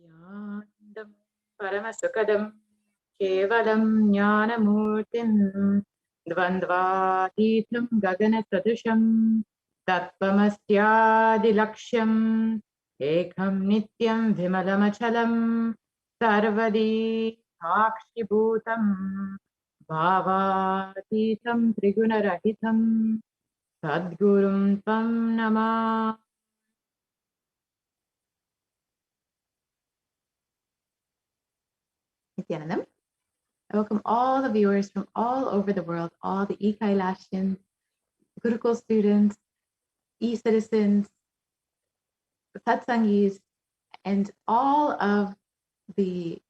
Yandam Paramasukadam Kevalam Jnanamurtim Dvandvaditham Gagana Sadusham Tattvamasyaadilakshyam Ekam Nityam Vimalamachalam Sarvadi Sakshibhutam Bhavatitam Trigunarahitam Sadgurum Tvam Namah. Nithyanandam. I welcome all the viewers from all over the world, all the e-Kailasians, Gurukul students, e-citizens, satsangis, and all of the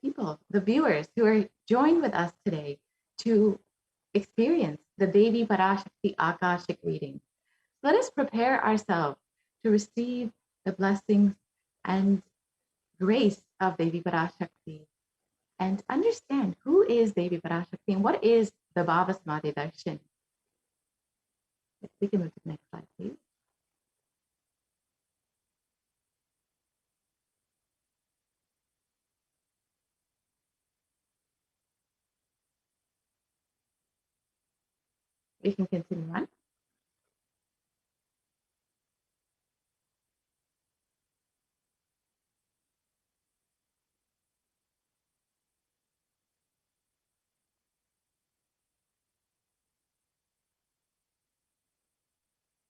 people, the viewers who are joined with us today to experience the Devi Parashakti Akashic reading. Let us prepare ourselves to receive the blessings and grace of Devi Parashakti and understand who is Devi Parashakti and what is the Bhavasmati Darshan. We can move to the next slide, please. We can continue on.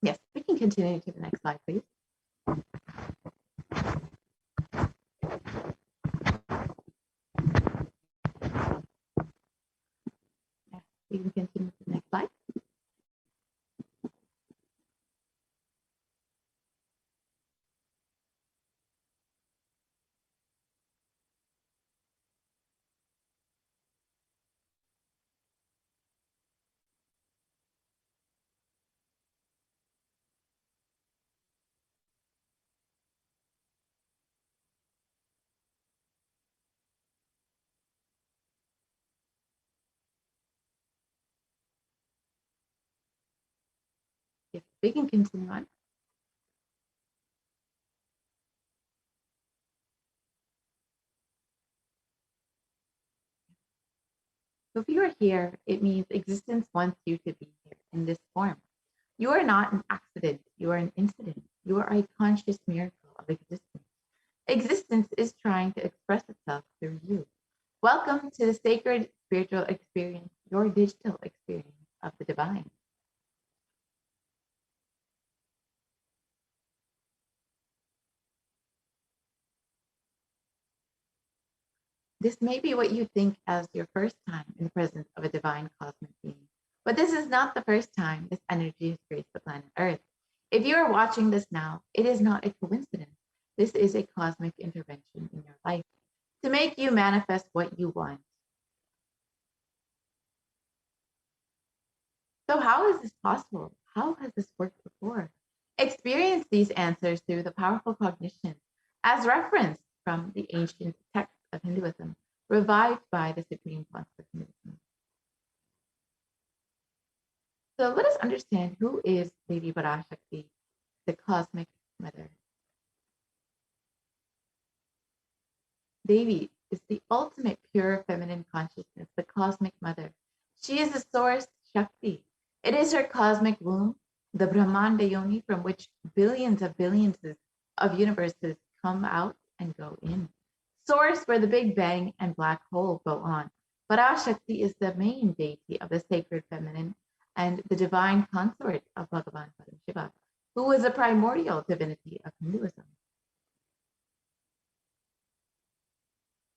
Yes, we can continue to the next slide, please. Yes, we can continue to the next slide. Yes, we can continue on. So if you are here, it means existence wants you to be here in this form. You are not an accident. You are an incident. You are a conscious miracle of existence. Existence is trying to express itself through you. Welcome to the sacred spiritual experience, your digital experience of the divine. This may be what you think as your first time in the presence of a divine cosmic being, but this is not the first time this energy has graced the planet Earth. If you are watching this now, it is not a coincidence. This is a cosmic intervention in your life to make you manifest what you want. So how is this possible? How has this worked before? Experience these answers through the powerful cognition as referenced from the ancient texts of Hinduism, revived by the Supreme Concept of Hinduism. So let us understand who is Devi Parashakti, the cosmic mother. Devi is the ultimate pure feminine consciousness, the cosmic mother. She is the source Shakti. It is her cosmic womb, the Brahmanda Yoni, from which billions of universes come out and go in. Source where the Big Bang and black hole go on. Parashakti is the main deity of the sacred feminine and the divine consort of Bhagavan Paramashiva, who is a primordial divinity of Hinduism.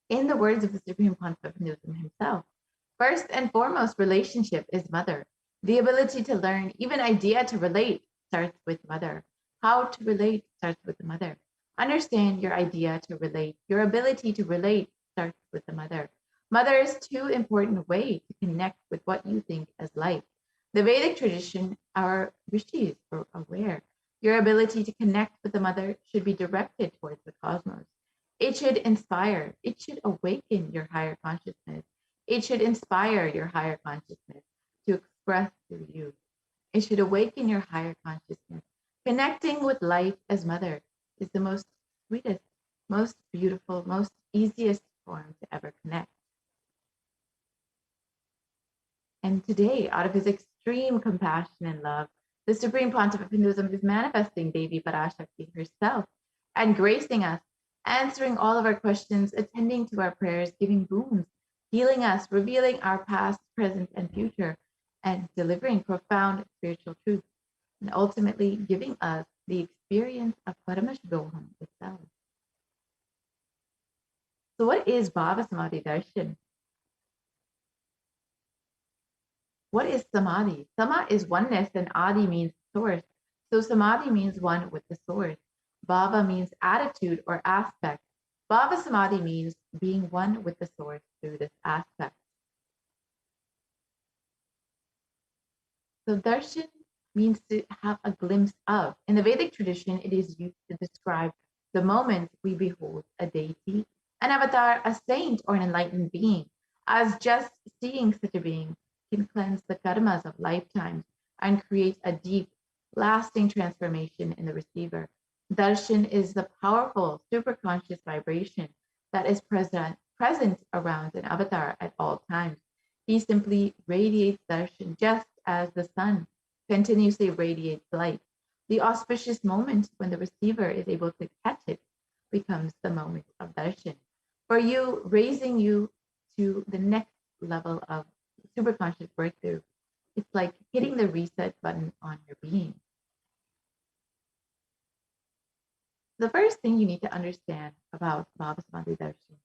In the words of the Supreme Concept of Hinduism himself, first and foremost, relationship is mother. The ability to learn, even idea to relate, starts with mother. How to relate starts with the mother. Understand your idea to relate. Your ability to relate starts with the mother. Mother is too important a way to connect with what you think as life. The Vedic tradition, our rishis are aware. Your ability to connect with the mother should be directed towards the cosmos. It should inspire, it should awaken your higher consciousness. It should inspire your higher consciousness to express through you. It should awaken your higher consciousness. Connecting with life as mother is the most sweetest most beautiful, most easiest form to ever connect. And today, out of his extreme compassion and love, the Supreme Pontiff of Hinduism is manifesting Devi Parashakti herself and gracing us, answering all of our questions, attending to our prayers, giving boons, healing us, revealing our past, present, and future, and delivering profound spiritual truths, and ultimately giving us the experience of Paramashivoham itself. So what is Bhava Samadhi Darshan? What is Samadhi? Sama is oneness and Adi means source. So Samadhi means one with the source. Bhava means attitude or aspect. Bhava Samadhi means being one with the source through this aspect. So darshan means to have a glimpse of. In the Vedic tradition, it is used to describe the moment we behold a deity, an avatar, a saint, or an enlightened being, as just seeing such a being can cleanse the karmas of lifetimes and create a deep, lasting transformation in the receiver. Darshan is the powerful, superconscious vibration that is present around an avatar at all times. He simply radiates darshan just as the sun continuously radiates light. The auspicious moment when the receiver is able to catch it becomes the moment of darshan. For you, raising you to the next level of superconscious breakthrough. It's like hitting the reset button on your being. The first thing you need to understand about Bhava Samadhi Darshan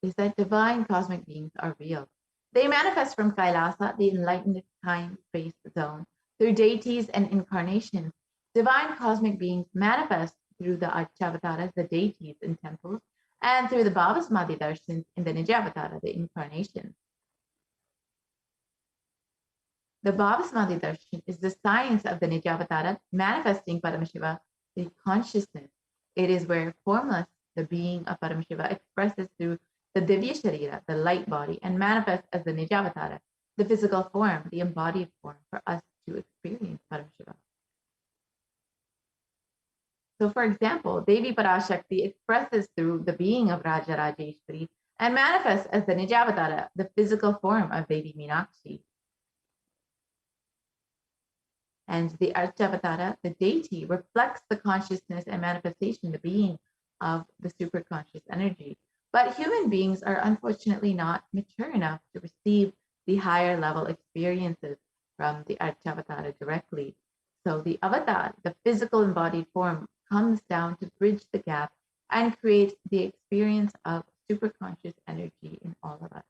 is that divine cosmic beings are real. They manifest from Kailasa, the enlightened time-space zone, through deities and incarnations. Divine cosmic beings manifest through the Archavataras, the deities in temples, and through the Bhava Samadhi Darshans in the Nijavatara, the incarnations. The Bhava Samadhi Darshan is the science of the Nijavatara manifesting Paramashiva, the consciousness. It is where formless, the being of Paramashiva, expresses through the Divya Sharira, the light body, and manifests as the Nijavatara, the physical form, the embodied form for us to experience Paramashiva. So, for example, Devi Parashakti expresses through the being of Raja Rajeshwari and manifests as the Nijavatara, the physical form of Devi Meenakshi. And the Archavatara, the deity, reflects the consciousness and manifestation, the being of the superconscious energy. But human beings are unfortunately not mature enough to receive the higher level experiences from the Archavatara directly. So the avatar, the physical embodied form, comes down to bridge the gap and create the experience of superconscious energy in all of us.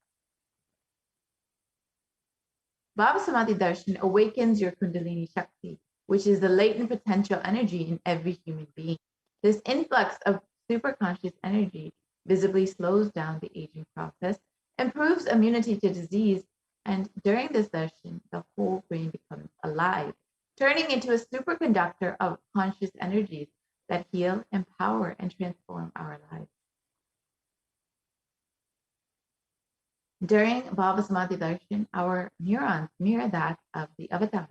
Bhava Samadhi Darshan awakens your Kundalini Shakti, which is the latent potential energy in every human being. This influx of superconscious energy visibly slows down the aging process, improves immunity to disease, and during this darshan, the whole brain becomes alive, turning into a superconductor of conscious energies that heal, empower, and transform our lives. During Bhava Samadhi Darshan, our neurons mirror that of the avatar.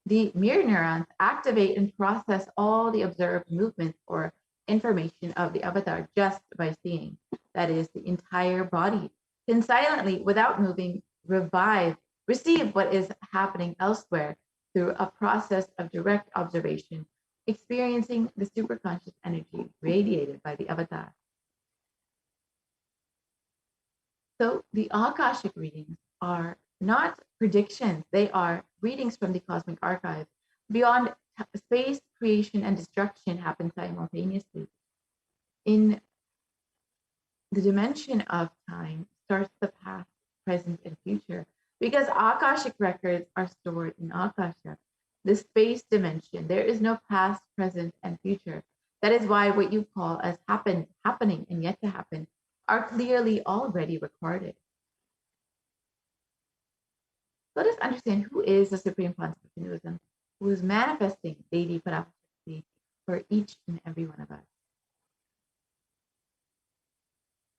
The mirror neurons activate and process all the observed movements or information of the avatar just by seeing. That is, the entire body can silently, without moving, receive what is happening elsewhere through a process of direct observation, experiencing the superconscious energy radiated by the avatar. So the Akashic readings are not predictions. They are readings from the cosmic archive. Beyond space, creation, and destruction happen simultaneously. In the dimension of time starts the past, present, and future. Because Akashic records are stored in Akasha, the space dimension, there is no past, present, and future. That is why what you call as happening, and yet to happen are clearly already recorded. Let us understand who is the Supreme Pontiff of Hinduism, who is manifesting Devi Parashakti for each and every one of us.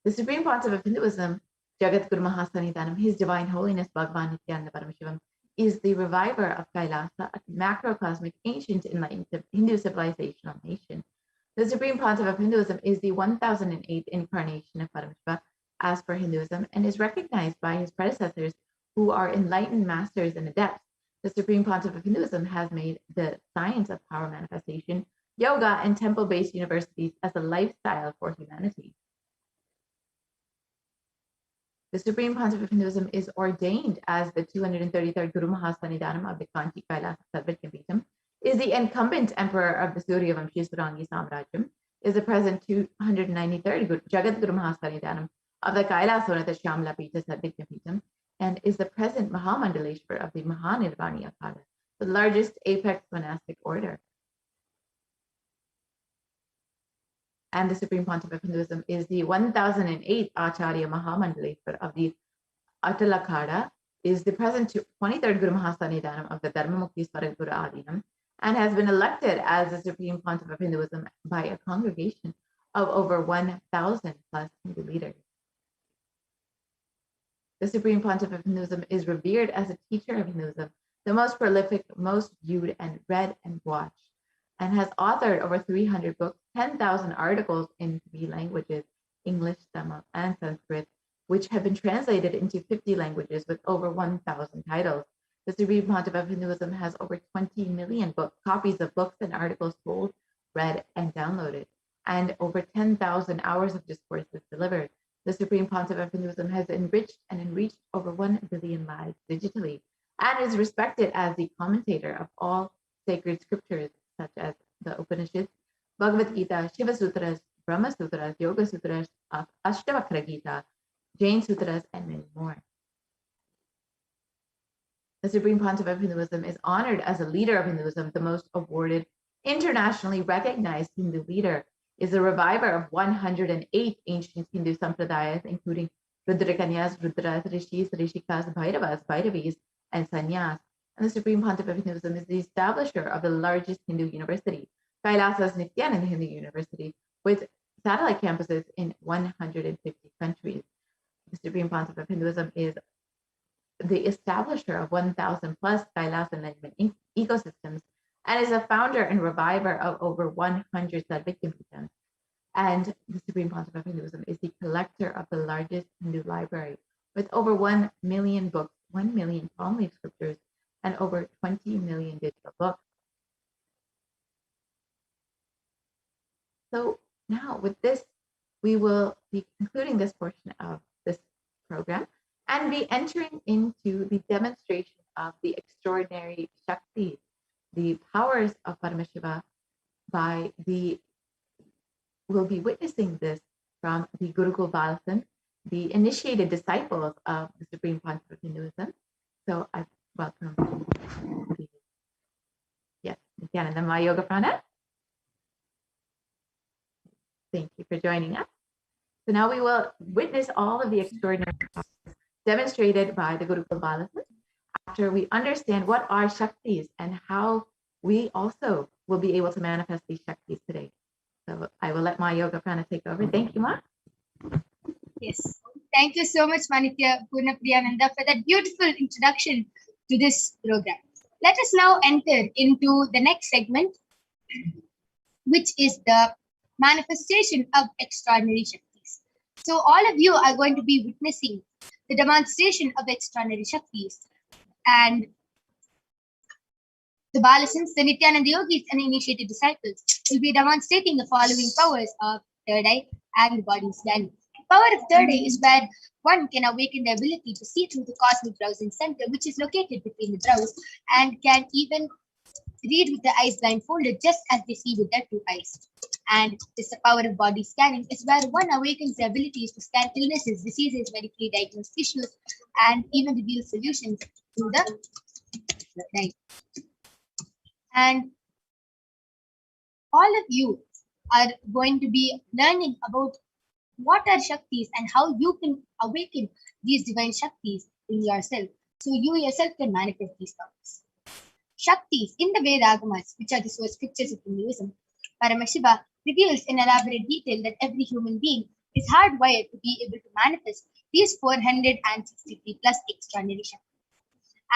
The Supreme Pontiff of Hinduism, Jagat Guru Mahasanitanam, His Divine Holiness Bhagavan Nithyananda Paramashivam, is the reviver of Kailasa, a macrocosmic ancient enlightened Hindu civilizational nation. The Supreme Pontiff of Hinduism is the 1008th incarnation of Paramashiva as per Hinduism and is recognized by his predecessors who are enlightened masters and adepts. The Supreme Pontiff of Hinduism has made the science of power manifestation, yoga, and temple-based universities as a lifestyle for humanity. The Supreme Pontiff of Hinduism is ordained as the 233rd Guru Mahasanidanam of the Kanchi Kailasa Sarvajnapeetham, is the incumbent emperor of the Suryavamshi Surangi Samrajyam, is the present 293rd Jagat Guru Mahasanidanam of the Kailasa Shyamla Peetha Sarvajnapeetham, and is the present Mahamandaleshwar of the Mahanirvani Akhada, the largest apex monastic order. And the Supreme Pontiff of Hinduism is the 1008th Acharya Mahamandaleshwar of the Atalakhada, is the present 23rd Guru Mahasanidanam of the Dharmamukti Swarag Guru Adinam, and has been elected as the Supreme Pontiff of Hinduism by a congregation of over 1,000 plus Hindu leaders. The Supreme Pontiff of Hinduism is revered as a teacher of Hinduism, the most prolific, most viewed and read and watched, and has authored over 300 books, 10,000 articles in 3 languages, English, Tamil, and Sanskrit, which have been translated into 50 languages with over 1,000 titles. The Supreme Pontiff of Hinduism has over 20 million copies of books and articles sold, read, and downloaded, and over 10,000 hours of discourses delivered. The Supreme Pontiff of Hinduism has enriched and enriched over 1 billion lives digitally, and is respected as the commentator of all sacred scriptures, such as the Upanishads, Bhagavad Gita, Shiva Sutras, Brahma Sutras, Yoga Sutras, Ashtavakra Gita, Jain Sutras, and many more. The Supreme Pontiff of Hinduism is honored as a leader of Hinduism, the most awarded, internationally recognized Hindu leader, is a reviver of 108 ancient Hindu sampradayas, including Rudrakanyas, Rudras, Rishis, Rishikas, Bhairavas, Bhairavis, and Sannyas. And the Supreme Pontiff of Hinduism is the establisher of the largest Hindu university, Kailasa's Nithyananda Hindu University, with satellite campuses in 150 countries. The Supreme Pontiff of Hinduism is the establisher of 1,000 plus Kailasa Enlightenment ecosystems, and is a founder and reviver of over 100 Sarvajnapeethams. And the Supreme Pontiff of Hinduism is the collector of the largest Hindu library, with over 1 million books, 1 million palm leaf scriptures, and over 20 million digital books. So now with this, we will be concluding this portion of this program and be entering into the demonstration of the extraordinary Shakti, the powers of Paramashiva. We'll be witnessing this from the Gurukul Balasan, the initiated disciples of the Supreme Pontiff of Hinduism. So I welcome Nithyananda Mahayoga Prana. Thank you for joining us. So now we will witness all of the extraordinary powers demonstrated by the Gurukul Balasan after we understand what are Shaktis and how we also will be able to manifest these Shaktis today. So I will let Mahayoga Prana take over. Thank you, Ma. Yes. Thank you so much, Manitya Purnapriyananda, for that beautiful introduction to this program. Let us now enter into the next segment, which is the manifestation of extraordinary Shaktis. So all of you are going to be witnessing the demonstration of extraordinary Shaktis. And the Balasans, the Nithyananda Yogis, and initiated disciples will be demonstrating the following powers of third eye and the body scanning. Power of third eye is where one can awaken the ability to see through the cosmic browsing center, which is located between the brows, and can even read with the eyes blindfolded, just as they see with their 2 eyes. And this power of body scanning is where one awakens the abilities to scan illnesses, diseases, medically diagnosed issues, and even reveal solutions through the eye. And all of you are going to be learning about what are Shaktis and how you can awaken these divine Shaktis in yourself, so you yourself can manifest these powers. Shaktis in the Vedagamas, which are the source scriptures of Hinduism, Paramashiva reveals in elaborate detail that every human being is hardwired to be able to manifest these 463 plus extraordinary Shaktis.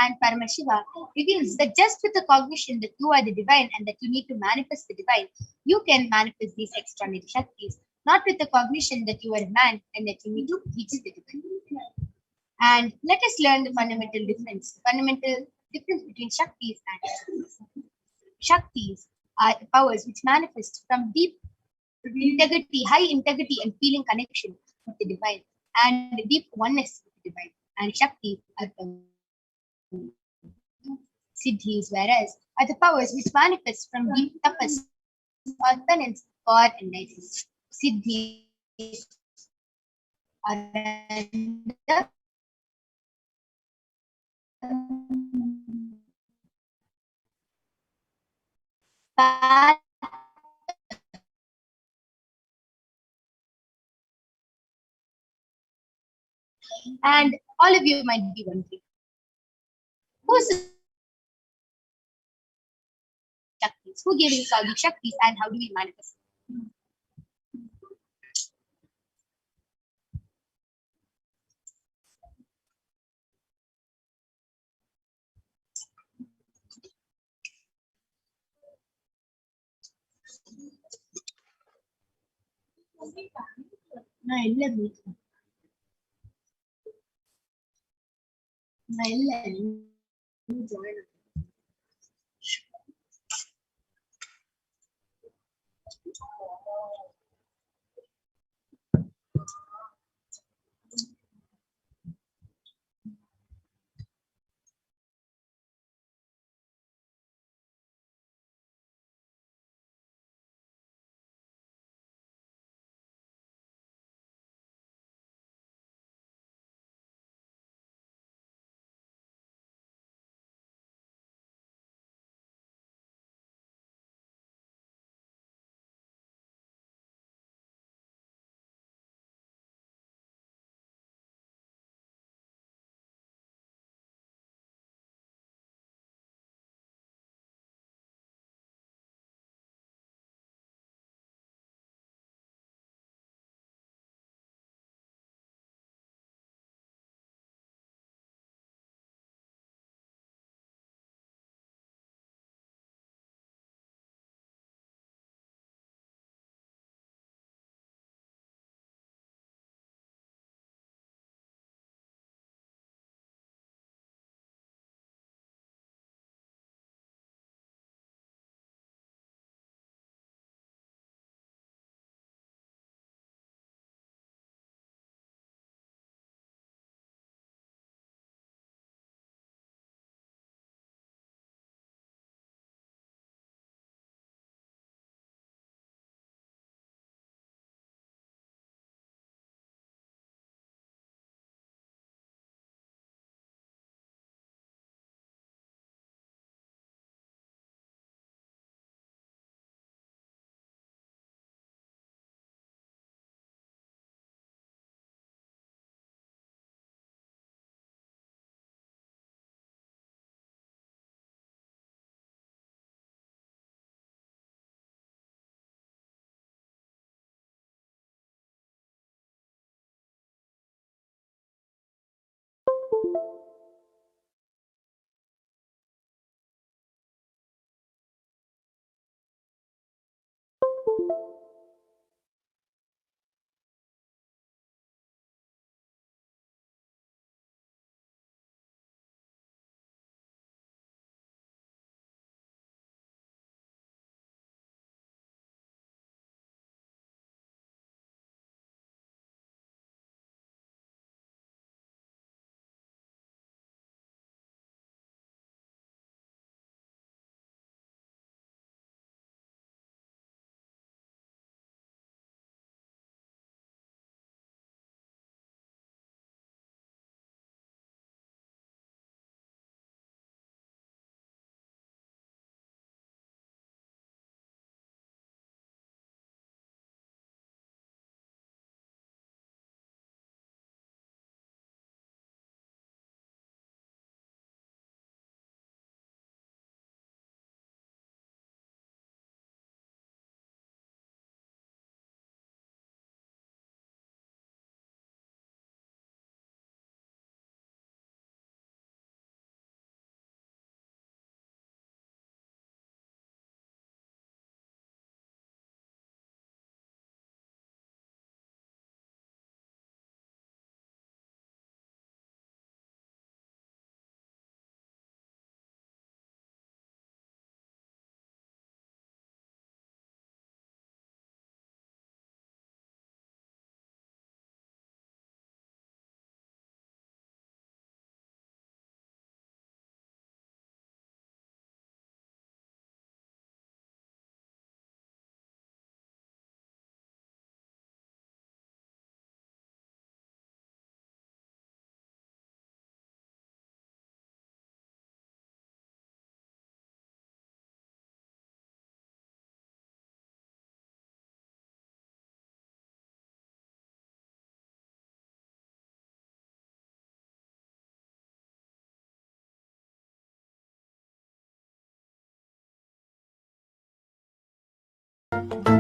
and Paramashiva reveals that just with the cognition that you are the divine and that you need to manifest the divine, you can manifest these extraordinary Shaktis, not with the cognition that you are a man and that you need to reach the divine. And let us learn the fundamental difference between Shaktis and Shaktis. Shaktis are powers which manifest from deep integrity, high integrity and feeling connection with the divine and deep oneness with the divine. And Shaktis are Siddhis, whereas are the powers which manifest from deep tapas or penance for enlightenment. Siddhis are under path and all of you might be wondering, who's the Shaktis? Who gave us all these Shaktis and how do we manifest? நான் இல்ல வீட்ல. நான் இல்ல. நீ join ஆகு.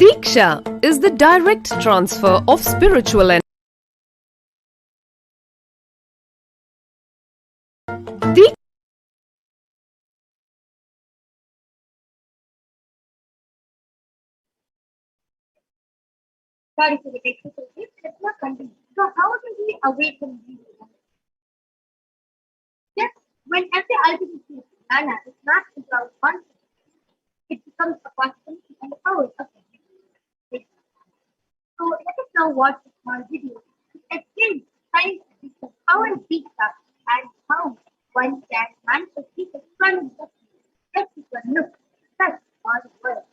Diksha is the direct transfer of spiritual energy. Sorry for the technical glitch. Let's not continue. So, how do we awaken these? Yes, when every ultimate manner is not about consciousness, it becomes a possibility and a power of it. So let us now watch a small video to explain science the power of pizza and how one can manifest pizza from the just with one look, touch, or word.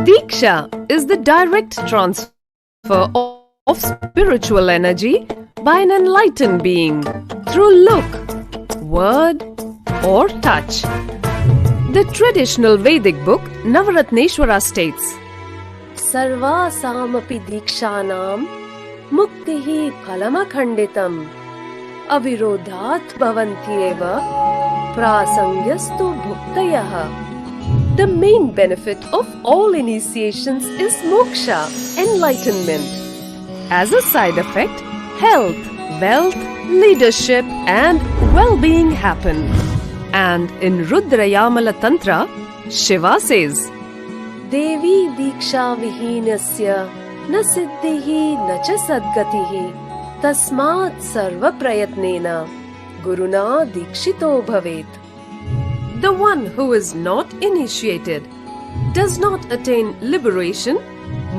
Diksha is the direct transfer of spiritual energy by an enlightened being through look, word, or touch. The traditional Vedic book Navaratneshwara states, Sarvasamapi dikshanam muktihi phalamakhanditam avirodhat bhavantyeva prasangyastu bhuktayah. The main benefit of all initiations is moksha, enlightenment. As a side effect, health, wealth, leadership and well-being happen. And in Rudrayamala Tantra, Shiva says, Devi diksha vihinasya na siddhihi na cha sadgatihi tasmat sarva prayatnena guruna dikshito bhavet. The one who is not initiated does not attain liberation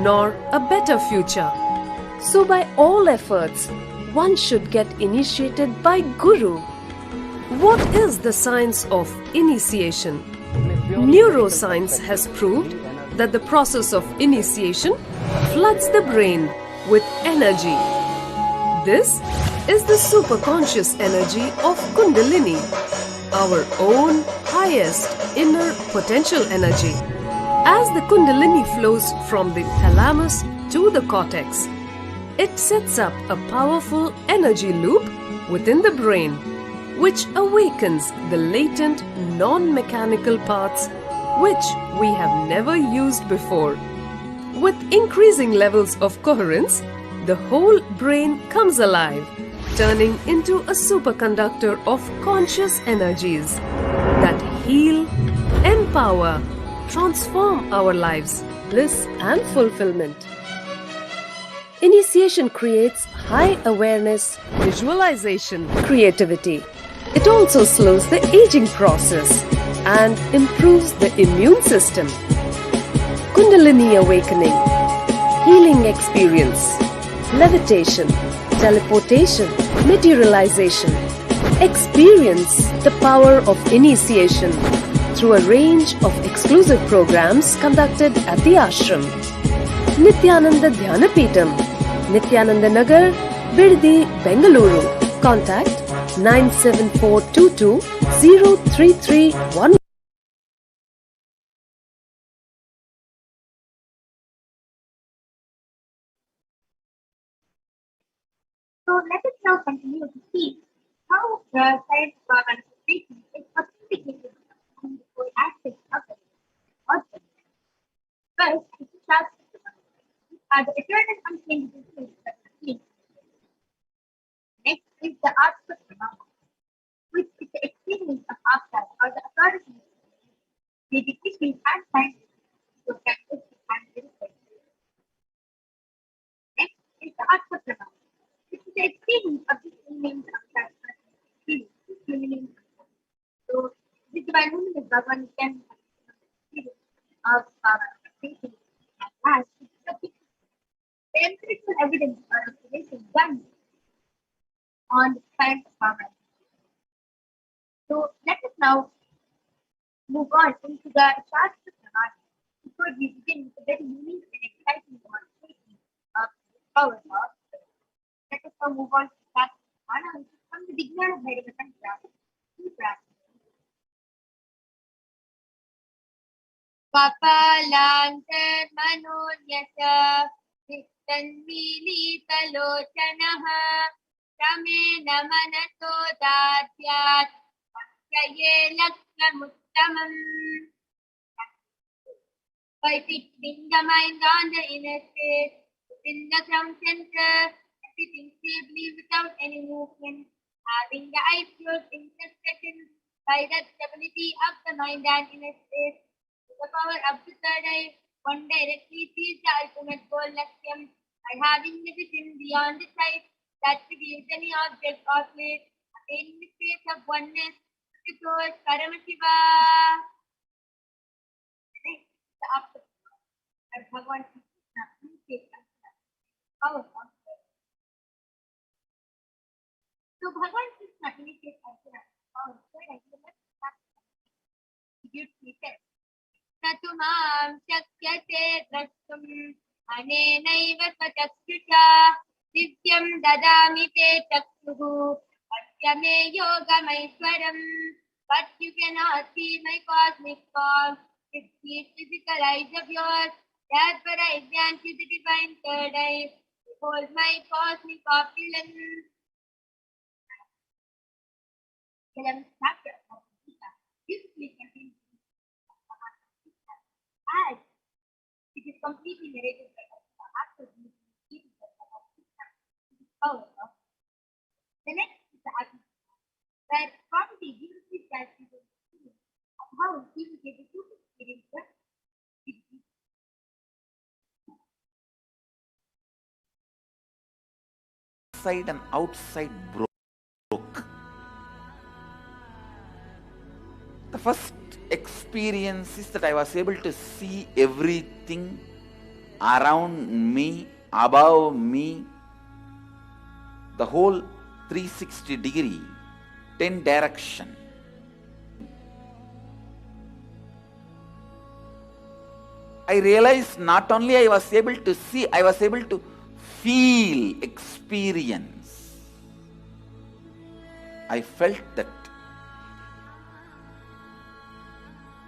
nor a better future. So by all efforts, one should get initiated by Guru. What is the science of initiation? Neuroscience has proved that the process of initiation floods the brain with energy. This is the superconscious energy of Kundalini, our own highest inner potential energy. As the Kundalini flows from the thalamus to the cortex, it sets up a powerful energy loop within the brain, which awakens the latent non-mechanical parts which we have never used before. With increasing levels of coherence, the whole brain comes alive, turning into a superconductor of conscious energies that heal, empower, transform our lives, bliss and fulfillment. Initiation creates high awareness, visualization, creativity. It also slows the aging process and improves the immune system. Kundalini awakening, healing experience, levitation, teleportation, materialization. Experience the power of initiation through a range of exclusive programs conducted at the ashram. Nithyananda Dhyanapitham, Nithyananda Nagar, Birdi, Bengaluru. Contact 97422 03311. So let us now continue to see how the science of manifestation is authenticated in the four aspects of the object. First is the Shastra, which are the eternal unchangeable truths that are seen. Next is the arts of phenomena, which is the experience of ourselves or the authority may be teaching and scientific to practice and verify. Next is the arts of phenomena, which is the experience of the remains of that experience, remains. So, this divine woman is Bhagavan can experience of faith and last is the empirical evidence or observation done on the science of power. So let us now move on into the Shastra Pranaya before we begin with a very unique and exciting demonstration of the power of. Let us now move on to Shastra Pranaya, which is from the beginning of Bhairava Tantra to Papalantarmanonyasa Nittanmilitalochanaha Ramena Manaso Datyat Yaye Laksamuttamam. By fixing the mind on the inner state, within the ground center, sitting stably without any movement, having the eyes closed in just seconds, by the stability of the mind and inner state, the power of the third eye, one directly sees the ultimate goal Laksham, by having the vision beyond the sight that reveals any object or place, attaining the space of oneness, the source Paramashiva. After Bhagavan Krishna indicates power of God. So Bhagavan Krishna indicates Arjuna power of God and he must have beautifully said. Natumam shakyate drashtum anenaiva sachakshusha divyam dadami te chakshuhu patyame yogamaishwaram. But you cannot see my cosmic form with these physical eyes of yours. Therefore I grant you the divine third eye. Behold my cosmic opulence. The 11th chapter of the Gita beautifully contains as it is completely narrated by Krishna after the power of. The next is the Akashic, where property beautifully tells you the experience of how he will get to experience the Inside and outside broke. The first experience is that I was able to see everything around me, above me, the whole 360 degree, 10 direction. I realized not only I was able to see, I was able to feel, experience. I felt that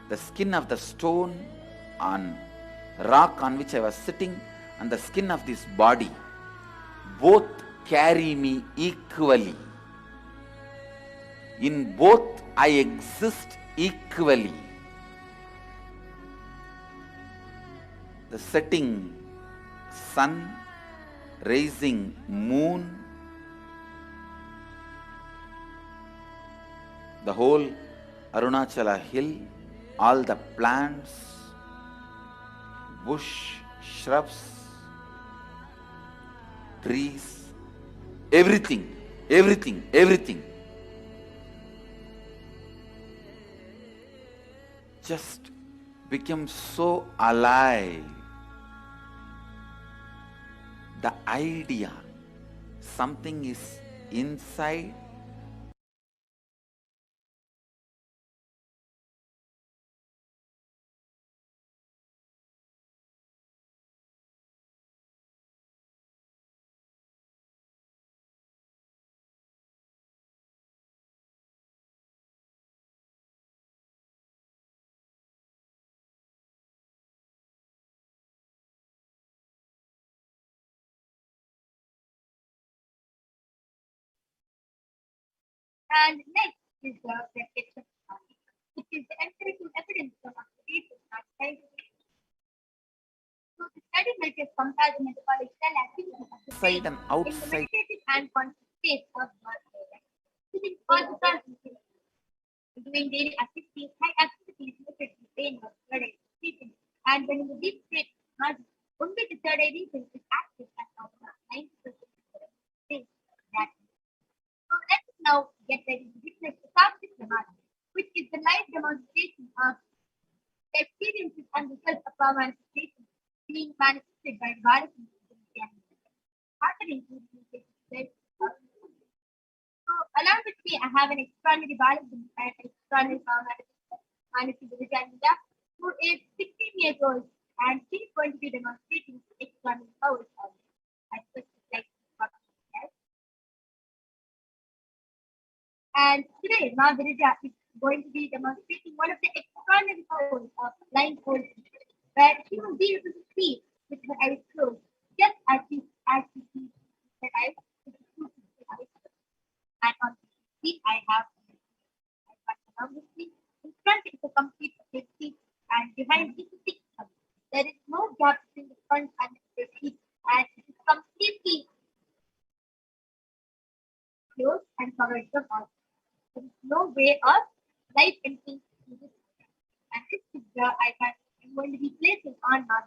the skin of the stone on rock on which I was sitting and the skin of this body both carry me equally. In both I exist equally. The setting sun, rising moon, the whole Arunachala hill, all the plants, bush, shrubs, trees, everything, just became so alive. The idea, something is inside, And next is the reflection, which is the empirical evidence from observation and scientific. So the study measures compare the metabolic cell activity of the brain inside and in the outside. meditative and conscious state of God. Sitting all the time, doing daily activities, high activities related to the brain of third eye region, and when in the deep state of God, only the third eye region is active and of 90% of the state that. So let us now get ready to witness the Sattvic Samadhi, which is the live demonstration of the experiences and results of our manifestation being manifested by the Bharati happening to the state of. So along with me, I have an extraordinary Bharati and an extraordinary Manasi, who is 16 years old, and she is going to be demonstrating extraordinary powers of it. I just like to talk about that. And today, Ma Virija is going to be demonstrating one of the extraordinary powers of blindfold, where she will be able to see with her eyes closed, just as she sees with her eyes, with her eyes closed. And on the seat, I have obviously in front is a complete seat, and behind is a thick one. There is no gap between the front and the seat, and it is completely closed and covered from all. There is no way of light entering through this. And this is the icon I'm going to be placing on my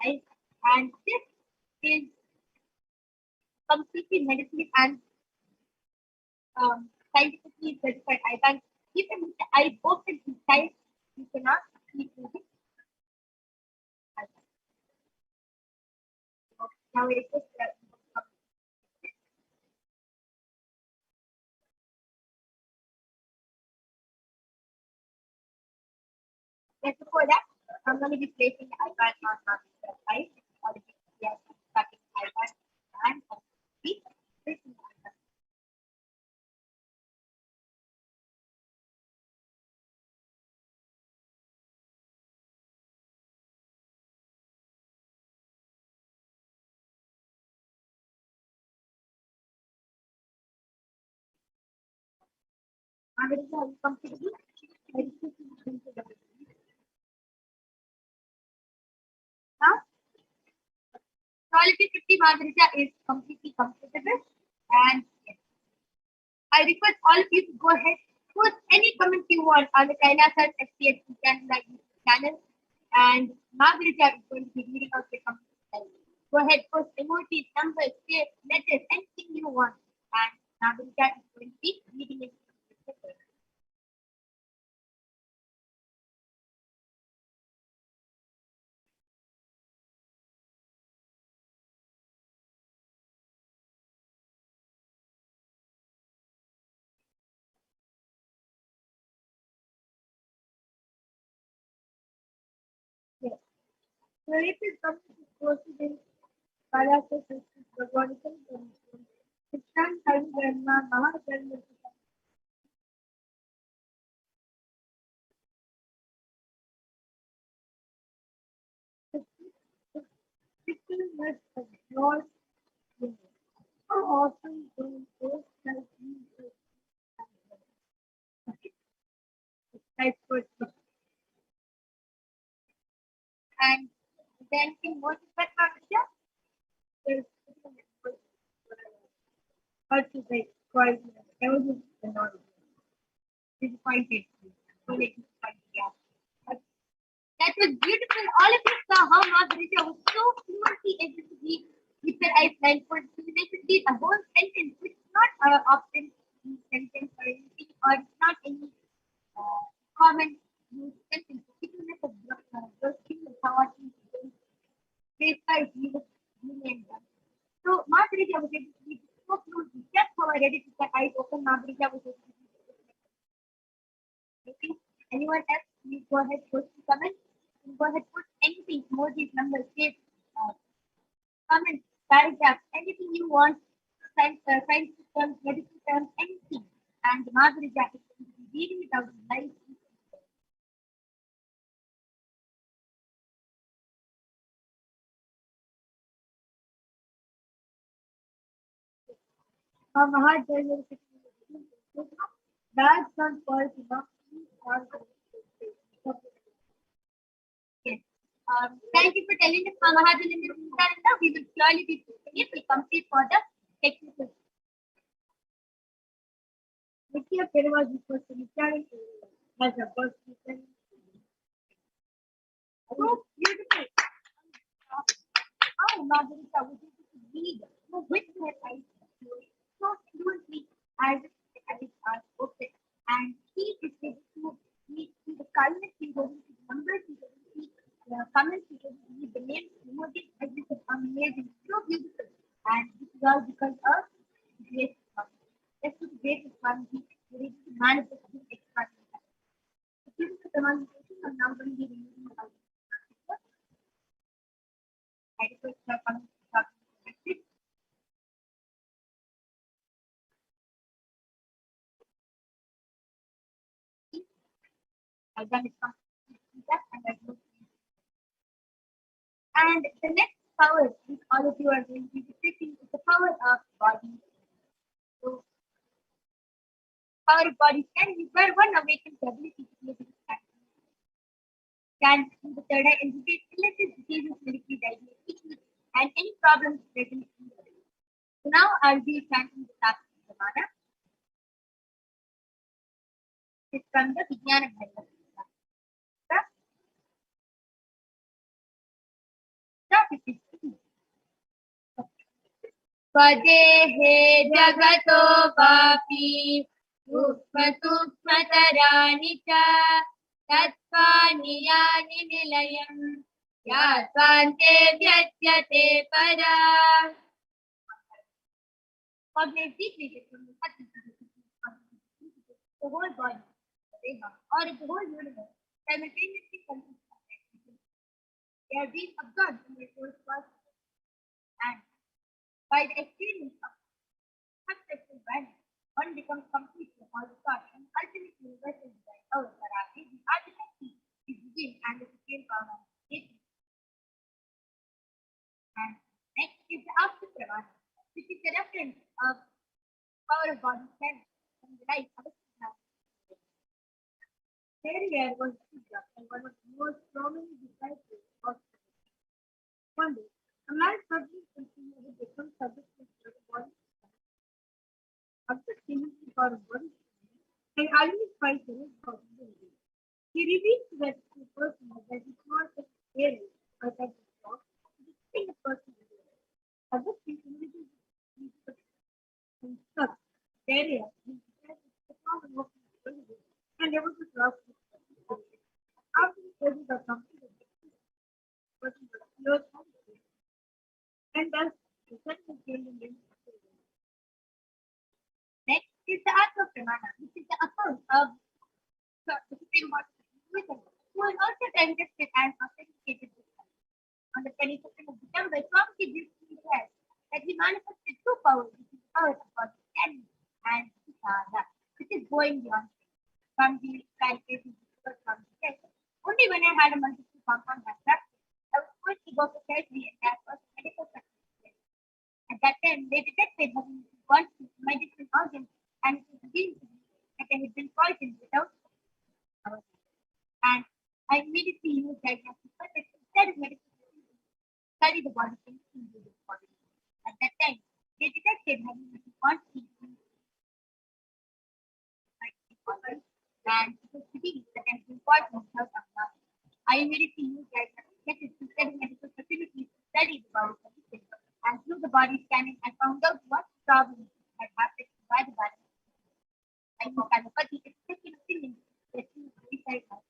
eyes. And this is completely medically and scientifically certified icon. Even with the eyes open inside, you cannot see through this icon. So now it is just before that, I'm going to be placing the icon on my eyes. Already, yes, starting icon and see placing the icon. And it is completely now. Quality 50 Margarita is completely comfortable, and yes, I request all of you to go ahead, put any comments you want on the Kailasa HDH Nithyananda channel, and Margarita is going to be reading out the comments. Go ahead, post emojis, numbers, shapes, letters, anything you want, and Margarita is going to be reading it. Yes. So if it comes to proceeding, Kailasa Bhagavanism, Krishnan Hari Dharma, Mahadharma, people must acknowledge women. How often do those like you type for and then in most of that function, there's how to say quite evidence and knowledge. Disappointed. Yeah. That was beautiful. All of you saw how Margarita was so fluently able to read with her eyes blindfolded. She was able to read a whole sentence, which is not often in sentence or anything, or it's not any common use sentence. People make a those things how she face by Jesus, and them. So Margarita was able to read so fluently. Just how I read it with her eyes open, Margarita was able to read it. Okay. Anyone else? Please go ahead, post the comment. Go ahead, put anything, emojis, numbers, shapes, comments, paragraphs, anything you want, science terms, medical terms, anything. And Margarita is going to be reading it out live. Mahadharma, that's not called enough. Yes. Thank you for telling us, Mahadharma. We will surely be posting it. We complete for the technical. Nithya Perumal was returning as a person. So beautiful. Oh, Margarita was able to read with her eyes so fluently as the eyes are open. And she is able to read through the colors, she is able to see numbers, she is able to see the comments, she is able to read the names, emojis, everything amazing, so beautiful. And this is all because of grace. Just with grace is one, we are able to manifest this extra. This is the demonstration of now going to be reading about I request the comments to be I've done it completely up and I've moved. And the next power, which all of you are going to be taking, is the power of body. So, power of body scanning is where one awakens the ability to be able to scan through the third eye and detect illnesses, diseases, medically diagnosed issues, and any problems present in the body. So now I'll be chanting the last Pramana. It's from the Vijnana Bhaiva. Stop it. Padehe jagato vapi सूक्ष्मतराणि च तत्त्वानि यानि निलयम् यात्वान्ते व्यज्यते परा. Cognate deeply from the whole body, the Deha, or the whole universe, simultaneously consists of everything. They are being absorbed in the whole process, and by the experience of successful balance, one becomes complete with all the thoughts and ultimately universal by our Parashakti. The ultimate peace is within and the supreme power of nature. And next is the after Pravana, which is the reference of power of body strength from the life of a Siddha. There was Siddha and one of the most prominent disciples of Buddha. One day, a man suddenly continued to become subject to the body. After changing for a body and identified the rest of the body, he revealed that the person that is not a parent or that is not a person. Other people and stuff area and there was a drop after the study the company and thus the second building. Next is the Atma Pramana, which is the account of the Supreme Lord who was also tested and authenticated this time. On the 22nd of December, Swamiji briefly said that he manifested two powers, which is the power of body scanning and Sada, which is going beyond from the calculating from the test. Only when I had a multiple compound practice, I was forced to go for surgery and that was medical practice. At that time, they detected having gone to my different organs and it was revealed to me that I had been poisoned without power. And I immediately used diagnostic methods instead of medical procedures to study the body chemistry in the body. At that time, they detected having a quantity and it was revealed that I had been poisoned without power. I immediately used diagnostic methods instead of medical facilities to study the body chemistry. And through the body scanning, I found out what problems had happened by the body. I know Kanapati is taking opinion that he beside us.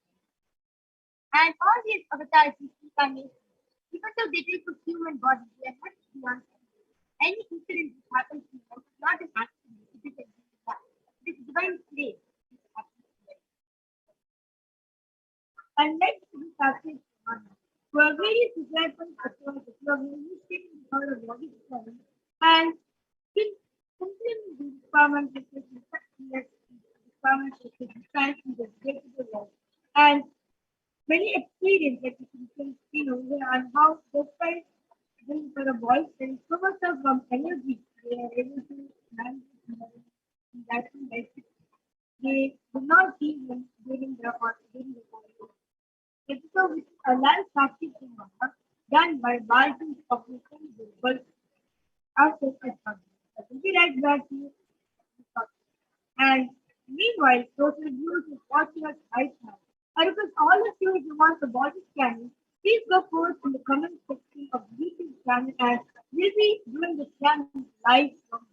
And all these avatars we see are nature. Even though they take a human body, they are not beyond any incident that happens to them is not an accident, it is a divine. This divine place is happening. And let's be happy who are various disciples across the globe who state the power of body scanning and simply the common science in the day-to-day life. And many experience that you can see over and how despite doing for the voice there is so much of energy they are able to manage in that life. They do not see them during the voice. Episode which is a live practice done by Balti Publishing the world outside the will be right back to you. And meanwhile, social news is watching us right now. And because all of you, if you want the body scanning, please go forth in the comment section of the YouTube channel and we'll be doing the scanning live from there.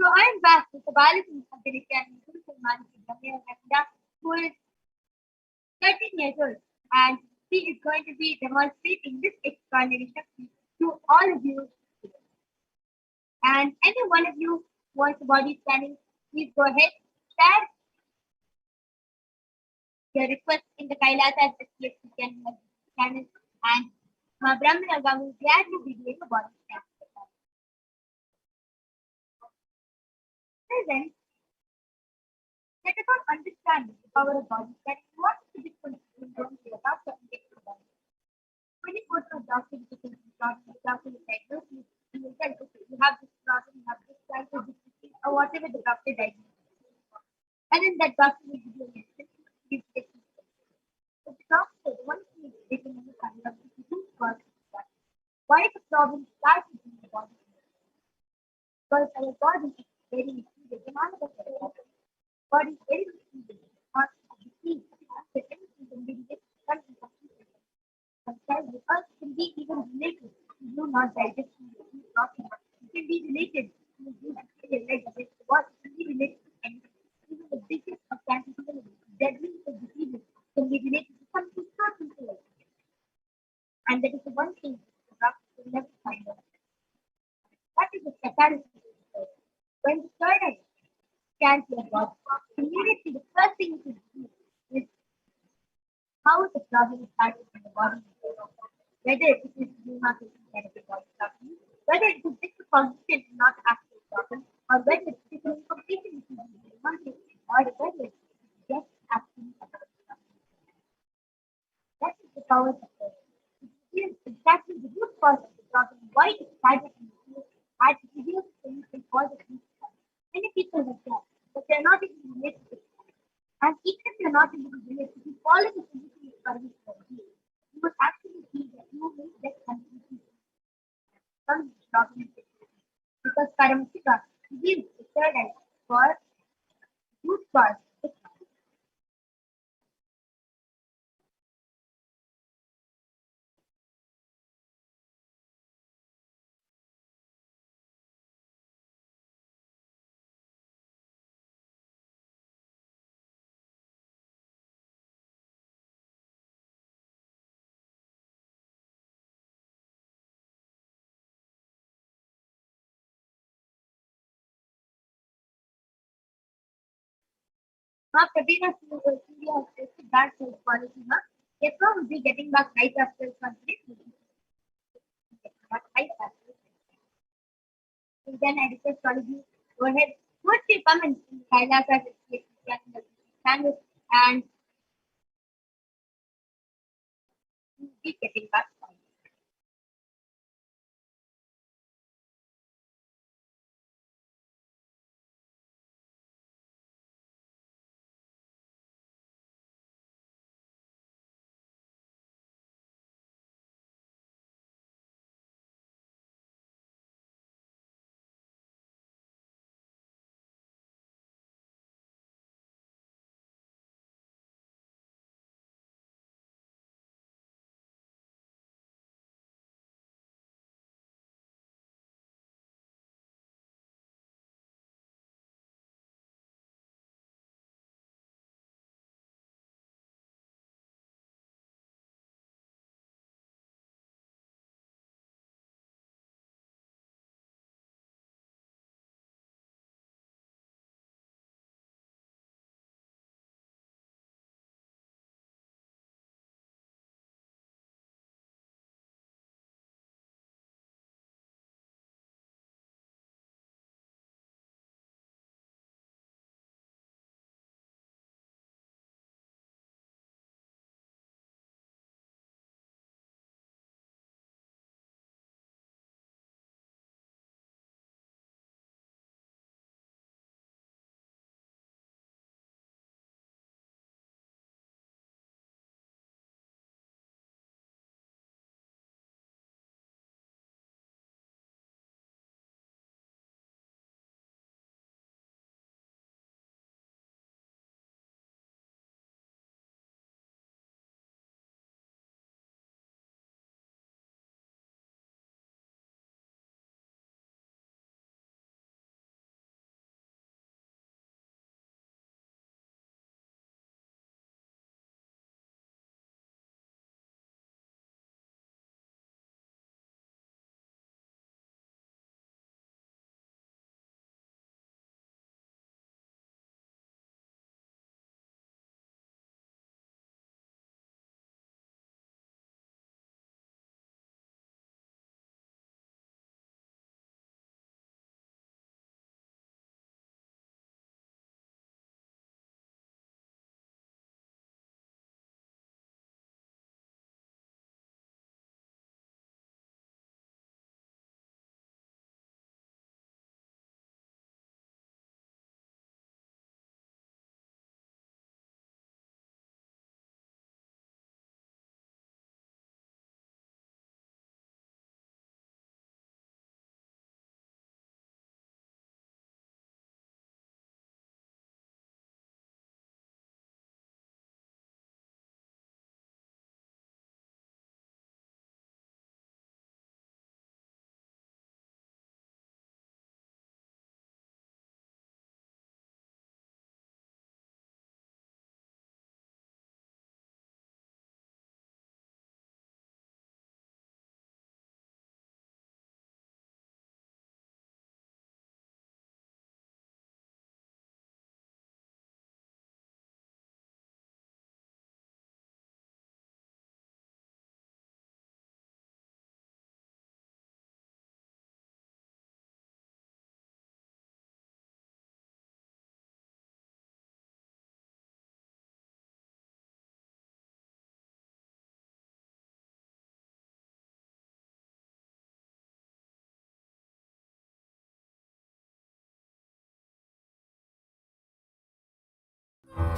So I'm back with the biology of the Nithyananda, who is 13 years old, and she is going to be demonstrating this extraordinary Shakti to all of you today. And any one of you wants a body scanning, please go ahead, share your request in the Kailasa HDH Nithyananda channel, and Brahmanaga will gladly be doing a body scan. Present, let us all understand the power of body scanning. What is the difference between going to a doctor and getting a body? When you go to a doctor, because the doctor will diagnose you, he will tell, okay, you have this problem, you have this type of disease, or whatever the doctor diagnoses. And then that doctor will give you a medicine, give you. But the doctor, the one thing is taking into account is the root cause of the body. Why the problem starts in the body? Because our body is very mischievous. The man of the body is very mischievous. Not a disease. After anything can be related to something. Sometimes the earth can be even related to you not digesting the food properly. It can be related to you actually like the what it can be related to anything. Even the biggest of cancer, even the deadliest of diseases can be related to something so simple like that. And that is the one thing the doctor will never find out. That is the fatality. When the third eye scans your body, immediately the first thing to do is how the problem started in the body. Whether it is rheumatism kind of a body problem, whether it is just a constant not actual problem, or whether it is a completely one thing, or whether it is just actually a problem. That is the power of the it is exactly the root cause of the problem, why it started in the field, and it reveals things in all the things. Many people have that, but they are not even related to it. And even if you're not able to relate, if you follow the physical experiment for a day, you will actually see that you will get completely from the problem. Because Paramashiva gives the third eye for root cause. Pratina India has tested that self quality. Yeshua will be getting back right after conflict. Right after. So then I request all of you go ahead, put your comments in Kailasa channel and keep getting back.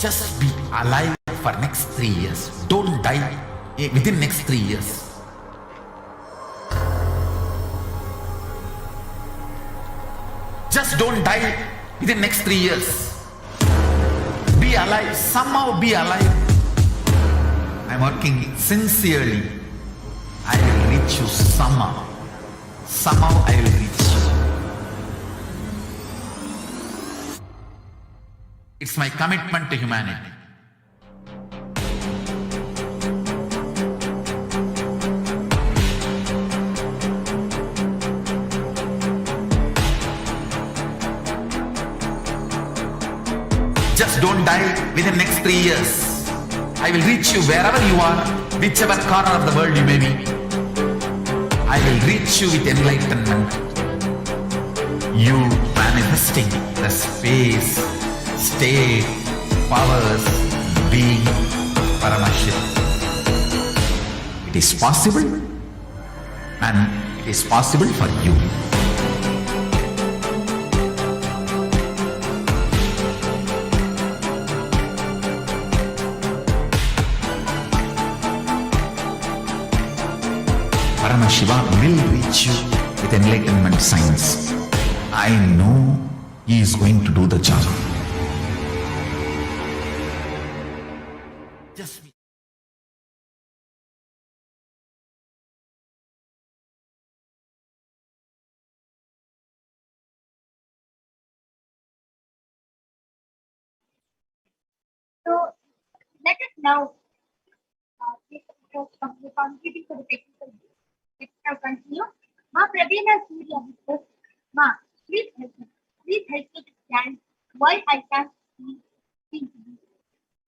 Just be alive for next 3 years. Don't die within next 3 years. Just don't die within next 3 years. Be alive. Somehow be alive. I'm working sincerely. I will reach you somehow. Somehow I will reach you. It's my commitment to humanity. Just don't die within next 3 years. I will reach you wherever you are, whichever corner of the world you may be. I will reach you with enlightenment. You manifesting the space, state, powers, being Paramashivoham. It is possible, and it is possible for you. Paramashivoham will reach you with enlightenment science. I know he is going to do the job. Just me. So let us now completing for the technical. Let us now continue. Ma Pravina Surya Vikas. Ma, please help me. Please help me to stand why I can't see things.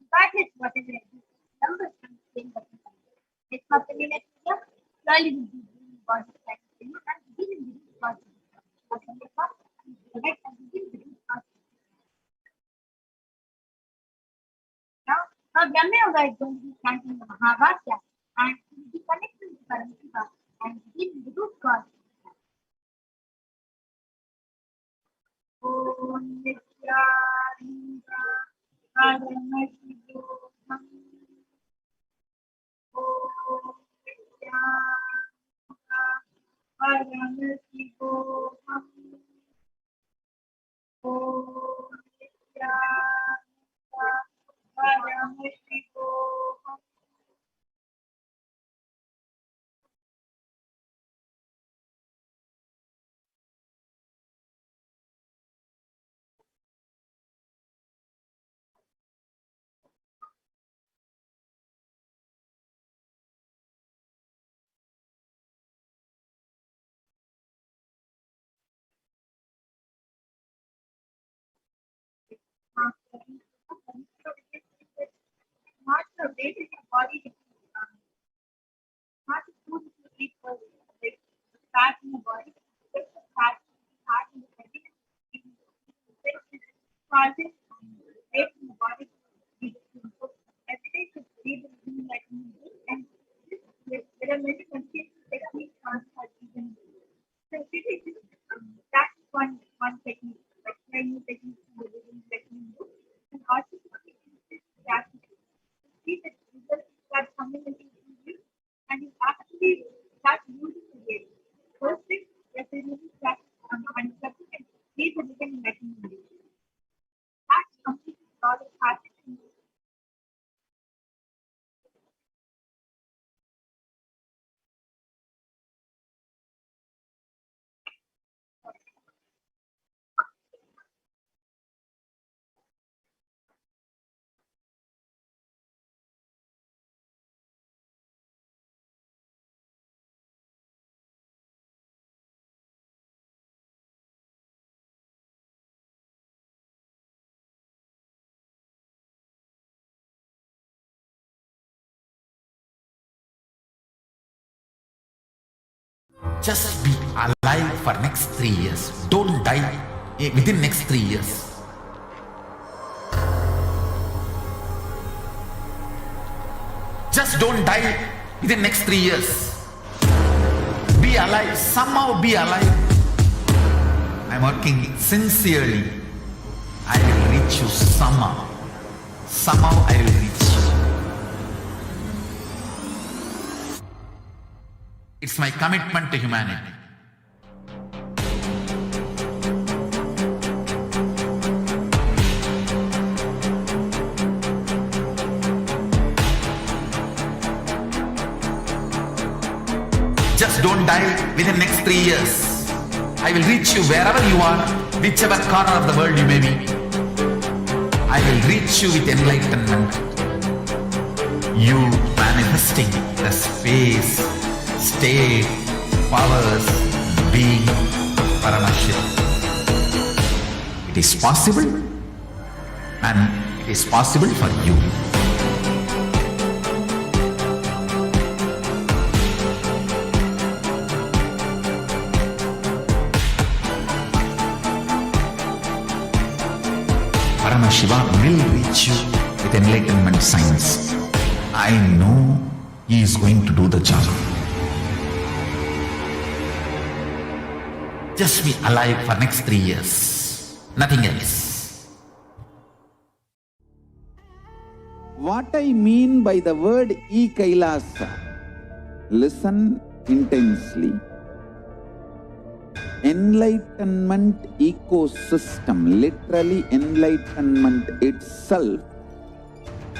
Regardless whatever I do, numbers can change what I do. Let Ma Pravina Surya slowly will be doing God's practice for you and begin with God's practice. Correct and begin with God's practice. Now, Brahma Yoga is going to be chanting the Mahavakya and he will be connecting with Paramashivoham and begin with the root cause. Om Nithyananda Paramashivoham. Om Nithyananda Paramashivoham. Om Nithyananda Paramashivoham. Master raising your body to not to food to eat for the fat in the body, just the fat in the body, causes weight in the body. Every day should breathe like and there are many techniques on breathing. So this is that's one technique, like new techniques in the breathing technique, and also that see the results that coming into you and you actually start using the way. First thing, that you really start and subsequent, see the living mechanism. That's completely all the practice. Just be alive for next 3 years. Don't die within next 3 years. Just don't die within next 3 years. Be alive. Somehow be alive. I'm working sincerely. I will reach you somehow. Somehow I will reach you. It's my commitment to humanity. Just don't die within next 3 years. I will reach you wherever you are, whichever corner of the world you may be. I will reach you with enlightenment. You manifesting the space, state, powers, being Paramashivoham. It is possible, and it is possible for you. Paramashivoham will reach you with enlightenment science. I know he is going to do the job. Just be alive for next 3 years. Nothing else. What I mean by the word Kailasa, listen intensely. Enlightenment ecosystem, literally enlightenment itself,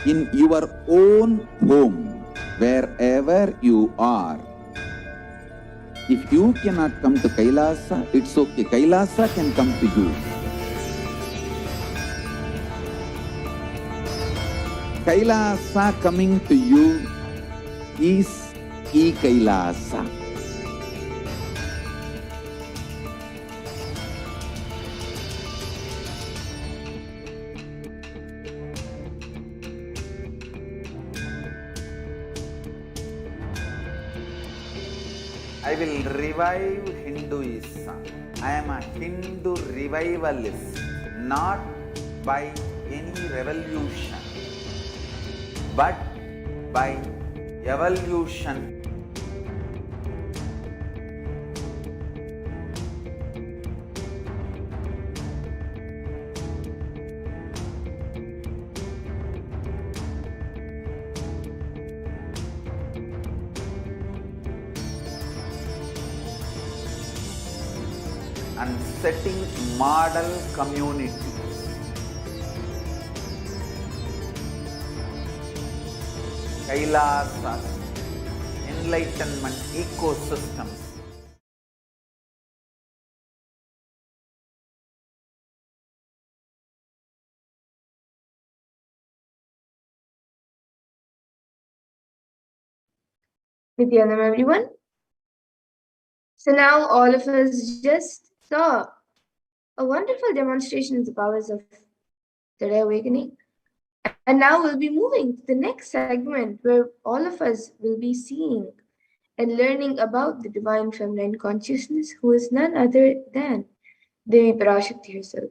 in your own home, wherever you are. If you cannot come to Kailasa, it's okay. Kailasa can come to you. Kailasa coming to you is Kailasa. I will revive Hinduism. I am a Hindu revivalist, not by any revolution, but by evolution. And setting model communities. Kailasa, enlightenment ecosystems. Nithyanam, everyone. So now all of us just saw a wonderful demonstration of the powers of the awakening. And now we'll be moving to the next segment where all of us will be seeing and learning about the divine feminine consciousness, who is none other than Devi Parashakti herself.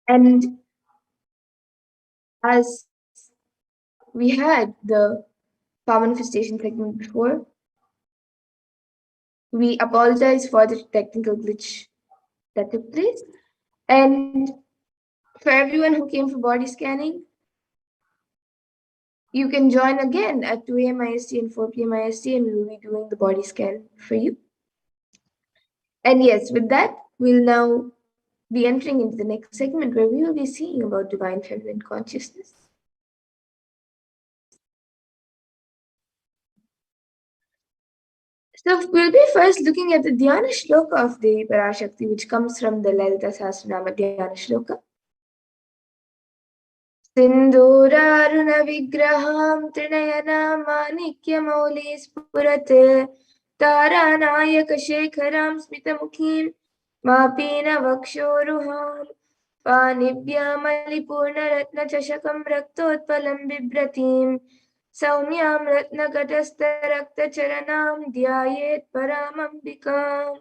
And as we had the power manifestation segment before, we apologize for the technical glitch that took place. And for everyone who came for body scanning, you can join again at 2 a.m. IST and 4 p.m. IST, and we will be doing the body scan for you. And yes, with that, we'll now be entering into the next segment where we will be seeing about divine feminine consciousness. So we'll be first looking at the Dhyana Shloka of Devi Parashakti, which comes from the Lalita Sahasranama Dhyana Shloka. Sindhuraruna vigraham trinayana manikya spurate taranayaka shekharam smitamukhim mapina vakshoruham पानिभ्यामलिपूर्णरत्न चषकं रक्तोत्पलं बिभ्रतीं सौम्यां रत्नघटस्थरक्तचरणां ध्यायेत् परामम्बिकाम्.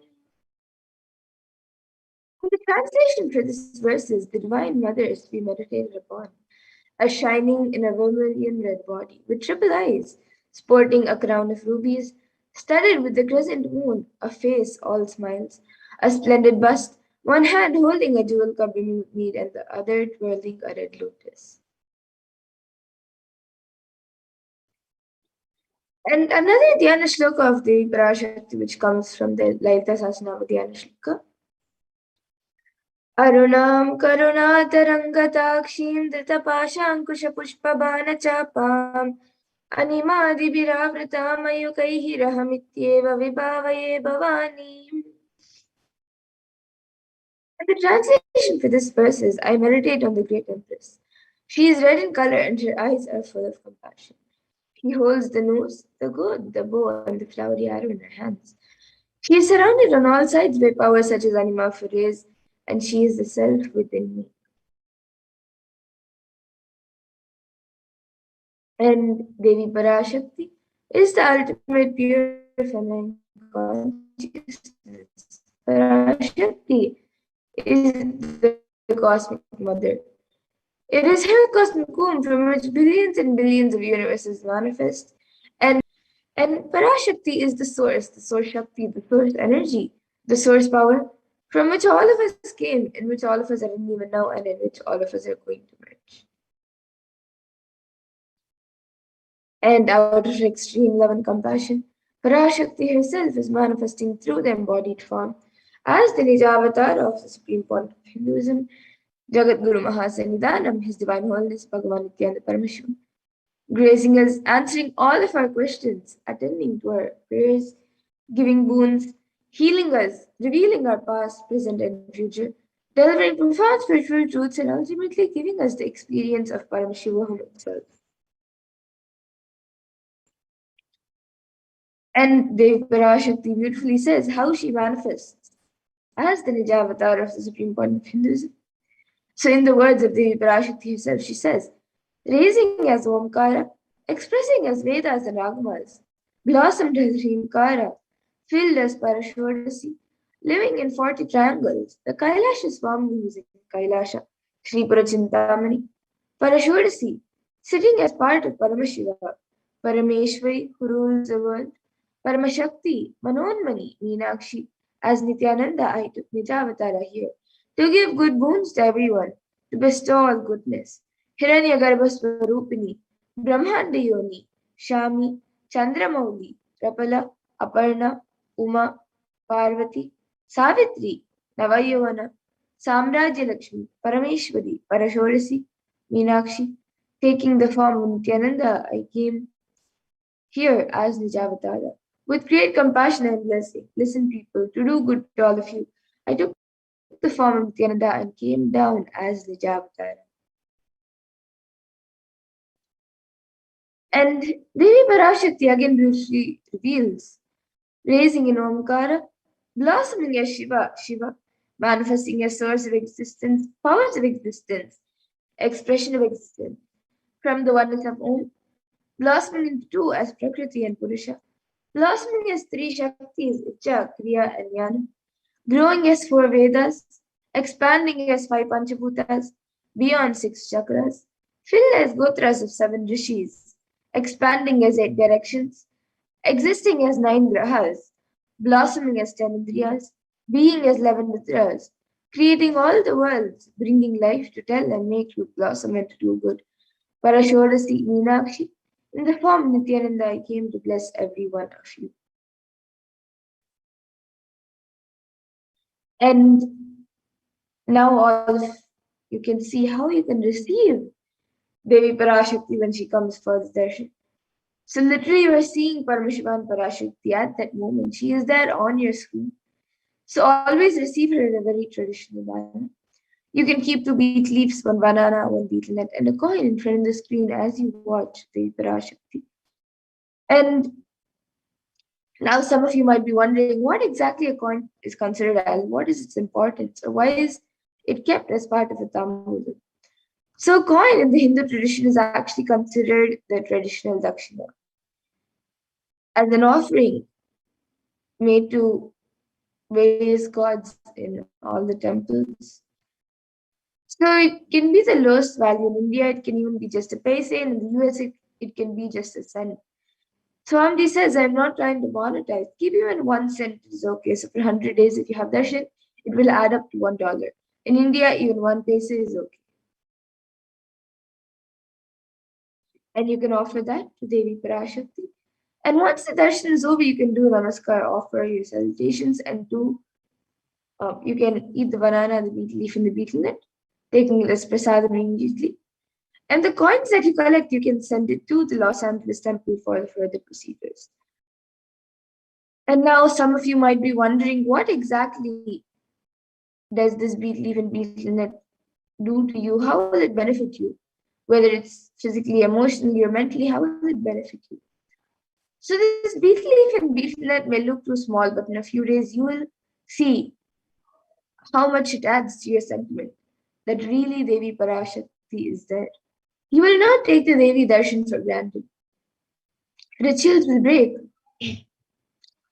The translation for this verse is the Divine Mother is to be meditated upon, as shining in a vermilion red body, with triple eyes, sporting a crown of rubies, studded with the crescent moon, a face all smiles, a splendid bust, one hand holding a jewel cup brimming with mead, and the other twirling a red lotus. And another Dhyana Shloka of the Parashakti, which comes from the Lalita Sahasranama Dhyana Shloka. Arunam karunatarangatakshiim dhritapaşankuşapuşpabanachapam animadibhiravritam ayukaihi rahamityeva vibhavaye bhavanim. And the translation for this verse is, I meditate on the great Empress. She is red in color and her eyes are full of compassion. She holds the nose, the gourd, the bow, and the flowery arrow in her hands. She is surrounded on all sides by powers such as anima furays, and she is the self within me. And Devi Parashakti is the ultimate pure feminine consciousness. Parashakti is the cosmic mother. It is her cosmic womb from which billions and billions of universes manifest. And Parashakti is the source Shakti, the source energy, the source power from which all of us came, in which all of us are in even now, and in which all of us are going to merge. And out of extreme love and compassion, Parashakti herself is manifesting through the embodied form as the Nijavatar of the Supreme Point of Hinduism, Jagat Guru Mahasannidhanam, His Divine Holiness Bhagavan Nithyananda Paramashivam, gracing us, answering all of our questions, attending to our prayers, giving boons, healing us, revealing our past, present, and future, delivering profound spiritual truths, and ultimately giving us the experience of Paramashivoham itself. And Devi Parashakti beautifully says how she manifests as the Nijavatar of the Supreme Point of Hinduism. So, in the words of Devi Parashakti herself, she says, raising as Omkara, expressing as Vedas and Agamas, blossomed as Hrimkara, filled as Parashodasi, living in 40 triangles, the Kailasa Swami who is in Kailasa, Sri Purachintamani, Parashodasi, sitting as part of Paramashiva, Parameshwari who rules the world, Paramashakti, Manonmani, Meenakshi, as Nithyananda, I took Nijavatara here to give good boons to everyone, to bestow all goodness. Hiranyagarbha Swarupini, Brahmanda Yoni, Shami, Chandramauli, Rapala, Aparna, Uma, Parvati, Savitri, Navayavana, Samrajya Lakshmi, Parameshwari, Parashodasi, Meenakshi, taking the form of Nithyananda, I came here as Nijavatara. With great compassion and blessing, listen people, to do good to all of you. I took the form of Nithyananda and came down as Nijavatara. And Devi Parashakti again beautifully reveals, raising in Omkara, blossoming as Shiva, manifesting as source of existence, powers of existence, expression of existence, from the oneness of Om, blossoming into two as Prakriti and Purusha, blossoming as three Shaktis, Icha, Kriya, and Jnana, growing as four Vedas, expanding as five Panchabhutas, beyond six chakras, filled as Gotras of seven Rishis, expanding as 8 directions, existing as 9 grahas, blossoming as 10 indriyas, being as 11 mitras, creating all the worlds, bringing life to tell and make you blossom and to do good. Parashodasi Meenakshi, in the form of Nithyananda, I came to bless every one of you. And now all of you can see how you can receive Devi Parashakti when she comes for the darshan. So literally you are seeing Paramashivam and Parashakti at that moment. She is there on your screen. So always receive her in a very traditional manner. You can keep 2 beet leaves, 1 banana, 1 betel nut, and a coin in front of the screen as you watch the Parashakti. And now some of you might be wondering what exactly a coin is considered as, what is its importance, or why is it kept as part of a tambulam? So coin in the Hindu tradition is actually considered the traditional dakshina as an offering made to various gods in all the temples. So it can be the lowest value in India, it can even be just a paise, and in the US it can be just a cent. Swamiji says, I'm not trying to monetize. Keep even 1 cent is okay. So for 100 days, if you have darshan, it will add up to $1. In India, even 1 paise is okay. And you can offer that to Devi Parashakti. And once the darshan is over, you can do namaskar, offer your salutations, and you can eat the banana, the betel leaf, and the betel nut, taking it as prasadam immediately. And the coins that you collect, you can send it to the Los Angeles temple for the further procedures. And now some of you might be wondering, what exactly does this betel leaf and betel nut do to you? How will it benefit you? Whether it's physically, emotionally, or mentally, how will it benefit you? So this betel leaf and betel nut may look too small, but in a few days you will see how much it adds to your sentiment that really Devi Parashakti is there. You will not take the Devi darshan for granted. Rituals will break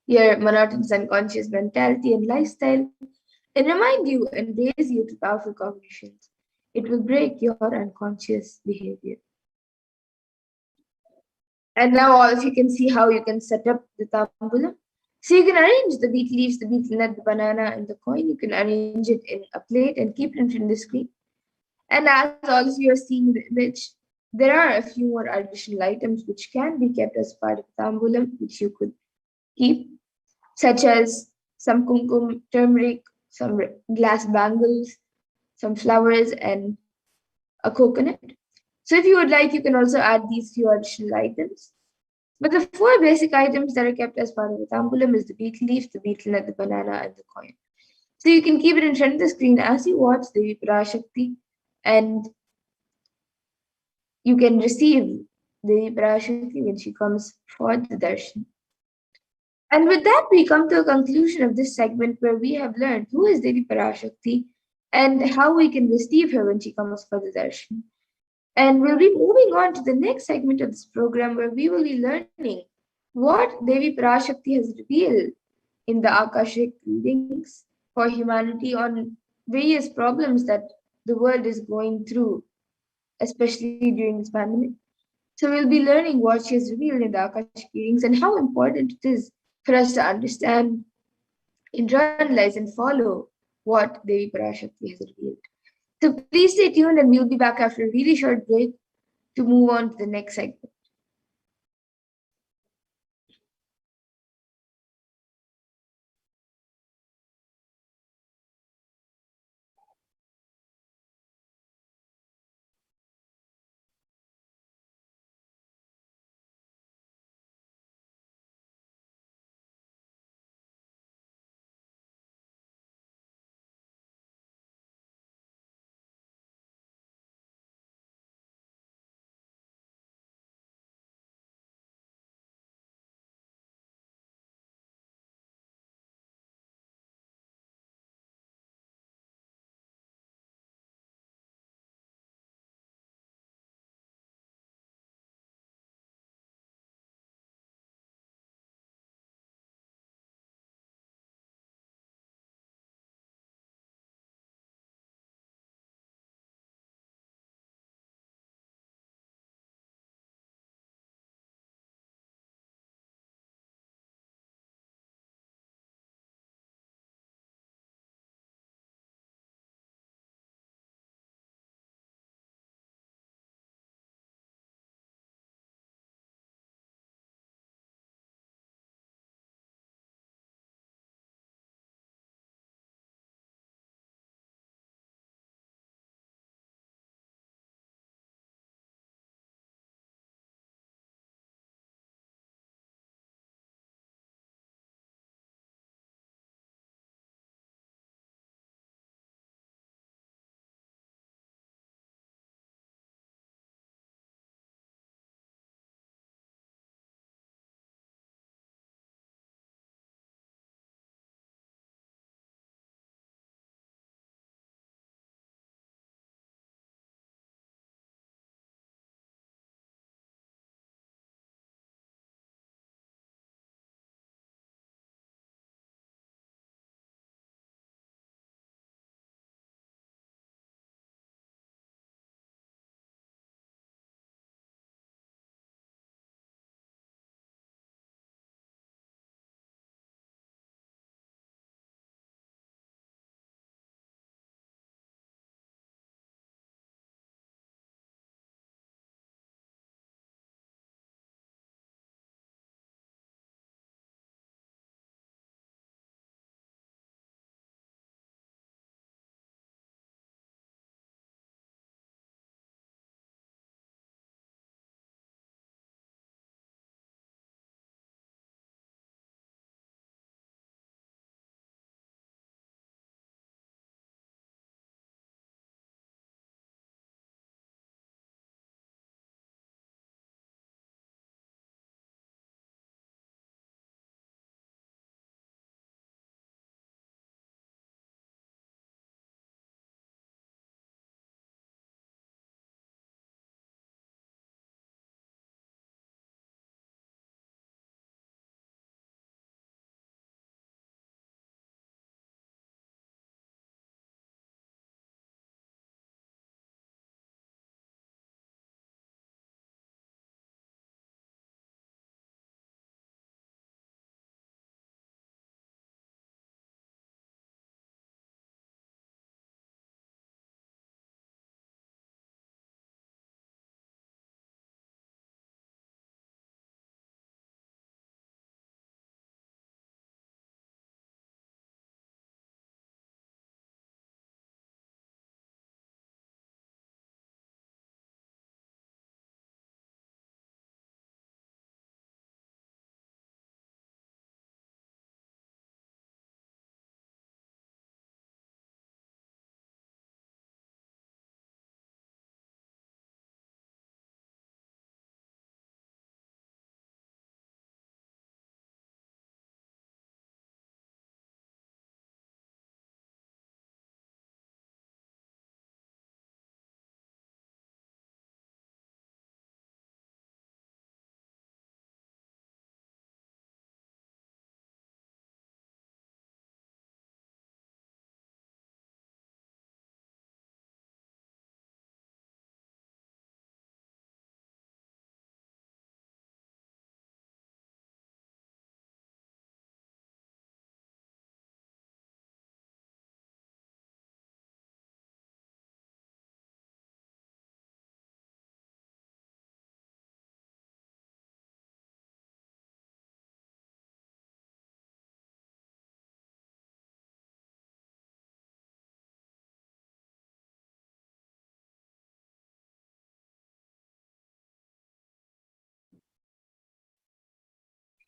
your monotonous unconscious mentality and lifestyle and remind you and raise you to powerful cognitions. It will break your unconscious behavior. And now all of you can see how you can set up the tambulam. So you can arrange the beet leaves, the betel nut, the banana, and the coin. You can arrange it in a plate and keep it in front of the screen. And as all of you are seeing the image, there are a few more additional items which can be kept as part of tambulam, which you could keep, such as some kumkum, turmeric, some glass bangles, some flowers, and a coconut. So if you would like, you can also add these few additional items. But the 4 basic items that are kept as part of the tambulam is the betel leaf, the betel nut, the banana, and the coin. So you can keep it in front of the screen as you watch the Parashakti, and you can receive the Parashakti when she comes for the darshan. And with that, we come to a conclusion of this segment where we have learned who is Devi Parashakti and how we can receive her when she comes for the darshan. And we'll be moving on to the next segment of this program where we will be learning what Devi Parashakti has revealed in the Akashic readings for humanity on various problems that the world is going through, especially during this pandemic. So we'll be learning what she has revealed in the Akashic readings and how important it is for us to understand, internalize, and follow what Devi Parashakti has revealed. So please stay tuned and we'll be back after a really short break to move on to the next segment.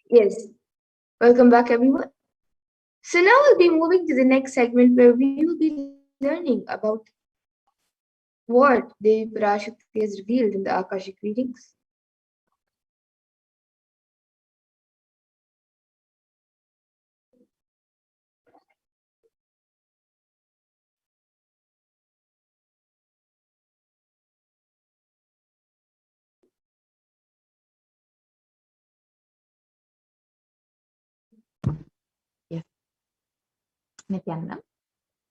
Yes, welcome back everyone. So now we'll be moving to the next segment where we will be learning about what Devi Parashakti has revealed in the Akashic readings. Yes, Nithyananda.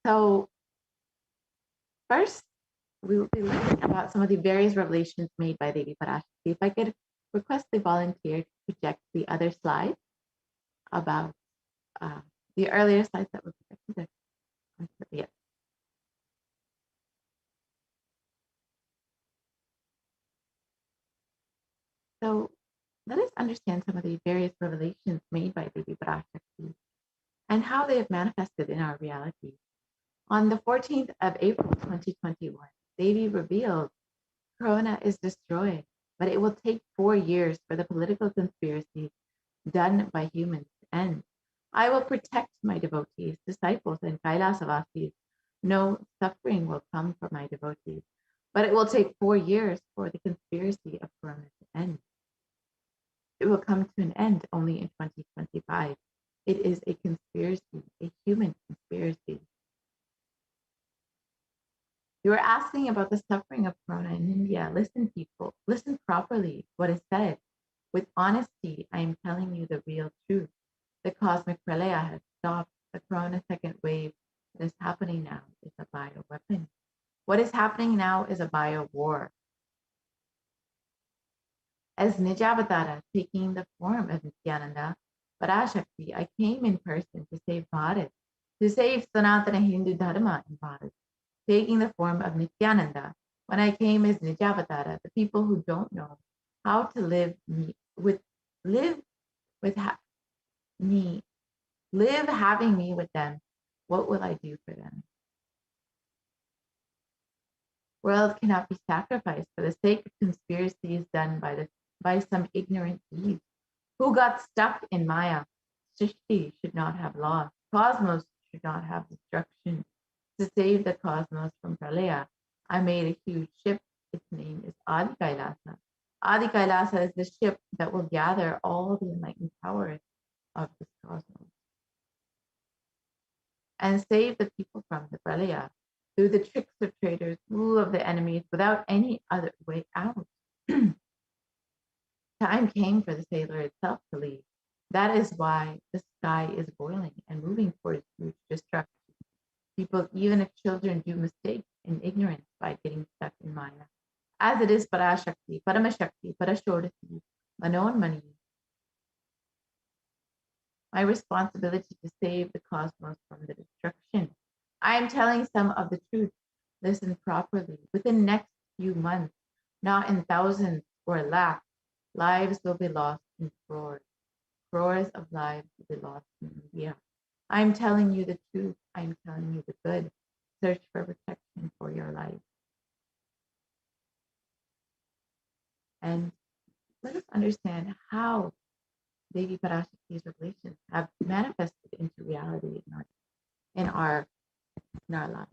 So first, we will be learning about some of the various revelations made by Devi Parashakti. If I could request the volunteer to project the other slide about the earlier slides that were projected. Yes. So let us understand some of the various revelations made by Devi Parashakti and how they have manifested in our reality. On the 14th of April 2021, Devi revealed Corona is destroyed, but it will take 4 years for the political conspiracy done by humans to end. I will protect my devotees, disciples, and Kailasa. No suffering will come for my devotees, but it will take 4 years for the conspiracy of Corona to end. It will come to an end only in 2025. It is a conspiracy, a human conspiracy. You are asking about the suffering of Corona in India. Listen, people, listen properly what is said. With honesty, I am telling you the real truth. The cosmic pralaya has stopped. The Corona second wave that is happening now is a bioweapon. What is happening now is a bio war. As Nijavatara taking the form of Nithyananda Parashakti, I came in person to save Bharat, to save Sanatana Hindu Dharma in Bharat. Taking the form of Nithyananda, when I came as Nijavatara, the people who don't know how to live with me, live having me with them, what will I do for them? World cannot be sacrificed for the sake of conspiracies done by some ignorant thieves who got stuck in Maya. Srishti should not have loss. Cosmos should not have destruction. To save the cosmos from Pralaya, I made a huge ship. Its name is Adi Kailasa. Adi Kailasa is the ship that will gather all the enlightened powers of this cosmos and save the people from the Pralaya through the tricks of traitors, rule of the enemies, without any other way out. Time came for the sailor itself to leave. That is why the sky is boiling and moving towards huge destruction. People, even if children, do mistakes in ignorance by getting stuck in Maya. As it is Parashakti, Paramashakti, Parashodati, Manonmani. My responsibility to save the cosmos from the destruction. I am telling some of the truth. Listen properly. Within the next few months, not in thousands or lakhs, lives will be lost in crores. Crores of lives will be lost in India. I am telling you the truth. I am telling you the good. Search for protection for your life. And let us understand how Devi Parashakti's revelations have manifested into reality in our lives.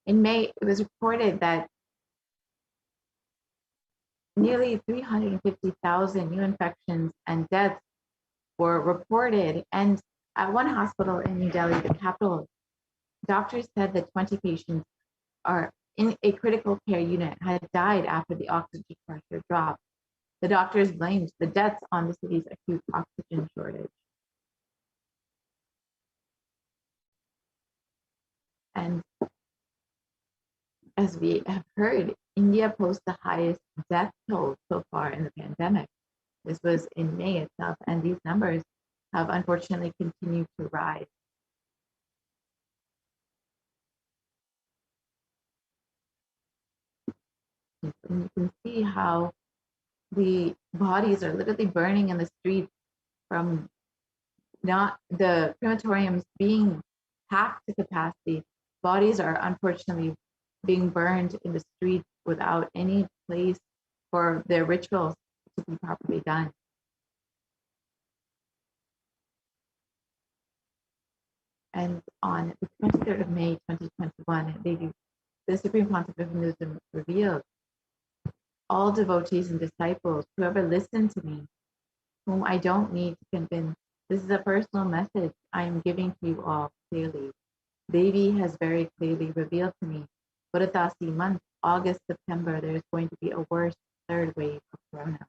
In May, it was reported that nearly 350,000 new infections and deaths were reported. And at one hospital in New Delhi, the capital, doctors said that 20 patients are in a critical care unit had died after the oxygen pressure dropped. The doctors blamed the deaths on the city's acute oxygen shortage. And as we have heard, India posts the highest death toll so far in the pandemic. This was in May itself, and these numbers have unfortunately continued to rise. And you can see how the bodies are literally burning in the streets from not the crematoriums being packed to capacity. Bodies are unfortunately being burned in the streets without any place for their rituals to be properly done. And on the 23rd of May, 2021, the Supreme Pontiff of Hinduism revealed, all devotees and disciples, whoever listen to me, whom I don't need to convince, this is a personal message I am giving to you all clearly. Devi has very clearly revealed to me, Puratasi month, August, September, there is going to be a worse third wave of corona.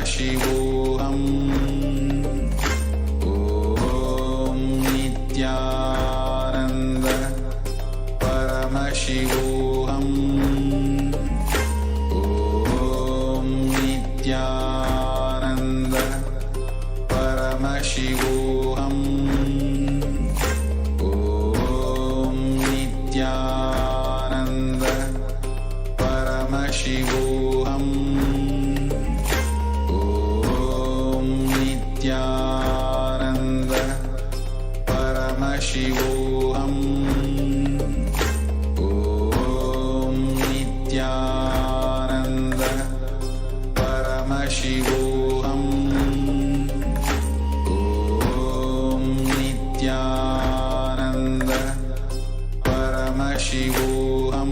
Paramashivoham. Om Nithyananda Paramashivoham. Om Nithyananda Paramashivoham. Om Nithyananda Paramashivoham. Nithyananda Paramashivoham. Om Nithyananda Paramashivoham. Om Nithyananda Paramashivoham. Om Nithyananda Paramashivoham.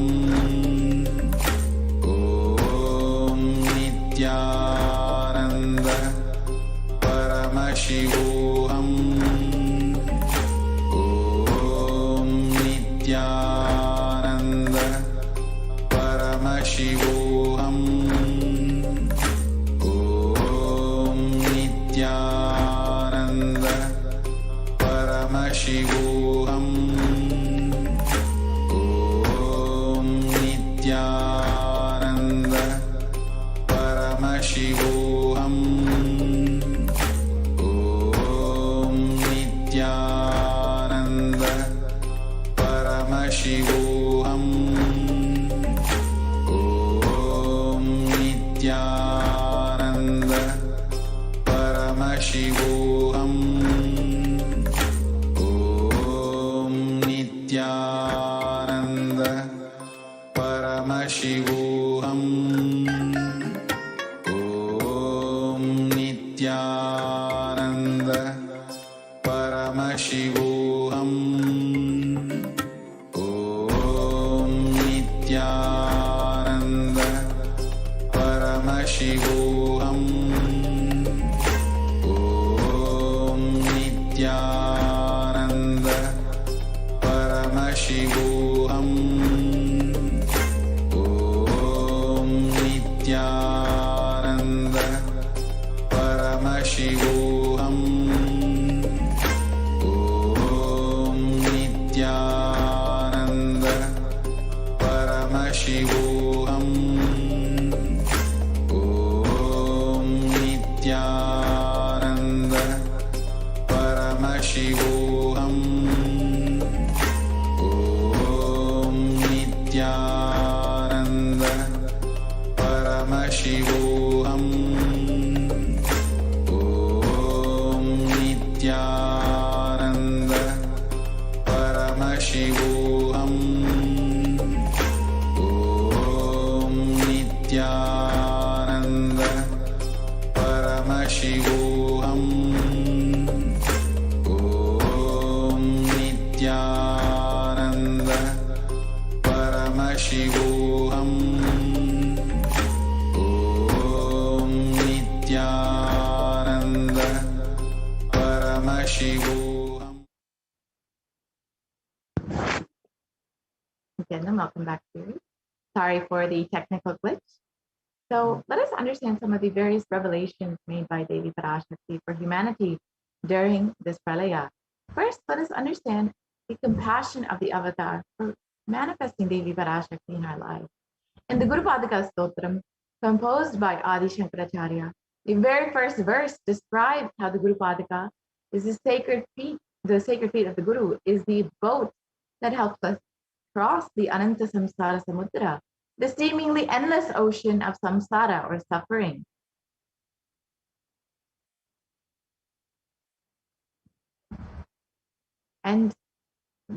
Om Nithyananda Paramashivoham. Om Nithyananda Paramashivoham. Om Nithyananda Paramashivoham. Om Nithyananda Paramashivoham. Om Nithyananda Paramashivoham. Om Nithyananda Paramashivoham. Om Nithyananda Paramashivoham. Paramashivoham. Om Nithyananda Paramashivoham. Om Nithyananda Paramashivoham. Om Nithyananda Paramashivoham. Om Nithyananda Paramashivoham. Om Nithyananda Paramashivoham. Om Nithyananda Paramashivoham. Om Nithyananda Paramashivoham. Om Nithyananda Paramashivoham. Again, and welcome back, series. Sorry for the technical glitch. So let us understand some of the various revelations made by Devi Parashakti for humanity during this pralaya. First, let us understand the compassion of the avatar for manifesting Devi Parashakti in our lives. In the Guru Padaka Stotram, composed by Adi Shankaracharya, the very first verse describes how the Guru Padaka is the sacred feet of the Guru is the boat that helps us cross the Ananta Samsara Samudra, the seemingly endless ocean of samsara or suffering. And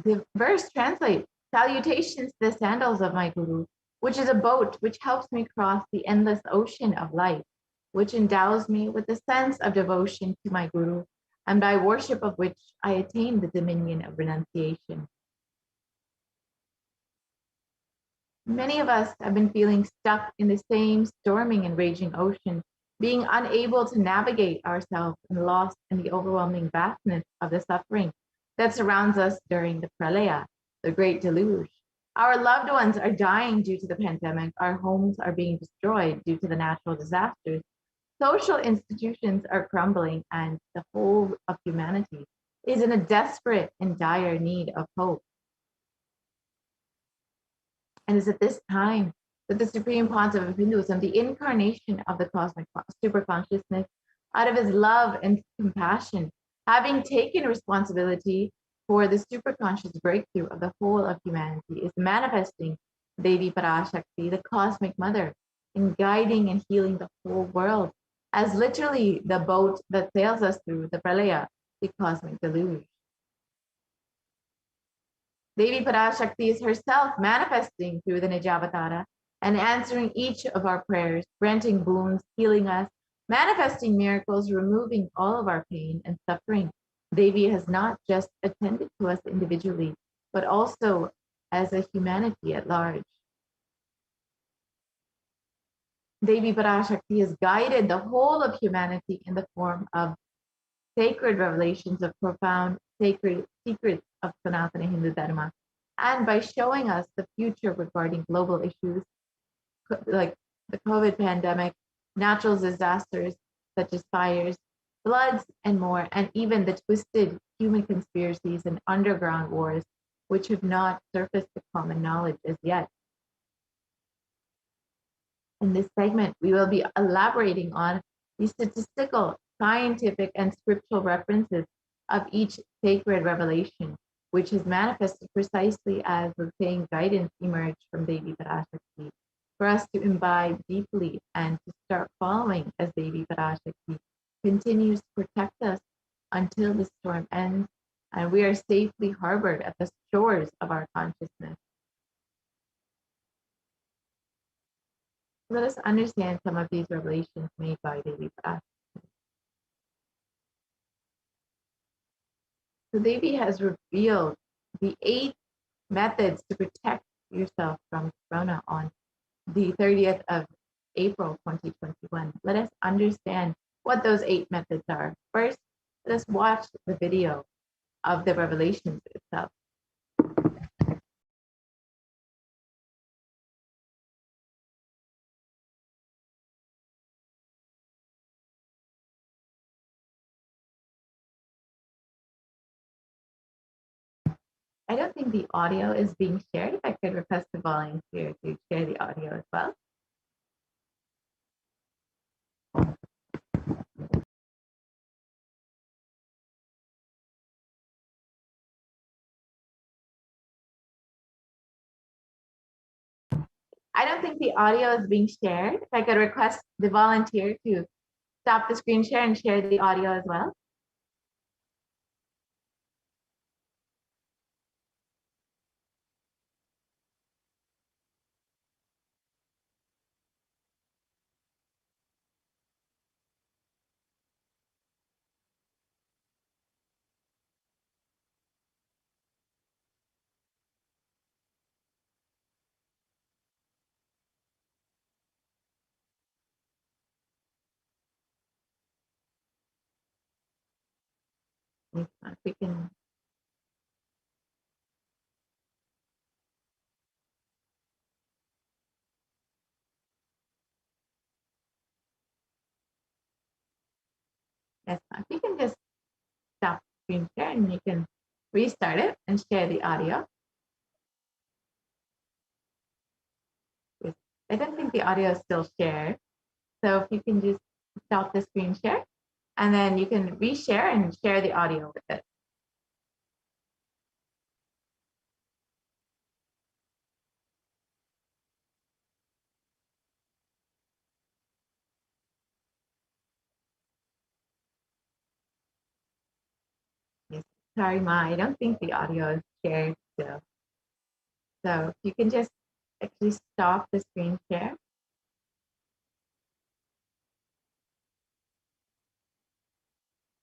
the verse translates, salutations to the sandals of my Guru, which is a boat which helps me cross the endless ocean of life, which endows me with the sense of devotion to my Guru, and by worship of which I attain the dominion of renunciation. Many of us have been feeling stuck in the same storming and raging ocean, being unable to navigate ourselves and lost in the overwhelming vastness of the suffering that surrounds us during the pralaya, the great deluge. Our loved ones are dying due to the pandemic. Our homes are being destroyed due to the natural disasters. Social institutions are crumbling, and the whole of humanity is in a desperate and dire need of hope. And it's at this time that the Supreme Pontiff of Hinduism, the incarnation of the cosmic superconsciousness, out of his love and compassion, having taken responsibility for the superconscious breakthrough of the whole of humanity, is manifesting Devi Parashakti, the cosmic mother, in guiding and healing the whole world as literally the boat that sails us through the pralaya, the cosmic deluge. Devi Parashakti is herself manifesting through the Nijavatara and answering each of our prayers, granting boons, healing us, manifesting miracles, removing all of our pain and suffering. Devi has not just attended to us individually, but also as a humanity at large. Devi Parashakti has guided the whole of humanity in the form of sacred revelations of profound sacred secrets of Sanatana Hindu Dharma, and by showing us the future regarding global issues like the COVID pandemic, natural disasters such as fires, floods, and more, and even the twisted human conspiracies and underground wars, which have not surfaced to common knowledge as yet. In this segment, we will be elaborating on the statistical, scientific, and scriptural references of each sacred revelation, which has manifested precisely as the same guidance emerged from Devi Parashakti, for us to imbibe deeply and to start following as Devi Parashakti continues to protect us until the storm ends and we are safely harbored at the shores of our consciousness. Let us understand some of these revelations made by Devi Parashakti. So Devi has revealed the 8 methods to protect yourself from corona on the 30th of April 2021. Let us understand what those 8 methods are. First, let us watch the video of the revelations itself. I don't think the audio is being shared. If I could request a volunteer to share the audio as well. I don't think the audio is being shared. If I could request the volunteer to stop the screen share and share the audio as well. If we can. Yes, you can just stop screen share and you can restart it and share the audio. Yes. I don't think the audio is still shared. So if you can just stop the screen share and then you can reshare and share the audio with it. Yes. Sorry, Ma, I don't think the audio is shared still. So you can just actually stop the screen share.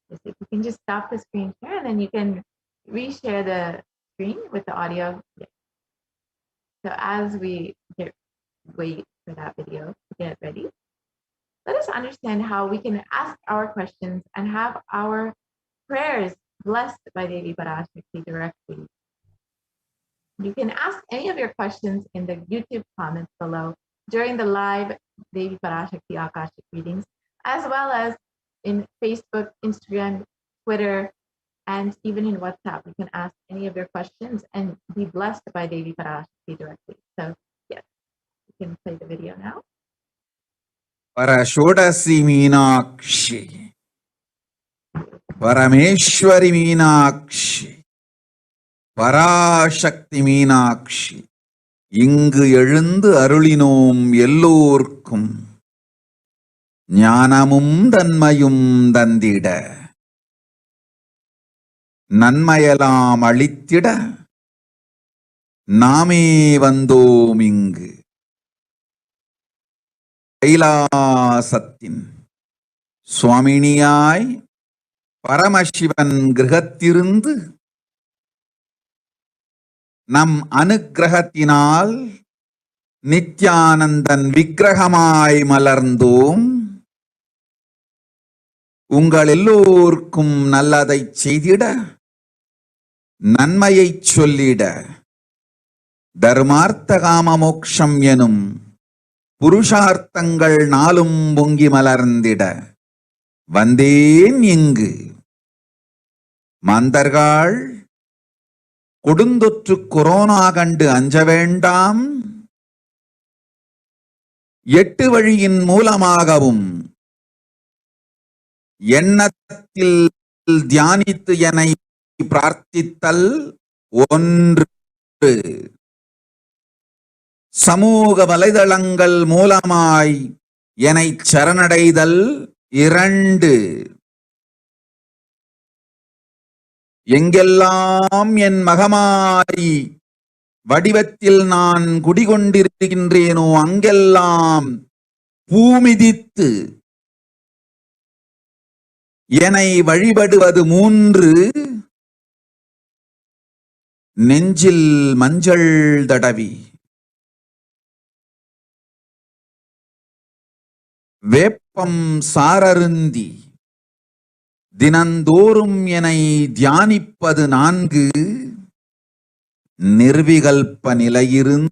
Yes, if you can just stop the screen share and then you can reshare the screen with the audio. Yes. So as we wait for that video to get ready, let us understand how we can ask our questions and have our prayers blessed by Devi Parashakti directly. You can ask any of your questions in the YouTube comments below during the live Devi Parashakti Akashic readings, as well as in Facebook, Instagram, Twitter, and even in WhatsApp. You can ask any of your questions and be blessed by Devi Parashakti directly. So yes, you can play the video now. Parashodasi Meenakshi, Parameshwari Meenakshi, Parashakti Meenakshi, இங்கு எழுந்து அருளினோம் எல்லோர்க்கும் ஞானமும் தன்மையும் தந்திட நன்மையெல்லாம் அளித்திட நாமே வந்தோம் இங்கு கைலாசத்தின் சுவாமினியாய் பரமசிவன் கிரகத்திருந்து நம் அனுக்கிரகத்தினால் நித்யானந்தன் விக்கிரகமாய் மலர்ந்தோம். உங்கள் எல்லோர்க்கும் நல்லதை செய்திட நன்மையை சொல்லிட தர்மார்த்த காம மோக்ஷம் எனும் புருஷார்த்தங்கள் நாளும் பொங்கி மலர்ந்திட வந்தேன் இங்கு. மாந்தர்கள் கொடுந்தொற்று கொரோனா கண்டு அஞ்ச வேண்டாம். 8 வழியின் மூலமாகவும் எண்ணத்தில் தியானித்து என்னை பிரார்த்தித்தல் ஒன்று, சமூக வலைதளங்கள் மூலமாய் என்னை சரணடைதல் 2, எங்கெல்லாம் என் மகமாரி வடிவத்தில் நான் குடிகொண்டிருக்கின்றேனோ அங்கெல்லாம் பூமிதித்து என்னை வழிபடுவது 3, நெஞ்சில் மஞ்சள் தடவி வேப்பம் சாரருந்தி தினந்தோறும் என்னை தியானிப்பது 4 நிர்விகல்ப நிலையிருந்து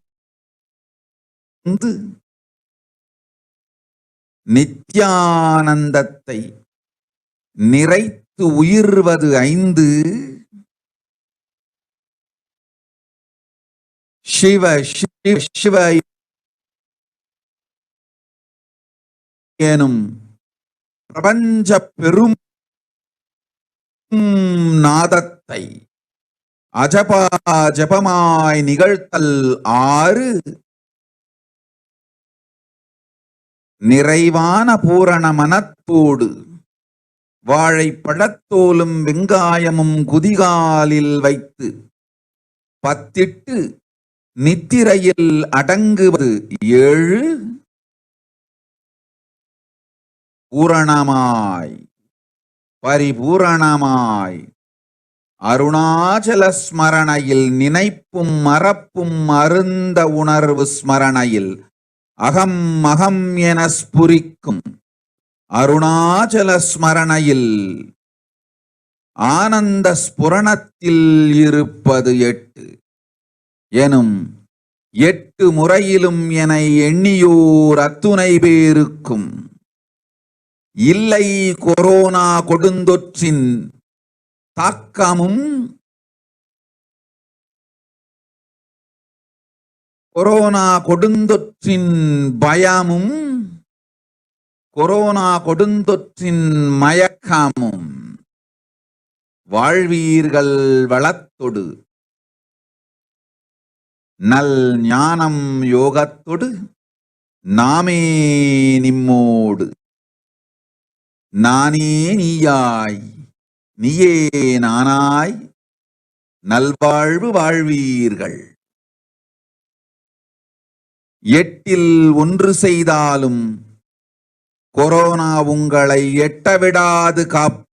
நித்யானந்தத்தை நிறைத்து உயிர்வது 5 சிவ சிவ சிவ எனும் பிரபஞ்ச பெரும் நாதத்தை அஜபா ஜபமாய் நிகழ்த்தல் 6 நிறைவான பூரண மனத்தோடு வாழைப்பழத்தோலும் வெங்காயமும் குதிகாலில் வைத்து பத்திட்டு நித்திரையில் அடங்குவது 7 பூரணமாய் பரிபூரணமாய் அருணாச்சல ஸ்மரணையில் நினைப்பும் மறப்பும் அருந்த உணர்வு ஸ்மரணையில் அகம் அகம் என ஸ்புரிக்கும் அருணாச்சல ஸ்மரணையில் ஆனந்த ஸ்புரணத்தில் இருப்பது 8 எனும் 8 முறையிலும் என எண்ணியோர் அத்துணை பேருக்கும் இல்லை கொரோனா கொடுந்தொற்றின் தாக்கமும் கொரோனா கொடுந்தொற்றின் பயமும் கொரோனா கொடுந்தொற்றின் மயக்கமும் வாழ்வீர்கள் வளத்தொடு நல் ஞானம் யோகத்தொடு நாமே நிம்மோடு நானே நீயாய் நீயே நானாய் நல்வாழ்வு வாழ்வீர்கள் 8 1 செய்தாலும் கொரோனா உங்களை எட்டவிடாது காப்பு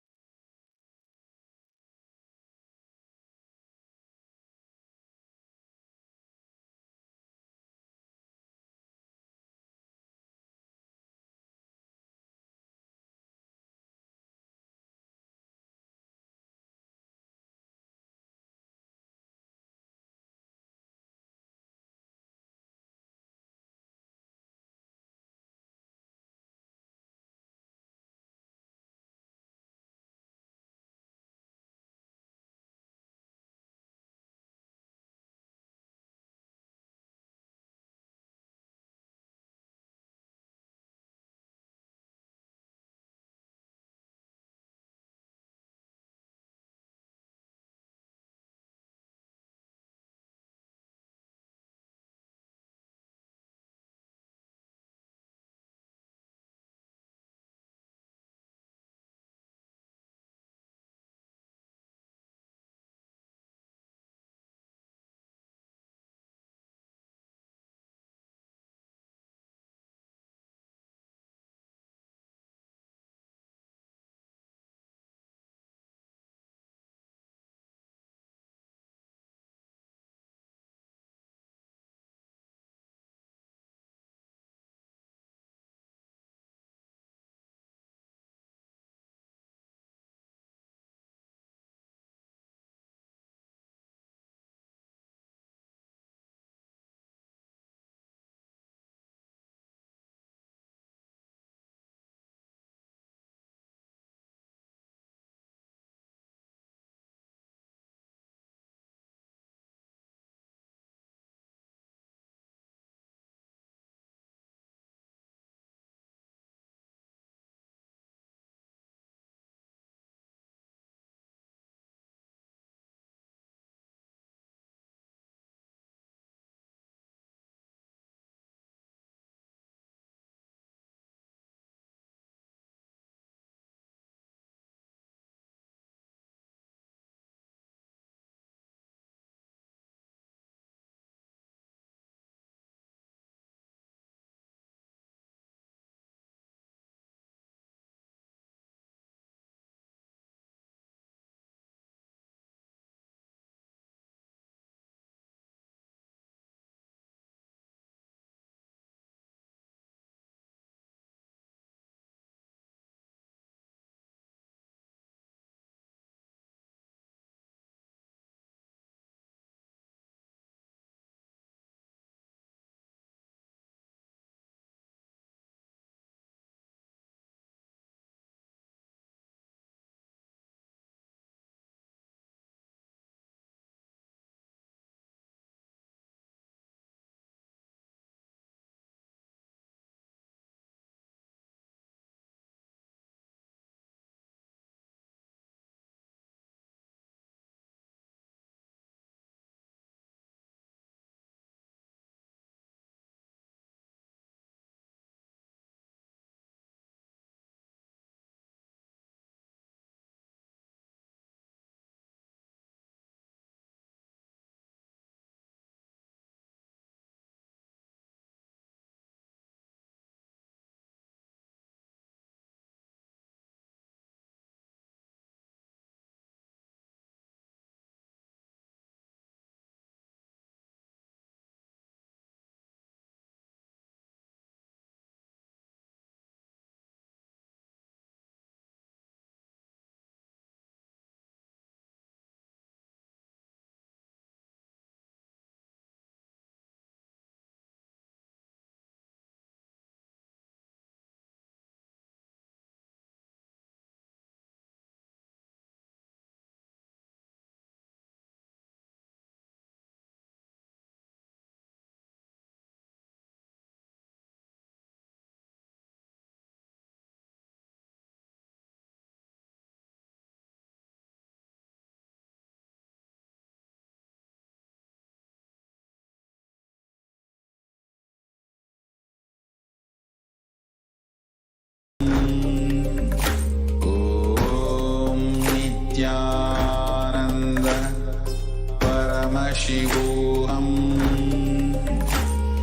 Paramashivoham.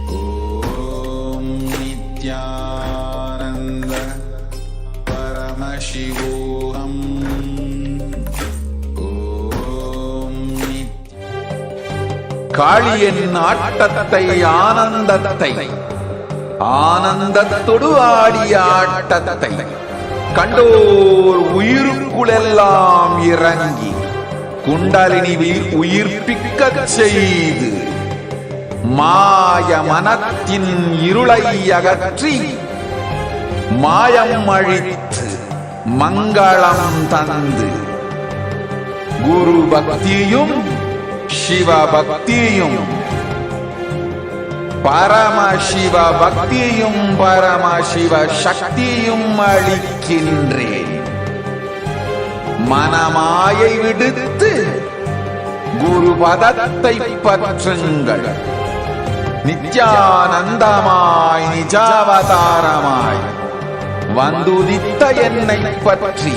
Om Nithyananda Paramashivoham. காளியின் ஆட்டத்தை ஆனந்தத்தை ஆனந்தத்தொடு ஆடிய ஆட்டத்தை கண்டோர் உயிருக்குளெல்லாம் இறங்கி குண்டலினிவில் உயிர்ப்பிக்கச் செய்து மாய மனத்தின் இருளை அகற்றி மாயம் அழித்து மங்களம் தந்து குரு பக்தியும் சிவ பக்தியும் பரமசிவ பக்தியும் பரமசிவ சக்தியும் அளிக்கின்றேன். மனமாயை விடுத்து குரு பதத்தை பற்றுங்கள். நித்யானந்தமாய் நிஜாவதாரமாய் வந்துதித்த என்னை பற்றி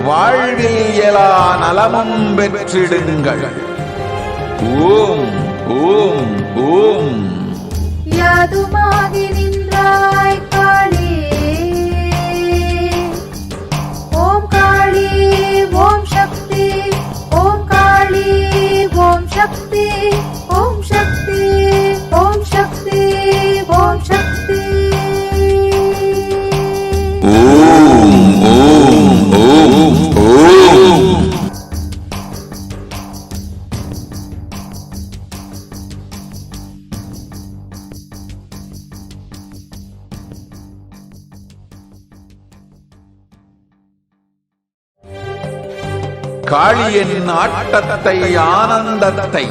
வாழ்வில் எல்லா நலமும் பெற்றிடுங்கள். ஓம் ஓம் ஓம். யாதுமாகி நின்றாய் காளி, ஓம் காளி ஓம் சக்தி, ஓம் காளி ஓம் சக்தி, ஓம் சக்தி ஓம் சக்தி ஓம் சக்தி. ஓம் ஓம் ஓம் ஓம். காளியின் ஆட்டத்தை ஆனந்தத்தை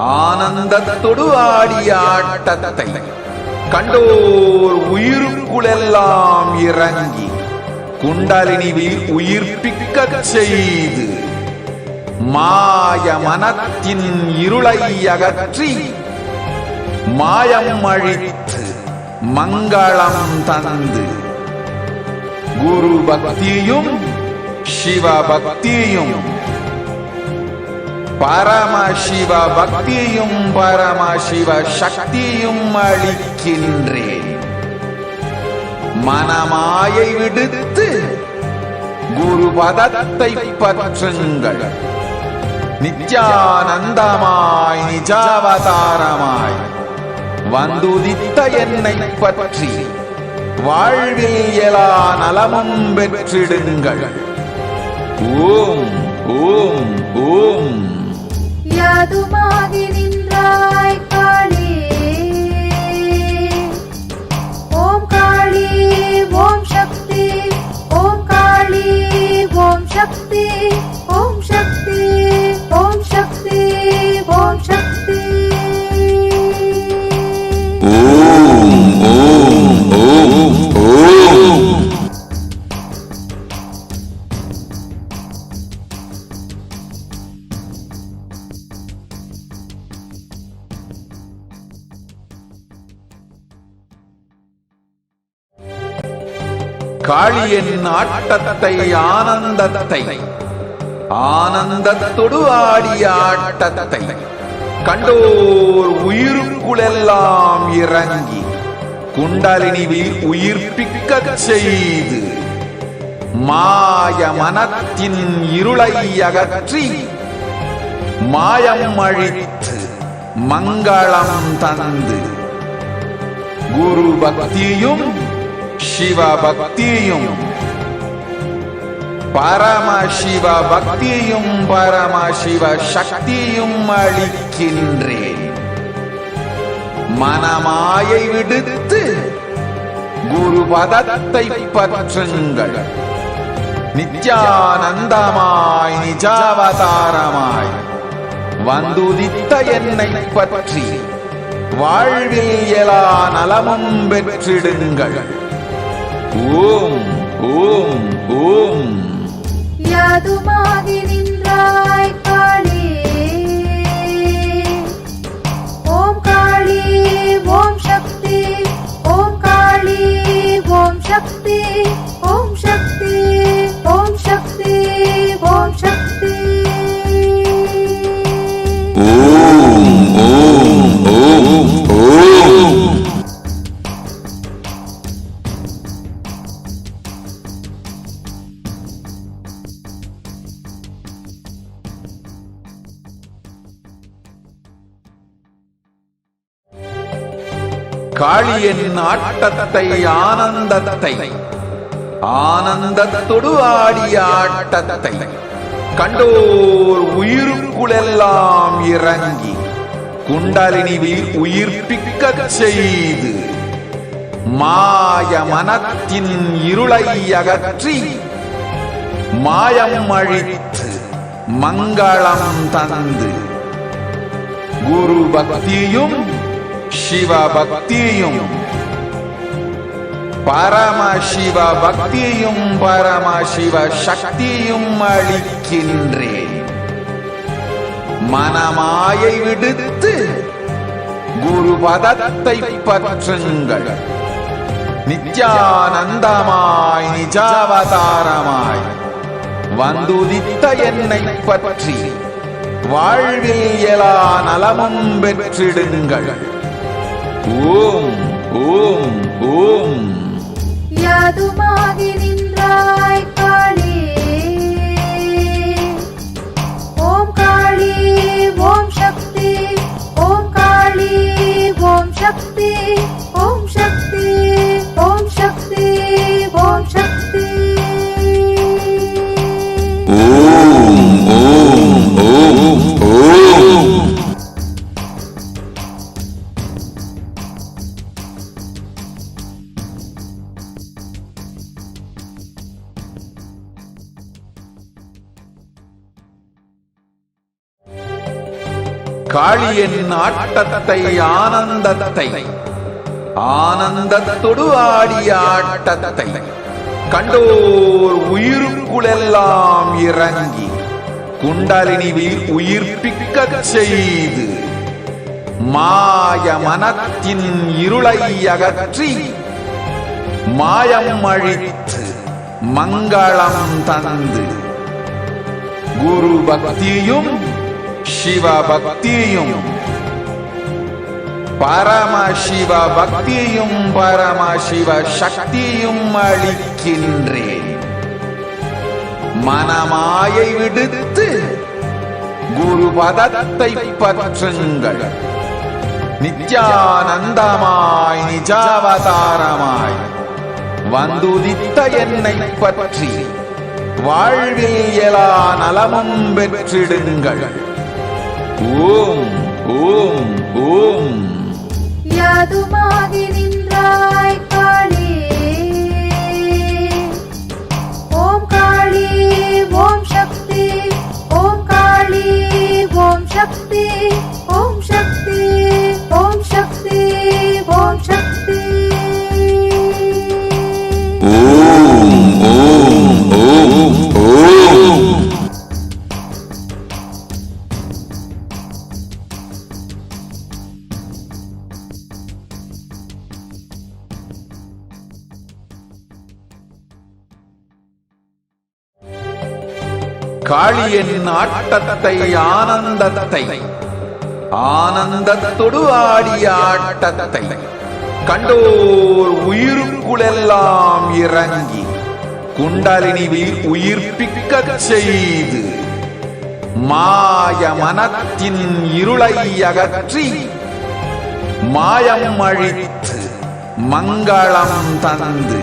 ஆனந்தத்தொடு ஆடிய ஆட்டத்தை கண்டோர் உயிருக்குளெல்லாம் இறங்கி குண்டலினிவில் உயிர்ப்பிக்கச் செய்து மாய மனத்தின் இருளை அகற்றி மாயம் அழித்து மங்களம் தந்து குரு பக்தியும் சிவ பக்தியும் பரமசிவ பக்தியும் பரமசிவ சக்தியும் அளிக்கின்றேன். மனமாயை விடுத்து குரு பதத்தை பற்றுங்கள். நித்யானந்தமாய் நிஜாவதாரமாய் வந்துதித்த என்னை பற்றி வாழ்வில் எல்லா நலமும் பெற்றிடுங்கள். ஓம் ஓம் ஓம். யாதுமாகி நின்றாய் காளி, ஓம் காளி ஓம் சக்தி, ஓம் காளி ஓம் சக்தி, ஓம் சக்தி ஓம் சக்தி ஓம் சக்தி. ஓம் ஓம் ஓம் ஓம். காளியின் ஆட்டத்தை ஆனந்தத்தை ஆனந்தத்தொடு ஆடிய ஆட்டத்தை கண்டோர் உயிருக்குளெல்லாம் இறங்கி குண்டலினிவில் உயிர்ப்பிக்கச் செய்து மாய மனத்தின் இருளை அகற்றி மாயம் அழித்து மங்களம் தந்து குரு பக்தியும் சிவ பக்தியும் பரமசிவ பக்தியும் பரமசிவ சக்தியும் அளிக்கின்றேன். மனமாயை விடுத்து குரு பதத்தை பற்றுங்கள். நித்யானந்தமாய் நிஜாவதாரமாய் வந்துதித்த என்னை பற்றி வாழ்வில் எல்லா நலமும் பெற்றிடுங்கள். ஓம் ஓம் ஓம். யாதுமாகி நின்றாய் காளி, ஓம் காளி ஓம் சக்தி, ஓம் காளி ஓம் சக்தி, ஓம் சக்தி ஓம் சக்தி ஓம் சக்தி. காளியின் ஆட்டத்தை ஆனந்தத்தை ஆனந்தத்தொடு ஆடிய ஆட்டத்தை கண்டோர் உயிருக்குளெல்லாம் இறங்கி குண்டலினிவில் உயிர்ப்பிக்கச் செய்து மாய மனத்தின் இருளை அகற்றி மாயம் அழித்து மங்களம் தந்து குரு பக்தியும் சிவ பக்தியும் பரமசிவ பக்தியும் பரமசிவ சக்தியும் அளிக்கின்றேன். மனமாயை விடுத்து குரு பதத்தை பற்றுங்கள். நித்யானந்தமாய் நிஜாவதாரமாய் வந்துதித்த என்னை பற்றி வாழ்வில் எல்லா நலமும் பெற்றிடுங்கள். ஓம் ஓம் ஓம். யாதுமாகி நின்றாய் காளி, ஓம் காளி ஓம் சக்தி, ஓம் காளி ஓம் சக்தி, ஓம் சக்தி ஓம் சக்தி ஓம் சக்தி. ஓம் ஓம் ஓம் ஓம். காளியின் ஆட்டத்தை ஆனந்தத்தை ஆனந்தத்தொடு ஆடிய ஆட்டத்தை கண்டோர் உயிருக்குளெல்லாம் இறங்கி குண்டலினிவில் உயிர்ப்பிக்கச் செய்து மாய மனத்தின் இருளை அகற்றி மாயம் அழித்து மங்களம் தந்து குரு பக்தியும் சிவ பக்தியும் பரமசிவ பக்தியும் பரமசிவ சக்தியும் அளிக்கின்றேன். மனமாயை விடுத்து குரு பதத்தை பற்றுங்கள். நித்யானந்தமாய் நிஜாவதாரமாய் வந்துதித்த என்னை பற்றி வாழ்வில் எல்லா நலமும் பெற்றிடுங்கள். ஓம் ஓம் ஓம். யாதுமாகி நின்றாய் காளி, ஓம் காளி ஓம் சக்தி, ஓம் காளி ஓம் சக்தி, ஓம் சக்தி ஓம் சக்தி ஓம் சக்தி. ஓம் ஓம் ஓம் ஓம். காளியின் ஆட்டத்தை ஆனந்தத்தை ஆனந்தத்தொடு ஆடிய ஆட்டத்தை கண்டோர் உயிருக்குளெல்லாம் இறங்கி குண்டலினிவில் உயிர்ப்பிக்கச் செய்து மாய மனத்தின் இருளை அகற்றி மாயம் அழித்து மங்களம் தந்து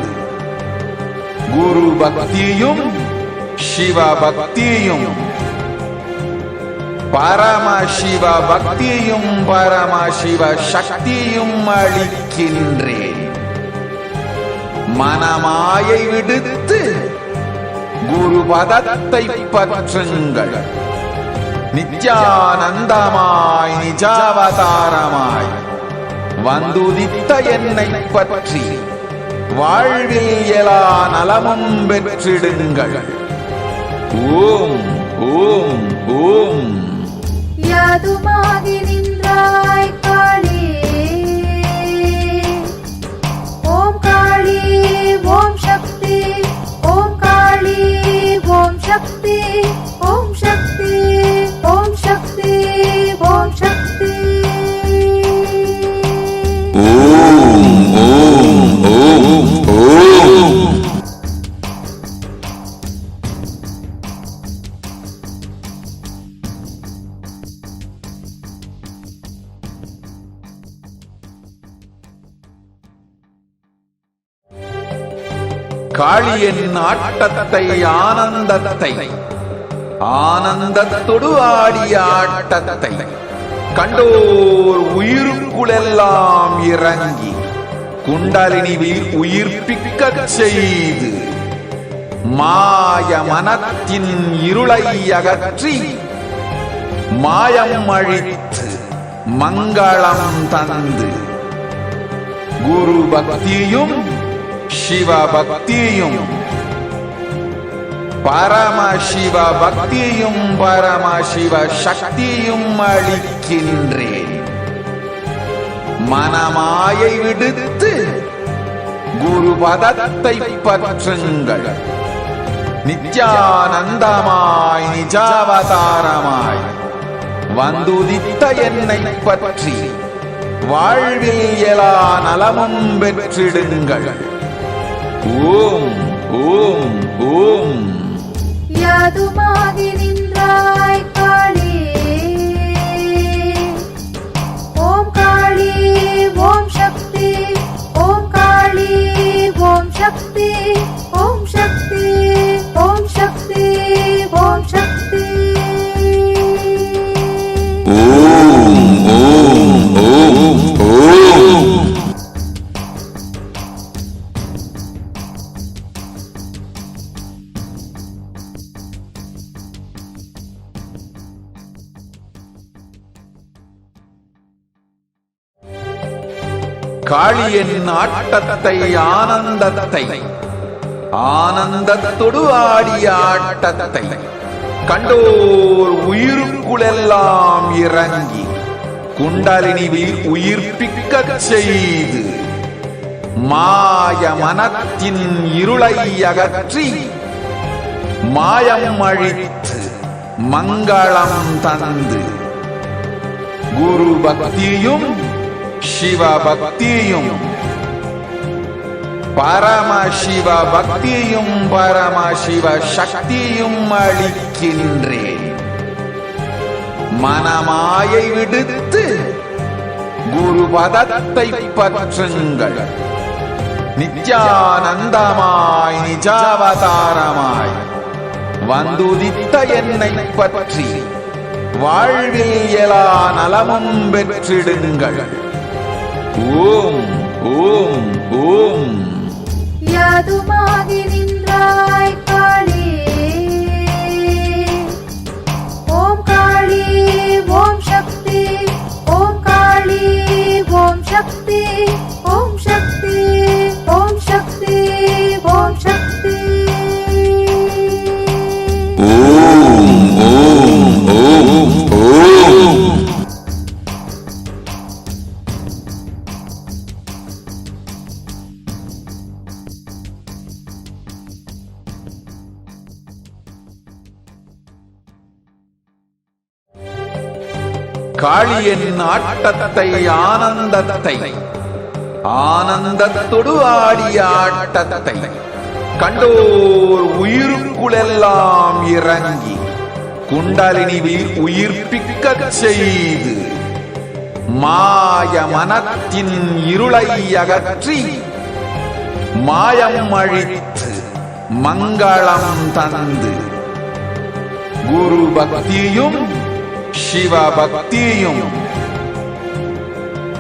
குரு பக்தியும் சிவ பக்தியும் பரமசிவ பக்தியும் பரமசிவ சக்தியும் அளிக்கின்றேன். மனமாயை விடுத்து குரு பதத்தை பற்றுங்கள். நித்யானந்தமாய் நிஜாவதாரமாய் வந்துதித்த என்னை பற்றி வாழ்வில் எல்லா நலமும் பெற்றிடுங்கள். ஓம் ஓம் ஓம். யாதுமாகி நின்றாய் காளி, ஓம் காளி ஓம் சக்தி, ஓம் காளி ஓம் சக்தி, ஓம் சக்தி ஓம் சக்தி ஓம் சக்தி. ஓம் ஓம் ஓம் ஓம். காளியின் ஆட்டத்தை ஆனந்தத்தை ஆனந்தத்தொடு ஆடிய ஆட்டத்தை கண்டோர் உயிருக்குளெல்லாம் இறங்கி குண்டலினிவில் உயிர்ப்பிக்கச் செய்து மாய மனத்தின் இருளை அகற்றி மாயம் அழித்து மங்களம் தந்து குரு பக்தியும் சிவ பக்தியும் பரமசிவ பக்தியும் பரமசிவ சக்தியும் அளிக்கின்றேன். மனமாயை விடுத்து குரு பதத்தை பற்றுங்கள். நித்யானந்தமாய் நிஜாவதாரமாய் வந்துதித்த என்னை பற்றி வாழ்வில் எல்லா நலமும் பெற்றிடுங்கள். ஓம் ஓம் ஓம். யாதுமாகி நின்றாய் காளி, ஓம் காளி ஓம் சக்தி, ஓம் காளி ஓம் சக்தி, ஓம் சக்தி ஓம் சக்தி ஓம் சக்தி. ஓம் ஓம் ஓம் ஓம். காளியின் ஆட்டத்தை ஆனந்தத்தை ஆனந்தத்தொடு ஆடிய ஆட்டத்தை கண்டோர் உயிருக்குளெல்லாம் இறங்கி குண்டலினிவில் உயிர்ப்பிக்கச் செய்து மாய மனத்தின் இருளை அகற்றி மாயம் அழித்து மங்களம் தந்து குரு பக்தியும் சிவ பக்தியும் பரமசிவ பக்தியும் பரமசிவ சக்தியும் அளிக்கின்றேன். மனமாயை விடுத்து குரு பதத்தை பற்றுங்கள். நித்யானந்தமாய் நிஜாவதாரமாய் வந்துதித்த என்னை பற்றி வாழ்வில் எல்லா நலமும் பெற்றிடுங்கள். ஓம் ஓம் ஓம். யாதுமாகி நின்றாய் காளி, ஓம் காளி ஓம் சக்தி, ஓம் காளி ஓம் சக்தி, ஓம் சக்தி ஓம் சக்தி ஓம் சக்தி. ஓம் ஓம் ஓம் ஓம். காளியின் ஆட்டத்தை ஆனந்தத்தை ஆனந்தத்தொடு ஆடிய ஆட்டத்தை கண்டோர் உயிருக்குளெல்லாம் இறங்கி குண்டலினிவில் உயிர்ப்பிக்கச் செய்து மாய மனத்தின் இருளை அகற்றி மாயம் அழித்து மங்களம் தந்து குரு பக்தியும் சிவ பக்தியும்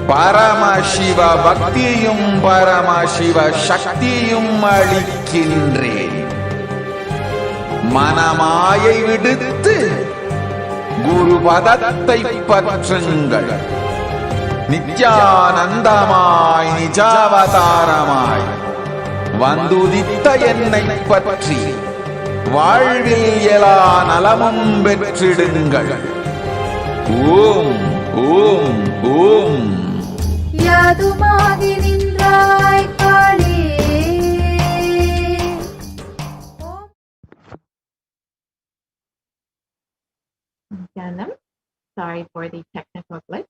பரமசிவ பக்தியும் பரமசிவ சக்தியும் அளிக்கின்றேன். மனமாயை விடுத்து குரு பதத்தை பற்றுங்கள். நித்யானந்தமாய் நிஜாவதாரமாய் வந்துதித்த என்னை பற்றி வாழ்வில் எல்லா நலமும் பெற்றிடுங்கள். ஓம் ஓம் ஓம். யாதுமாகி நின்றாய் காளி, Nityanandam, sorry for the technical glitch.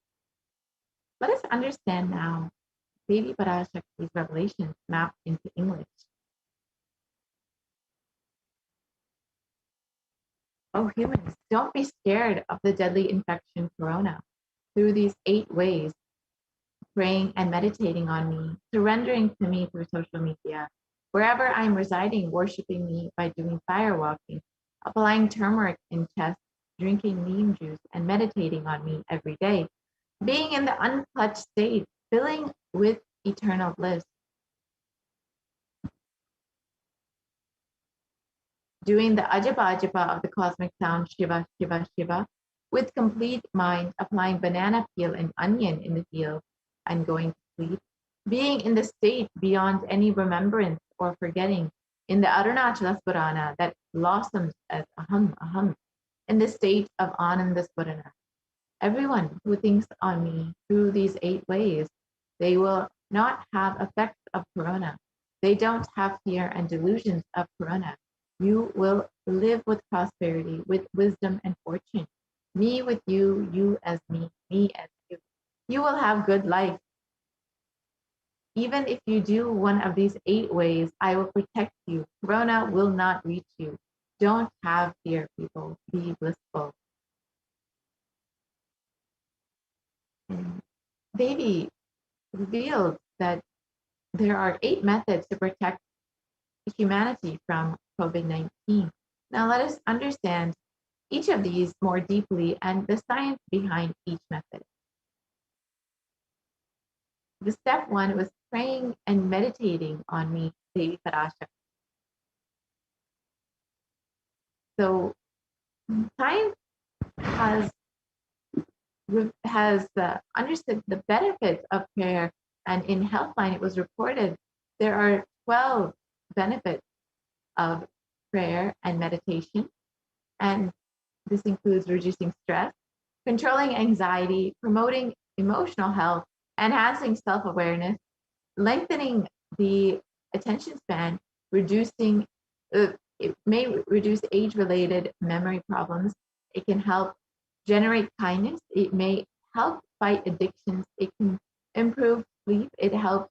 Let us understand now Devi Parashakti's revelations mapped into English. Oh, humans, don't be scared of the deadly infection corona. Through these 8 ways, praying and meditating on me, surrendering to me through social media, wherever I'm residing, worshiping me by doing fire walking, applying turmeric in chest, drinking neem juice, and meditating on me every day, being in the unclutched state, filling with eternal bliss, doing the ajapa ajapa of the cosmic sound Shiva, Shiva, Shiva, with complete mind, applying banana peel and onion in the field and going to sleep, being in the state beyond any remembrance or forgetting, in the Arunachala Swarana that blossoms as aham, aham, in the state of Ananda Swarana. Everyone who thinks on me through these 8 ways, they will not have effects of Corona. They don't have fear and delusions of Corona. You will live with prosperity, with wisdom and fortune. Me with you, you as me as you. You will have good life. Even if you do one of these 8 ways, I will protect you. Corona will not reach you. Don't have fear, people. Be blissful. And Devi revealed that there are 8 methods to protect humanity from COVID-19. Now let us understand each of these more deeply and the science behind each method. The step 1 was praying and meditating on me, Devi Parashakti. So science has understood the benefits of prayer, and in Healthline it was reported there are 12 benefits of prayer and meditation, and this includes reducing stress, controlling anxiety, promoting emotional health, enhancing self-awareness, lengthening the attention span, reducing it may reduce age-related memory problems. It can help generate kindness. It may help fight addictions. It can improve sleep. It helps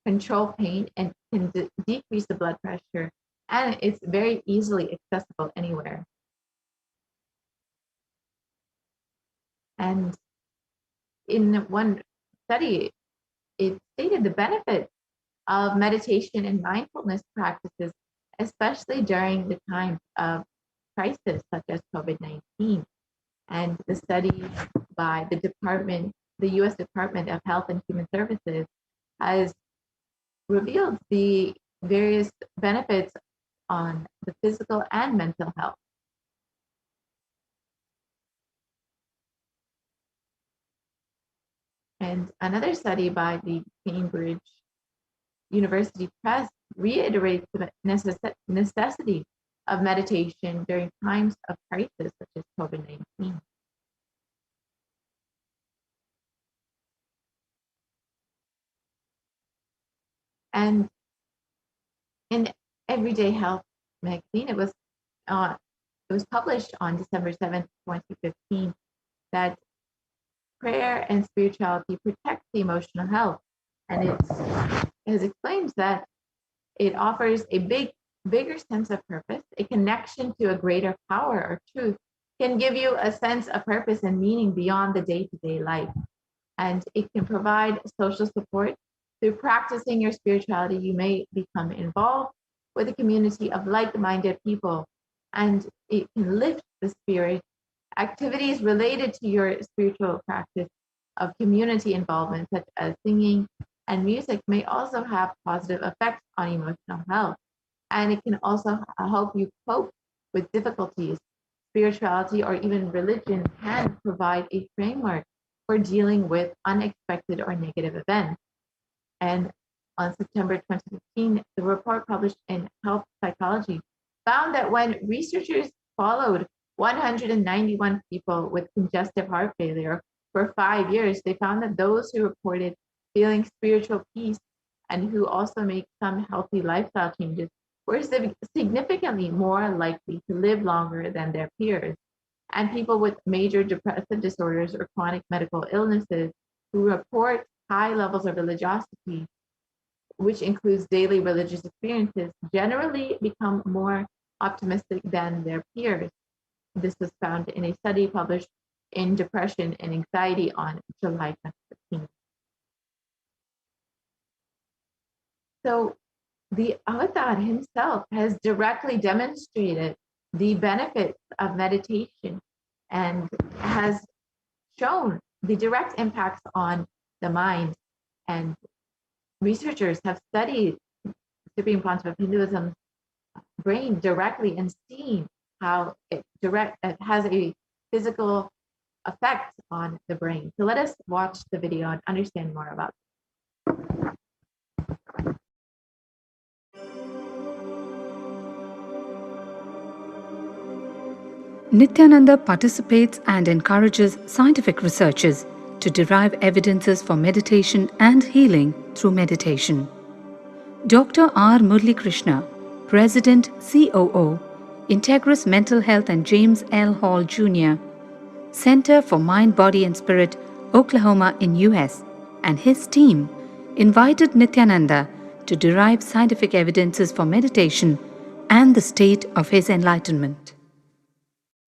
control pain and can decrease the blood pressure. And it's very easily accessible anywhere. And in one study, it stated the benefit of meditation and mindfulness practices, especially during the times of crisis such as COVID-19. And the study by the US Department of Health and Human Services has revealed the various benefits on the physical and mental health. And another study by the Cambridge University Press reiterates the necessity of meditation during times of crisis such as COVID-19. And in Everyday Health magazine, it was published on December 7th, 2015, that prayer and spirituality protect the emotional health. And it has explained that it offers a bigger sense of purpose, a connection to a greater power or truth, can give you a sense of purpose and meaning beyond the day-to-day life. And it can provide social support. Through practicing your spirituality, you may become involved with a community of like-minded people, and it can lift the spirit. Activities related to your spiritual practice of community involvement, such as singing and music, may also have positive effects on emotional health. And it can also help you cope with difficulties. Spirituality or even religion can provide a framework for dealing with unexpected or negative events. And on September 2015, the report published in Health Psychology found that when researchers followed 191 people with congestive heart failure for 5 years, they found that those who reported feeling spiritual peace and who also make some healthy lifestyle changes were significantly more likely to live longer than their peers. And people with major depressive disorders or chronic medical illnesses who report high levels of religiosity, which includes daily religious experiences, generally become more optimistic than their peers. This was found in a study published in Depression and Anxiety on July 2015. So the avatar himself has directly demonstrated the benefits of meditation and has shown the direct impacts on the mind. And researchers have studied Supreme Concept of Hinduism's brain directly and seen how it has a physical effect on the brain. So let us watch the video and understand more about it. Nithyananda participates and encourages scientific researchers to derive evidences for meditation and healing through meditation. Dr. R. Murli Krishna, President COO, Integris Mental Health and James L. Hall Jr., Center for Mind, Body and Spirit, Oklahoma in US, and his team invited Nithyananda to derive scientific evidences for meditation and the state of his enlightenment.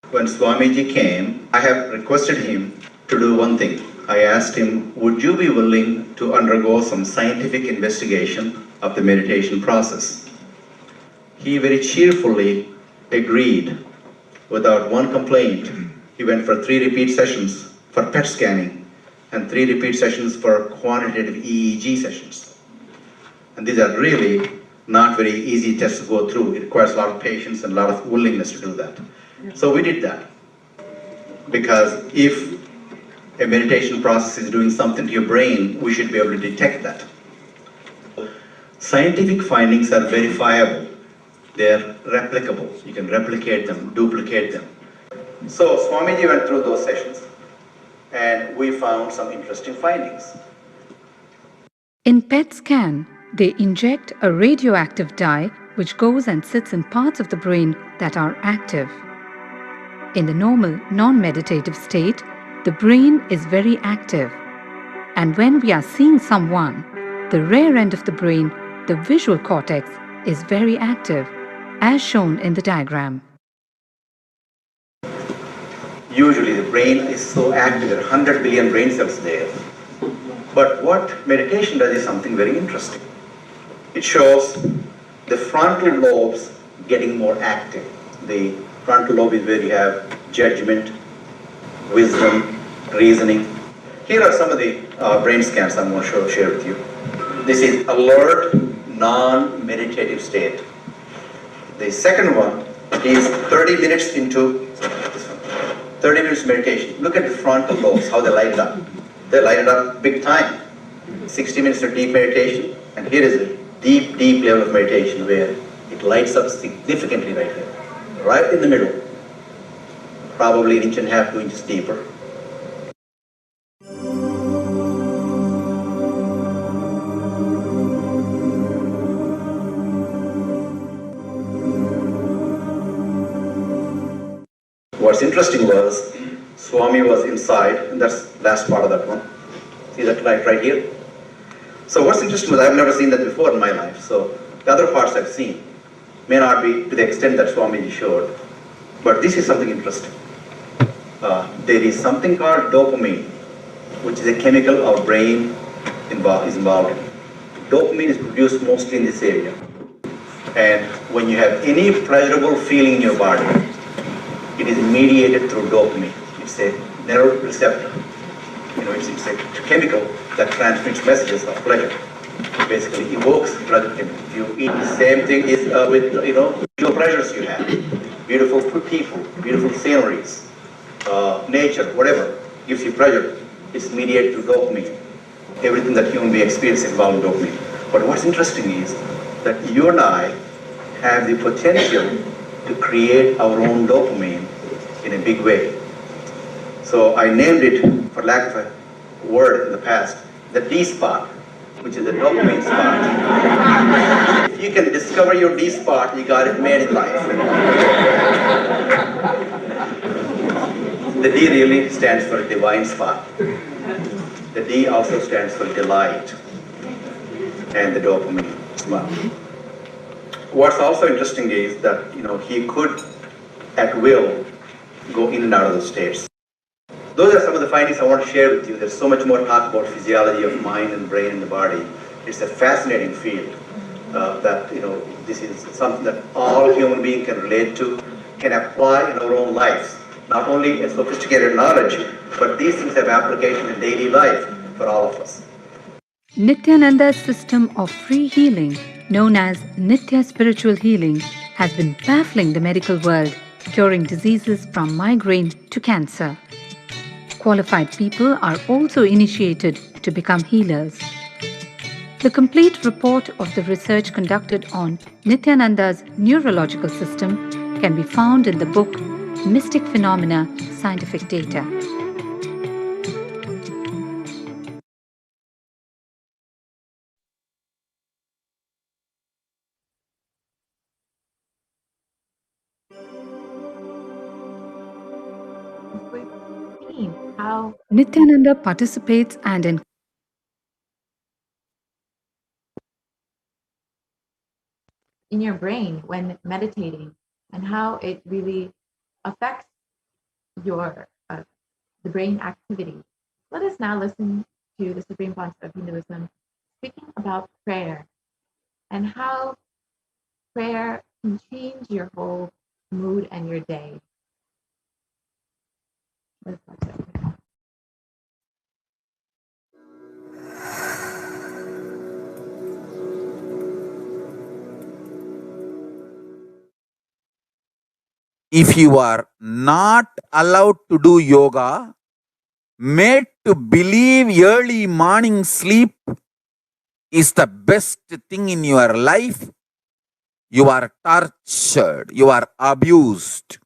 When Swamiji came, I have requested him to do one thing. I asked him, would you be willing to undergo some scientific investigation of the meditation process? He very cheerfully agreed without one complaint. He went for 3 repeat sessions for PET scanning and 3 repeat sessions for quantitative EEG sessions. And these are really not very easy tests to go through. It requires a lot of patience and a lot of willingness to do that. So we did that, because if a meditation process is doing something to your brain, we should be able to detect that. Scientific findings are verifiable. They're replicable. You can replicate them, duplicate them. So Swamiji went through those sessions and we found some interesting findings. In PET scan, they inject a radioactive dye which goes and sits in parts of the brain that are active. In the normal, non-meditative state, the brain is very active. And when we are seeing someone, the rear end of the brain, the visual cortex, is very active, as shown in the diagram. Usually the brain is so active, there are 100 billion brain cells there. But what meditation does is something very interesting. It shows the frontal lobes getting more active. The frontal lobe is where you have judgment, wisdom, reasoning. Here are some of the brain scans I'm going to share with you. This is alert, non-meditative state. The second one is 30 minutes into this one. 30 minutes meditation. Look at the frontal lobes, how they light it up. They light it up big time. 60 minutes of deep meditation, and here is a deep, deep level of meditation where it lights up significantly right here. Right in the middle, probably 1.5 inches, 2 inches deeper. What's interesting was, Swami was inside, and that's the last part of that one. See that light right here? So what's interesting was, I've never seen that before in my life, so the other parts I've seen. May not be to the extent that Swamiji showed, but this is something interesting. There is something called dopamine, which is a chemical our brain is involved in. Dopamine is produced mostly in this area. And when you have any pleasurable feeling in your body, it is mediated through dopamine. It's a neuroreceptor. It's a chemical that transmits messages of pleasure. It basically evokes pleasure. If you eat, the same thing is with visual pleasures you have. Beautiful people, beautiful sceneries, nature, whatever gives you pleasure. It's mediated through dopamine. Everything that human beings experience involves dopamine. But what's interesting is that you and I have the potential to create our own dopamine in a big way. So I named it, for lack of a word in the past, the D spot, which is the dopamine spot. If you can discover your D spot, you got it made in life. The D really stands for divine spot. The D also stands for delight, and the dopamine as well. What's also interesting is that he could, at will, go in and out of the states. Those are some of the findings I want to share with you. There's so much more talk about physiology of mind and brain and the body. It's a fascinating field. that this is something that all human beings can relate to, can apply in our own lives. Not only a sophisticated knowledge, but these things have application in daily life for all of us. Nithyananda's system of free healing, known as Nithya Spiritual Healing, has been baffling the medical world, curing diseases from migraine to cancer. Qualified people are also initiated to become healers. The complete report of the research conducted on Nithyananda's neurological system can be found in the book Mystic Phenomena, Scientific Data. We've seen how Nithyananda participates and in your brain when meditating and how it really affects your the brain activity. Let us now listen to the Supreme Concept of Hinduism speaking about prayer and how prayer can change your whole mood and your day. Let's watch it. If you are not allowed to do yoga, made to believe early morning sleep is the best thing in your life, you are tortured, you are abused,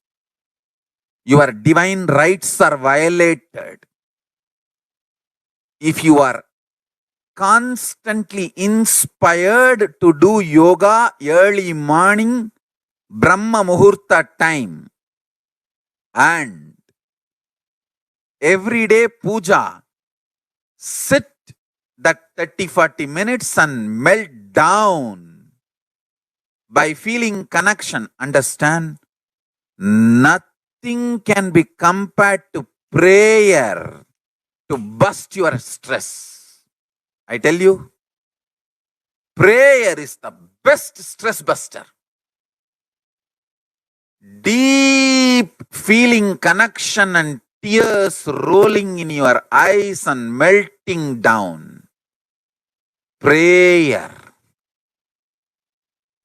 your divine rights are violated. If you are constantly inspired to do yoga early morning, Brahma Muhurta time, and everyday puja, sit that 30-40 minutes and melt down by feeling connection. Understand? Nothing can be compared to prayer to bust your stress. I tell you, prayer is the best stress buster. Deep feeling connection and tears rolling in your eyes and melting down. Prayer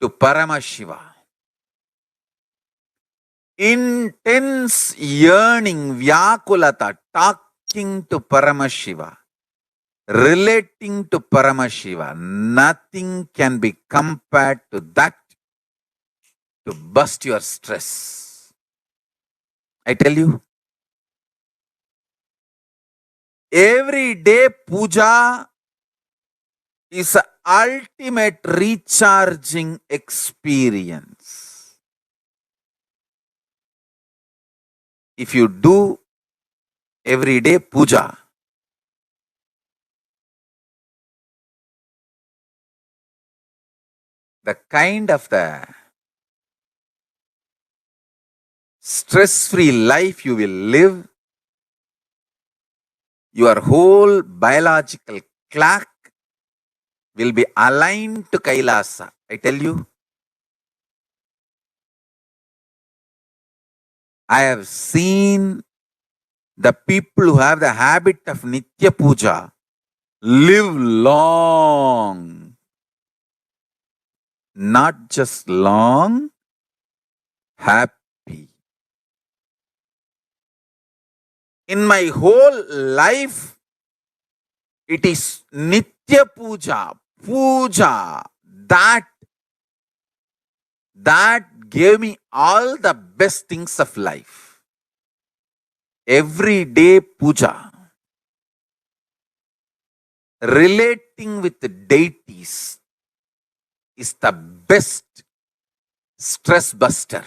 to Paramashiva. Intense yearning, Vyakulata, talking to Paramashiva, relating to Paramashiva. Nothing can be compared to that to bust your stress. I tell you, everyday puja is an ultimate recharging experience. If you do everyday puja, the kind of the stress-free life you will live, your whole biological clock will be aligned to Kailasa. I tell you, I have seen the people who have the habit of Nitya Puja live long. Not just long, happy. In my whole life, it is Nitya Puja, Puja, that gave me all the best things of life. Everyday puja, relating with the deities is the best stress buster.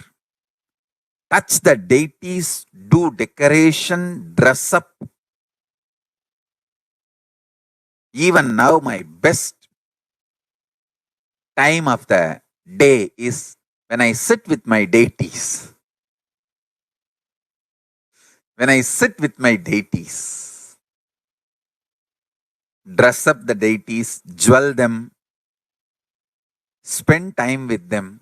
Touch the deities, do decoration, dress up. Even now, my best time of the day is when I sit with my deities. When I sit with my deities, dress up the deities, jewel them, spend time with them,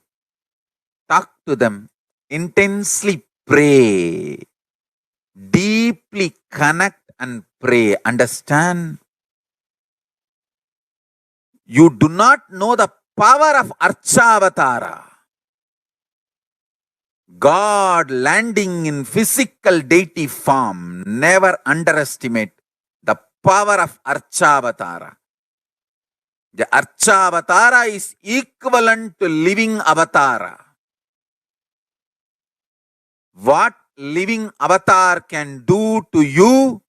talk to them, intensely pray, deeply connect and pray. Understand? You do not know the power of Archavatara. God landing in physical deity form. Never underestimate the power of Archavatara. The Archavatara is equivalent to living avatara. What living avatar can do to you,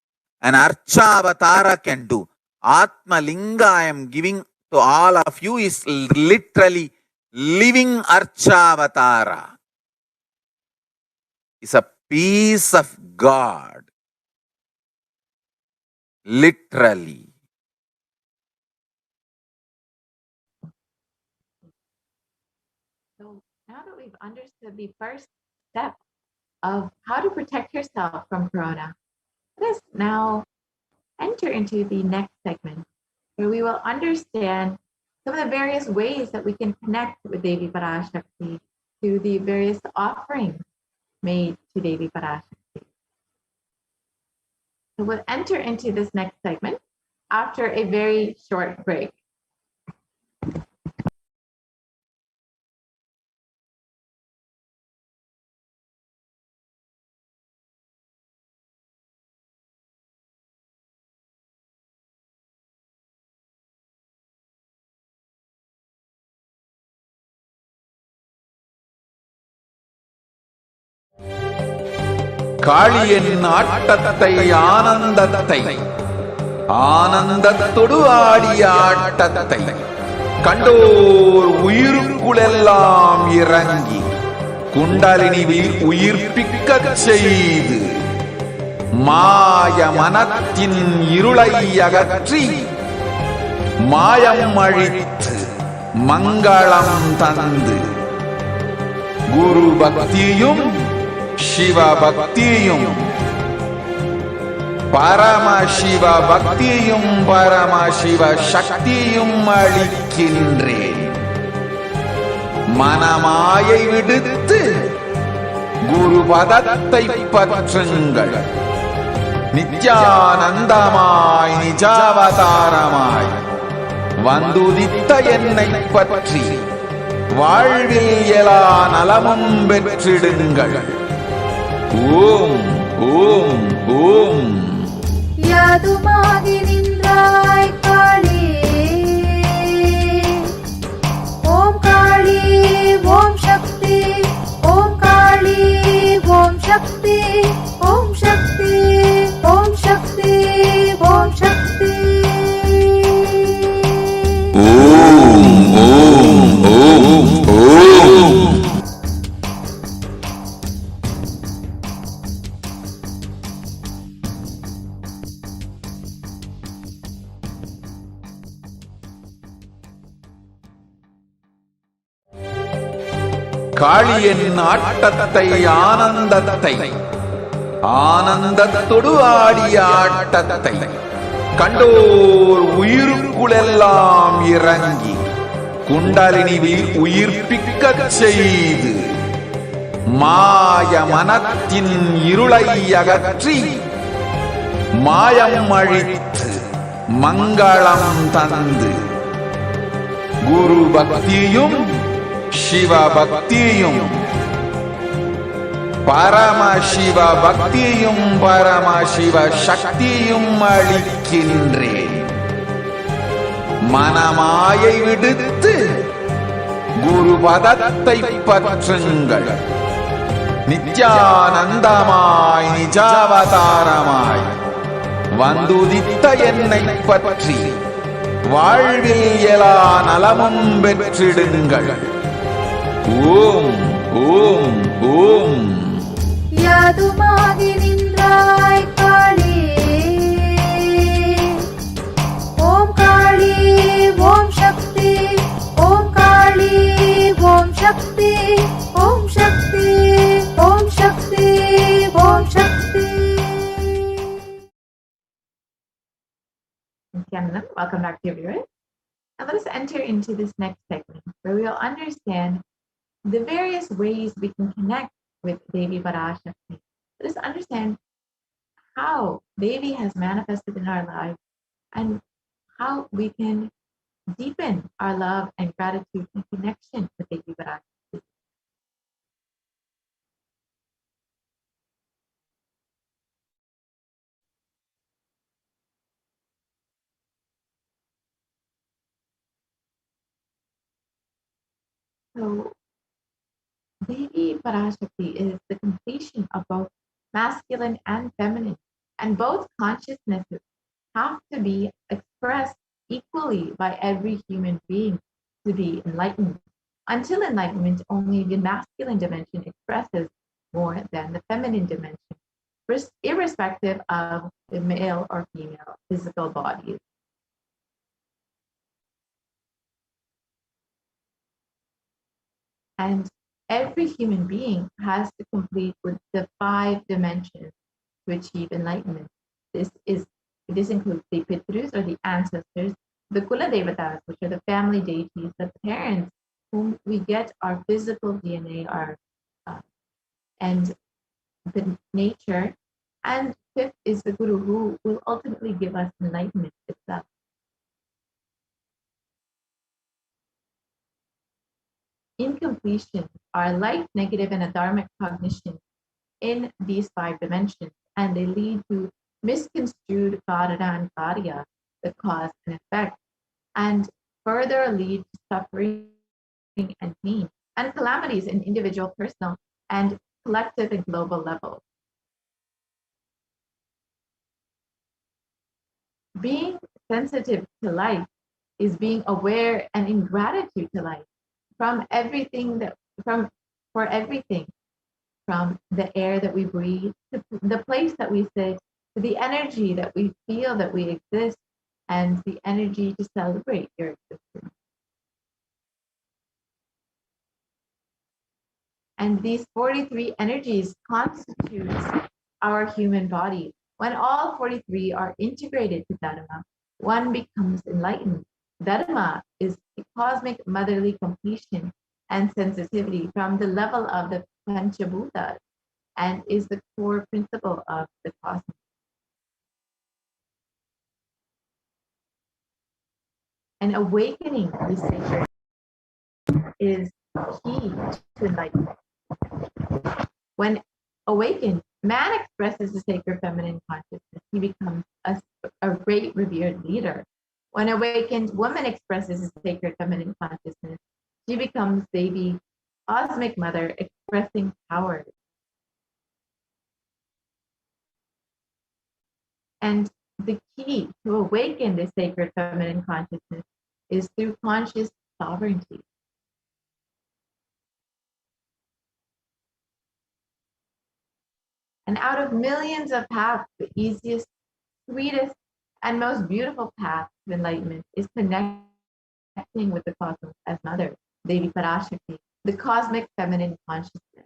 an Archavatara can do. Atma Linga I am giving to all of you is literally living Archavatara. Is a piece of God. Literally. So now that we've understood the first step of how to protect yourself from corona, let us now enter into the next segment where we will understand some of the various ways that we can connect with Devi Parashakti through the various offerings made to Devi Parashakti. So we'll enter into this next segment after a very short break. காளியின் ஆட்டத்தை ஆனந்தத்தை ஆனந்தத்தொடு ஆடிய ஆட்டத்தை கண்டோர் உயிருக்குளெல்லாம் இறங்கி குண்டலினிவில் உயிர்ப்பிக்கச் செய்து மாய மனத்தின் இருளை அகற்றி மாயம் அழித்து மங்களம் தந்து குரு பக்தியும் சிவ பக்தியும் பரமசிவ பக்தியும் பரமசிவ சக்தியும் அளிக்கின்றேன். மனமாயை விடுத்து குரு பதத்தை பற்றுங்கள். நித்யானந்தமாய் நிஜாவதாரமாய் வந்துதித்த என்னை பற்றி வாழ்வில் எல்லா நலமும் பெற்றிடுங்கள். ஓம் ஓம் ஓம். யாதுமாகி நின்றாய் காளி, ஓம் காளி ஓம் சக்தி, ஓம் காளி ஓம் சக்தி, ஓம் சக்தி ஓம் சக்தி ஓம் சக்தி. ஓம் ஓம் ஓம் ஓம். காளியின் ஆட்டத்தை ஆனந்தத்தை ஆனந்தத்தொடு ஆடிய ஆட்டத்தை கண்டோர் உயிருக்குளெல்லாம் இறங்கி குண்டலினிவில் உயிர்ப்பிக்கச் செய்து மாய மனத்தின் இருளை அகற்றி மாயம் அழித்து மங்களம் தந்து குரு பக்தியும் சிவ பக்தியும் பரமசிவ பக்தியும் பரமசிவ சக்தியும் அளிக்கின்றேன். மனமாயை விடுத்து குரு பதத்தை பற்றுங்கள். நித்யானந்தமாய் நிஜாவதாரமாய் வந்துதித்த என்னை பற்றி வாழ்வில் எல்லா நலமும் பெற்றிடுங்கள். ஓம் ஓம் ஓம். யாதுமாகி நின்றாய் காளி, ஓம் காளி ஓம் சக்தி, ஓம் காளி ஓம் சக்தி, ஓம் சக்தி ஓம் சக்தி ஓம் சக்தி. Nithyananda, welcome back to your viewers. Now let us enter into this next segment where we'll understand the various ways we can connect with Devi Parashakti. Let us understand how Devi has manifested in our lives and how we can deepen our love and gratitude and connection with Devi Parashakti. So Devi Parashakti is the completion of both masculine and feminine, and both consciousnesses have to be expressed equally by every human being to be enlightened. Until enlightenment, only the masculine dimension expresses more than the feminine dimension, irrespective of the male or female physical bodies. And every human being has to complete with the 5 dimensions to achieve enlightenment. This includes the Pitrus or the ancestors, the Kula Devatas, which are the family deities, the parents whom we get our physical DNA, and the nature. And 5th is the Guru, who will ultimately give us enlightenment itself. In completion, our life, negative, and adharmic cognition in these 5 dimensions, and they lead to misconstrued karana and karya, the cause and effect, and further lead to suffering and pain and calamities in individual, personal, and collective and global levels. Being sensitive to life is being aware and in gratitude to life for everything, from the air that we breathe, to the place that we sit, to the energy that we feel that we exist, and the energy to celebrate your existence. And these 43 energies constitutes our human body. When all 43 are integrated to Dharma, one becomes enlightened. Dharma is the cosmic motherly completion and sensitivity from the level of the Panchabhutas, and is the core principle of the cosmos. And awakening the sacred is key to enlightenment. When awakened, man expresses the sacred feminine consciousness. He becomes a great revered leader. When awakened, woman expresses the sacred feminine consciousness. She becomes Devi, cosmic mother, expressing power. And the key to awaken the sacred feminine consciousness is through conscious sovereignty. And out of millions of paths, the easiest, sweetest, and most beautiful path of enlightenment is connecting with the cosmos as mother, Devi Parashakti, the cosmic feminine consciousness.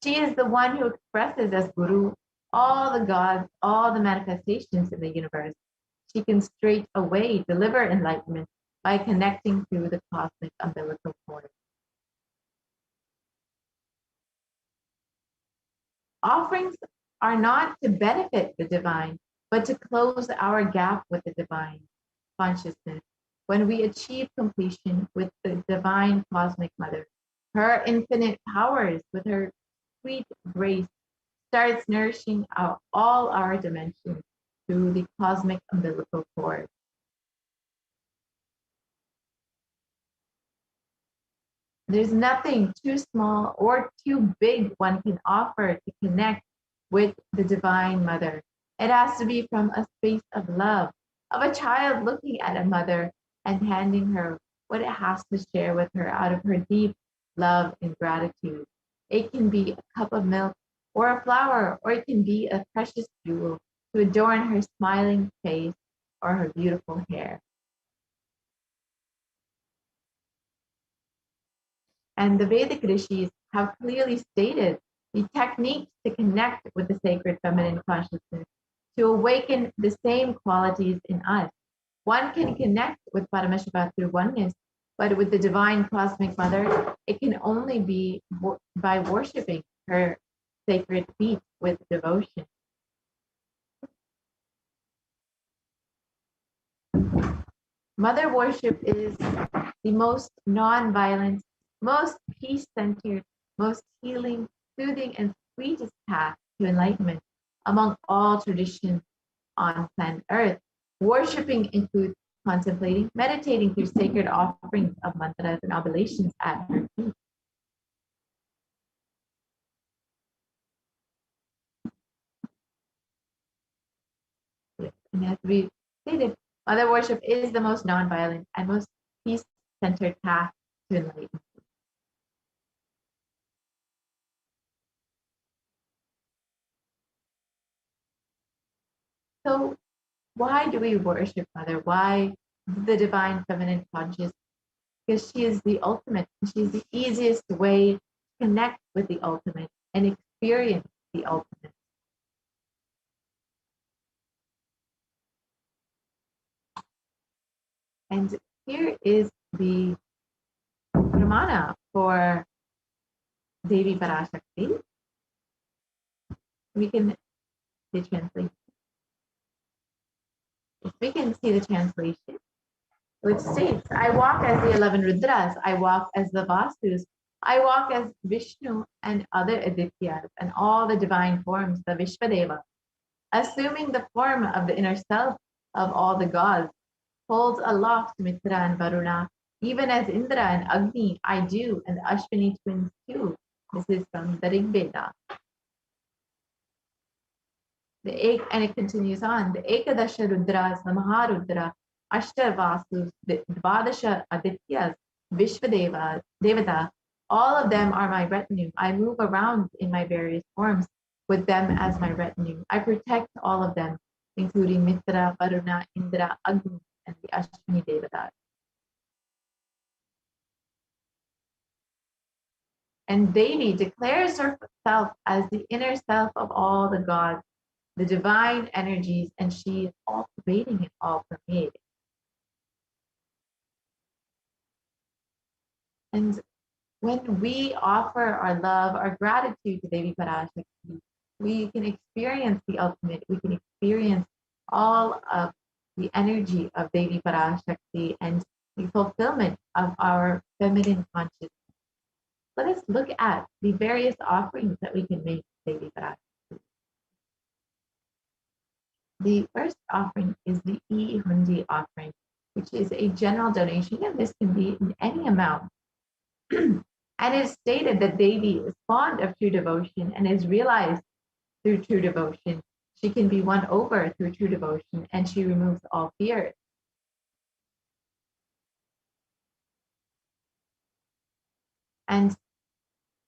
She is the one who expresses as Guru all the gods, all the manifestations in the universe. She can straight away deliver enlightenment by connecting through the cosmic umbilical cord. Offerings are not to benefit the divine, but to close our gap with the divine consciousness. When we achieve completion with the divine cosmic mother, her infinite powers with her sweet grace starts nourishing all our dimensions through the cosmic umbilical cord. There's nothing too small or too big one can offer to connect with the Divine Mother. It has to be from a space of love, of a child looking at a mother and handing her what it has to share with her out of her deep love and gratitude. It can be a cup of milk or a flower, or it can be a precious jewel to adorn her smiling face or her beautiful hair. And the Vedic rishis have clearly stated the techniques to connect with the sacred feminine consciousness to awaken the same qualities in us. One can connect with Paramashiva through oneness, but with the divine cosmic mother, it can only be by worshiping her sacred feet with devotion. Mother worship is the most non-violent, most peace-centered, most healing, soothing, and sweetest path to enlightenment among all traditions on planet Earth. Worshipping includes contemplating, meditating through sacred offerings of mantras and oblations at her feet. And as we stated, mother worship is the most non-violent and most peace-centered path to enlightenment. So why do we worship Mother? Why the divine feminine conscious? Because she is the ultimate. She is the easiest way to connect with the ultimate and experience the ultimate. And here is the pramana for Devi Parashakti. We can see the translation. We can see the translation, which states, I walk as the 11 Rudras, I walk as the Vasus, I walk as Vishnu and other Adityas and all the divine forms, the Vishvadeva, assuming the form of the inner self of all the gods, holds aloft Mitra and Varuna, even as Indra and Agni I do, and the Ashwini twins too. This is from the Rig Veda. And it continues on. The Ekadasha Rudras, the Maharudra, Ashtar Vasus, the Dvadasha Adityas, Vishvadeva, Devata, all of them are my retinue. I move around in my various forms with them as my retinue. I protect all of them, including Mitra, Varuna, Indra, Agni, and the Ashwini Devatas. And Devi declares herself as the inner self of all the gods, the divine energies, and she is all pervading and all permeating. And when we offer our love, our gratitude to Devi Parashakti, we can experience the ultimate. We can experience all of the energy of Devi Parashakti and the fulfillment of our feminine consciousness. Let us look at the various offerings that we can make to Devi Parashakti. The first offering is the E-Hundi offering, which is a general donation, and this can be in any amount. And it is stated that Devi is fond of true devotion and is realized through true devotion. She can be won over through true devotion, and she removes all fears. And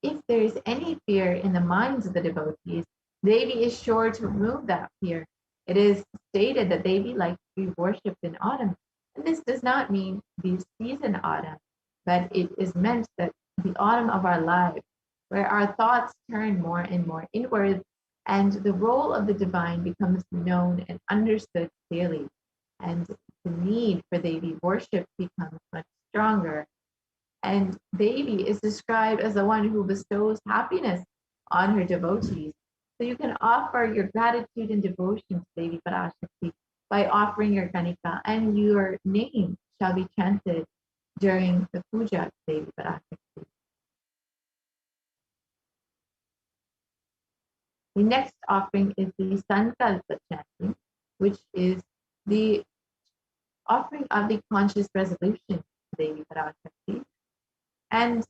if there is any fear in the minds of the devotees, Devi is sure to remove that fear. It is stated that Devi likes to be worshipped in autumn. And this does not mean the season autumn, but it is meant that the autumn of our lives, where our thoughts turn more and more inward, and the role of the divine becomes known and understood clearly, and the need for Devi worship becomes much stronger. And Devi is described as the one who bestows happiness on her devotees. So you can offer your gratitude and devotion to Devi Parashakti by offering your Ganika, and your name shall be chanted during the puja of Devi Parashakti. The next offering is the Sankalpa chanting, which is the offering of the conscious resolution to Devi Parashakti. And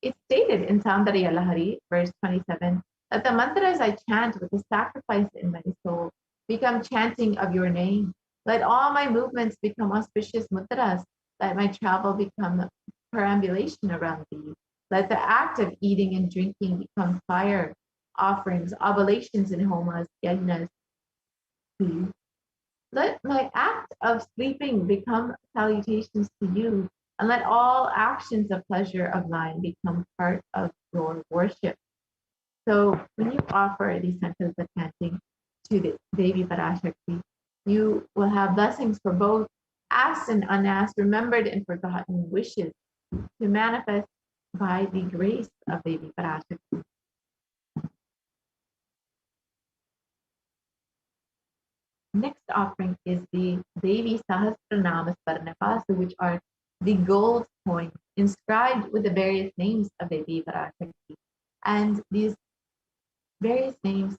it's stated in Saundarya Lahari, verse 27, that the mantras I chant with the sacrifice in my soul become chanting of your name. Let all my movements become auspicious mudras. Let my travel become perambulation around thee. Let the act of eating and drinking become fire, offerings, oblations, and homas, yajnas. Let my act of sleeping become salutations to you, and let all actions of pleasure of mine become part of your worship. So when you offer the Sankalpa chanting to Devi Parashakti. You will have blessings for both asked and unasked, remembered and forgotten wishes to manifest by the grace of Devi Parashakti. Next offering is the Devi Sahasranama Swarnakasu, which are the gold coins inscribed with the various names of Devi Parashakti. And these various names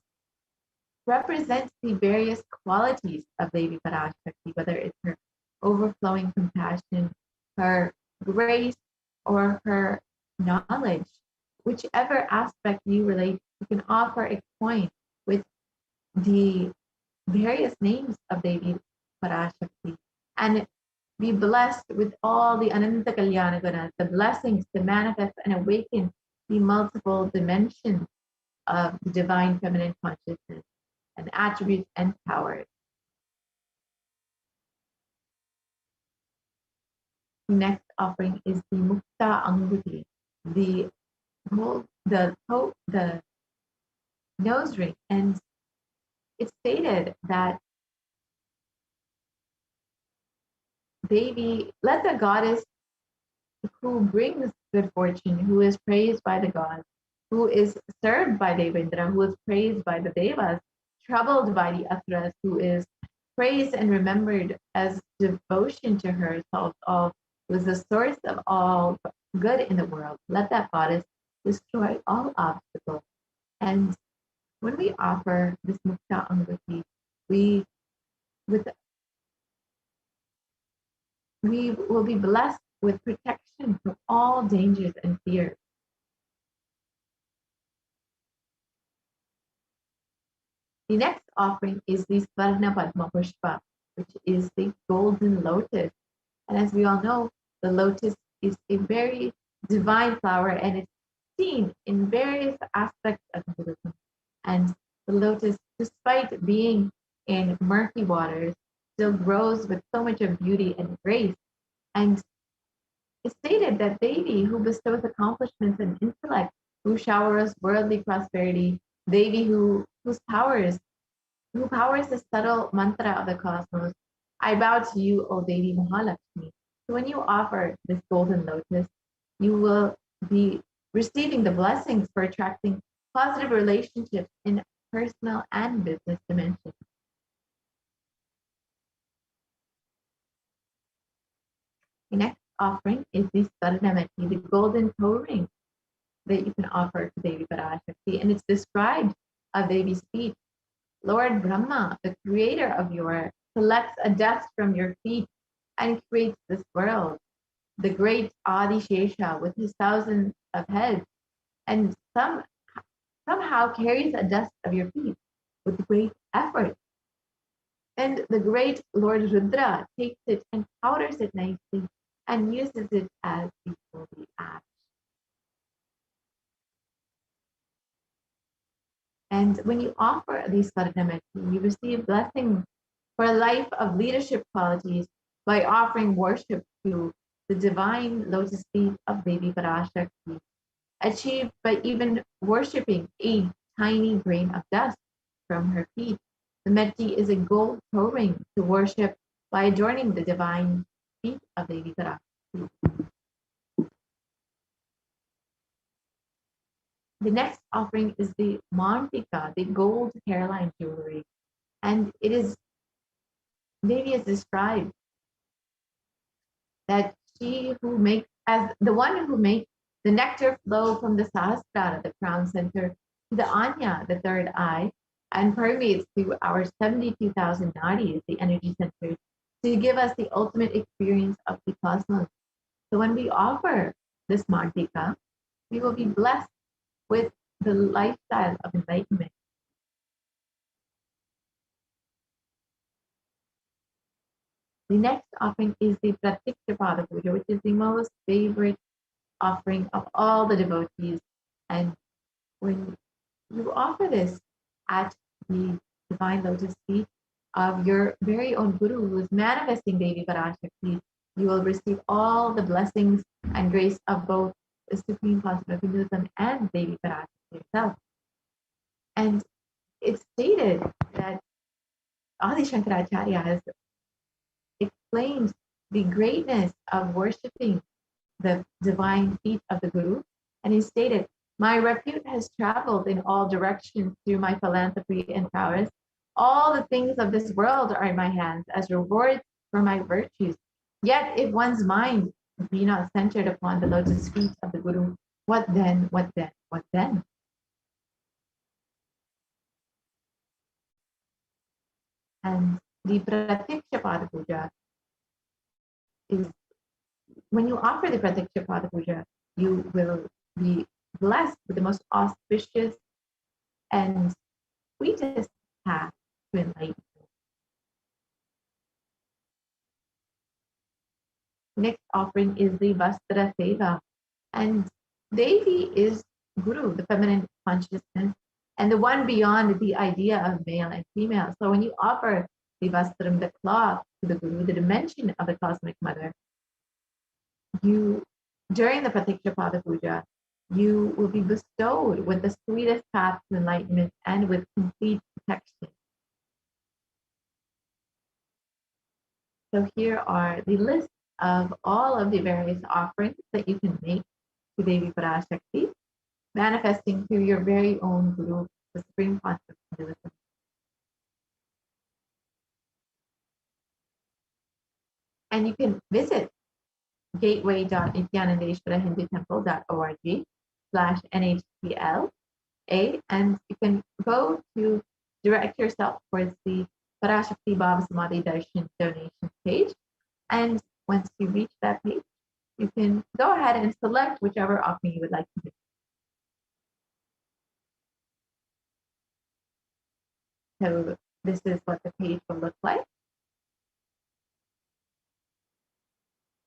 represent the various qualities of Devi Parashakti, whether it's her overflowing compassion, her grace, or her knowledge. Whichever aspect you relate, you can offer a coin with the various names of Devi Parashakti and be blessed with all the Ananta Kalyana Gunas, the blessings to manifest and awaken the multiple dimensions of the divine feminine consciousness and attributes and powers. The next offering is the Mukta Anguti, the nose ring, and it's stated that Devi, let the goddess who brings good fortune, who is praised by the gods, who is served by Devendra, who is praised by the Devas, troubled by the Asuras, who is praised and remembered as devotion to herself, all who is the source of all good in the world. Let that goddess destroy all obstacles. And when we offer this Mukta Anguti, we will be blessed with protection from all dangers and fears. The next offering is the Svarna Padma Pushpa, which is the golden lotus. And as we all know, the lotus is a very divine flower and it's seen in various aspects of Buddhism. And the lotus, despite being in murky waters, still grows with so much of beauty and grace. And it's stated that Devi, who bestows accomplishments and intellect, who showers worldly prosperity, Devi who powers the subtle mantra of the cosmos, I bow to you, O Devi Mahalakshmi. So when you offer this golden lotus, you will be receiving the blessings for attracting positive relationships in personal and business dimensions. The next offering is the Swarnamati, the golden toe ring that you can offer to Devi Parashakti, and it's described of Devi's feet. Lord Brahma, the creator of your, collects a dust from your feet and creates this world. The great Adi Shesha with his thousands of heads, and somehow carries a dust of your feet with great effort. And the great Lord Rudra takes it and powders it nicely and uses it as the holy ash. And when you offer these Swarnamati, you receive blessings for a life of leadership qualities by offering worship to the divine lotus feet of Devi Parashakti, achieved by even worshipping a tiny grain of dust from her feet. The Meti is a gold toe ring to worship by adorning the divine feet of Devi Parashakti. The next offering is the Mantika, the gold hairline jewelry. And it is, Devi is described that she who makes, as the one who makes the nectar flow from the Sahasrara, the crown center, to the Anya, the third eye, and permeates through our 72,000 nadis, the energy centers, to give us the ultimate experience of the cosmos. So when we offer this Mantika, we will be blessed with the lifestyle of enlightenment. The next offering is the Pratikshyapada Puja, which is the most favorite offering of all the devotees. And when you offer this at the divine lotus feet of your very own Guru who is manifesting Devi Parashakti, you will receive all the blessings and grace of both the Supreme Concept of Hinduism and Devi Parashakti herself. And it's stated that Adi Shankaracharya has explained the greatness of worshipping the divine feet of the Guru. And he stated, my repute has traveled in all directions through my philanthropy and prowess. All the things of this world are in my hands as rewards for my virtues. Yet if one's mind be not centered upon the lotus feet of the Guru, what then, what then, what then? And the Pratiksha Pada Puja is, when you offer the Pratiksha Pada Puja, you will be blessed with the most auspicious and sweetest path to enlightenment. Next offering is the Vastra Seva. And Devi is Guru, the feminine consciousness, and the one beyond the idea of male and female. So when you offer the Vastram, the cloth, to the Guru, the dimension of the cosmic mother, you, during the Pratiksha Pada Puja, you will be bestowed with the sweetest path to enlightenment and with complete protection. So here are the list of all of the various offerings that you can make to Devi Parashakti, manifesting through your very own Guru, the Supreme Concept of Hinduism. And you can visit gateway.nithyanandeshwarahindutemple.org/NHTLA, and you can go to direct yourself towards the Parashakti Bhava Samadhi Darshan donation page. And once you reach that page, you can go ahead and select whichever offering you would like to do. So this is what the page will look like.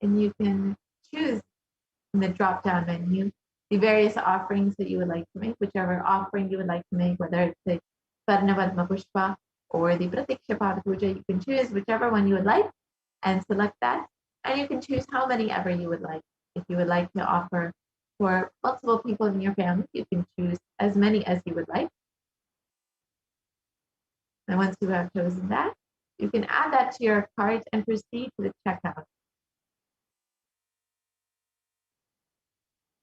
And you can choose in the drop-down menu the various offerings that you would like to make, whichever offering you would like to make, whether it's the Svarnavadma Pushpa or the Pratiksha Pada Puja. You can choose whichever one you would like and select that. And you can choose how many ever you would like. If you would like to offer for multiple people in your family, you can choose as many as you would like. And once you have chosen that, you can add that to your cart and proceed to the checkout.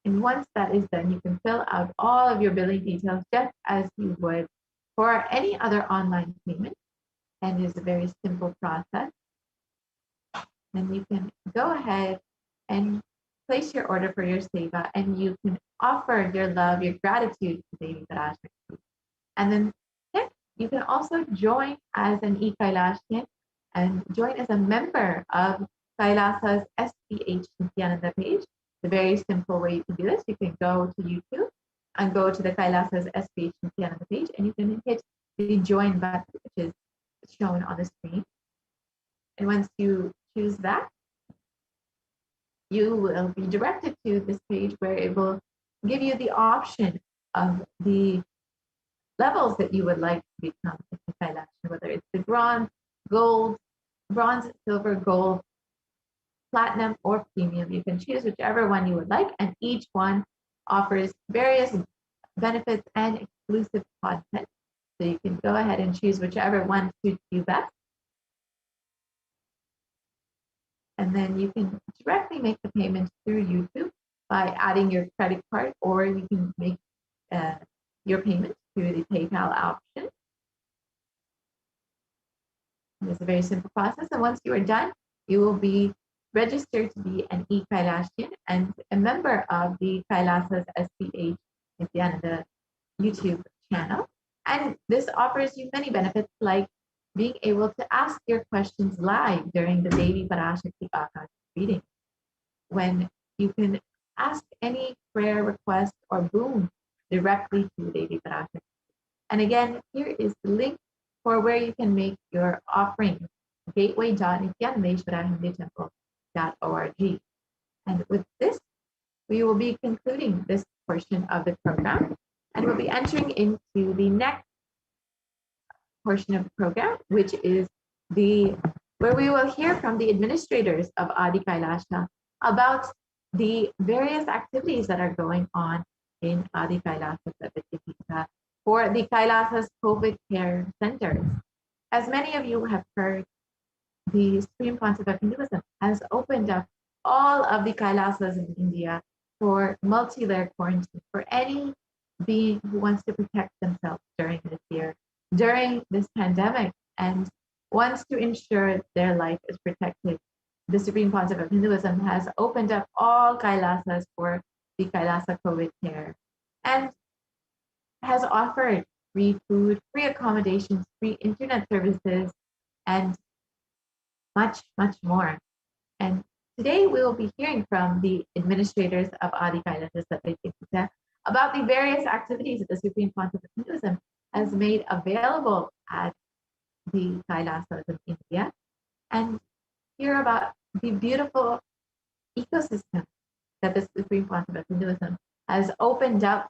And once that is done, you can fill out all of your billing details just as you would for any other online payment. And it's a very simple process. And you can go ahead and place your order for your seva, and you can offer your love, your gratitude to Devi Parashakti. And then next, you can also join as an e-Kailashian and join as a member of Kailasa's HDH Nithyananda page. The very simple way you can do this, you can go to YouTube and go to the Kailasa's HDH Nithyananda page, and you can hit the join button, which is shown on the screen. And once you choose that, you will be directed to this page where it will give you the option of the levels that you would like to become in the Kailasa, whether it's the bronze, silver, gold, platinum, or premium. You can choose whichever one you would like, and each one offers various benefits and exclusive content. So you can go ahead and choose whichever one suits you best. And then you can directly make the payment through YouTube by adding your credit card, or you can make your payment through the PayPal option. It's a very simple process. And once you are done, you will be registered to be an e-Kailashian and a member of the Kailasa's HDH Nithyananda YouTube channel. And this offers you many benefits, like being able to ask your questions live during the Devi Parashakti Akashic reading, when you can ask any prayer request or boon directly to Devi Parashakti. And again, here is the link for where you can make your offering, gateway.nithyanandeshwarahindutemple.org. And with this, we will be concluding this portion of the program, and we'll be entering into the next portion of the program, which is where we will hear from the administrators of Adi Kailasa about the various activities that are going on in Adi Kailasa for the Kailasa's COVID care centers. As many of you have heard, the Supreme Council of Hinduism has opened up all of the Kailasas in India for multi-layered quarantine for any being who wants to protect themselves during this year, during this pandemic, and wants to ensure their life is protected. The Supreme Council of Hinduism has opened up all Kailasas for the Kailasa COVID care and has offered free food, free accommodations, free internet services, and much, much more. And today we will be hearing from the administrators of Adi Kailasa Satyajita about the various activities that the Supreme Council of Hinduism has made available at the Kailasas of India, and hear about the beautiful ecosystem that the Supreme Council of Hinduism has opened up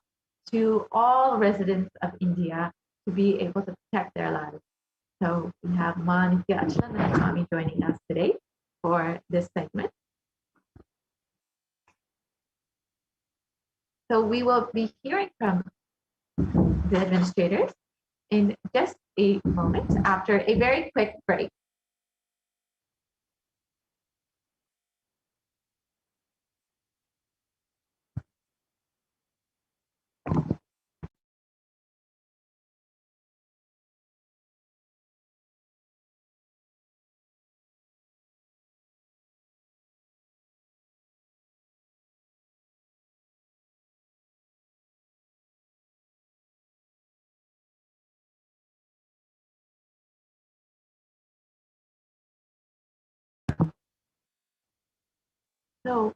to all residents of India to be able to protect their lives. So we have Nithyananda Paramashivam joining us today for this segment. So we will be hearing from the administrators in just a moment after a very quick break. So,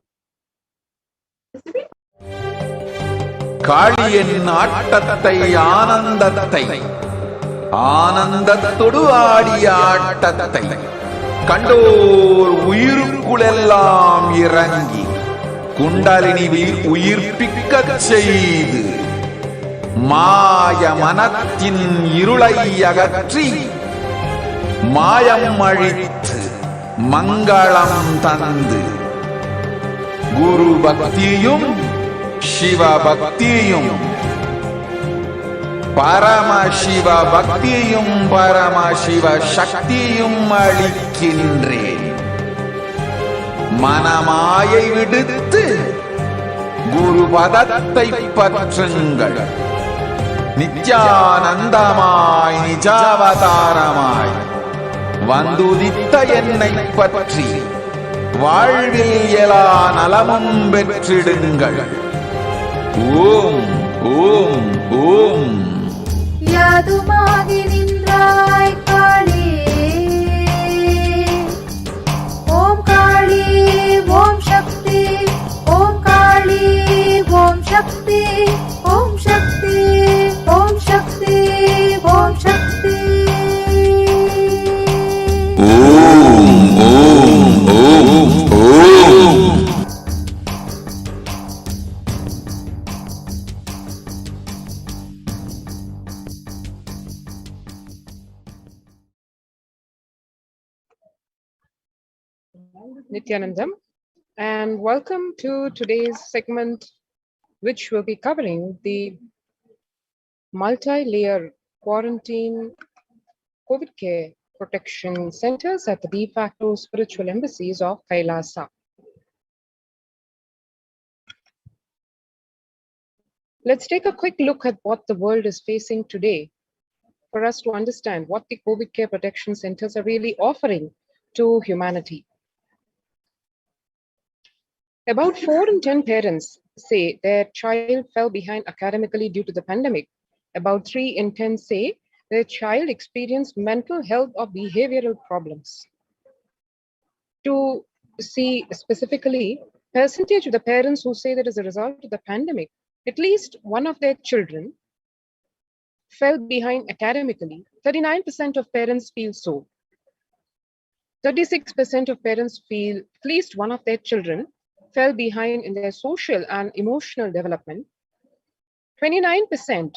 the Supreme காளியின் ஆட்டத்தை ஆனந்தத்தை ஆனந்தத்தொடு ஆடிய ஆட்டத்தை கண்டோர் உயிருக்குளெல்லாம் இறங்கி குண்டலினி உயிர்ப்பிக்கச் செய்து மாய மனத்தின் இருளை அகற்றி மாயம் அழித்து மங்களம் தந்து குரு பக்தியும் சிவ பக்தியும் பரமசிவ பக்தியும் பரமசிவ சக்தியும் அளிக்கின்றேன். மனமாயை விடுத்து குரு பதத்தை பற்றுங்கள். நித்யானந்தமாய் நிஜாவதாரமாய் வந்துதித்த என்னை பற்றி வாழ்வில் எல்லா நலமும் பெற்றிடுங்கள். ஓம் ஓம் ஓம். யாதுமாகி நின்றாய் காளி, ஓம் காளி ஓம் சக்தி, ஓம் காளி ஓம் சக்தி, ஓம் சக்தி ஓம் சக்தி ஓம் சக்தி. ஓம் ஓம் ஓம் ஓம். Nithyanandam, and welcome to today's segment, which will be covering the multi-layer quarantine COVID care protection centers at the de facto spiritual embassies of Kailasa. Let's take a quick look at what the world is facing today for us to understand what the COVID care protection centers are really offering to humanity. About 4 in 10 parents say their child fell behind academically due to the pandemic. About 3 in 10 say their child experienced mental health or behavioral problems. To see specifically, percentage of the parents who say that as a result of the pandemic, at least one of their children fell behind academically. 39% of parents feel so. 36% of parents feel at least one of their children fell behind in their social and emotional development. 29%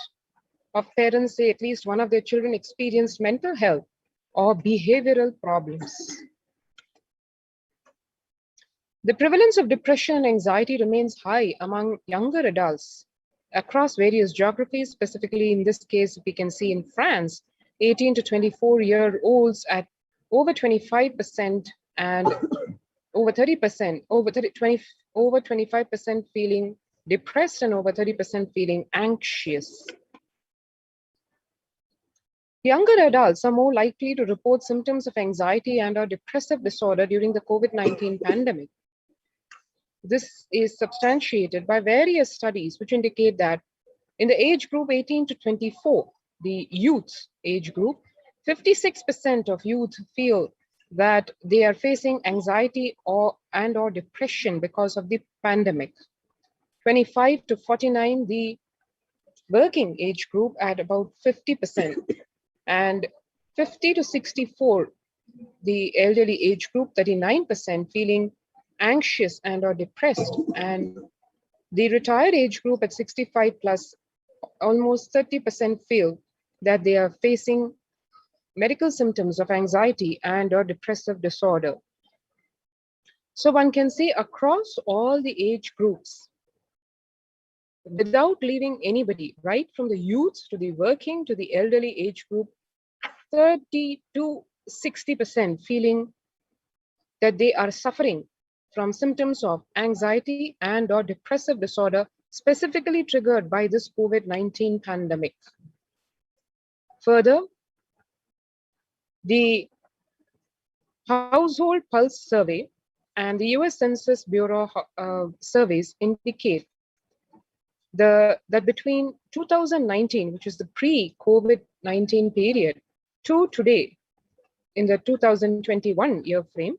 of parents say at least one of their children experienced mental health or behavioral problems. The prevalence of depression and anxiety remains high among younger adults across various geographies. Specifically, in this case, we can see in France, 18 to 24-year-olds at over 25% and over 30%, over 25% feeling depressed and over 30% feeling anxious. Younger adults are more likely to report symptoms of anxiety and or depressive disorder during the COVID-19 pandemic. This is substantiated by various studies which indicate that in the age group 18 to 24, the youth age group, 56% of youth feel that they are facing anxiety or depression because of the pandemic. 25 to 49, the working age group at about 50%, and 50 to 64, the elderly age group, 39% feeling anxious and or depressed, and the retired age group at 65 plus, almost 30% feel that they are facing medical symptoms of anxiety and or depressive disorder. So one can say across all the age groups, without leaving anybody, right from the youth to the working to the elderly age group, 30 to 60% feeling that they are suffering from symptoms of anxiety and or depressive disorder, specifically triggered by this COVID-19 pandemic. Further, the Household Pulse Survey and the US Census Bureau surveys indicate that between 2019, which is the pre-COVID-19 period, to today, in the 2021 year frame,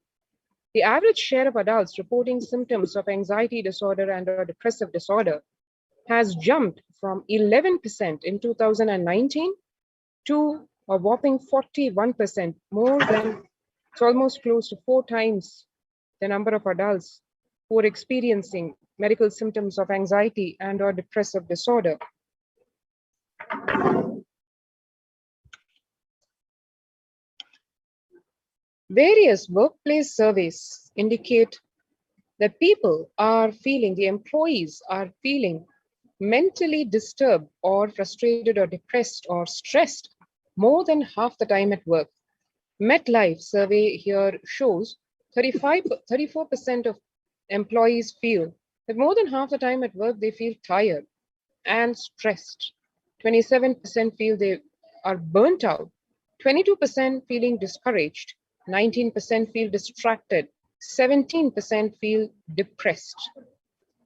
the average share of adults reporting symptoms of anxiety disorder and or depressive disorder has jumped from 11% in 2019 to a whopping 41%, more than, it's almost close to 4 times the number of adults who are experiencing medical symptoms of anxiety and or depressive disorder. Various workplace surveys indicate that people are feeling, the employees are feeling mentally disturbed or frustrated or depressed or stressed more than half the time at work. MetLife survey here shows 34% of employees feel that more than half the time at work they feel tired and stressed. 27% feel they are burnt out. 22% feeling discouraged. 19% feel distracted. 17% feel depressed.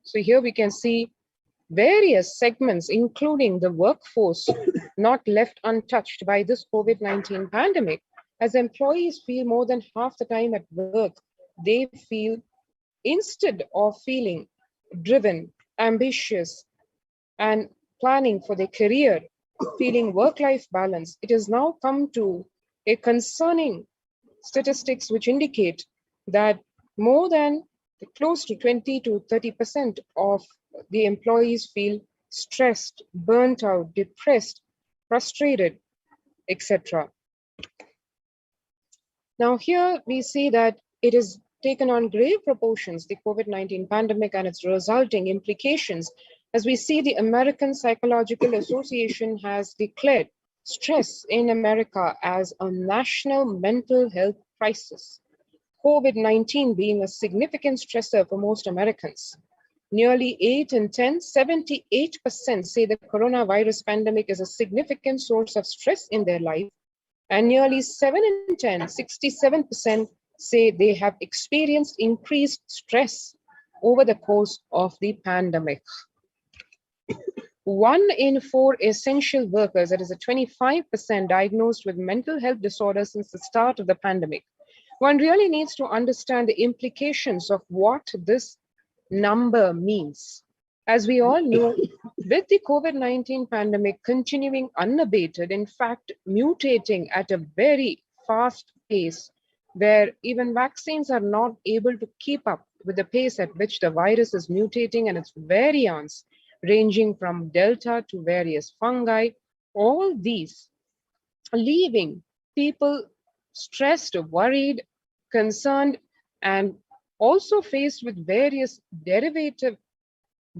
So here we can see various segments, including the workforce, not left untouched by this COVID-19 pandemic, as employees feel more than half the time at work, they feel, instead of feeling driven, ambitious, and planning for their career, feeling work-life balance, it has now come to a concerning statistics which indicate that more than close to 20 to 30% of the employees feel stressed, burnt out, depressed, frustrated, etc. Now here we see that it is taken on grave proportions, the COVID-19 pandemic and its resulting implications, as we see the American Psychological Association has declared stress in America as a national mental health crisis. COVID-19 being a significant stressor for most Americans. Nearly 8 in 10, 78% say the coronavirus pandemic is a significant source of stress in their life. And nearly 7 in 10, 67% say they have experienced increased stress over the course of the pandemic. 1 in 4 essential workers, that is a 25%, diagnosed with mental health disorders since the start of the pandemic. One really needs to understand the implications of what this number means. As we all know, with the COVID-19 pandemic continuing unabated, in fact, mutating at a very fast pace, where even vaccines are not able to keep up with the pace at which the virus is mutating and its variants, ranging from Delta to various fungi, all these leaving people stressed, worried, concerned, and also faced with various derivative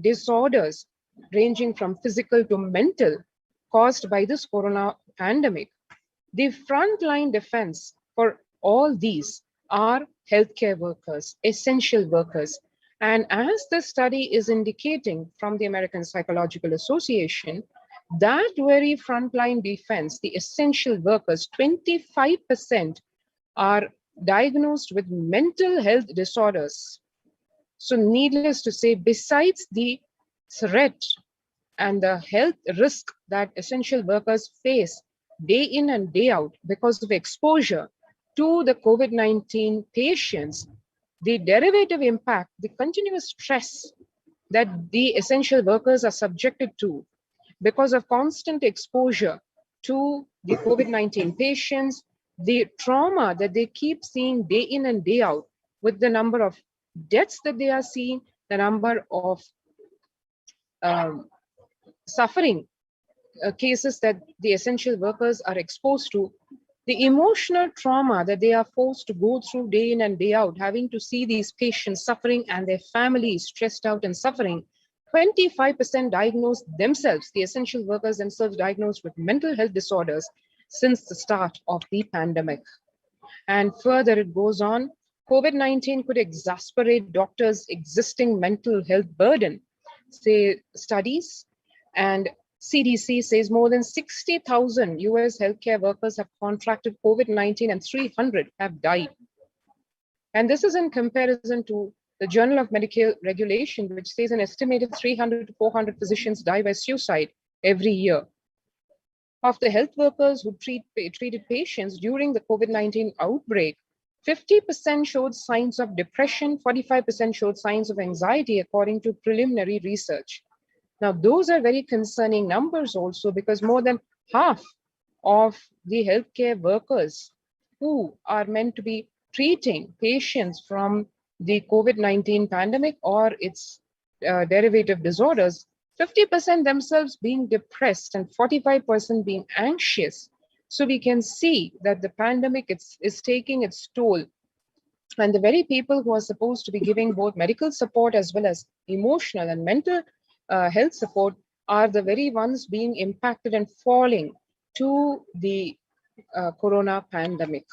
disorders ranging from physical to mental caused by this corona pandemic. The frontline defense for all these are healthcare workers, essential workers. And as the study is indicating from the American Psychological Association, that very frontline defense, the essential workers, 25% are diagnosed with mental health disorders. So needless to say, besides the threat and the health risk that essential workers face day in and day out because of exposure to the COVID-19 patients, the derivative impact, the continuous stress that the essential workers are subjected to because of constant exposure to the COVID-19 patients, the trauma that they keep seeing day in and day out with the number of deaths that they are seeing, the number of suffering cases that the essential workers are exposed to, the emotional trauma that they are forced to go through day in and day out, having to see these patients suffering and their families stressed out and suffering. 25% diagnosed themselves, the essential workers themselves diagnosed with mental health disorders since the start of the pandemic. And further it goes on, COVID-19 could exacerbate doctors' existing mental health burden. Say studies and CDC says more than 60,000 US healthcare workers have contracted COVID-19 and 300 have died. And this is in comparison to the Journal of Medical Regulation, which says an estimated 300 to 400 physicians die by suicide every year. Of the health workers who treated patients during the COVID-19 outbreak, 50% showed signs of depression, 45% showed signs of anxiety, according to preliminary research. Now, those are very concerning numbers also, because more than half of the healthcare workers who are meant to be treating patients from the COVID-19 pandemic or its derivative disorders, 50% themselves being depressed and 45% being anxious. So we can see that the pandemic is taking its toll. And the very people who are supposed to be giving both medical support as well as emotional and mental health support are the very ones being impacted and falling to the corona pandemic.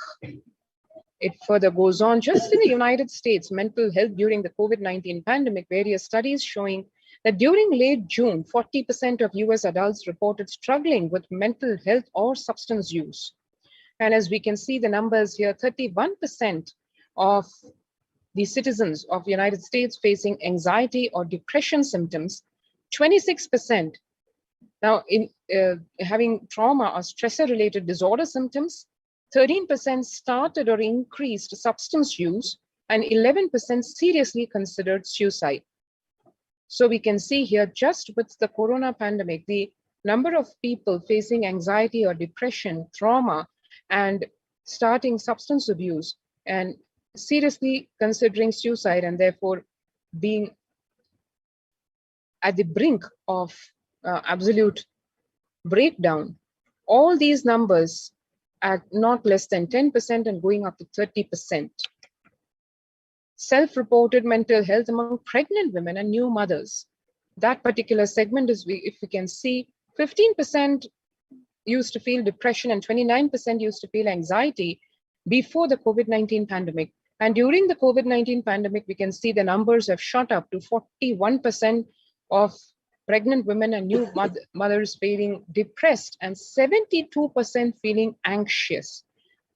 It further goes on, just in the United States, mental health during the COVID-19 pandemic, various studies showing that during late June, 40% of US adults reported struggling with mental health or substance use. And as we can see the numbers here, 31% of the citizens of the United States facing anxiety or depression symptoms, 26% now in having trauma or stressor-related disorder symptoms, 13% started or increased substance use, and 11% seriously considered suicide. So we can see here, just with the corona pandemic, the number of people facing anxiety or depression, trauma, and starting substance abuse, and seriously considering suicide, and therefore being at the brink of absolute breakdown. All these numbers at not less than 10% and going up to 30%. Self-reported mental health among pregnant women and new mothers. That particular segment is, if we can see, 15% used to feel depression and 29% used to feel anxiety before the COVID-19 pandemic. And during the COVID-19 pandemic, we can see the numbers have shot up to 41% of pregnant women and new mothers feeling depressed and 72% feeling anxious.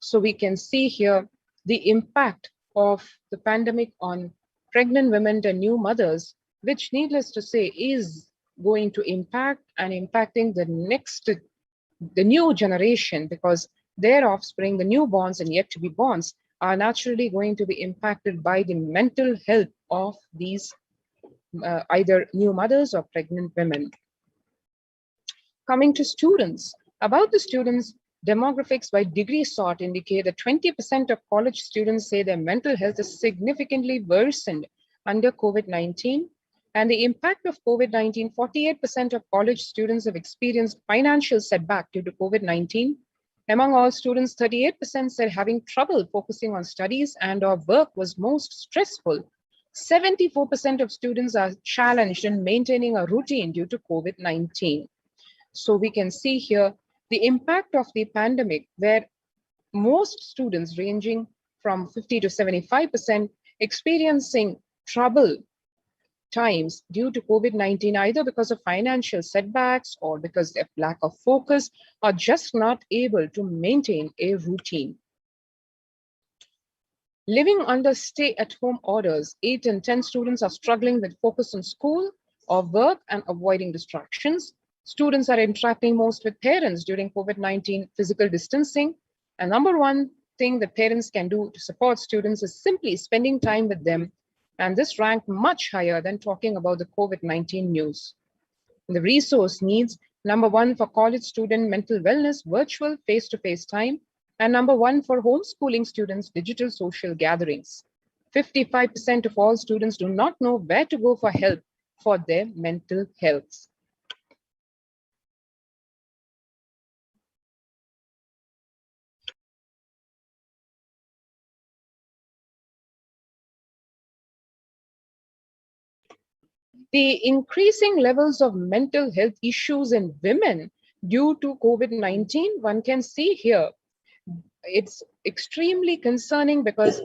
So we can see here the impact of the pandemic on pregnant women and new mothers, which, needless to say, is going to impact and impacting the new generation, because their offspring, the newborns and yet to be borns, are naturally going to be impacted by the mental health of these either new mothers or pregnant women. Coming to students, about the students, demographics by degree sought indicate that 20% of college students say their mental health is significantly worsened under COVID-19. And the impact of COVID-19, 48% of college students have experienced financial setback due to COVID-19. Among all students, 38% said having trouble focusing on studies and or work was most stressful. 74% of students are challenged in maintaining a routine due to COVID-19. So we can see here The impact of the pandemic, where most students ranging from 50 to 75% experiencing trouble times due to COVID-19, either because of financial setbacks or because of lack of focus, or just not able to maintain a routine. Living under stay-at-home orders, 8 and 10 students are struggling with focus on school or work and avoiding distractions. Students are interacting most with parents during COVID-19 physical distancing. And number one thing that parents can do to support students is simply spending time with them. And this ranked much higher than talking about the COVID-19 news. The resource needs, number one for college student mental wellness, virtual face-to-face time. And number one for homeschooling students, digital social gatherings. 55% of all students do not know where to go for help for their mental health. The increasing levels of mental health issues in women due to COVID-19, one can see here. It's extremely concerning because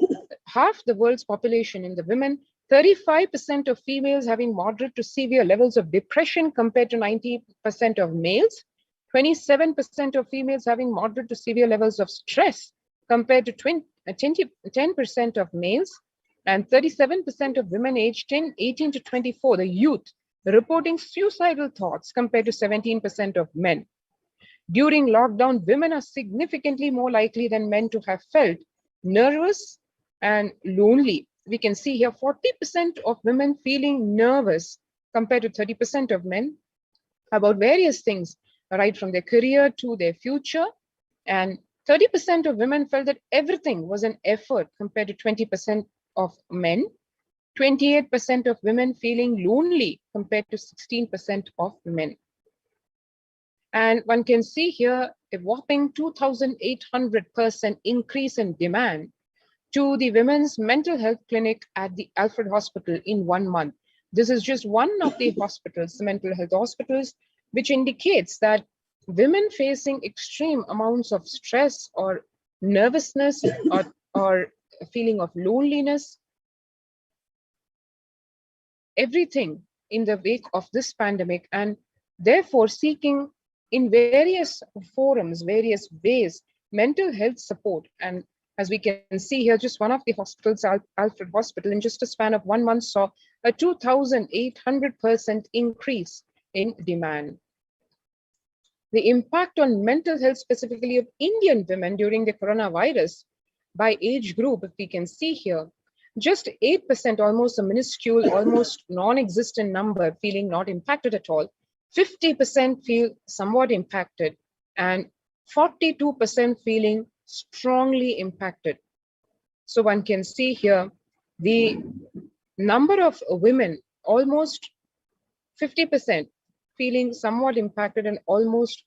half the world's population in the women, 35% of females having moderate to severe levels of depression compared to 90% of males, 27% of females having moderate to severe levels of stress compared to 10% of males, and 37% of women aged 18 to 24, the youth, reporting suicidal thoughts compared to 17% of men. During lockdown, women are significantly more likely than men to have felt nervous and lonely. We can see here 40% of women feeling nervous compared to 30% of men about various things, right from their career to their future. And 30% of women felt that everything was an effort compared to 20% of men. 28% of women feeling lonely compared to 16% of men. And one can see here a whopping 2,800% increase in demand to the women's mental health clinic at the Alfred Hospital in 1 month. This is just one of the hospitals, the mental health hospitals, which indicates that women facing extreme amounts of stress or nervousness or a feeling of loneliness, everything in the wake of this pandemic, and therefore seeking in various forums, various ways, mental health support. And as we can see here, just one of the hospitals, Alfred Hospital, in just a span of 1 month saw a 2,800% increase in demand. The impact on mental health, specifically of Indian women during the coronavirus by age group, if we can see here, just 8%, almost a minuscule, almost non-existent number feeling not impacted at all. 50% feel somewhat impacted, and 42% feeling strongly impacted. So one can see here the number of women, almost 50% feeling somewhat impacted, and almost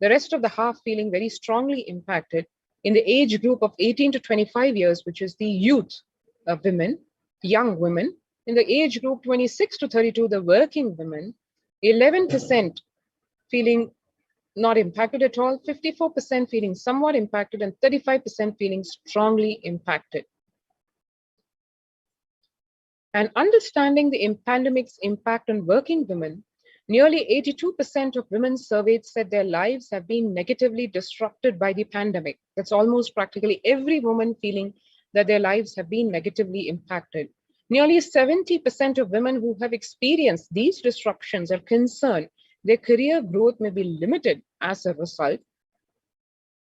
the rest of the half feeling very strongly impacted in the age group of 18 to 25 years, which is the youth of women, young women. In the age group 26 to 32, the working women, 11% feeling not impacted at all, 54% feeling somewhat impacted, and 35% feeling strongly impacted. And understanding the pandemic's impact on working women, nearly 82% of women surveyed said their lives have been negatively disrupted by the pandemic. That's almost practically every woman feeling that their lives have been negatively impacted. Nearly 70% of women who have experienced these disruptions are concerned their career growth may be limited as a result.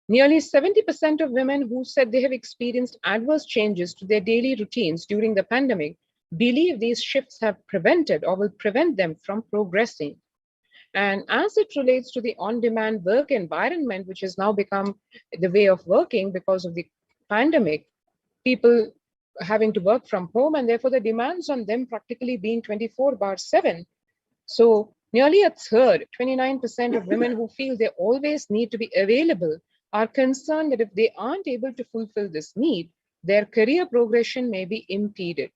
Nearly 70% of women who said they have experienced adverse changes to their daily routines during the pandemic believe these shifts have prevented or will prevent them from progressing. And as it relates to the on-demand work environment, which has now become the way of working because of the pandemic, people having to work from home, and therefore the demands on them practically being 24/7. So nearly a third, 29% of women who feel they always need to be available are concerned that if they aren't able to fulfill this need, their career progression may be impeded.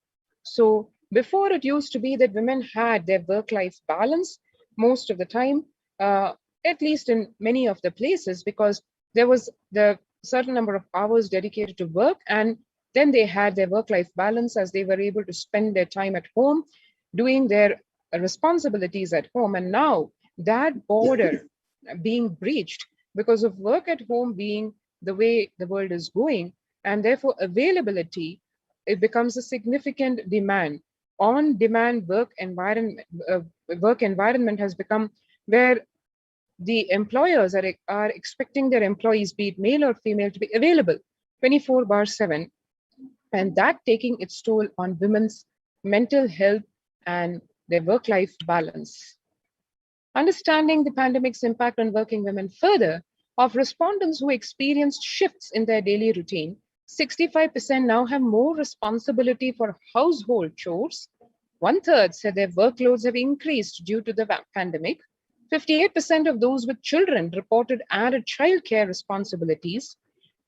So before, it used to be that women had their work-life balance most of the time. at least in many of the places, because there was the certain number of hours dedicated to work, and then they had their work-life balance as they were able to spend their time at home doing their responsibilities at home. And now that border being breached because of work at home being the way the world is going, and therefore availability, it becomes a significant demand. On demand work environment has become where the employers are expecting their employees, be it male or female, to be available 24/7, and that taking its toll on women's mental health and their work-life balance. Understanding the pandemic's impact on working women further, of respondents who experienced shifts in their daily routine, 65% now have more responsibility for household chores. 1/3 said their workloads have increased due to the pandemic. 58% of those with children reported added childcare responsibilities.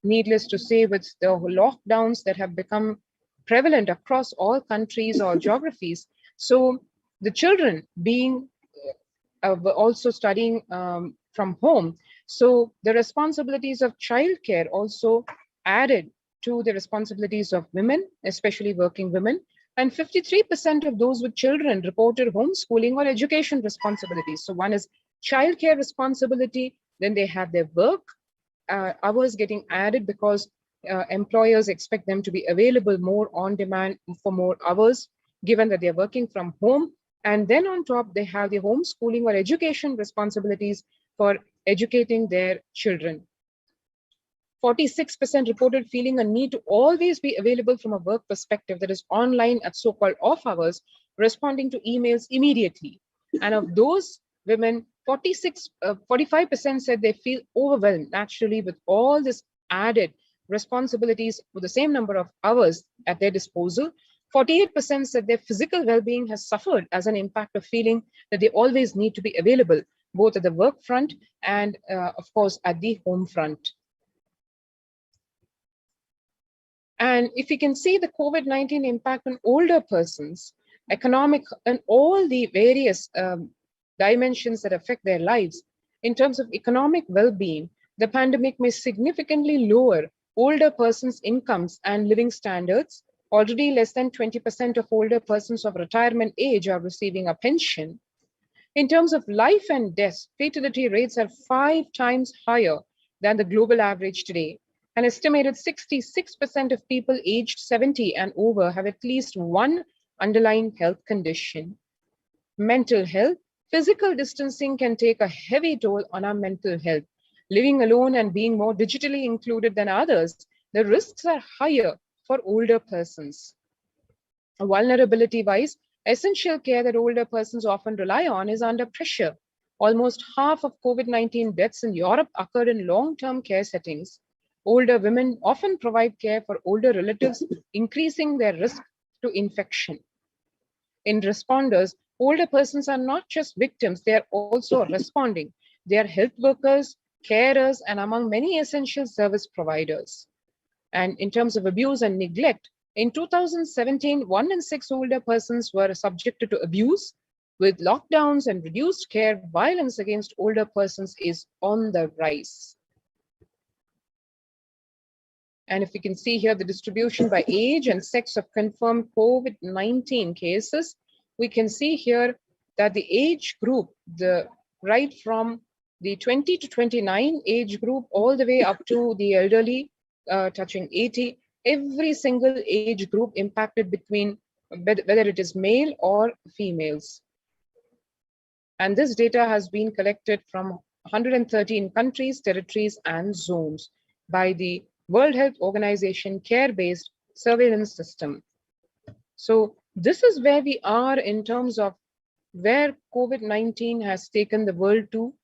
Needless to say, with the lockdowns that have become prevalent across all countries or geographies, so the children being also studying from home, so the responsibilities of childcare also added to the responsibilities of women, especially working women. And 53% of those with children reported homeschooling or education responsibilities. So one is childcare responsibility, then they have their work hours getting added because employers expect them to be available more on demand for more hours, given that they're working from home. And then on top, they have the homeschooling or education responsibilities for educating their children. 46% reported feeling a need to always be available from a work perspective, that is online at so-called off hours, responding to emails immediately. And of those women, 45% said they feel overwhelmed naturally with all this added responsibilities with the same number of hours at their disposal. 48% said their physical well-being has suffered as an impact of feeling that they always need to be available, both at the work front and of course at the home front. And if you can see the COVID-19 impact on older persons, economic and all the various dimensions that affect their lives, in terms of economic well-being, the pandemic may significantly lower older persons' incomes and living standards. Already less than 20% of older persons of retirement age are receiving a pension. In terms of life and death, fatality rates are 5 times higher than the global average today. An estimated 66% of people aged 70 and over have at least one underlying health condition. Mental health, physical distancing can take a heavy toll on our mental health. Living alone and being more digitally included than others, the risks are higher for older persons. Vulnerability-wise, essential care that older persons often rely on is under pressure. Almost half of COVID-19 deaths in Europe occurred in long-term care settings. Older women often provide care for older relatives, increasing their risk to infection. In responders, older persons are not just victims, they are also responding. They are health workers, carers, and among many essential service providers. And in terms of abuse and neglect, in 2017, 1 in 6 older persons were subjected to abuse. With lockdowns and reduced care, violence against older persons is on the rise. And if you can see here the distribution by age and sex of confirmed COVID-19 cases, we can see here that the age group, right from the 20 to 29 age group all the way up to the elderly touching 80, every single age group impacted between whether it is male or females. And this data has been collected from 113 countries, territories, and zones by the World Health Organization care-based surveillance system. So this is where we are in terms of where COVID-19 has taken the world to,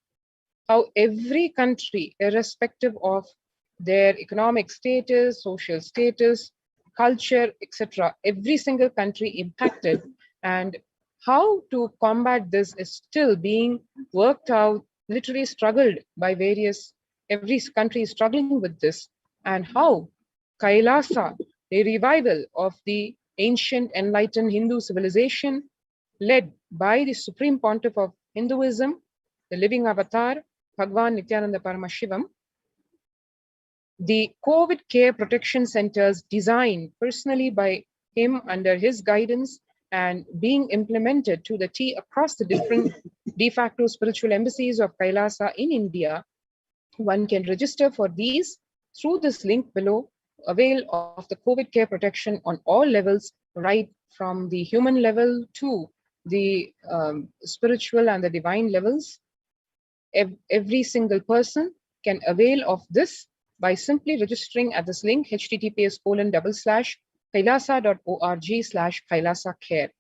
how every country, irrespective of their economic status, social status, culture, etc., every single country impacted, and how to combat this is still being worked out, literally struggled by every country is struggling with this. And how Kailasa, a revival of the ancient enlightened Hindu civilization, led by the Supreme Pontiff of Hinduism, the living avatar, Bhagwan Nithyananda Paramashivam, the COVID Care Protection Centers designed personally by him under his guidance and being implemented to the T across the different de facto spiritual embassies of Kailasa in India. One can register for these through this link below, avail of the COVID care protection on all levels, right from the human level to the spiritual and the divine levels. Every single person can avail of this by simply registering at this link, https://kailasa.org/Kailasa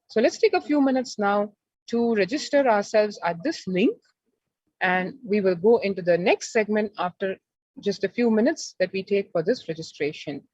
So let's take a few minutes now to register ourselves at this link, and we will go into the next segment after just a few minutes that we take for this registration.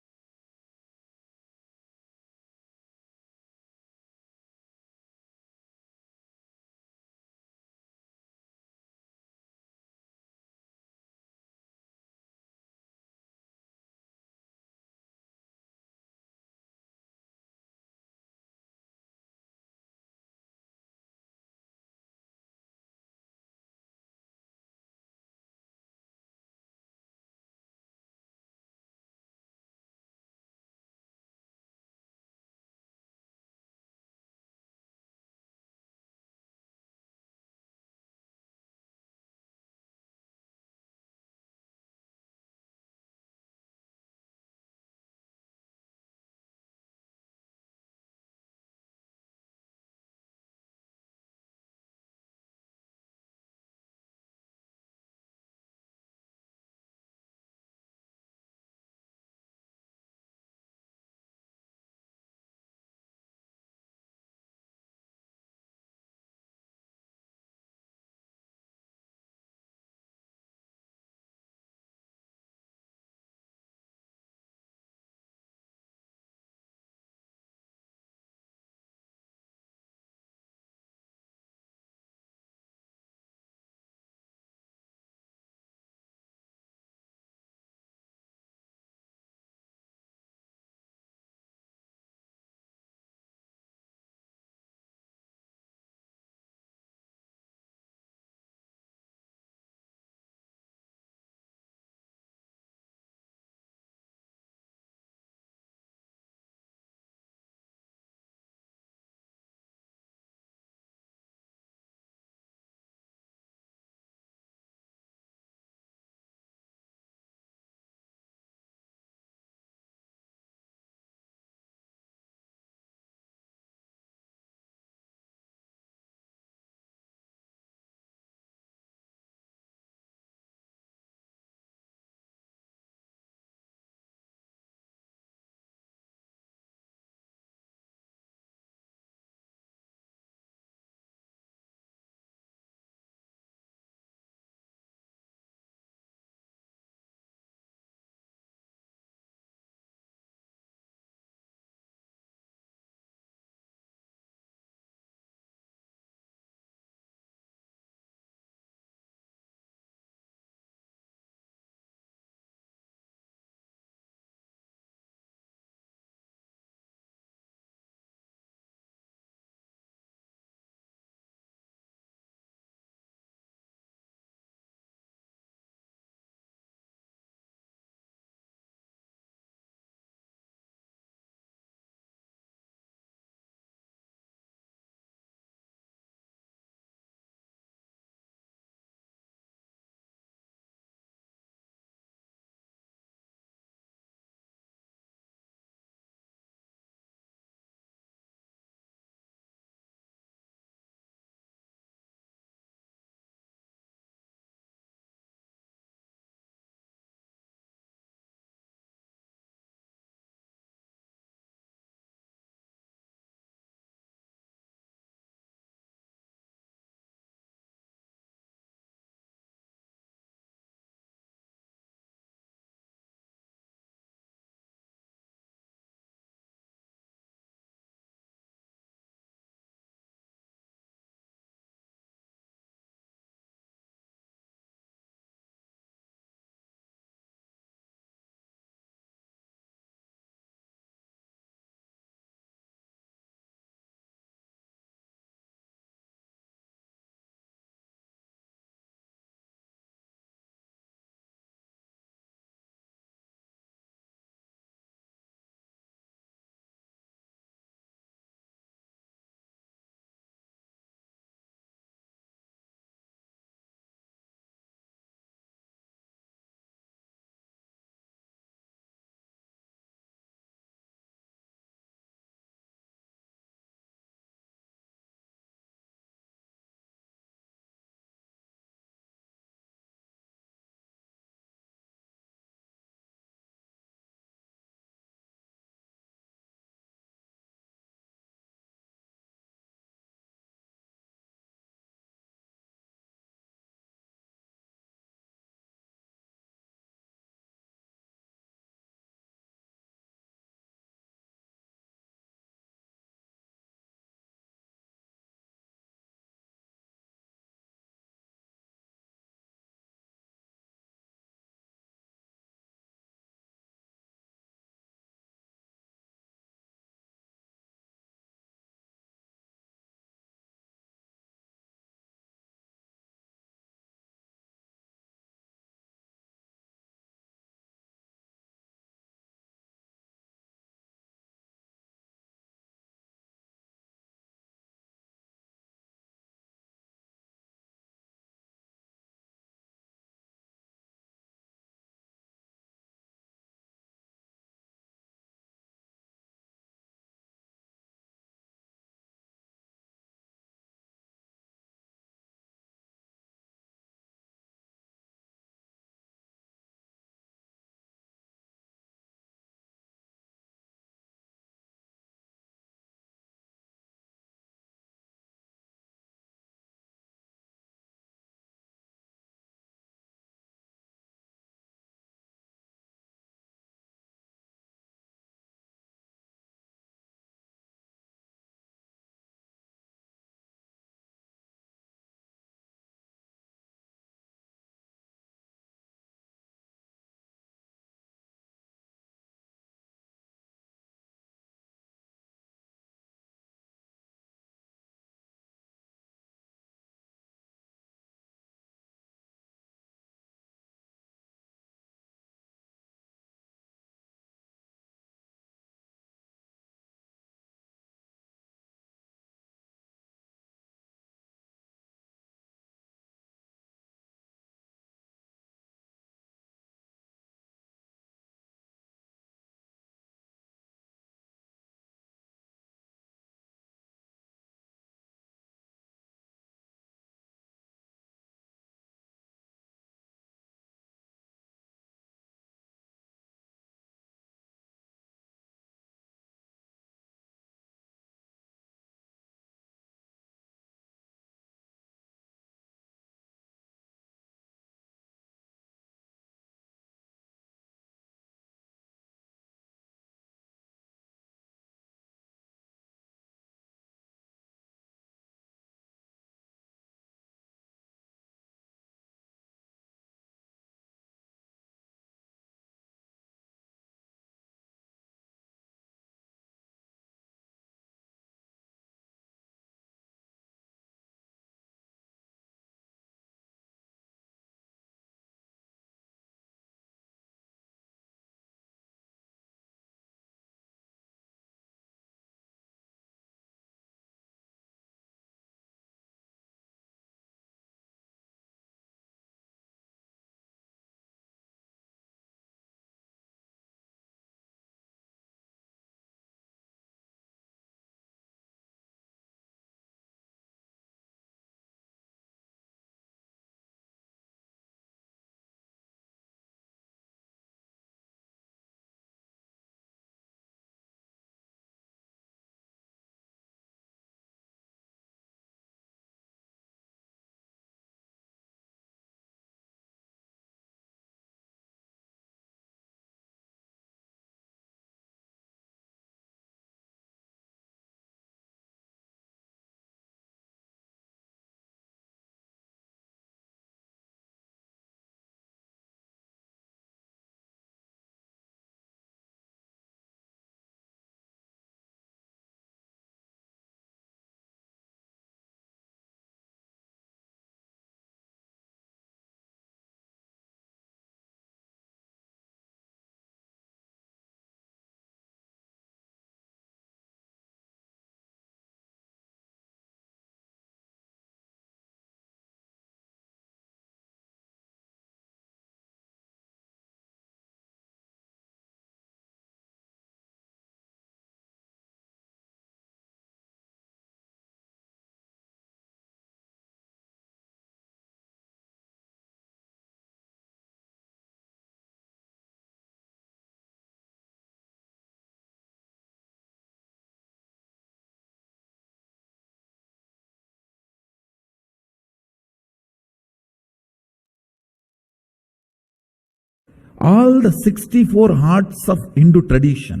All the 64 arts of Hindu tradition,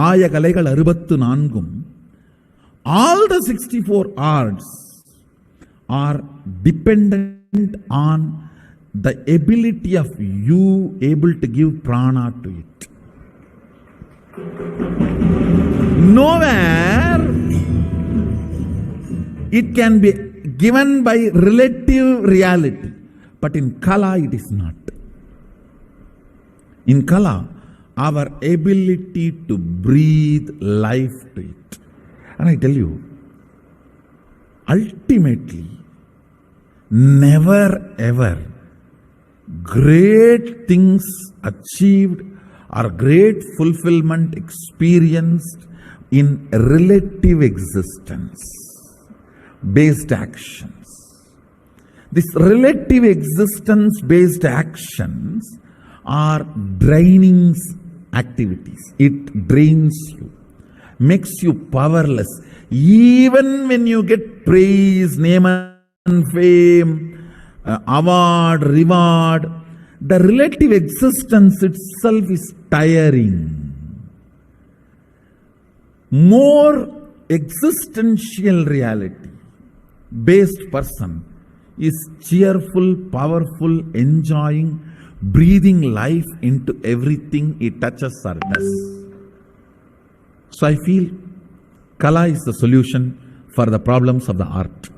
ஆய கலைகள் 64, all the 64 arts are dependent on the ability of you able to give prana to it. Nowhere it can be given by relative reality, but in Kala it is not. In Kala, our ability to breathe life to it. And I tell you, ultimately, never ever great things achieved or great fulfillment experienced in relative existence based actions. These relative existence based actions are draining activities. It drains you, makes you powerless. Even when you get praise, name and fame, award, reward, the relative existence itself is tiring. More existential reality based person is cheerful, powerful, enjoying, breathing life into everything he touches or does. So I feel Kala is the solution for the problems of the art.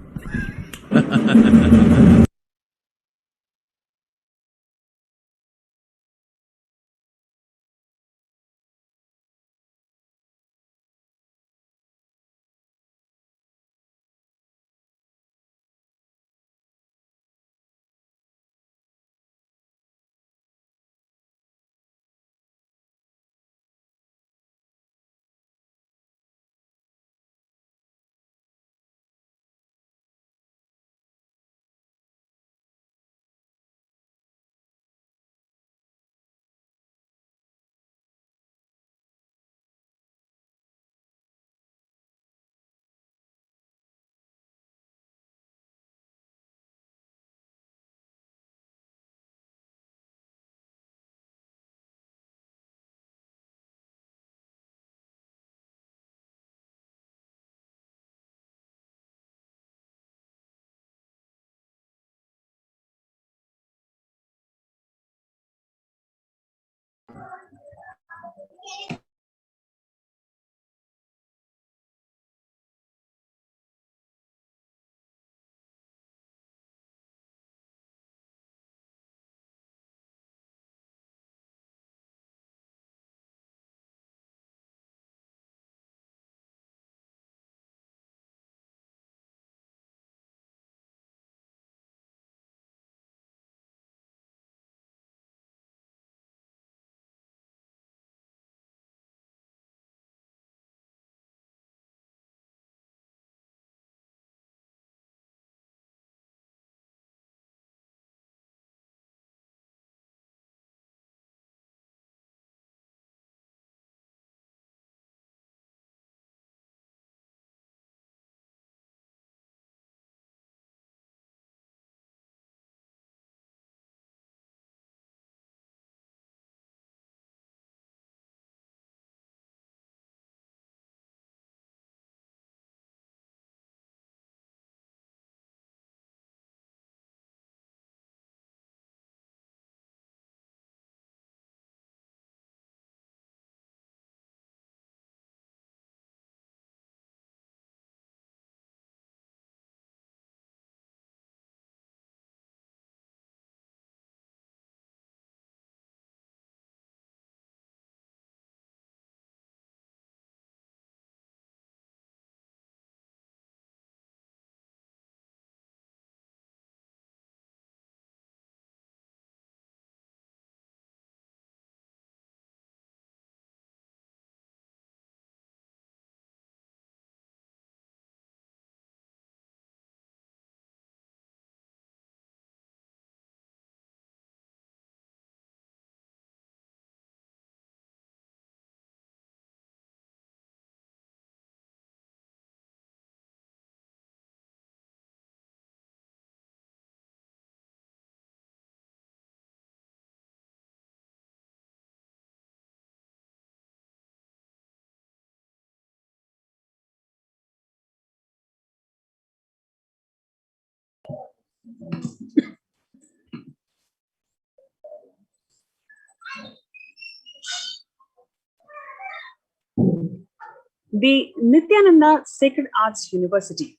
The Nithyananda Sacred Arts University,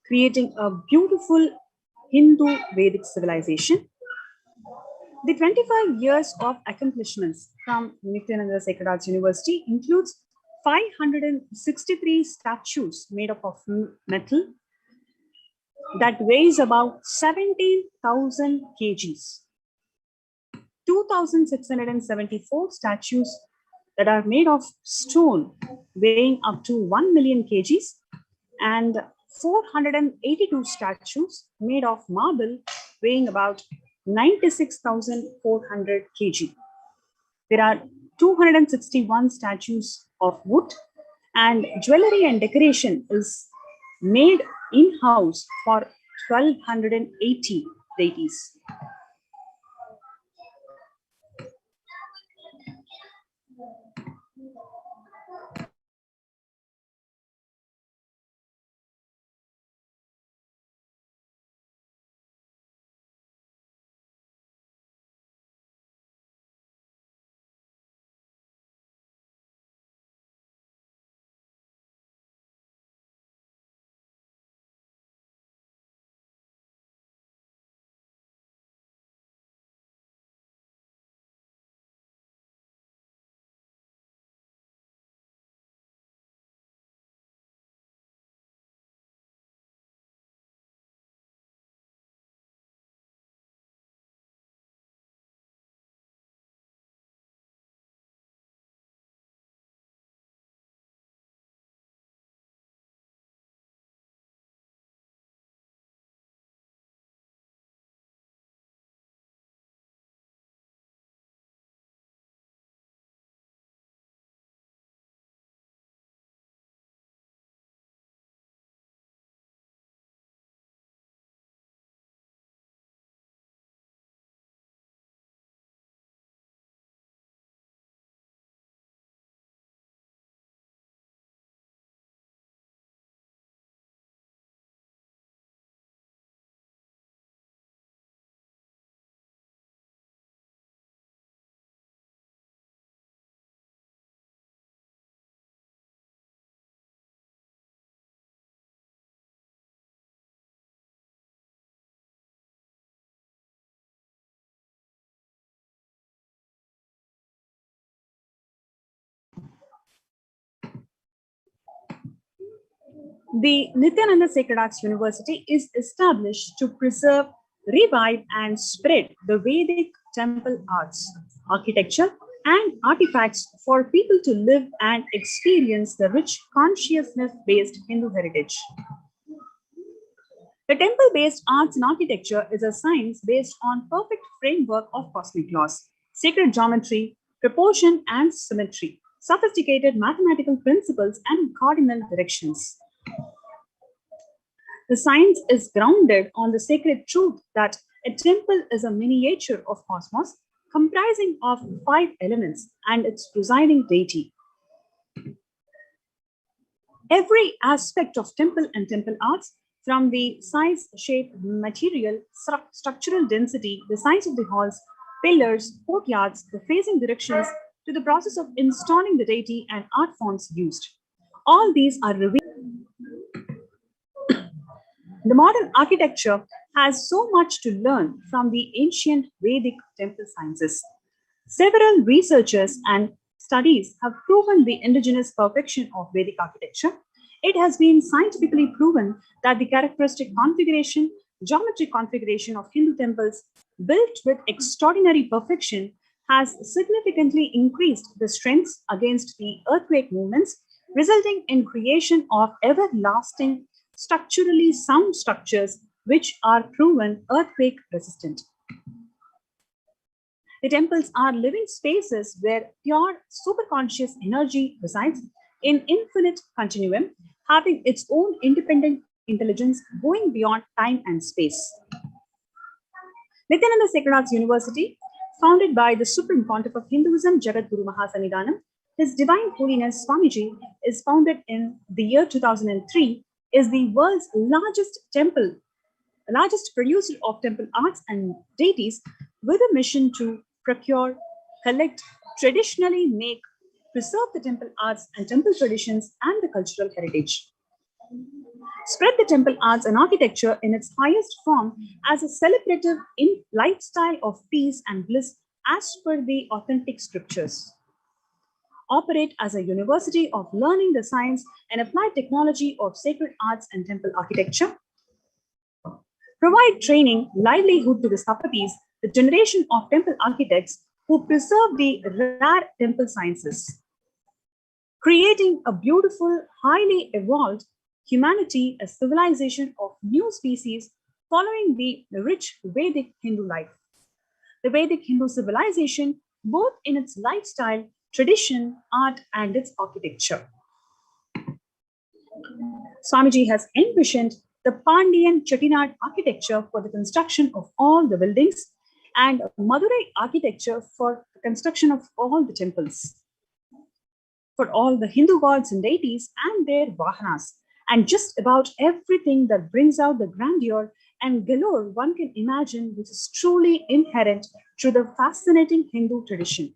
creating a beautiful Hindu Vedic civilization. The 25 years of accomplishments from Nithyananda Sacred Arts University includes 563 statues made up of metal that weighs about 17,000 kgs, 2,674 statues that are made of stone weighing up to 1 million kgs, and 482 statues made of marble weighing about 96,400 kg. There are 261 statues of wood, and jewelry and decoration is made in-house for 1,280 deities. The Nithyananda Sacred Arts University is established to preserve, revive, and spread the Vedic temple arts, architecture, and artifacts for people to live and experience the rich consciousness-based Hindu heritage. The temple-based arts and architecture is a science based on perfect framework of cosmic laws, sacred geometry, proportion and symmetry, sophisticated mathematical principles, and cardinal directions. The science is grounded on the sacred truth that a temple is a miniature of cosmos comprising of 5 elements and its presiding deity. Every aspect of temple and temple arts, from the size, shape, material, structural density, the size of the halls, pillars, courtyards, the facing directions, to the process of installing the deity and art forms used. All these are revealed. The modern architecture has so much to learn from the ancient Vedic temple sciences. Several researchers and studies have proven the indigenous perfection of Vedic architecture. It has been scientifically proven that the characteristic configuration, geometric configuration of Hindu temples built with extraordinary perfection has significantly increased the strengths against the earthquake movements, resulting in creation of everlasting structurally sound structures which are proven earthquake resistant. The temples are living spaces where pure superconscious energy resides in infinite continuum, having its own independent intelligence going beyond time and space. Nithyananda Sacred Arts University, founded by the Supreme Pontiff of Hinduism, Jagadguru Mahasannidhanam, His Divine Holiness Swamiji, is founded in the year 2003, is the world's largest producer of temple arts and deities, with a mission to procure collect, traditionally make, preserve the temple arts and temple traditions and the cultural heritage. Spread the temple arts and architecture in its highest form as a celebrative lifestyle of peace and bliss as per the authentic scriptures. Operate as a university of learning the science and applied technology of sacred arts and temple architecture. Provide training, livelihood to the Sapatis, the generation of temple architects who preserve the rare temple sciences. Creating a beautiful, highly evolved humanity, a civilization of new species following the rich Vedic Hindu life. The Vedic Hindu civilization, both in its lifestyle, tradition, art, and its architecture. Swamiji has envisioned the Pandyan Chettinad architecture for the construction of all the buildings and Madurai architecture for the construction of all the temples, for all the Hindu gods and deities and their vahanas, and just about everything that brings out the grandeur and galore one can imagine, which is truly inherent to the fascinating Hindu tradition.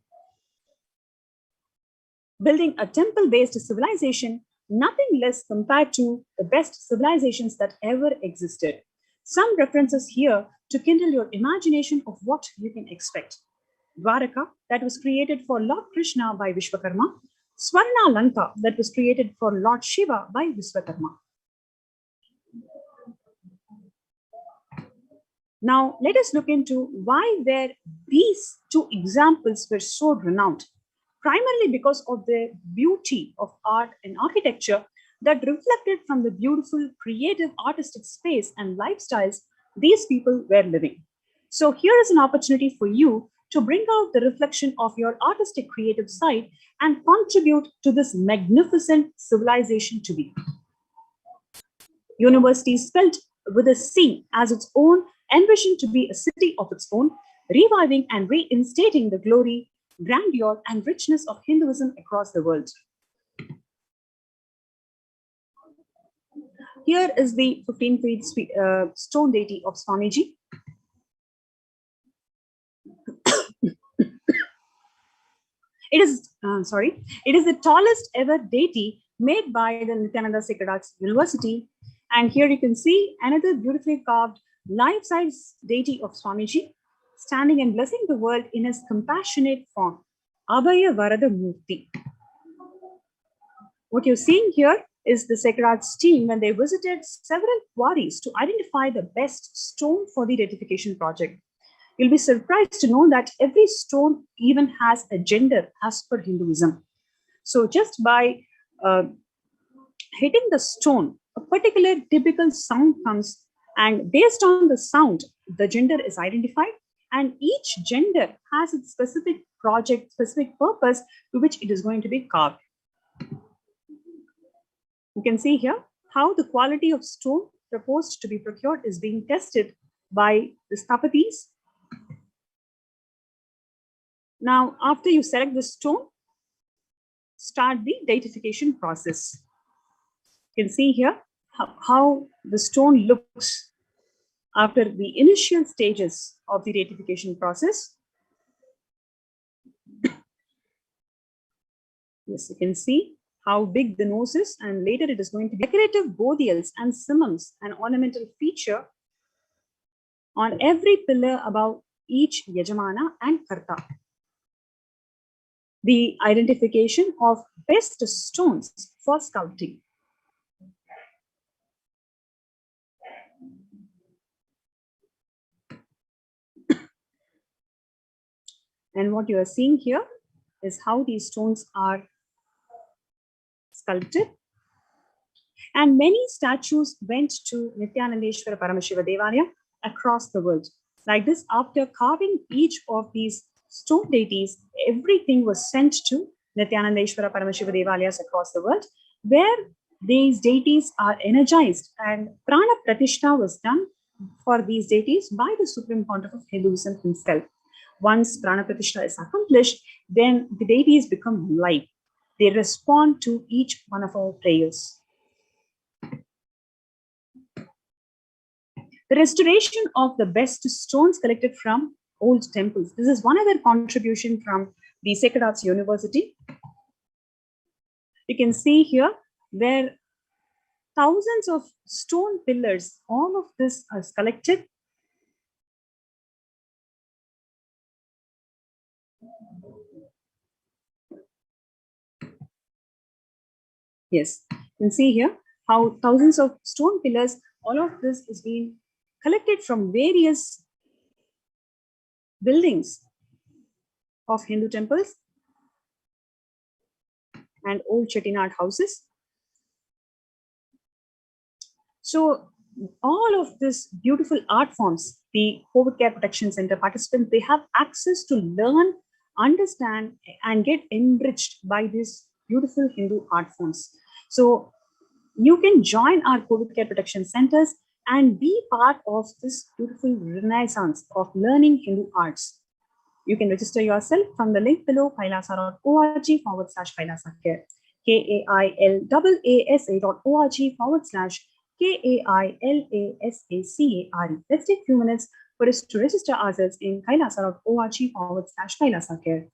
Building a temple-based civilization, nothing less compared to the best civilizations that ever existed. Some references here to kindle your imagination of what you can expect. Dwaraka, that was created for Lord Krishna by Vishwakarma. Swarna Lanka, that was created for Lord Shiva by Vishwakarma. Now, let us look into why these two examples were so renowned. Primarily because of the beauty of art and architecture that reflected from the beautiful, creative, artistic space and lifestyles these people were living. So here is an opportunity for you to bring out the reflection of your artistic creative side and contribute to this magnificent civilization to be. University spelt with a C as its own, envisioned to be a city of its own, reviving and reinstating the glory, grandeur, and richness of Hinduism across the world. Here is the 15-feet stone deity of Swamiji. It is the tallest ever deity made by the Nithyananda Sacred Arts University. And here you can see another beautifully carved life-size deity of Swamiji, standing and blessing the world in his compassionate form, Abhaya Varada Murti. What you're seeing here is the Sacred Arts team when they visited several quarries to identify the best stone for the deification project. You'll be surprised to know that every stone even has a gender as per Hinduism. So just by hitting the stone, a particular typical sound comes, and based on the sound, the gender is identified, and each gender has its specific project, specific purpose to which it is going to be carved. You can see here how the quality of stone proposed to be procured is being tested by the Stapatis. Now, after you select the stone, start the deification process. You can see here how the stone looks after the initial stages of the deification process. Yes, you can see how big the nose is, and later it is going to be decorative bodials and simums, an ornamental feature on every pillar above each Yajamana and Karta. The identification of best stones for sculpting. And what you are seeing here is how these stones are sculpted. And many statues went to Nithyanandeshwara Paramashiva Devalaya across the world. Like this, after carving each of these stone deities, everything was sent to Nithyanandeshwara Paramashiva Devalayas across the world, where these deities are energized, and Prana Pratishta was done for these deities by the Supreme Pontiff of Hinduism himself. Once Prana Pratishta is accomplished, then the deities become live. They respond to each one of our prayers. The restoration of the best stones collected from old temples. This is one other contribution from the Sacred Arts University. You can see here where thousands of stone pillars, all of this is collected. Yes, you can see here how thousands of stone pillars, all of this is being collected from various buildings of Hindu temples and old Chettinad houses. So all of this beautiful art forms, the COVID Care Protection Center participants, they have access to learn, understand, and get enriched by these beautiful Hindu art forms. So you can join our COVID Care Protection Centers and be part of this beautiful renaissance of learning Hindu arts. You can register yourself from the link below, kailasa.org/Kailasa Care, KAILASA.org/KAILASACARE. Let's take a few minutes for us to register ourselves in kailasa.org/Kailasa Care.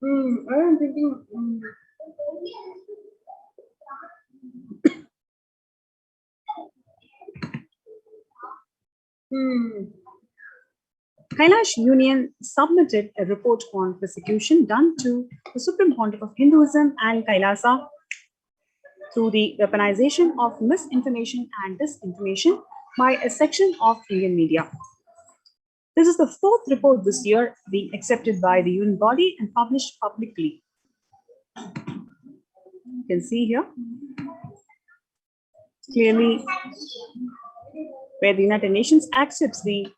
I'm thinking. Kailash Union submitted a report on persecution done to the Supreme Pontiff of Hinduism and Kailasa through the weaponization of misinformation and disinformation by a section of Indian media. This is the fourth report this year being accepted by the UN body and published publicly. You can see here clearly where the United Nations accepts the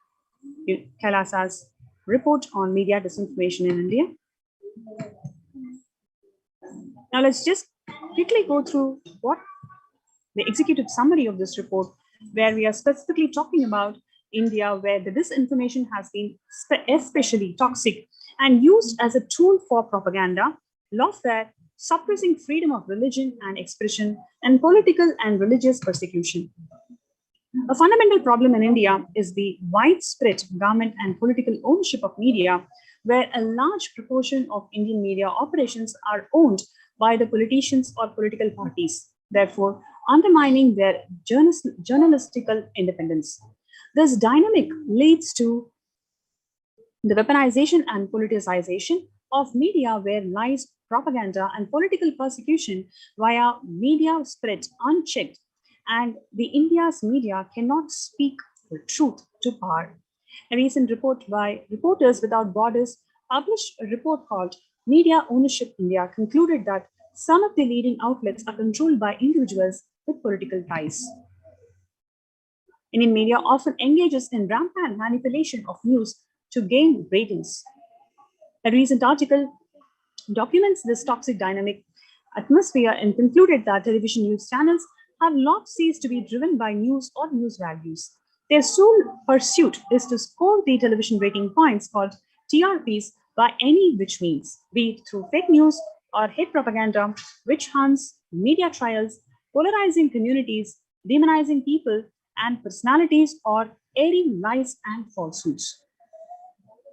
Kailasa's report on media disinformation in India. Now let's just quickly go through what the executive summary of this report, where we are specifically talking about India, where the disinformation has been especially toxic and used as a tool for propaganda, lawfare, suppressing freedom of religion and expression, and political and religious persecution. A fundamental problem in India is the widespread government and political ownership of media, where a large proportion of Indian media operations are owned by the politicians or political parties, therefore undermining their journalistical independence. This dynamic leads to the weaponization and politicization of media, where lies, propaganda, and political persecution via media spread unchecked, and the India's media cannot speak the truth to power. A recent report by Reporters Without Borders published a report called Media Ownership India concluded that some of the leading outlets are controlled by individuals with political ties. Indian media often engages in rampant manipulation of news to gain ratings. A recent article documents this toxic dynamic atmosphere and concluded that television news channels have not ceased to be driven by news or news values. Their sole pursuit is to score the television rating points called TRPs by any which means, be it through fake news or hate propaganda, witch hunts, media trials, polarizing communities, demonizing people and personalities, or airing lies and falsehoods.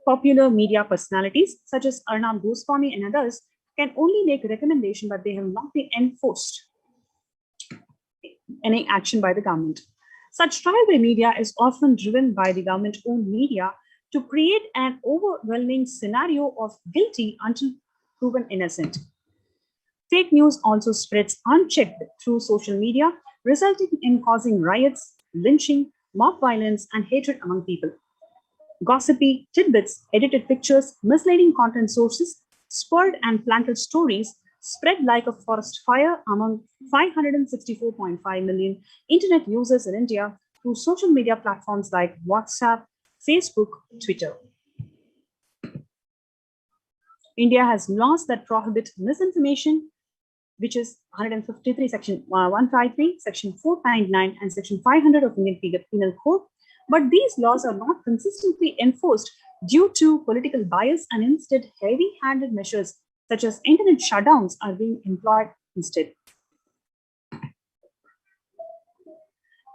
Popular media personalities such as Arnab Goswami and others can only make a recommendation, but they have not been enforced any action by the government. Such trial by media is often driven by the government-owned media to create an overwhelming scenario of guilty until proven innocent. Fake news also spreads unchecked through social media, resulting in causing riots, lynching, mob violence, and hatred among people. Gossipy tidbits, edited pictures, misleading content sources, spurred and planted stories spread like a forest fire among 564.5 million internet users in India through social media platforms like WhatsApp, Facebook, Twitter. India has laws that prohibit misinformation, which is 153, Section 153, Section 499, and Section 500 of Indian Penal Code. But these laws are not consistently enforced due to political bias, and instead heavy-handed measures such as internet shutdowns are being employed instead.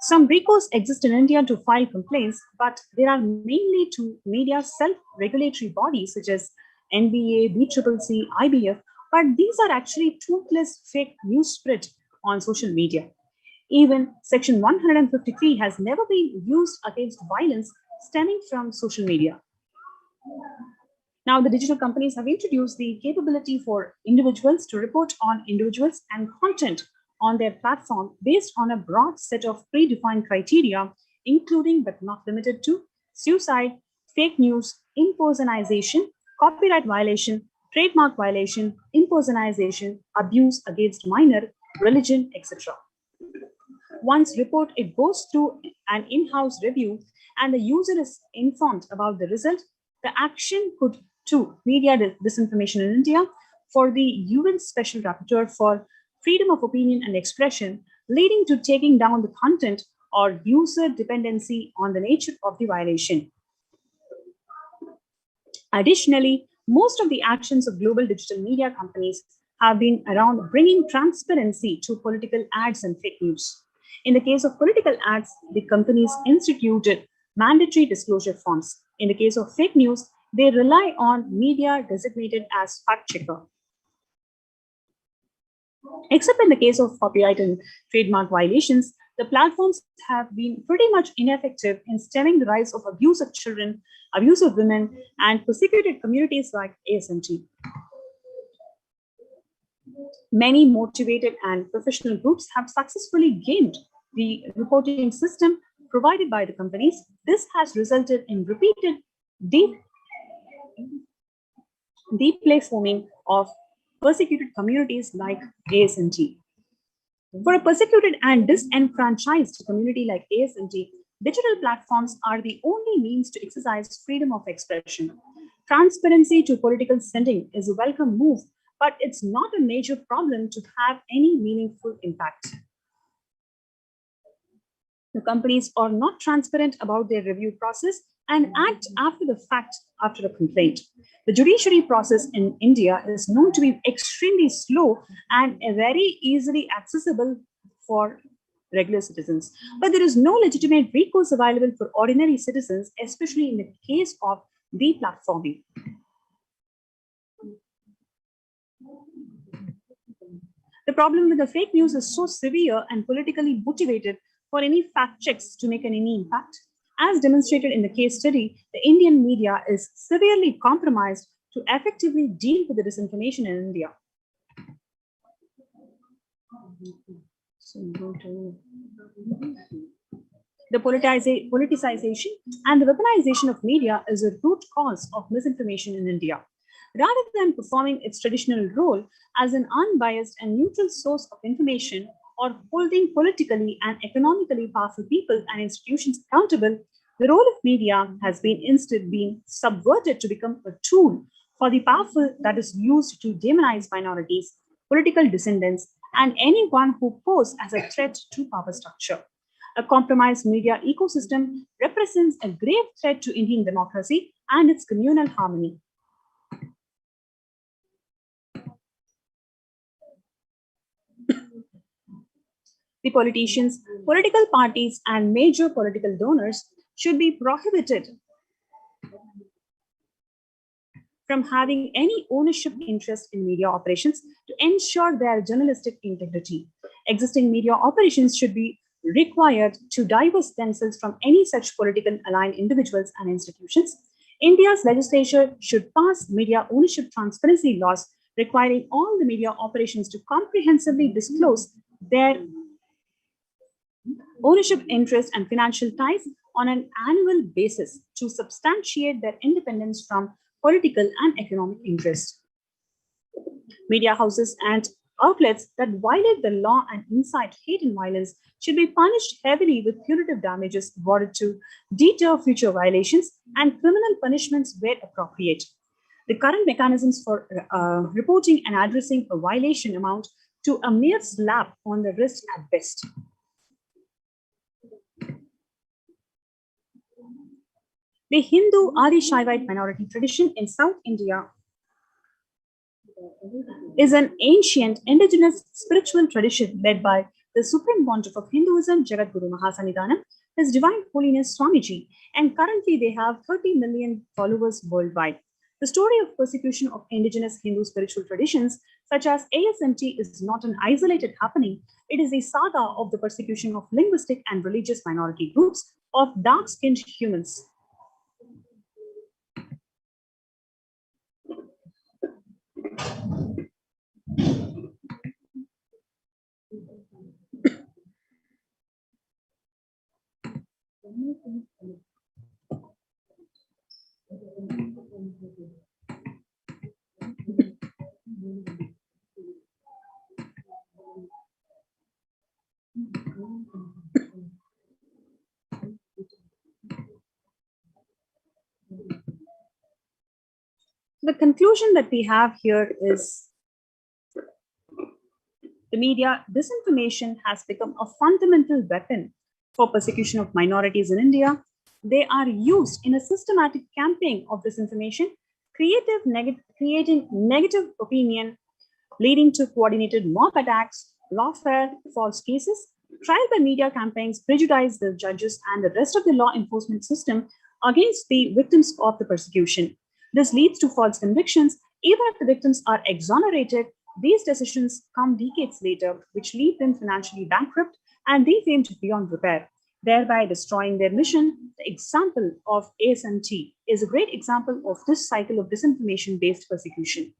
Some recourse exist in India to file complaints, but there are mainly to media self-regulatory bodies such as NBA, BCCC, IBF, but these are actually toothless fake news spread on social media. Even Section 153 has never been used against violence stemming from social media. Now, the digital companies have introduced the capability for individuals to report on individuals and content on their platform based on a broad set of predefined criteria, including but not limited to suicide, fake news, impersonation, copyright violation, trademark violation, impersonation, abuse against minor, religion, etc. Once report, it goes through an in-house review and the user is informed about the result. The action could to media disinformation in India for the UN Special Rapporteur for Freedom of Opinion and Expression, leading to taking down the content or user dependency on the nature of the violation. Additionally, most of the actions of global digital media companies have been around bringing transparency to political ads and fake news. In the case of political ads, the companies instituted mandatory disclosure forms. In the case of fake news, they rely on media designated as fact checker. Except in the case of copyright and trademark violations, the platforms have been pretty much ineffective in stemming the rise of abuse of children, abuse of women, and persecuted communities like ASMT. Many motivated and professional groups have successfully gamed the reporting system provided by the companies. This has resulted in repeated deplatforming of persecuted communities like ASMT. For a persecuted and disenfranchised community like ASMT, digital platforms are the only means to exercise freedom of expression. Transparency to political sending is a welcome move, but it's not a major problem to have any meaningful impact. The companies are not transparent about their review process and act after the fact after a complaint. The judiciary process in India is known to be extremely slow and very easily accessible for regular citizens. But there is no legitimate recourse available for ordinary citizens, especially in the case of deplatforming. The problem with the fake news is so severe and politically motivated for any fact checks to make any impact. As demonstrated in the case study, the Indian media is severely compromised to effectively deal with the disinformation in India. The politicization and the weaponization of media is a root cause of misinformation in India. Rather than performing its traditional role as an unbiased and neutral source of information or holding politically and economically powerful people and institutions accountable, the role of media has been instead been subverted to become a tool for the powerful that is used to demonize minorities, political dissidents, and anyone who poses as a threat to power structure. A compromised media ecosystem represents a grave threat to Indian democracy and its communal harmony. The politicians, political parties, and major political donors should be prohibited from having any ownership interest in media operations to ensure their journalistic integrity. Existing media operations should be required to divest themselves from any such politically aligned individuals and institutions. India's legislature should pass media ownership transparency laws requiring all the media operations to comprehensively disclose their ownership interest and financial ties on an annual basis to substantiate their independence from political and economic interests. Media houses and outlets that violate the law and incite hate and violence should be punished heavily with punitive damages awarded to deter future violations and criminal punishments where appropriate. The current mechanisms for reporting and addressing a violation amount to a mere slap on the wrist at best. The Hindu Adi Shaivite minority tradition in South India is an ancient indigenous spiritual tradition led by the Supreme Pontiff of Hinduism, Jagadguru Mahasannidhanam, His Divine Holiness Swamiji, and currently they have 30 million followers worldwide. The story of persecution of indigenous Hindu spiritual traditions, such as ASMT, is not an isolated happening. It is a saga of the persecution of linguistic and religious minority groups of dark-skinned humans. The conclusion that we have here is the media disinformation has become a fundamental weapon for persecution of minorities in India. They are used in a systematic campaign of disinformation, creating negative opinion, leading to coordinated mob attacks, lawfare, false cases. Trial by media campaigns prejudice the judges and the rest of the law enforcement system against the victims of the persecution. This leads to false convictions. Even if the victims are exonerated, these decisions come decades later, which leave them financially bankrupt and defamed beyond repair, thereby destroying their mission. The example of ASMT is a great example of this cycle of disinformation-based persecution.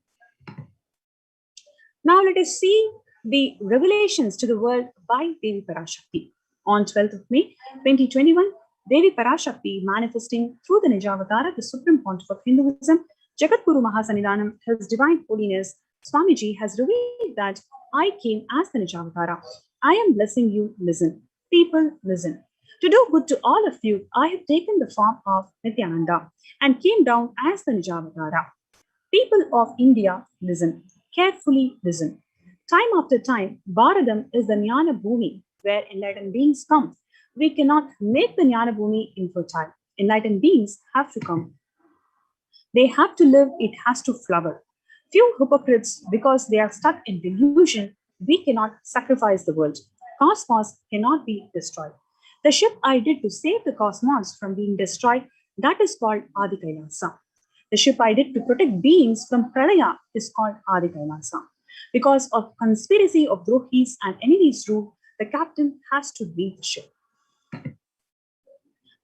Now let us see the revelations to the world by Devi Parashakti. On 12th of May 2021, Devi Parashakti, manifesting through the Nijavatara, the Supreme Pontiff of Hinduism, Jagadguru Mahasannidhanam, His Divine Holiness, Swamiji has revealed that I came as the Nijavatara. I am blessing you, listen. People, listen. To do good to all of you, I have taken the form of Nithyananda and came down as the Nijavatara. People of India, listen. Carefully listen. Time after time, Bharadam is the Jnana Bhumi where enlightened beings come. We cannot make the Jnana Bhumi infertile. Enlightened beings have to come. They have to live, it has to flower. Few hypocrites, because they are stuck in delusion, we cannot sacrifice the world. Cosmos cannot be destroyed. The ship I did to save the cosmos from being destroyed, that is called Adi Kailasa. The ship I did to protect beings from Pralaya is called Adi Kailasa. Because of conspiracy of Drohis and enemies rule, the captain has to leave the ship.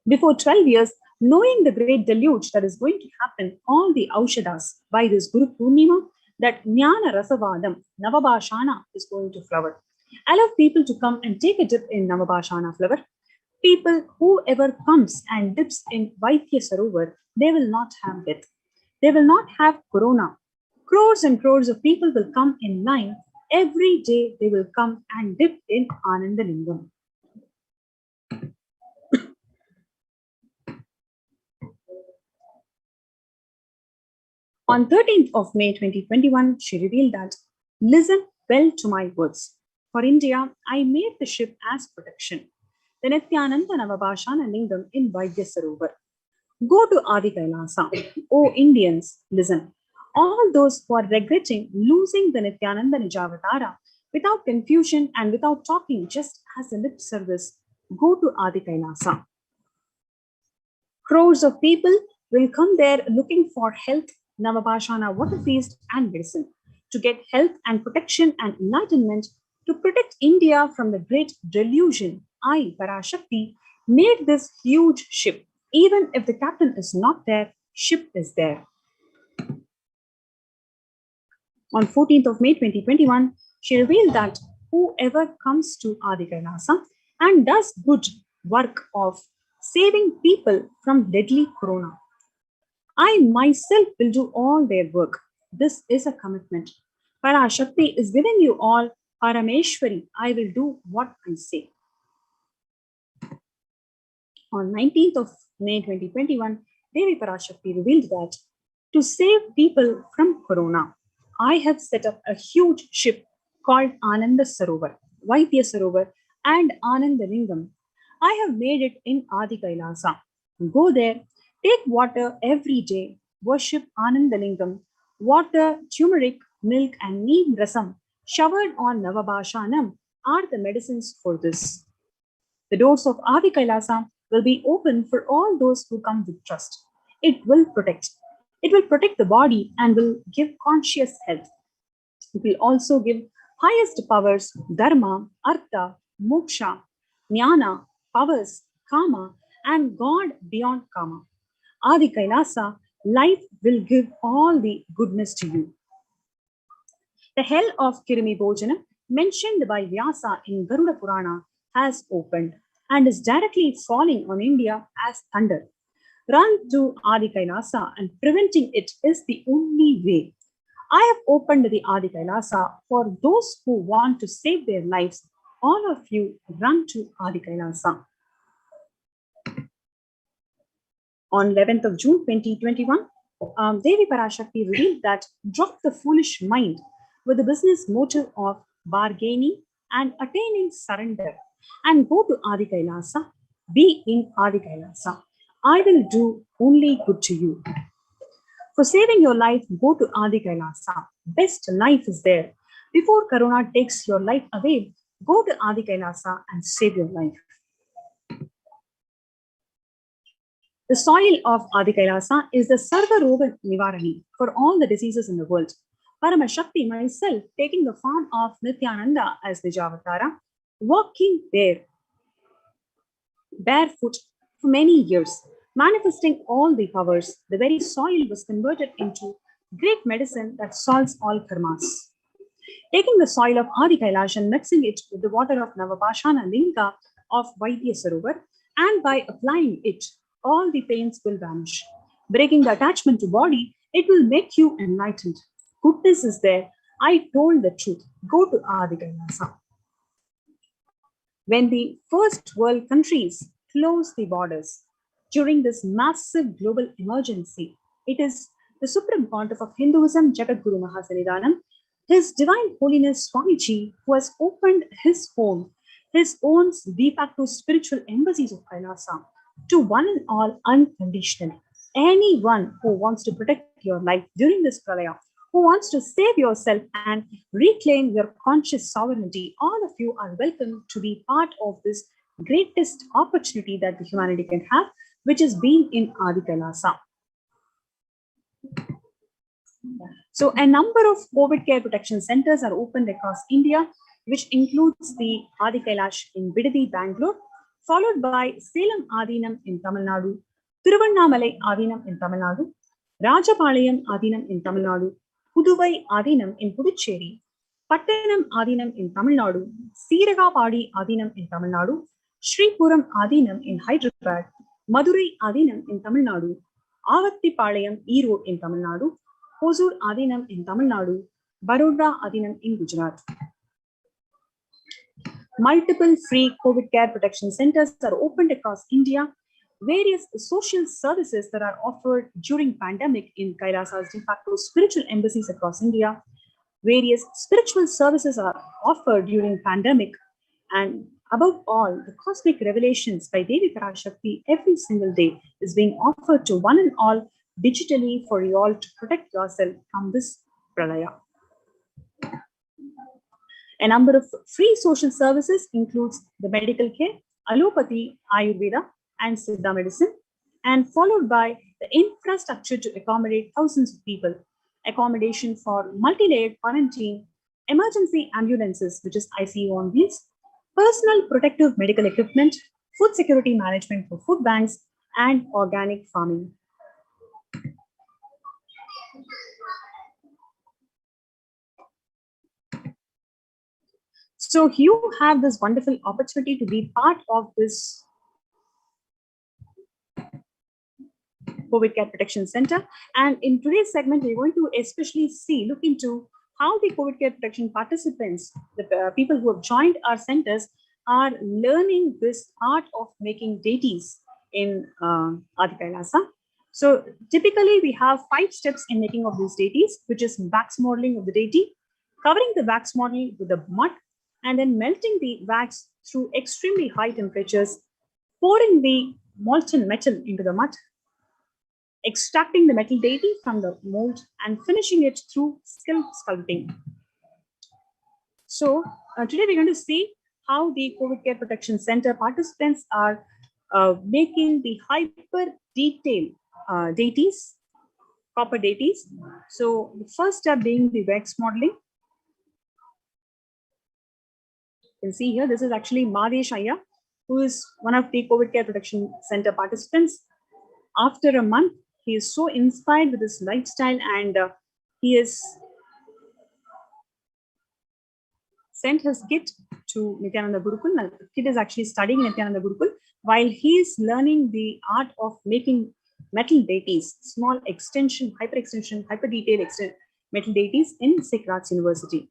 Before 12 years, knowing the great deluge that is going to happen, all the Aushadas by this Guru Purnima, that Jnana Rasavadam, Navabhashana is going to flower. Allow people to come and take a dip in Navabhashana flower. People, whoever comes and dips in Vaidya Sarovar, they will not have death. They will not have corona. Crores and crores of people will come in line. Every day they will come and dip in Anandalingam. On 13th of May 2021, she revealed that, listen well to my words. For India, I made the ship as protection. The Nithyananda Navabhashana Lingam in Vaidya Sarovar. Go to Adi Kailasa. O Indians, listen. All those who are regretting losing the Nithyananda Nijavatara without confusion and without talking just as a lip service, go to Adi Kailasa. Crores of people will come there looking for health, Navabhashana water feast and medicine to get health and protection and enlightenment to protect India from the great delusion. I, Parashakti, made this huge ship. Even if the captain is not there, ship is there. On 14th of May 2021, she revealed that whoever comes to Adi Kailasa and does good work of saving people from deadly corona, I myself will do all their work. This is a commitment. Parashakti is giving you all. Parameshwari, I will do what I say. On 19th of May 2021, Devi Parashakti revealed that to save people from corona, I have set up a huge ship called Ananda Sarovar, Vaidya Sarovar and Anandalingam. I have made it in Adi Kailasa. Go there, take water every day, worship Anandalingam, water, turmeric, milk and neem rasam showered on Navabhashanam are the medicines for this. The doors of Adi Kailasa will be open for all those who come with trust. It will protect. It will protect the body and will give conscious health. It will also give highest powers, dharma, artha, moksha, jnana, powers, kama, and God beyond kama. Adi Kailasa, life will give all the goodness to you. The hell of Kirimi Bhojana, mentioned by Vyasa in Garuda Purana, has opened and is directly falling on India as thunder. Run to Adi Kailasa and preventing it is the only way. I have opened the Adi Kailasa for those who want to save their lives. All of you run to Adi Kailasa. On 11th of June 2021, Devi Parashakti revealed that drop the foolish mind with the business motive of bargaining and attaining surrender and go to Adi Kailasa, be in Adi Kailasa. I will do only good to you. For saving your life, go to Adi Kailasa. Best life is there. Before Corona takes your life away, go to Adi Kailasa and save your life. The soil of Adi Kailasa is the Sarva Roga Nivarani for all the diseases in the world. Paramashakti, myself, taking the form of Nithyananda as Nijavatara, walking there barefoot for many years, manifesting all the powers, the very soil was converted into great medicine that solves all karmas. Taking the soil of Adi Kailash and mixing it with the water of Navapashana Linga of Vaidya Sarovar, and by applying it, all the pains will vanish. Breaking the attachment to body, it will make you enlightened. Goodness is there. I told the truth. Go to Adi Kailasa. When the first world countries closed the borders during this massive global emergency, it is the Supreme Pontiff of Hinduism, Jagadguru Mahasanidanam, His Divine Holiness Swamiji, who has opened his home, his own de facto spiritual embassies of Kailasa to one and all unconditionally. Anyone who wants to protect your life during this pralaya, who wants to save yourself and reclaim your conscious sovereignty, all of you are welcome to be part of this greatest opportunity that the humanity can have, which is being in Adi Kailasa. So a number of COVID care protection centers are opened across India, which includes the Adi Kailash in Bidadi, Bangalore, followed by Salem Adinam in Tamil Nadu, Tiruvannamalai Adinam in Tamil Nadu, Rajapalayam Adinam in Tamil Nadu, Puduvai Adinam in Puducherry, Pattanam Adinam in Tamil Nadu, Siragapadi Adinam in Tamil Nadu, Sripuram Adinam in Hyderabad, Madurai Adinam in Tamil Nadu, Avattipalayam Erode in Tamil Nadu, Hosur Adinam in Tamil Nadu, Baroda Adinam in Gujarat. Multiple free COVID care protection centers are opened across India. Various social services that are offered during pandemic in Kailasa's de facto spiritual embassies across India. Various spiritual services are offered during pandemic, and above all, the cosmic revelations by Devi Parashakti every single day is being offered to one and all digitally for you all to protect yourself from this pralaya. A number of free social services includes the medical care, allopathy, Ayurveda, and Siddha medicine, and followed by the infrastructure to accommodate thousands of people, accommodation for multi-layered quarantine, emergency ambulances, which is ICU on wheels, personal protective medical equipment, food security management for food banks, and organic farming. So you have this wonderful opportunity to be part of this COVID Care Protection Center. And in today's segment, we're going to especially look into how the COVID Care Protection participants, the people who have joined our centers, are learning this art of making deities in Adi Kailasa. So typically, we have 5 steps in making of these deities, which is wax modeling of the deity, covering the wax model with the mud, and then melting the wax through extremely high temperatures, pouring the molten metal into the mud, extracting the metal deity from the mold, and finishing it through skilled sculpting. So today we're going to see how the COVID Care Protection Center participants are making the hyper detailed deities, copper deities. So the first step being the wax modeling. You can see here, this is actually Madesh Ayya, who is one of the COVID Care Protection Center participants. After a month, he is so inspired with his lifestyle, and he has sent his kit to Nithyananda Gurukul. Now, the kid is actually studying Nithyananda Gurukul while he is learning the art of making metal deities, small extension, hyper detailed metal deities in Sikh Raj University.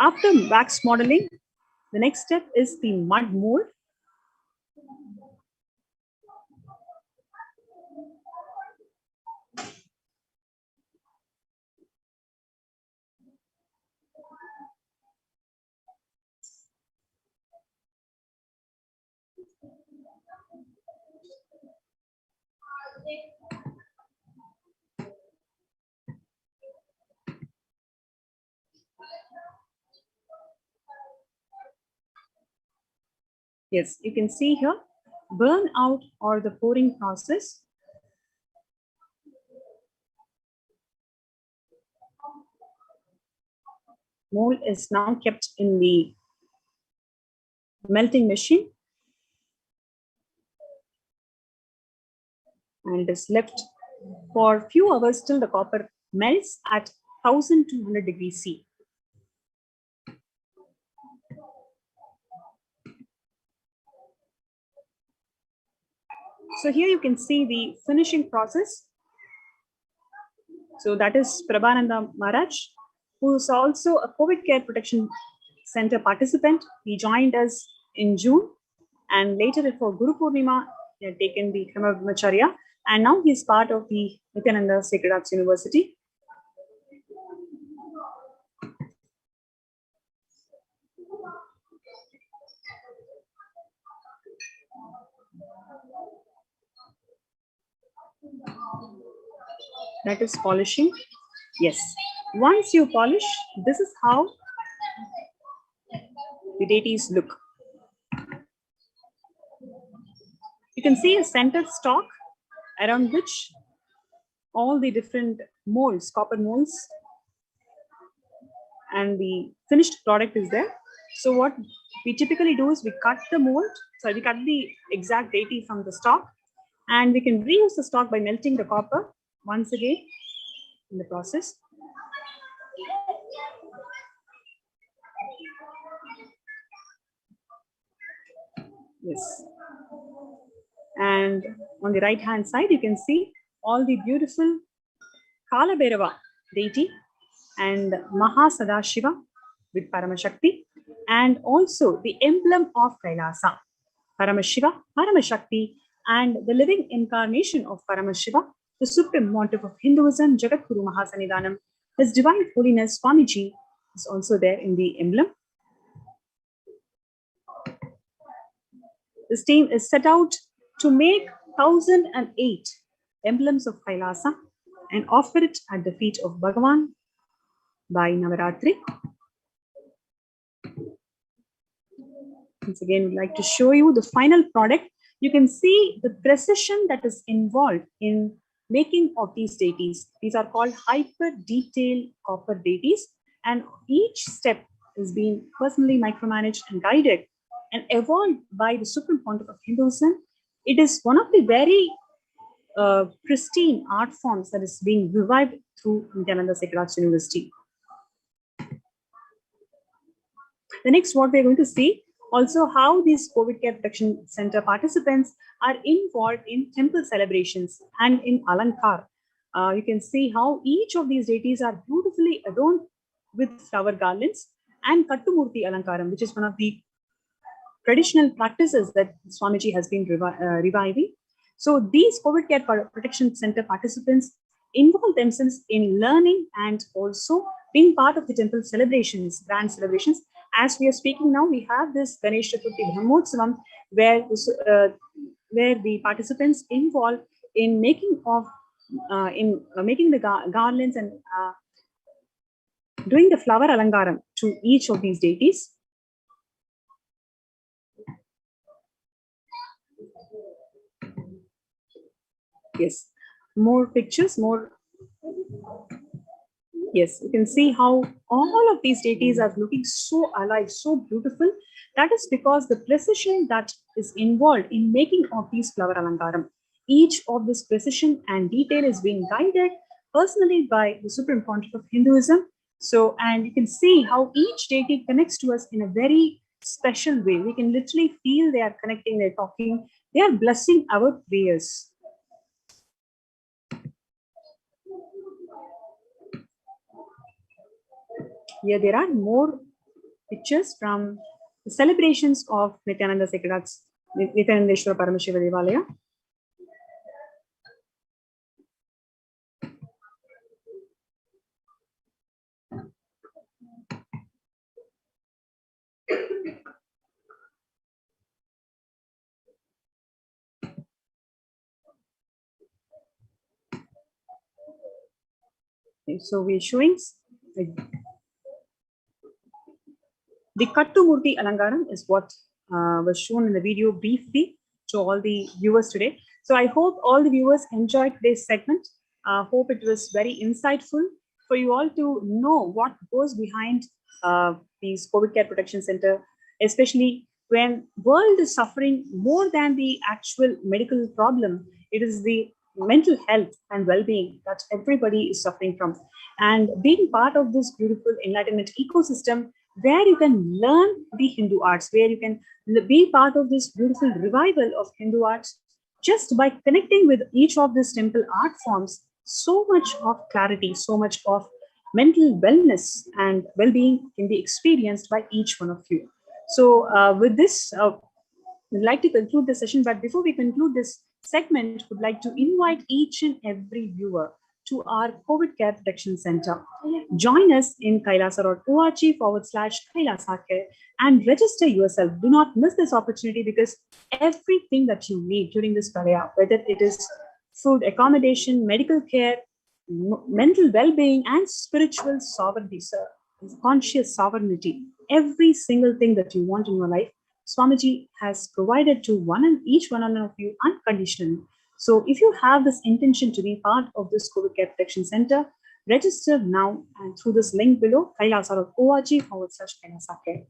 After wax modeling, the next step is the mud mold. Yes, you can see here burn out or the pouring process. Mold is now kept in the melting machine and is left for a few hours till the copper melts at 1200 degrees C. So here you can see the finishing process. So that is Prabhananda Maharaj, who is also a COVID Care Protection Center participant. He joined us in June, and later for Guru Purnima, he had taken the Krama Brahmacharya, and now he is part of the Nithyananda Sacred Arts University. That is polishing. Yes. Once you polish, this is how the deities look. You can see a center stalk around which all the different molds, copper molds, and the finished product is there. So what we typically do is we cut the mold, so we cut the exact deity from the stalk, and we can reuse the stalk by melting the copper once again in the process. Yes. And on the right hand side, you can see all the beautiful Kala Bhairava deity and Maha Sadashiva with Paramashakti, and also the emblem of Kailasa, Paramashiva, Paramashakti, and the living incarnation of Paramashiva, the supreme pontiff of Hinduism, Jagadguru Mahasannidhanam. His Divine Holiness Swamiji is also there in the emblem. This team is set out to make 1008 emblems of Kailasa and offer it at the feet of Bhagavan by Navaratri. Once again, we'd like to show you the final product. You can see the precision that is involved in making of these deities. These are called hyper detailed copper deities, and each step is being personally micromanaged and guided and evolved by the Supreme Pontiff of Hinduism. It is one of the very pristine art forms that is being revived through Nithyananda Sacred Arts University. The next, what we're going to see also how these COVID Care Protection Center participants are involved in temple celebrations and in Alankar. You can see how each of these deities are beautifully adorned with flower garlands and Kattumurti Alankaram, which is one of the traditional practices that Swamiji has been reviving. So these COVID Care Protection Center participants involve themselves in learning and also being part of the temple celebrations, grand celebrations. As we are speaking now, we have this Ganesh Chaturthi Brahmotsavam, where the participants involved in making of making the garlands and doing the flower alankaram to each of these deities. Yes, more pictures, more. Yes, you can see how all of these deities are looking so alive, so beautiful. That is because the precision that is involved in making of these flower alankaram. Each of this precision and detail is being guided personally by the Supreme Pontiff of Hinduism. So, and you can see how each deity connects to us in a very special way. We can literally feel they are connecting, they're talking, they are blessing our prayers. Here there are more pictures from the celebrations of Nithyananda Sacred Arts, Nithyanandeshwara Paramashiva Devalaya. Okay, so we're showing the Kattumurti Alankaram is what was shown in the video briefly. to all the viewers today. So I hope all the viewers enjoyed today's segment. Hope it was very insightful for you all to know what goes behind these COVID Care Protection Center, especially when world is suffering more than the actual medical problem. It is the mental health and well-being that everybody is suffering from. And being part of this beautiful enlightenment ecosystem where you can learn the Hindu arts, where you can be part of this beautiful revival of Hindu arts, just by connecting with each of these temple art forms, so much of clarity, so much of mental wellness and well-being can be experienced by each one of you. So with this, we'd like to conclude the session, but before we conclude this segment, would like to invite each and every viewer to our COVID Care Protection Center. Join us in kailasa.org/Kailasa Care and register yourself. Do not miss this opportunity, because everything that you need during this Pralaya, whether it is food, accommodation, medical care, mental well-being, and spiritual sovereignty, sir, conscious sovereignty, every single thing that you want in your life, Swamiji has provided to each one of you unconditionally. So if you have this intention to be part of this COVID Care Protection Center, register now and through this link below, kailasa.org/Kailasa Care.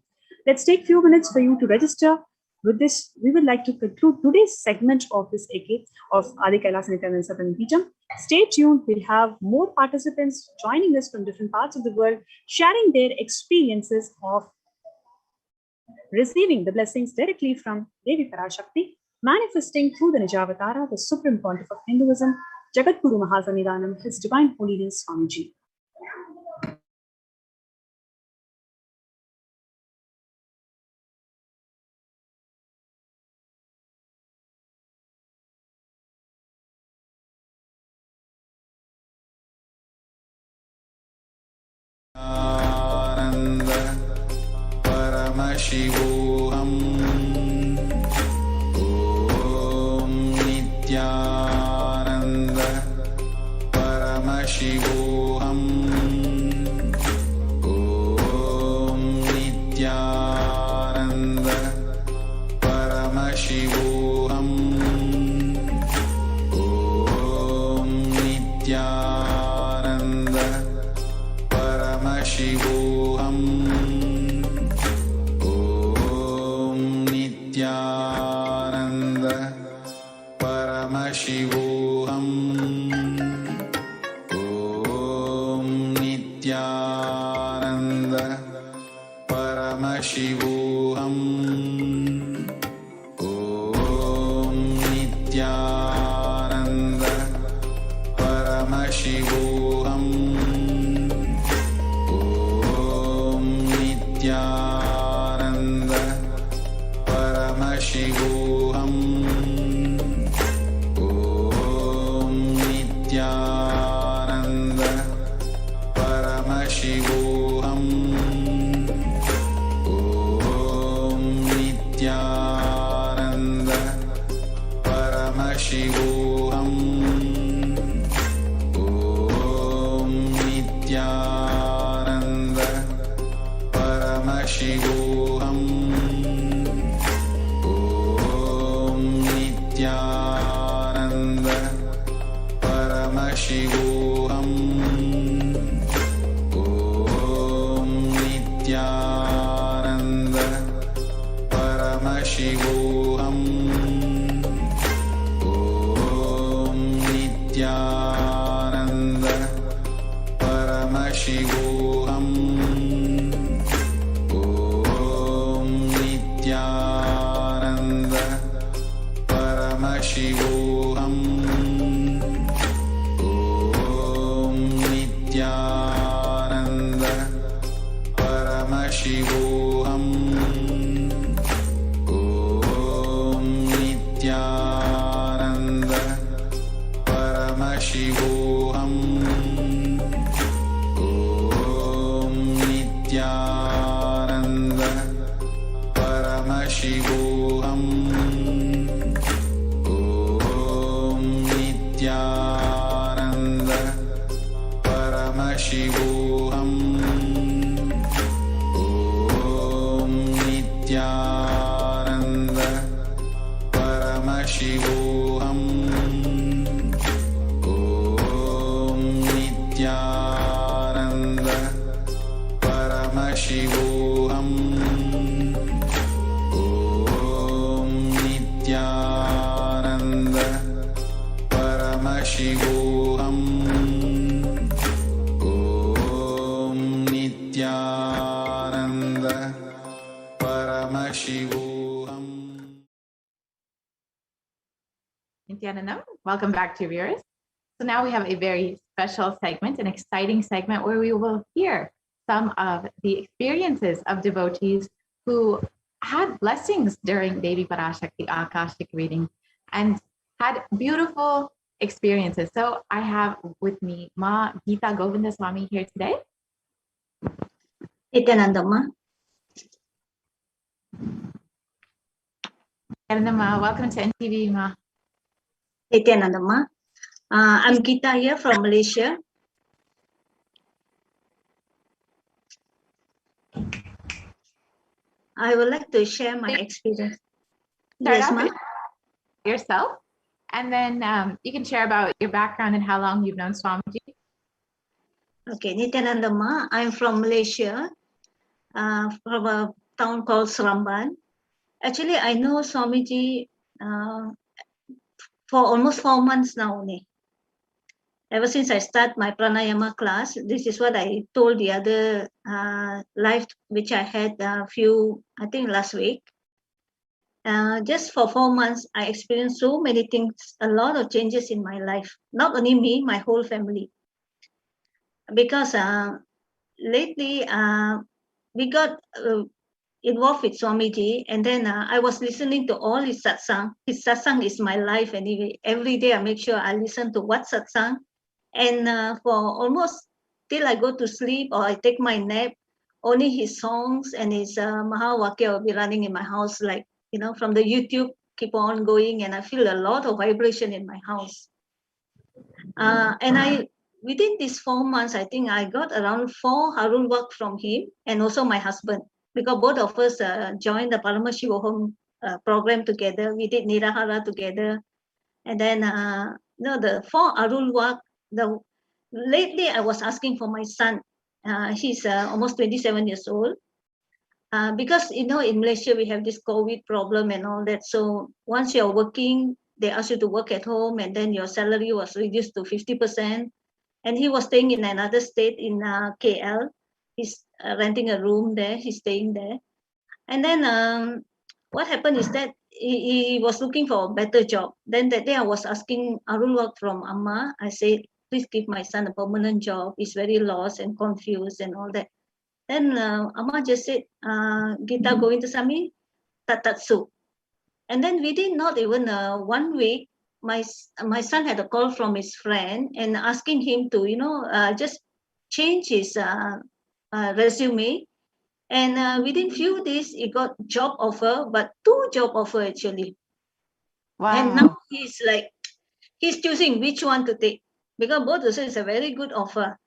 Let's take a few minutes for you to register. With this, we would like to conclude today's segment of this decade of Adi Kailasa Nithyananda Paramashivam. Stay tuned. We'll have more participants joining us from different parts of the world, sharing their experiences of receiving the blessings directly from Devi Parashakti, manifesting through the Nijavatara, the Supreme Pontiff of Hinduism, Jagadguru Mahasanidanam, His Divine Holiness Swamiji. Paramashivoham. Om Nithyananda Paramashivoham. Om Nithyananda Paramashivoham. Om Nithyananda Paramashivoham. Nithyananda Paramashivoham. Om Nithyananda Paramashivoham. Om Nithyananda Paramashivoham. Om Nithyananda Paramashivoham. Om Nithyananda Paramashivoham. Om Nithyananda Paramashivoham. Om Nithyananda Paramashivoham. Nithyananda Paramashivoham. Om Nithyananda Paramashivoham. Om Nithyananda Paramashivoham. Om Nithyananda Paramashivoham. Om Nithyananda Paramashivoham. Om Nithyananda Paramashivoham. Om Nithyananda Paramashivoham. Om Paramashivoham. Om Nithyananda Paramashivoham. Om Nithyananda Paramashivoham. Om Nithyananda Paramashivoham. Nithyanandam, welcome back to viewers. So now we have a very special segment, an exciting segment where we will hear some of the experiences of devotees who had blessings during Devi Parashakti Akashic reading and had beautiful experiences. So I have with me Ma Geeta Govindaswamy here today. Nithyanandamma. Nithyanandam, welcome to NTV, Ma. Nithyanandamma. I'm Geeta here from Malaysia. I would like to share my experience. Start Yes, off ma. with yourself, and then you can share about your background and how long you've known Swamiji. Okay, Nithyanandamma. I'm from Malaysia, from a town called Seremban. Actually, I know Swamiji for almost 4 months now. Ever since I start my pranayama class, this is what I told the other live which I had I think last week. Just for 4 months, I experienced so many things, a lot of changes in my life. Not only me, my whole family. Because lately we got involved with Swamiji, and then I was listening to all his satsang. His satsang is my life anyway. Every day I make sure I listen to what satsang. And for almost till I go to sleep or I take my nap, only his songs and his Mahavakya will be running in my house, like, from the YouTube, keep on going, and I feel a lot of vibration in my house. And within these 4 months, I think I got around 4 Harul work from him and also my husband, because both of us joined the Paramashivoham program together. We did Nirahara together. And then, the 4 Arul work, lately I was asking for my son. He's almost 27 years old. Because, in Malaysia, we have this COVID problem and all that. So once you're working, they ask you to work at home, and then your salary was reduced to 50%. And he was staying in another state in KL. He's renting a room there. He's staying there. And then what happened is that he was looking for a better job. Then that day I was asking Arul work from Amma. I said, please give my son a permanent job. He's very lost and confused and all that. Then Amma just said, Geeta Govindaswamy, tatatsu. And then within not even 1 week, my son had a call from his friend and asking him to, just change his resume. And within few days, he got job offer, but 2 job offer actually. Wow. And now he's choosing which one to take, because both also is a very good offer.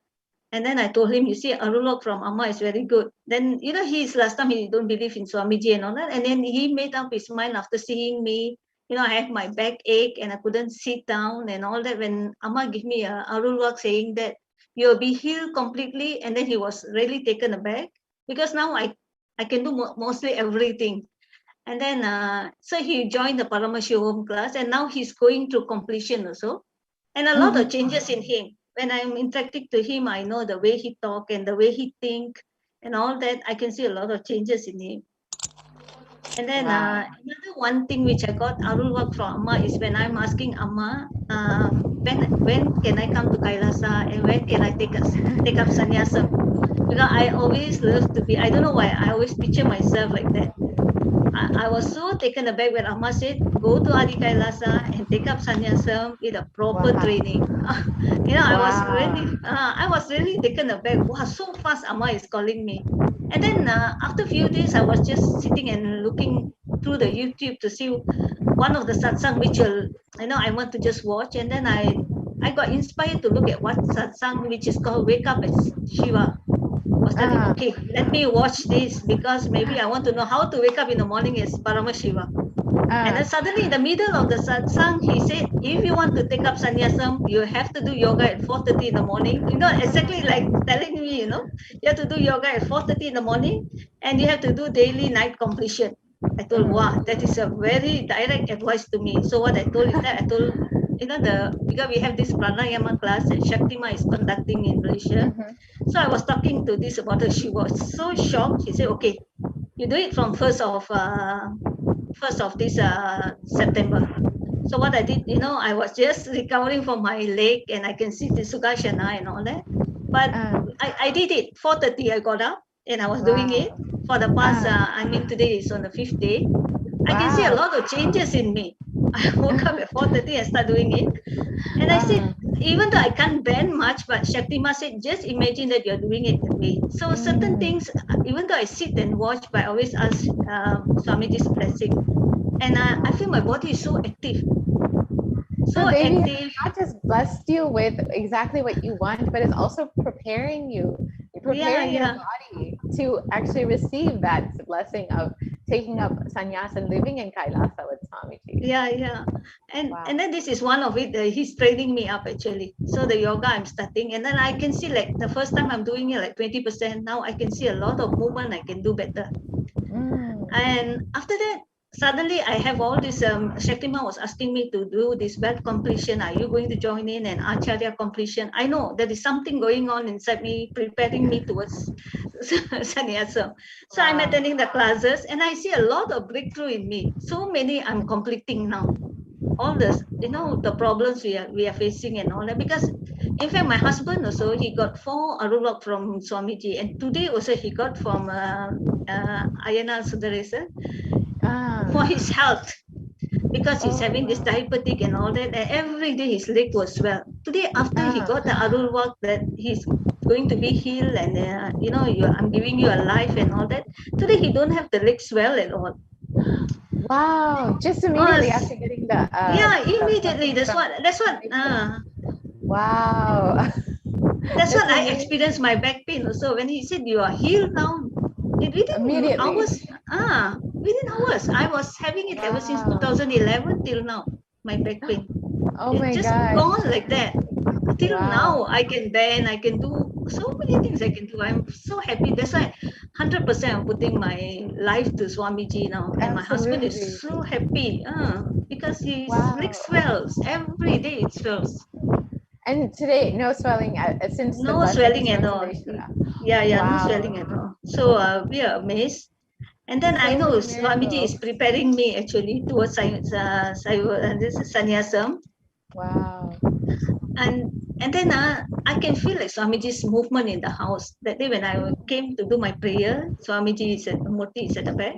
And then I told him, you see, Arulok from Amma is very good. Then, he's last time he don't believe in Swamiji and all that. And then he made up his mind after seeing me. I have my back ache and I couldn't sit down and all that. When Amma gave me a Arulok saying that you'll be healed completely. And then he was really taken aback, because now I can do mostly everything. And then, so he joined the Paramashivoham class, and now he's going through completion also. And a lot of changes in him. When I'm interacting to him, I know the way he talk and the way he think and all that, I can see a lot of changes in him. And then another one thing which I got Arul work from Amma is when I'm asking Amma, when can I come to Kailasa and when can I take up sannyasam? Because I always love to be, I don't know why, I always picture myself like that. I was so taken aback when Amma said, go to Adi Kailasa and take up sannyasam with a proper training. I was really taken aback. Wow, so fast Amma is calling me. And then after a few days, I was just sitting and looking through the YouTube to see one of the satsang which I want to just watch. And then I got inspired to look at what satsang which is called Wake Up as Shiva. I was telling, okay, let me watch this, because maybe I want to know how to wake up in the morning as Paramashiva. And then suddenly in the middle of the satsang, he said, if you want to take up sannyasam, you have to do yoga at 4:30 in the morning. You know, exactly like telling me, you know, you have to do yoga at 4:30 in the morning and you have to do daily night completion. I told, wow, that is a very direct advice to me. So what I told is that I told, you know, because we have this pranayama class that Shaktima is conducting in Malaysia. So I was talking to this about her. She was so shocked. She said, okay, you do it from first of this September. So what I did, you know, I was just recovering from my leg and I can see the Sugashana and all that. But I did it. 4:30 I got up and I was doing it for the past, today is on the 5th day. I can see a lot of changes in me. I woke up at 4:30 and start doing it. And I said, even though I can't bend much, but Shaktima said, just imagine that you're doing it that way. So certain things, even though I sit and watch, but I always ask Swamiji's blessing. And I feel my body is so active. So baby active. not just blessed you with exactly what you want, but it's also preparing you. You're preparing your body to actually receive that blessing of taking up sannyas and living in Kailasa with Swamiji. Yeah. And then this is one of it. He's training me up actually. So the yoga I'm starting, and then I can see like the first time I'm doing it like 20%. Now I can see a lot of movement. I can do better. And after that, suddenly I have all this. Shaktima was asking me to do this belt completion. Are you going to join in and Acharya completion? I know there is something going on inside me, preparing me towards sannyasa. So I'm attending the classes and I see a lot of breakthrough in me. So many I'm completing now. All this, you know, the problems we are facing and all that. Because in fact, my husband also, he got 4 Arulok from Swamiji, and today also he got from Ayana Sudaresa for his health, because he's having this diabetic and all that, and every day his leg was swell. Today, after he got the Arulok that he's going to be healed, and I'm giving you a life and all that. Today he don't have the leg swell at all. Wow! Just immediately after getting the immediately. That's what. Wow. That's what I experienced my back pain also. When he said you are healed now, within hours. Within hours. I was having it ever since 2011 till now. My back pain. It's just gone like that. Till now, I can bend. I can do so many things. I can do. I'm so happy. That's why 100% I'm putting my life to Swamiji now, and my husband is so happy. Because his leg swells every day. It swells. And today, no swelling since no swelling at all. No swelling at all. So we are amazed. And then I know Swamiji is preparing me actually towards this is sannyasam. Wow. And then I can feel like Swamiji's movement in the house. That day when I came to do my prayer, Swamiji is at the Murti is at the back.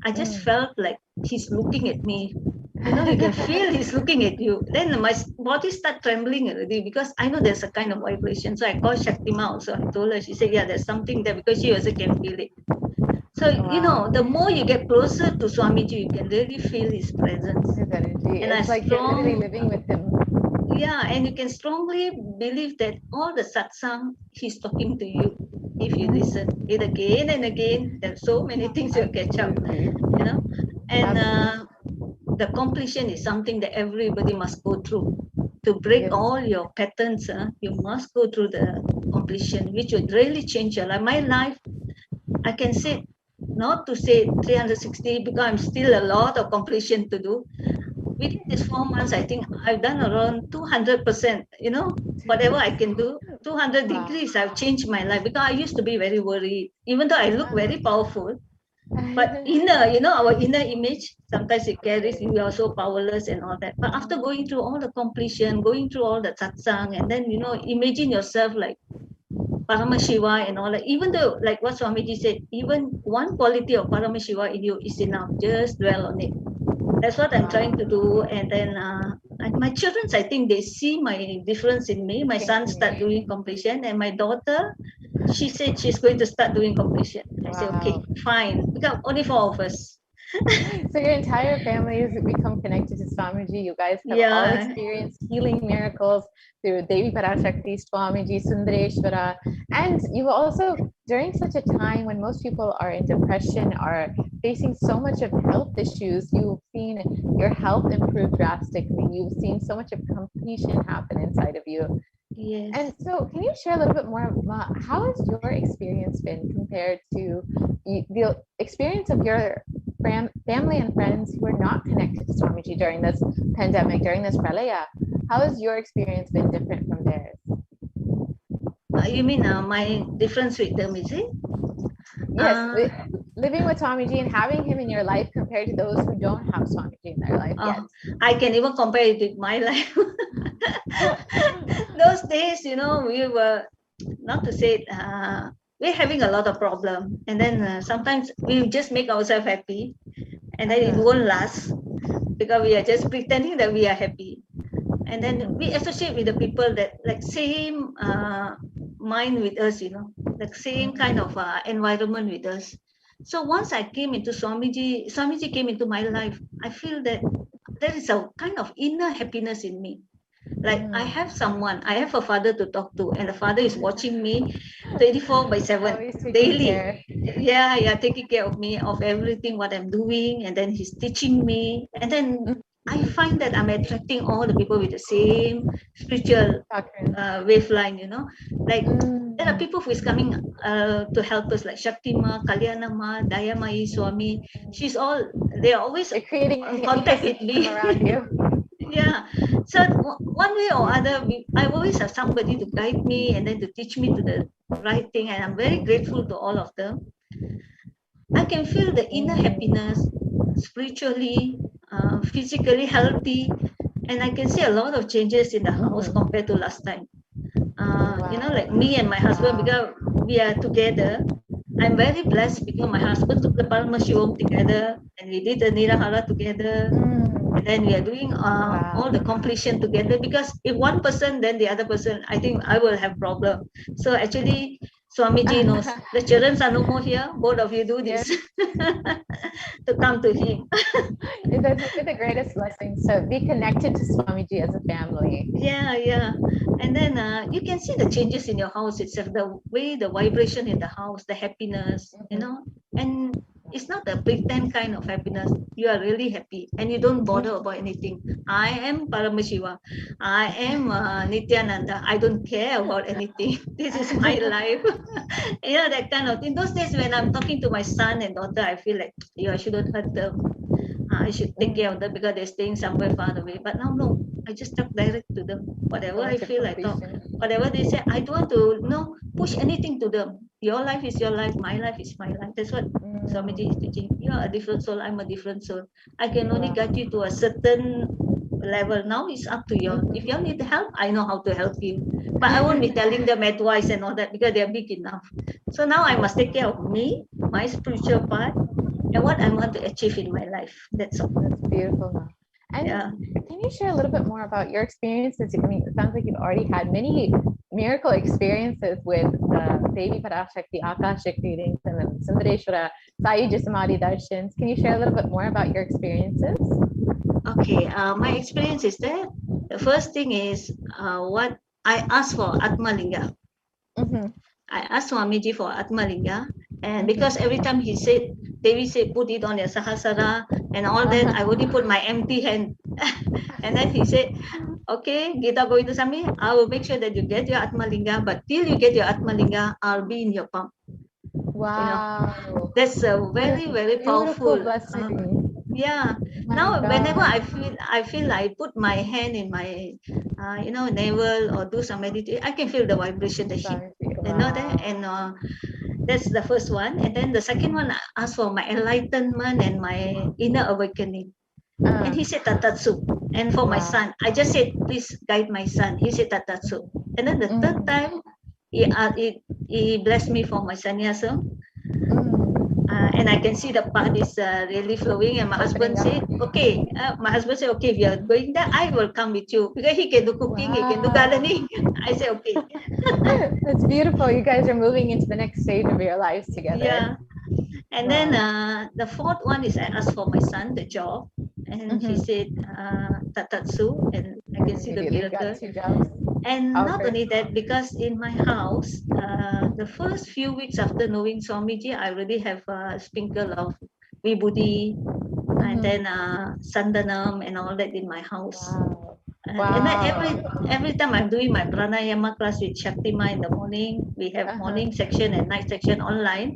I just felt like he's looking at me. You know, you can feel he's looking at you. Then my body started trembling already, because I know there's a kind of vibration. So I called Shaktima also. I told her, she said, yeah, there's something there, because she also can feel it. So, you know, the more you get closer to Swamiji, you can really feel his presence. His energy. And it's like you're literally living with him. Yeah, and you can strongly believe that all the satsang, he's talking to you. If you listen it again and again, there's so many things you'll catch up, you know. And the completion is something that everybody must go through. To break all your patterns, you must go through the completion, which would really change your life. My life, I can say, not to say 360, because I'm still a lot of completion to do. Within these 4 months, I think I've done around 200%, you know, whatever I can do, 200 degrees, I've changed my life, because I used to be very worried, even though I look very powerful. But inner, you know, our inner image, sometimes it carries, you are so powerless and all that. But after going through all the completion, going through all the satsang, and then, you know, imagine yourself like Paramashiva and all that. Even though, like what Swamiji said, even one quality of Paramashiva in you is enough. Just dwell on it. That's what I'm trying to do. And then my children, I think they see my difference in me. My son start doing completion, and my daughter, she said she's going to start doing completion. I said, okay, fine. Because only 4 of us. So your entire family has become connected to Swamiji. You guys have all Yeah. experienced healing miracles through Devi Parashakti, Swamiji, Sundareshwara. And you also, during such a time when most people are in depression, are facing so much of health issues, you've seen your health improve drastically. You've seen so much of completion happen inside of you. Yes. And so, can you share a little bit more about how has your experience been compared to the experience of your family and friends who are not connected to Swamiji during this pandemic, during this pralaya? How has your experience been different from theirs? You mean my difference with them, is it? Yes, living with Swamiji and having him in your life compared to those who don't have Swamiji in their life yet. I can even compare it with my life. Those days, we were, not to say it, we're having a lot of problem, and then sometimes we just make ourselves happy, and then it won't last because we are just pretending that we are happy, and then we associate with the people that like same mind with us, like same kind of environment with us. So once I came into Swamiji came into my life, I feel that there is a kind of inner happiness in me. Like I have someone, I have a father to talk to, and the father is watching me 24/7 daily. Yeah, taking care of me, of everything what I'm doing, and then he's teaching me, and then I find that I'm attracting all the people with the same spiritual waveline, like there are people who is coming to help us, like Shakti Ma, Kalyana Ma, Dayamai, Swami. They are always creating in contact with me. around you. Yeah, so one way or other, I always have somebody to guide me and then to teach me to the right thing, and I'm very grateful to all of them. I can feel the inner happiness, spiritually, physically healthy, and I can see a lot of changes in the house compared to last time. Like me and my husband, because we are together, I'm very blessed because my husband took the Paramashivoham together, and we did the Nirahara together, and then we are doing all the completion together. Because if one person, then the other person, I think I will have problem. So actually, Swamiji knows the children are no more here. Both of you do this to come to him. That's the greatest blessing. So be connected to Swamiji as a family. Yeah. And then you can see the changes in your house itself, the way the vibration in the house, the happiness, and it's not a pretend kind of happiness. You are really happy and you don't bother about anything. I am Paramashiva. I am Nithyananda. I don't care about anything. This is my life. That kind of thing. Those days when I'm talking to my son and daughter, I feel like, I shouldn't hurt them. I should take care of them because they're staying somewhere far away. But now, no, I just talk direct to them. Whatever I feel, I talk. Whatever they say, I don't want to push anything to them. Your life is your life. My life is my life. That's what Swamiji is teaching. You are a different soul. I'm a different soul. I can only guide you to a certain level. Now it's up to you. If you need help, I know how to help you. But I won't be telling them advice and all that because they're big enough. So now I must take care of me, my spiritual part, and what I want to achieve in my life. That's all. That's beautiful. And can you share a little bit more about your experiences? I mean, it sounds like you've already had many miracle experiences with Devi Parashakti, Akashic readings, and then Sundareshwara, Sai Samadhi Darshans. Can you share a little bit more about your experiences? Okay, my experience is that the first thing is what I asked for Atmalinga. I asked Swamiji for Atmalinga, and because every time Devi said, put it on your Sahasrara and all that, I only put my empty hand. And then he said, okay, Gita Govinda-sami, I will make sure that you get your Atmalinga, but till you get your Atmalinga, I'll be in your palm. Wow. That's a very, very powerful blessing. Now whenever I feel I put my hand in my navel or do some meditation, I can feel the vibration, the heat, that, and that's the first one. And then the second one, I asked for my enlightenment and my inner awakening, and he said Tatatsu. And for my son, I just said, please guide my son. He said Tatatsu. And then the third time, he blessed me for my sannyasa. And I can see the path is really flowing. And my husband said, okay. If you are going there, I will come with you because he can do cooking, he can do gardening. I said, okay. That's beautiful. You guys are moving into the next stage of your lives together. Yeah. And then the fourth one is I asked for my son the job, and he said Tatatsu, and I can see the miracle. And not only that, because in my house, the first few weeks after knowing Swamiji, I already have a sprinkle of vibhuti and then sandanam and all that in my house. And then every time I'm doing my pranayama class with Shaktima in the morning, we have morning section and night section online.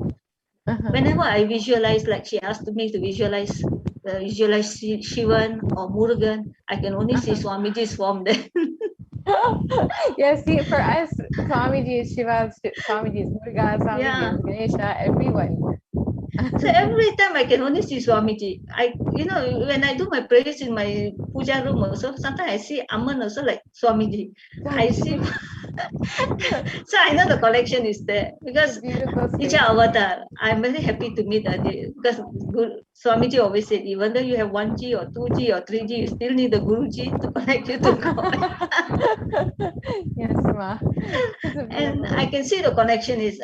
Whenever I visualize, like she asked me to visualize Shivan or Murugan, I can only see Swamiji's form there. Yes, see, for us, Swamiji is Shiva, Swamiji is Muruga, Swamiji is Ganesha, everyone. So every time I can only see Swamiji. When I do my prayers in my puja room also, sometimes I see Amman also like Swamiji. I see. So I know the collection is there because each avatar. I'm very happy to meet because Swamiji always said, even though you have 1G or 2G or 3G, you still need the Guruji to connect you to God. Yes, Ma. And I can see the connection is,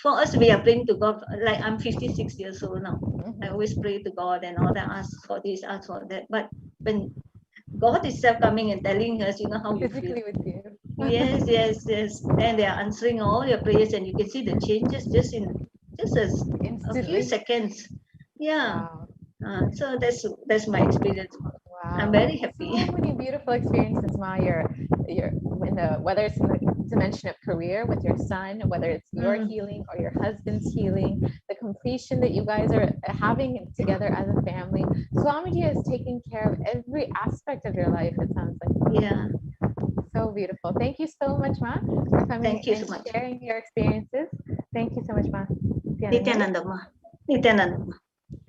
for us, we are praying to God. Like I'm 56 years old now. I always pray to God and all that, ask for this, ask for that. But when God itself coming and telling us, how you feel. Physically with you. Yes. Then they are answering all your prayers, and you can see the changes just as a few seconds. Yeah. Wow. So that's my experience. Wow. I'm very happy. So many beautiful experiences, Ma. You're whether it's in the dimension of career with your son, whether it's your healing or your husband's healing, the completion that you guys are having together as a family. Swamiji is taking care of every aspect of your life, it sounds like. Yeah. So beautiful. Thank you so much, Ma, for coming and sharing your experiences. Thank you so much, Ma. Nithyananda Ma. Nithyananda Ma.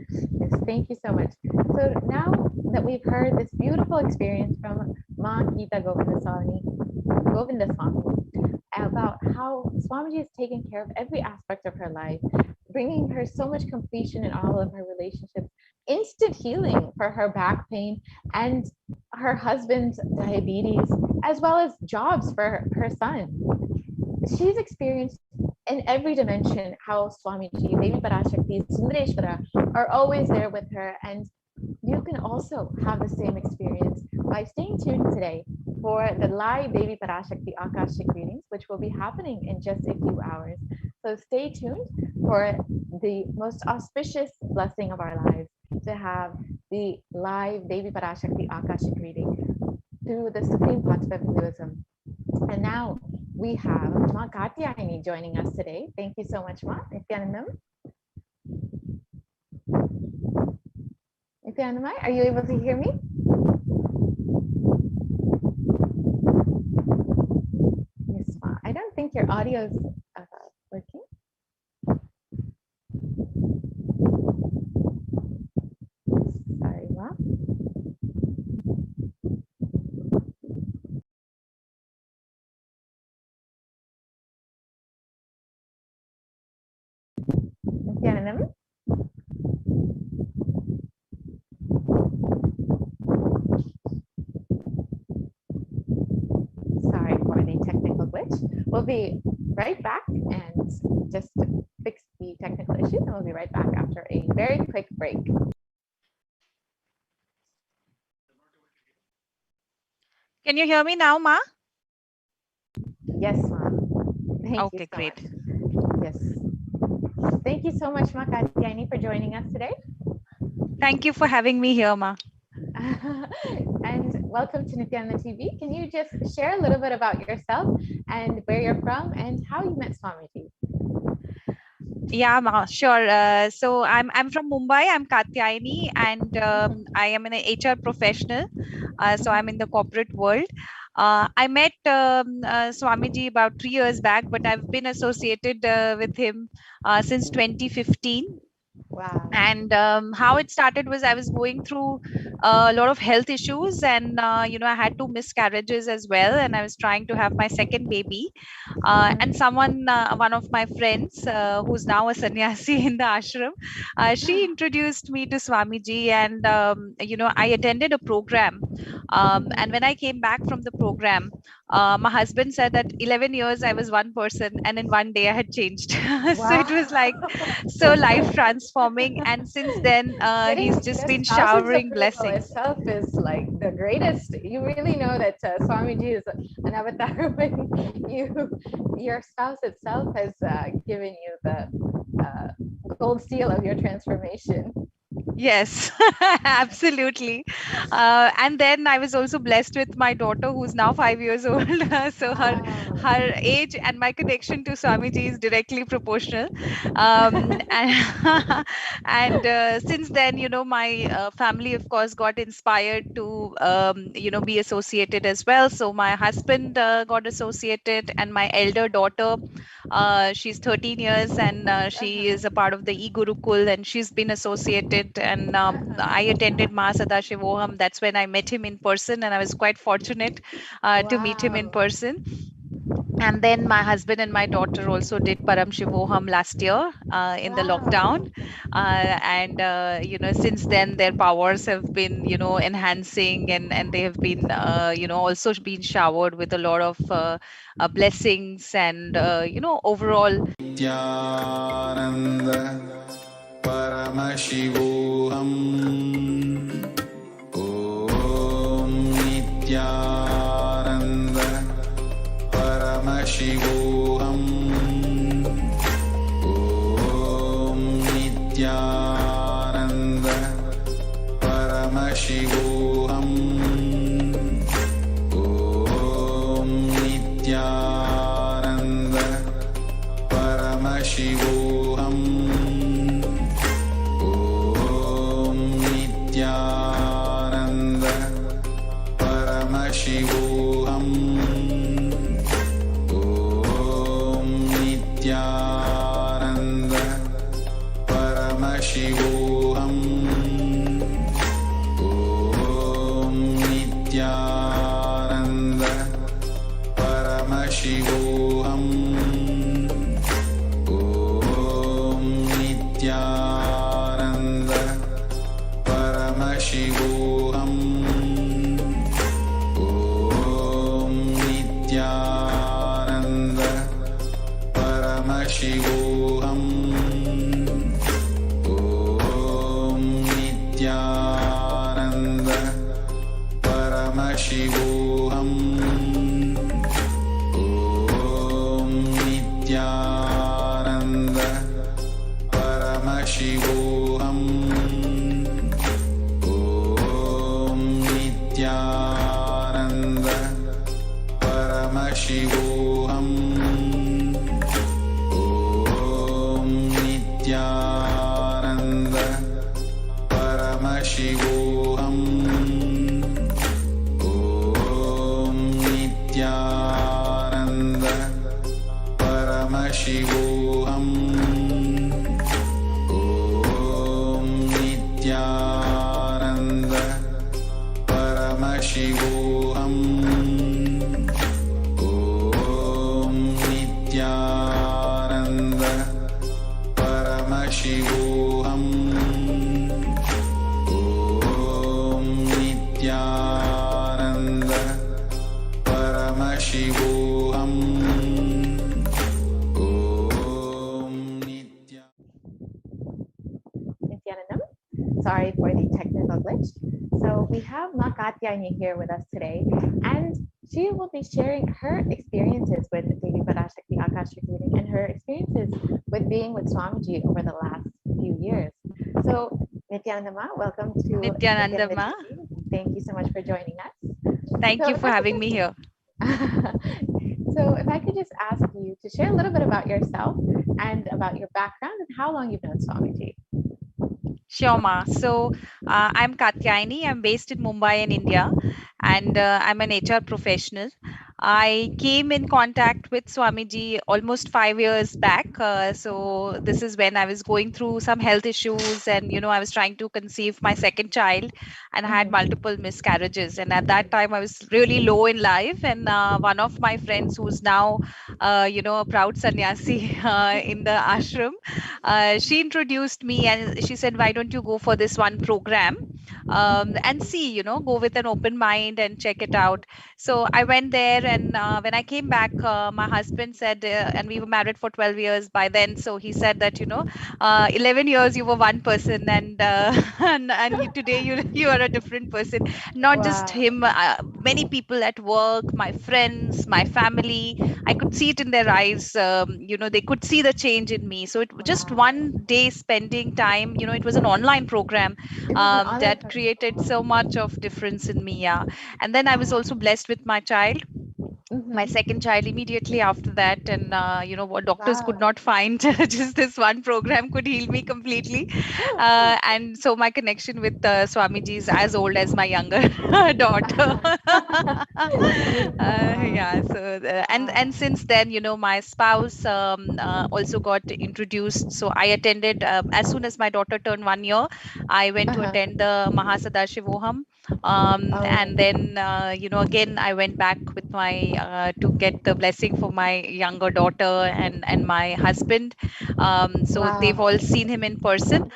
Yes, thank you so much. So now that we've heard this beautiful experience from Ma Geeta Govindaswami about how Swamiji is taking care of every aspect of her life, bringing her so much completion in all of her relationships, instant healing for her back pain and her husband's diabetes, as well as jobs for her son. She's experienced in every dimension how Swamiji, Devi Parashakti, Sundareshwara are always there with her, and you can also have the same experience by staying tuned today for the live Devi Parashakti Akashic readings, which will be happening in just a few hours. So stay tuned for the most auspicious blessing of our lives, to have the live Devi Parashakti Akashic reading through the Supreme Concept of Hinduism. And now we have Ma Katyayani joining us today. Thank you so much, Ma. Nithyanandam. Nithyanandam, are you able to hear me? Yes, Ma. I don't think your audio is working. Sorry, Ma. Nithyanandam. Sorry for the technical glitch. We'll be right back and just fix the technical issues, and we'll be right back after a very quick break. Can you hear me now, Ma? Yes, Ma. Thank you so great. much. Yes. Thank you so much, Ma Katyayani, for joining us today. Thank you for having me here, Ma. And welcome to Nithyananda TV. Can you just share a little bit about yourself and where you're from and how you met Swamiji? Yeah, Ma, sure. So I'm from Mumbai. I'm Katyayani, and I am an HR professional. So I'm in the corporate world. I met Swamiji about 3 years back, but I've been associated with him since 2015. Wow. And how it started was I was going through a lot of health issues, and I had 2 miscarriages as well, and I was trying to have my second baby. And someone, one of my friends, who's now a sannyasi in the ashram, she introduced me to Swamiji, and I attended a program. And when I came back from the program, my husband said that 11 years I was one person and in one day I had changed. So it was like so life transforming. And since then, he's just been showering blessings. Itself is like the greatest. You really know that Swamiji is an avatar when your spouse itself has given you the gold seal of your transformation. Yes, absolutely. And then I was also blessed with my daughter, who's now 5 years old. So her age and my connection to Swamiji is directly proportional. And, and since then, my family, of course, got inspired to, be associated as well. So my husband got associated, and my elder daughter, she's 13 years, and she is a part of the e-Gurukul, and she's been associated. And I attended Mahasadashivoham. That's when I met him in person, and I was quite fortunate to meet him in person. And then my husband and my daughter also did Paramashivoham last year in the lockdown. And since then their powers have been, enhancing, and they have been, also been showered with a lot of blessings and, overall. Nithyananda Paramashivoham. Om Nithyananda Paramashivoham. Om Nithyananda Paramashivoham. Om Nithyananda Paramashivoham. Om Nithyananda Paramashivoham. Om Nithyananda Paramashivoham. Om Nithyananda Paramashivoham. Om Nithyananda Paramashivoham. Om Nithyananda Paramashivoham. Om Nithyananda Paramashivoham. Om Nithyananda Paramashivoham. Om Nithyananda Paramashivoham. Om Nithyananda Paramashivoham. Om Nithyananda Paramashivoham. Om Nithyananda Paramashivoham. Om Nithyananda Paramashivoham. Om Nithyananda Paramashivoham. Om Nithyanandam. Sorry for the technical glitch. So we have Ma Katyayani here with us today, and she will be sharing her experiences with Devi Parashakti Akashic reading and her experiences with being with Swamiji over the last few years. So Nithyanandama, welcome to Nithyanandama. Thank you so much for joining us. Thank you for having me here. So if I could just ask you to share a little bit about yourself and about your background and how long you've known Swamiji. Sure, Ma. So I'm Katyayani. I'm based in Mumbai in India, and I'm an HR professional. I came in contact with Swamiji almost 5 years back. So this is when I was going through some health issues, and I was trying to conceive my second child, and I had multiple miscarriages. And at that time, I was really low in life. And one of my friends, who's now, a proud sannyasi in the ashram, she introduced me, and she said, "Why don't you go for this one program and see, go with an open mind and check it out." So I went there, and when I came back, my husband said, and we were married for 12 years by then. So he said that, 11 years you were one person, and today you are a different person. Not just Wow. him, many people at work, my friends, my family. I could see it in their eyes. They could see the change in me. So it just one day spending time. It was an online program It was an online that created so much of difference in me. Yeah, and then I was also blessed with my child, my second child, immediately after that. And what doctors could Wow. not find, just this one program could heal me completely. And so my connection with Swamiji is as old as my younger daughter. Yeah, so and since then, my spouse also got introduced. So I attended, as soon as my daughter turned 1 year, I went to attend the Mahasadarshivoham. And then again I went back with my to get the blessing for my younger daughter and my husband. So they've all seen him in person.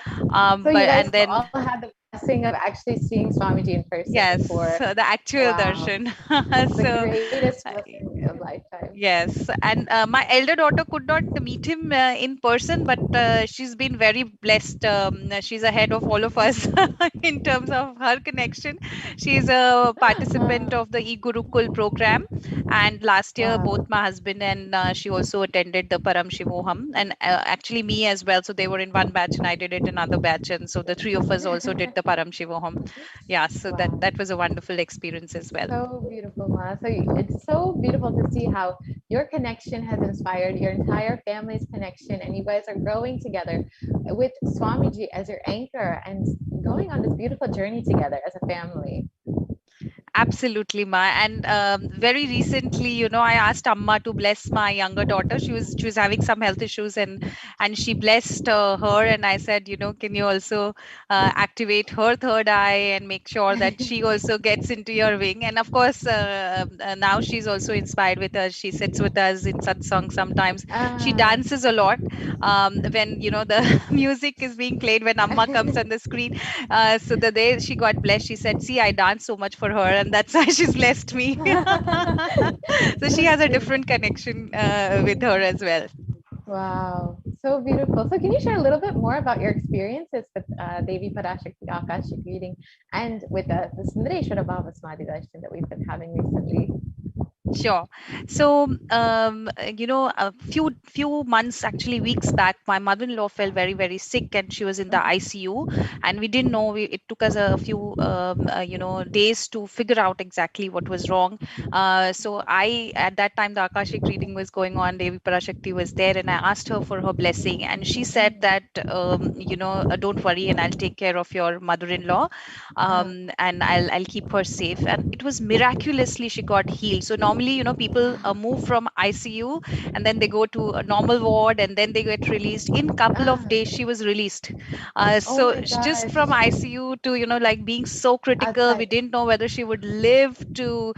So But you guys and then all had the blessing of actually seeing Swamiji in person yes, before. so the actual Wow. darshan. The So greatest uh, blessing of lifetime. yes, and my elder daughter could not meet him in person, but she's been very blessed. She's ahead of all of us in terms of her connection. She's a participant of the e-Gurukul program, and last year both my husband and she also attended the Paramashivoham, and actually me as well. So they were in one batch, and I did it in another batch, and so the three of us also did the Paramashivoham. Yeah, so that was a wonderful experience as well. So beautiful, Ma. So it's so beautiful to see how your connection has inspired your entire family's connection, and you guys are growing together with Swamiji as your anchor and going on this beautiful journey together as a family. Absolutely, Ma. And very recently, I asked Amma to bless my younger daughter. She was having some health issues, and she blessed her. And I said, can you also activate her third eye and make sure that she also gets into your wing? And of course, now she's also inspired with us. She sits with us in satsang sometimes. She dances a lot when the music is being played when Amma comes on the screen. So the day she got blessed, she said, "See, I dance so much for her, and that's why she's blessed me." So she has a different connection with her as well. Wow, so beautiful. So can you share a little bit more about your experiences with Devi Parashakti Akashic reading and with the Sundareshwara Bhava Samadhi darshan that we've been having recently? Sure. So, a few months, actually weeks back, my mother-in-law fell very, very sick, and she was in the ICU, and we didn't know. It took us a few, days to figure out exactly what was wrong. So at that time, the Akashic reading was going on. Devi Parashakti was there, and I asked her for her blessing, and she said that, don't worry, and I'll take care of your mother-in-law, and I'll keep her safe. And it was miraculously she got healed. So normally, people move from ICU and then they go to a normal ward and then they get released. In couple of days, she was released. So just from ICU to, like being so critical, we didn't know whether she would live to,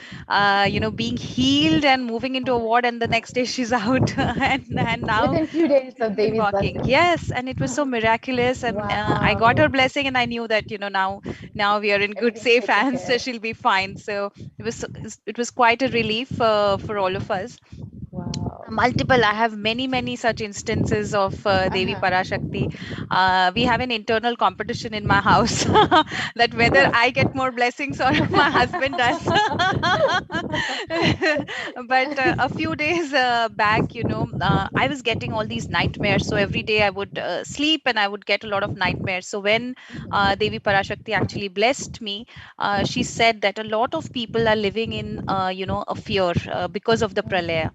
being healed and moving into a ward, and the next day she's out. and now within 2 days of she's been Devi's walking. blessing. Yes, and it was so miraculous. And I got her blessing, and I knew that, now we are in good, safe hands. So she'll be fine. So it was quite a relief for all of us. Multiple, I have many such instances of Devi Parashakti. We have an internal competition in my house that whether I get more blessings or my husband does. But a few days back, I was getting all these nightmares. So every day I would sleep and I would get a lot of nightmares. So when Devi Parashakti actually blessed me, she said that a lot of people are living in a fear because of the pralaya.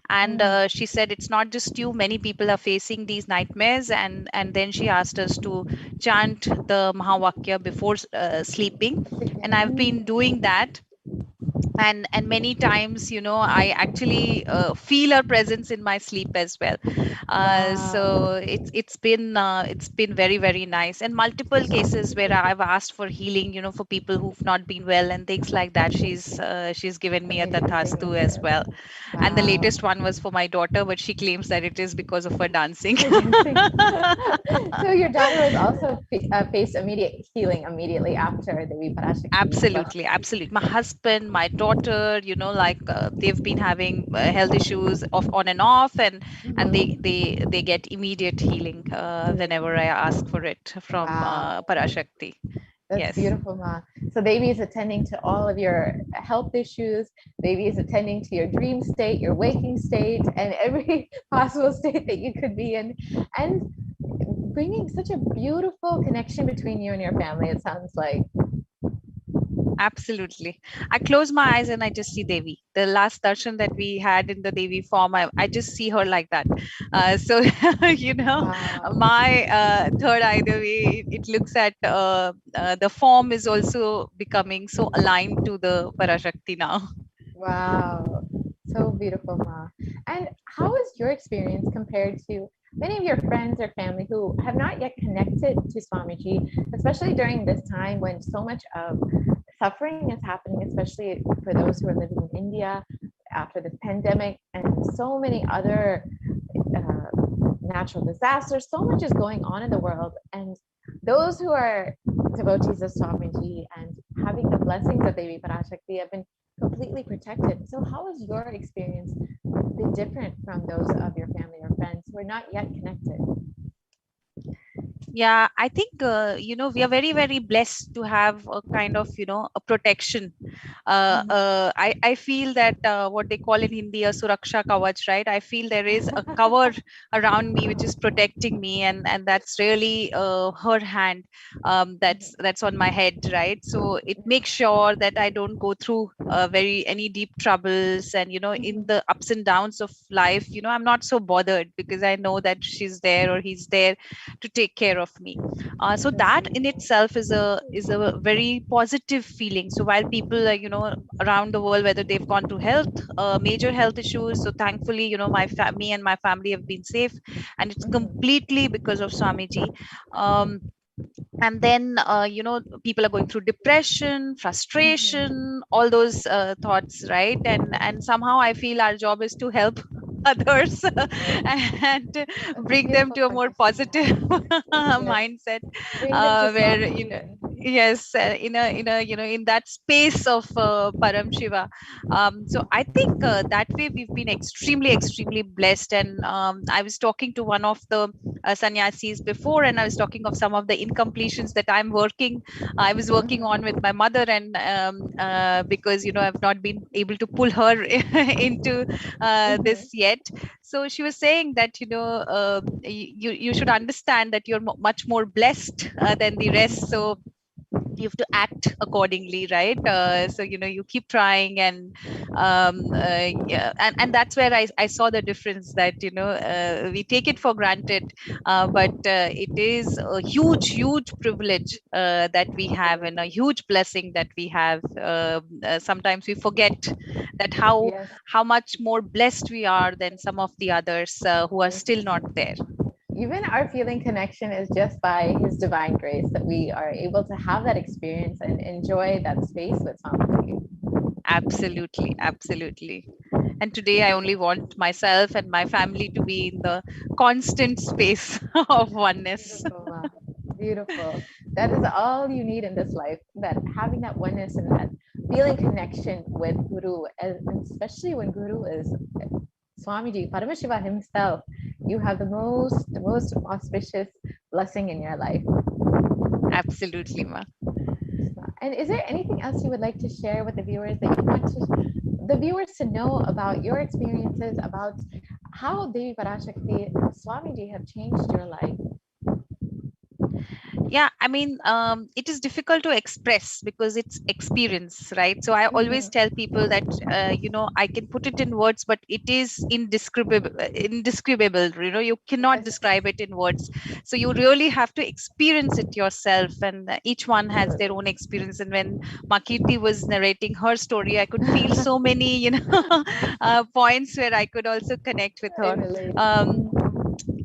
And she said it's not just you, many people are facing these nightmares. And then she asked us to chant the Mahavakya before sleeping, and I've been doing that. And many times, I actually feel her presence in my sleep as well. So it's been very, very nice. And multiple cases where I've asked for healing, for people who've not been well and things like that, she's given me a tathastu as well. And the latest one was for my daughter, but she claims that it is because of her dancing. So your daughter was also faced immediate healing immediately after the Parashakti. Absolutely. My husband, my daughter, daughter, like they've been having health issues on and off, and they get immediate healing whenever I ask for it from Wow. Parashakti. That's Yes. beautiful, Ma. So Devi is attending to all of your health issues. Devi is attending to your dream state, your waking state, and every possible state that you could be in, and bringing such a beautiful connection between you and your family. It sounds like. Absolutely. I close my eyes and I just see Devi. The last darshan that we had in the Devi form, I just see her like that. So, Wow. my third eye, the way it looks at the form is also becoming so aligned to the Parashakti now. Wow. So beautiful, Ma. And how is your experience compared to many of your friends or family who have not yet connected to Swamiji, especially during this time when so much of suffering is happening, especially for those who are living in India after this pandemic and so many other natural disasters. So much is going on in the world. And those who are devotees of Swamiji and having the blessings of Devi Parashakti have been completely protected. So how has your experience been different from those of your family or friends who are not yet connected? Yeah, I think we are very, very blessed to have a kind of a protection. I feel that what they call in Hindi a suraksha kavach, right? I feel there is a cover around me which is protecting me, and that's really her hand that's on my head, right? So it makes sure that I don't go through any deep troubles, and in the ups and downs of life, I'm not so bothered because I know that she's there or he's there to take care of me. So that in itself is a very positive feeling. So while people around the world, whether they've gone to major health issues, so thankfully me and my family have been safe, and it's completely because of Swamiji. And then people are going through depression, frustration, all those thoughts, right? And somehow I feel our job is to help others and bring them to a more positive mindset, Bring them to where Swamiji. yes, in that space of Param Shiva. So I think that way we've been extremely blessed. And I was talking to one of the sannyasis before, and I was talking of some of the incompletions that I was working on with my mother, and because I've not been able to pull her into this yet. So she was saying that you should understand that you're much more blessed than the rest. So you have to act accordingly, right? So you keep trying, and yeah, and that's where I saw the difference, that we take it for granted, but it is a huge privilege that we have, and a huge blessing that we have. Sometimes we forget that how much more blessed we are than some of the others who are still not there. Even our feeling connection is just by his divine grace that we are able to have that experience and enjoy that space with Swamiji. Absolutely. And today I only want myself and my family to be in the constant space of oneness. Beautiful. That is all you need in this life, that having that oneness and that feeling connection with Guru, and especially when Guru is Swamiji, Paramashiva himself. You have the most auspicious blessing in your life. Absolutely, Ma. And is there anything else you would like to share with the viewers that you want the viewers to know about your experiences, about how Devi Parashakti and Swamiji have changed your life? Yeah, I mean, it is difficult to express because it's experience, right? So I always tell people that I can put it in words, but it is indescribable. You cannot describe it in words. So you really have to experience it yourself, and each one has their own experience. And when Makirti was narrating her story, I could feel so many points where I could also connect with her.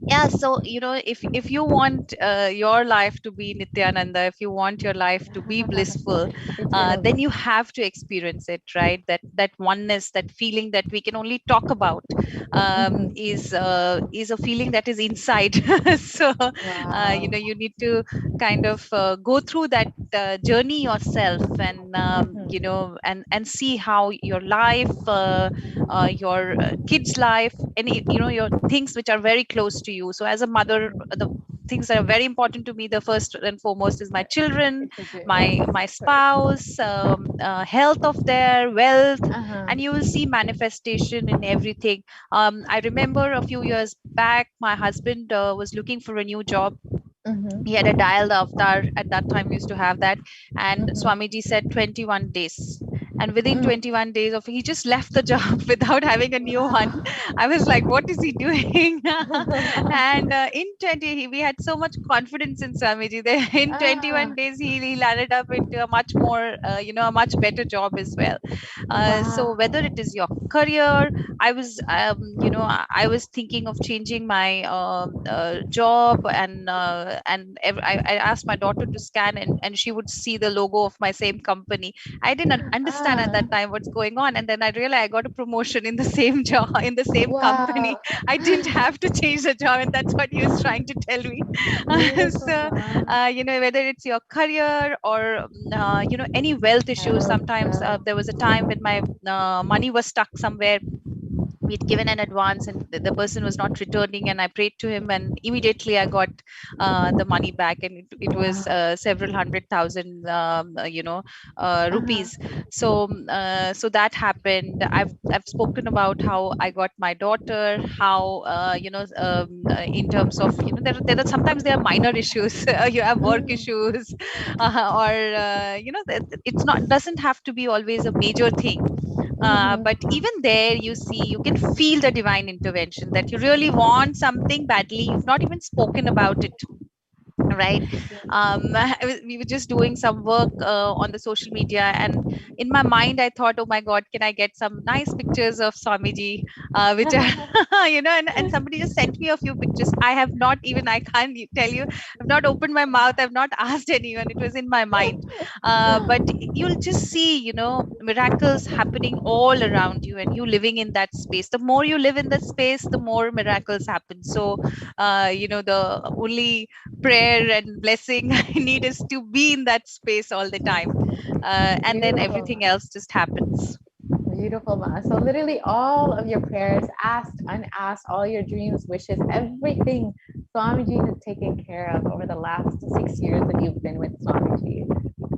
Yeah, so if you want your life to be Nityananda, if you want your life to be blissful, then you have to experience it, right? That oneness, that feeling that we can only talk about, is a feeling that is inside. So you need to kind of go through that journey yourself, and and see how your life, your kids' life, any your things which are very close to you. So as a mother, the things that are very important to me, the first and foremost is my children, my spouse, health of their wealth, and you will see manifestation in everything. I remember a few years back, my husband was looking for a new job. He had a dialed avatar at that time, we used to have that, and Swamiji said 21 days, and within 21 days of he just left the job without having a new one. I was like, what is he doing? And in 20 we had so much confidence in Swamiji that in 21 days he landed up into a much more a much better job as well. So whether it is your career, I was I was thinking of changing my job, I asked my daughter to scan, and she would see the logo of my same company. I didn't understand at that time what's going on, and then I realized I got a promotion in the same job, in the same company. I didn't have to change the job, and that's what he was trying to tell me. So whether it's your career or any wealth issues, sometimes there was a time when my money was stuck somewhere. We'd given an advance and the person was not returning, and I prayed to him, and immediately I got the money back, and it was several 100,000 rupees. So that happened. I've spoken about how I got my daughter, how in terms of there are sometimes there are minor issues. You have work issues, or it's not doesn't have to be always a major thing. But even there, you can feel the divine intervention, that you really want something badly. You've not even spoken about it, right? We were just doing some work on the social media, and in my mind I thought, oh my god, can I get some nice pictures of Swamiji, which are and somebody just sent me a few pictures. I can't tell you, I've not opened my mouth, I've not asked anyone, it was in my mind. But you'll just see miracles happening all around you, and you living in that space. The more you live in that space, the more miracles happen. So the only prayer and blessing I need is to be in that space all the time, and then everything else just happens. Beautiful, Ma. So literally all of your prayers, asked, unasked, all your dreams, wishes, everything Swamiji has taken care of over the last 6 years that you've been with Swamiji.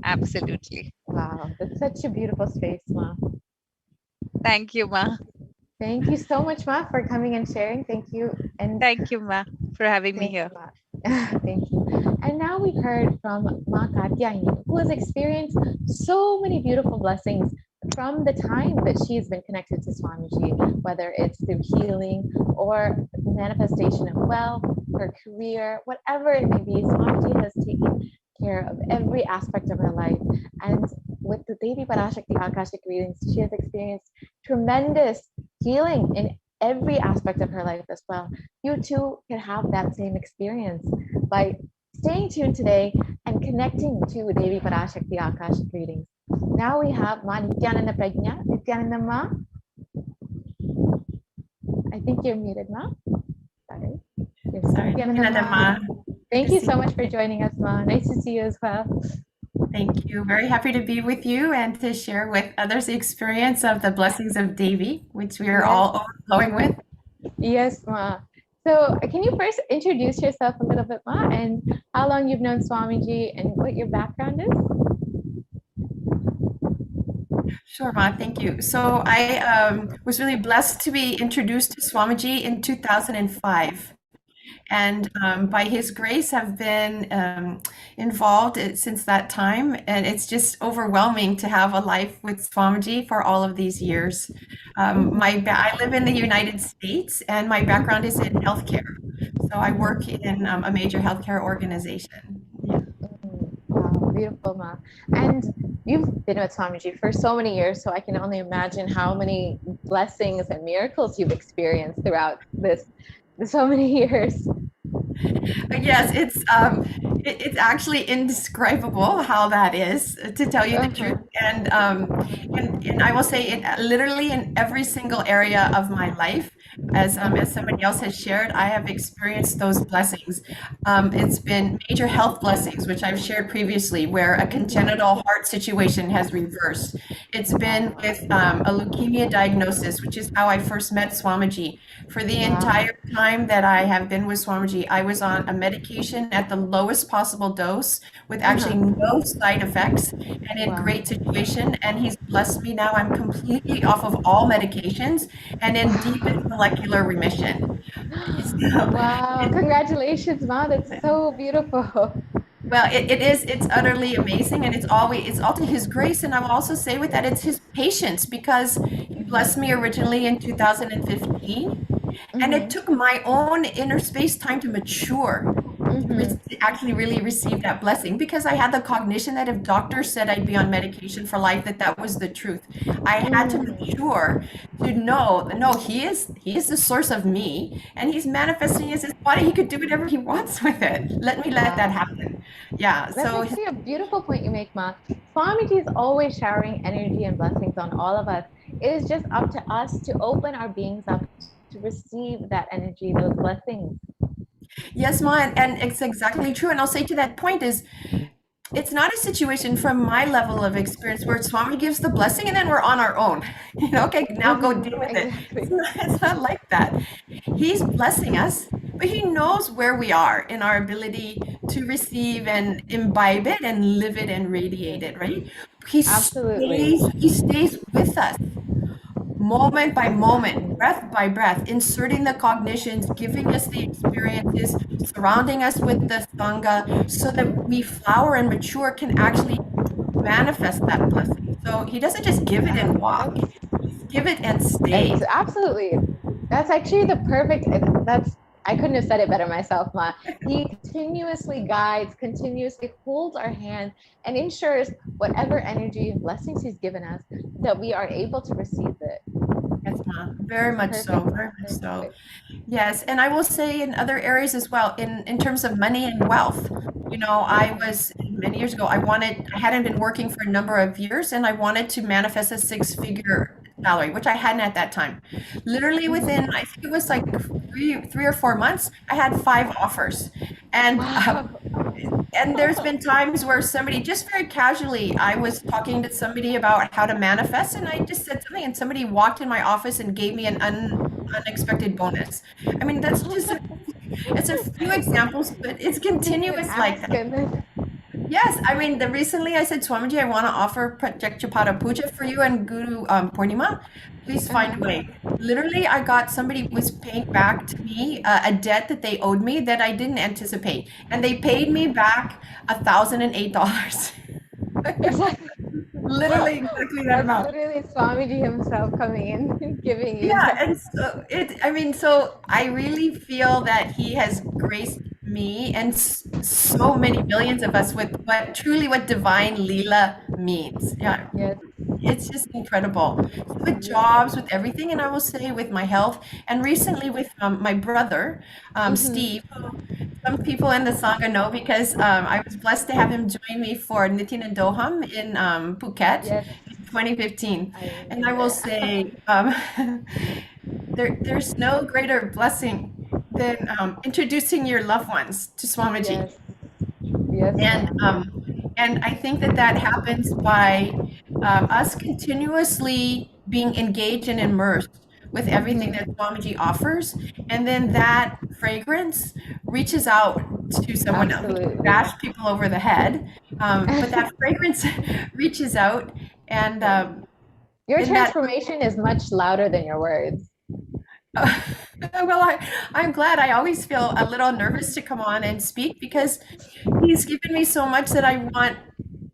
Absolutely. Wow, that's such a beautiful space, Ma. Thank you, Ma. Thank you so much, Ma, for coming and sharing. Thank you. And thank you, Ma, for having me here. Thank you. And now we've heard from Ma Katyayani, who has experienced so many beautiful blessings from the time that she's been connected to Swamiji, whether it's through healing or manifestation of wealth, her career, whatever it may be. Swamiji has taken care of every aspect of her life. And with the Devi Parashakti Akashic readings, she has experienced tremendous healing in every aspect of her life as well. You too can have that same experience by staying tuned today and connecting to Devi Parashakti Akashic readings. Now we have Ma Nithyananda Prajna. Nithyananda Ma, I think you're muted, Ma. Sorry. Nithyananda Ma. Thank you so much for joining us, Ma. Nice to see you as well. Thank you. Very happy to be with you and to share with others the experience of the blessings of Devi, which we are all overflowing with. Yes, Ma. So can you first introduce yourself a little bit, Ma, and how long you've known Swamiji and what your background is? Sure, Ma, thank you. So I was really blessed to be introduced to Swamiji in 2005. And by his grace, have been involved since that time. And it's just overwhelming to have a life with Swamiji for all of these years. I live in the United States, and my background is in healthcare. So I work in a major healthcare organization. Yeah. Wow, beautiful, Ma. And you've been with Swamiji for so many years, so I can only imagine how many blessings and miracles you've experienced throughout so many years. Yes, it's actually indescribable how that is, to tell you the truth. And I will say it literally in every single area of my life. As somebody else has shared, I have experienced those blessings. It's been major health blessings, which I've shared previously, where a congenital heart situation has reversed. It's been with a leukemia diagnosis, which is how I first met Swamiji. For the entire time that I have been with Swamiji, I was on a medication at the lowest possible dose with actually no side effects and in great situation. And he's blessed me now. I'm completely off of all medications and in deepest molecular remission. So, Wow, congratulations, Ma. That's so beautiful. well, it's utterly amazing, and it's all to his grace. And I will also say with that, it's his patience, because he blessed me originally in 2015, and it took my own inner space time to mature to actually really receive that blessing, because I had the cognition that if doctors said I'd be on medication for life, that was the truth. I had to mature to know, no, he is the source of me, and he's manifesting as his body. He could do whatever he wants with it. Let me let that happen. Yeah. That's So actually a beautiful point you make, Ma. Swamiji is always showering energy and blessings on all of us. It is just up to us to open our beings up to receive that energy, those blessings. yes, Ma, and it's exactly true. And I'll say to that point is, it's not a situation from my level of experience where Swami gives the blessing and then we're on our own. You know, okay, now go deal with it. It's not like that. He's blessing us, but he knows where we are in our ability to receive and imbibe it and live it and radiate it, right? He stays with us moment by moment, breath by breath, inserting the cognitions, giving us the experiences, surrounding us with the Sangha, so that we flower and mature, can actually manifest that blessing. So he doesn't just give it and walk, give it and stay. Absolutely. That's actually the perfect, I couldn't have said it better myself, Ma. He continuously guides, continuously holds our hand, and ensures whatever energy and blessings he's given us, that we are able to receive it. Yes, Ma. Very much so. Very much so. Yes, and I will say in other areas as well, in terms of money and wealth. You know, I was many years ago, I hadn't been working for a number of years, and I wanted to manifest a six-figure salary, which I hadn't at that time. Literally within, I think it was like 3 or 4 months, I had 5 offers. And there's been times where somebody just very casually, I was talking to somebody about how to manifest, and I just said something, and somebody walked in my office and gave me an unexpected bonus. I mean, that's just it's a few examples, but it's continuous like that. Yes, I mean, recently I said, Swamiji, I want to offer Pratyakshapara Puja for you and Guru Purnima. Please find a way. Literally, I got somebody was paying back to me a debt that they owed me that I didn't anticipate. And they paid me back $1,008. Exactly. Literally exactly that amount. Literally Swamiji himself coming in and giving you. Yeah, and so I really feel that he has graced me and so many millions of us with what divine Leela means. Yeah. Yes. It's just incredible. With jobs, with everything, and I will say with my health, and recently with my brother, Steve, who some people in the Sangha know, because I was blessed to have him join me for Nithyananda in Phuket in 2015. And I will say, there's no greater blessing than introducing your loved ones to Swamiji. Yes. And I think that happens by us continuously being engaged and immersed with everything that Swamiji offers, and then that fragrance reaches out to someone else. We can bash people over the head, but that fragrance reaches out, and your transformation is much louder than your words. Well, I'm glad. I always feel a little nervous to come on and speak, because he's given me so much that I want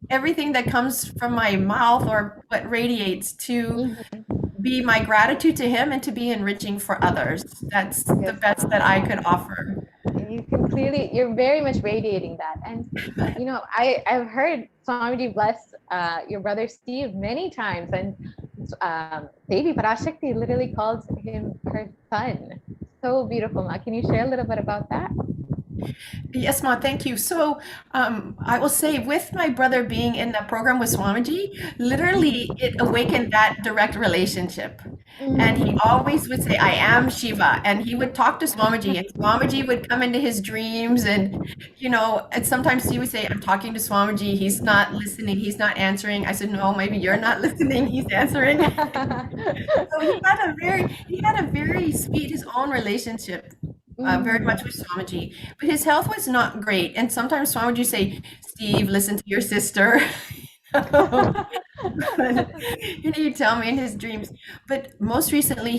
everything that comes from my mouth or what radiates to be my gratitude to him and to be enriching for others. That's the best that I could offer. You can clearly, you're very much radiating that. And, you know, I've heard Swamiji bless your brother Steve many times, and baby Parashakti literally calls him her son. So beautiful, Ma. Can you share a little bit about that? Yes, Ma, thank you. So I will say, with my brother being in the program with Swamiji, literally it awakened that direct relationship. And he always would say, I am Shiva. And he would talk to Swamiji, and Swamiji would come into his dreams. And sometimes he would say, I'm talking to Swamiji. He's not listening. He's not answering. I said, no, maybe you're not listening. He's answering. So he had a very sweet, his own relationship, very much with Swamiji. But his health was not great. And sometimes Swamiji would say, Steve, listen to your sister. He'd tell me in his dreams. But most recently,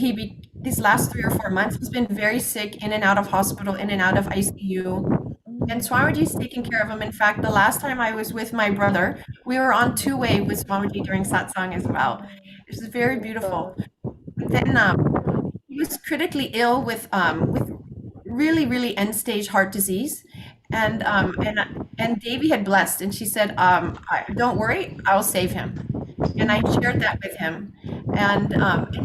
these last 3 or 4 months, he's been very sick, in and out of hospital, in and out of ICU. And Swamiji's taking care of him. In fact, the last time I was with my brother, we were on two-way with Swamiji during satsang as well. It was very beautiful. But then he was critically ill with really, really end-stage heart disease. And Devi had blessed, and she said, don't worry, I'll save him. And I shared that with him. And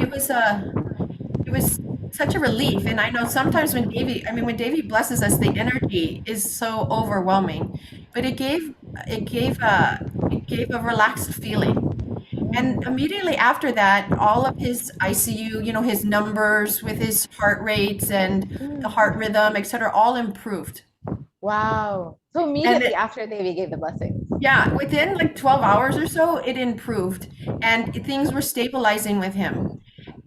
it was such a relief. And I know sometimes when Devi blesses us, the energy is so overwhelming, but it gave a relaxed feeling. And immediately after that, all of his ICU, his numbers with his heart rates and the heart rhythm, etc., all improved. Wow. So immediately after Devi gave the blessings. Yeah, within like 12 hours or so, it improved, and things were stabilizing with him.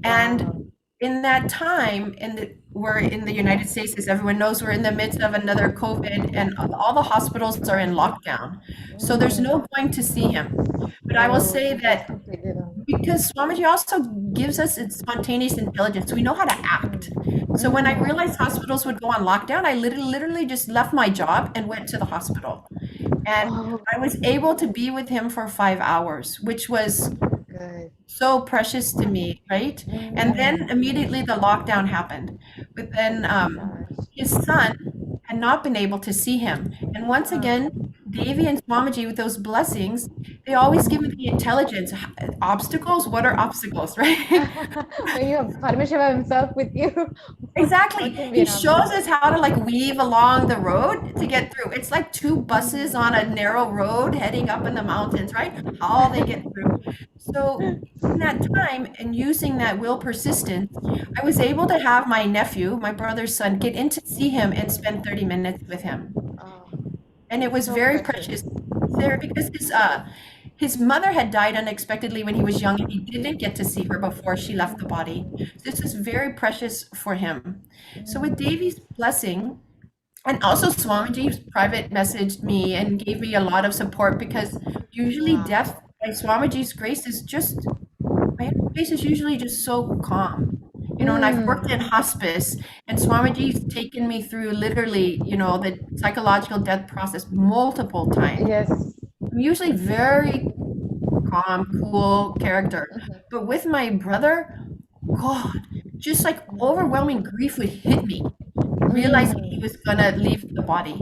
And in that time, we're in the United States, as everyone knows, we're in the midst of another COVID, and all the hospitals are in lockdown. So there's no going to see him. But I will say that because Swamiji also gives us its spontaneous intelligence, we know how to act. So when I realized hospitals would go on lockdown, I literally just left my job and went to the hospital. And I was able to be with him for 5 hours, which was so precious to me, right? And then immediately the lockdown happened. But then his son had not been able to see him. And once again, Devi and Swamiji, with those blessings, they always give me the intelligence. Obstacles? What are obstacles, right? When you have Paramashiva himself with you. Exactly. He shows us how to weave along the road to get through. It's like two buses on a narrow road heading up in the mountains, right? How they get through. So in that time, and using that will persistence, I was able to have my nephew, my brother's son, get in to see him and spend 30 minutes with him. And it was so very precious there, because his mother had died unexpectedly when he was young, and he didn't get to see her before she left the body. This is very precious for him. So with Devi's blessing, and also Swamiji private messaged me and gave me a lot of support, because usually death by Swamiji's grace is just, my inner space is usually just so calm. And I've worked in hospice, and Swamiji's taken me through literally, the psychological death process multiple times. Yes. I'm usually very calm, cool character. But with my brother, God, just like overwhelming grief would hit me, realizing he was gonna leave the body.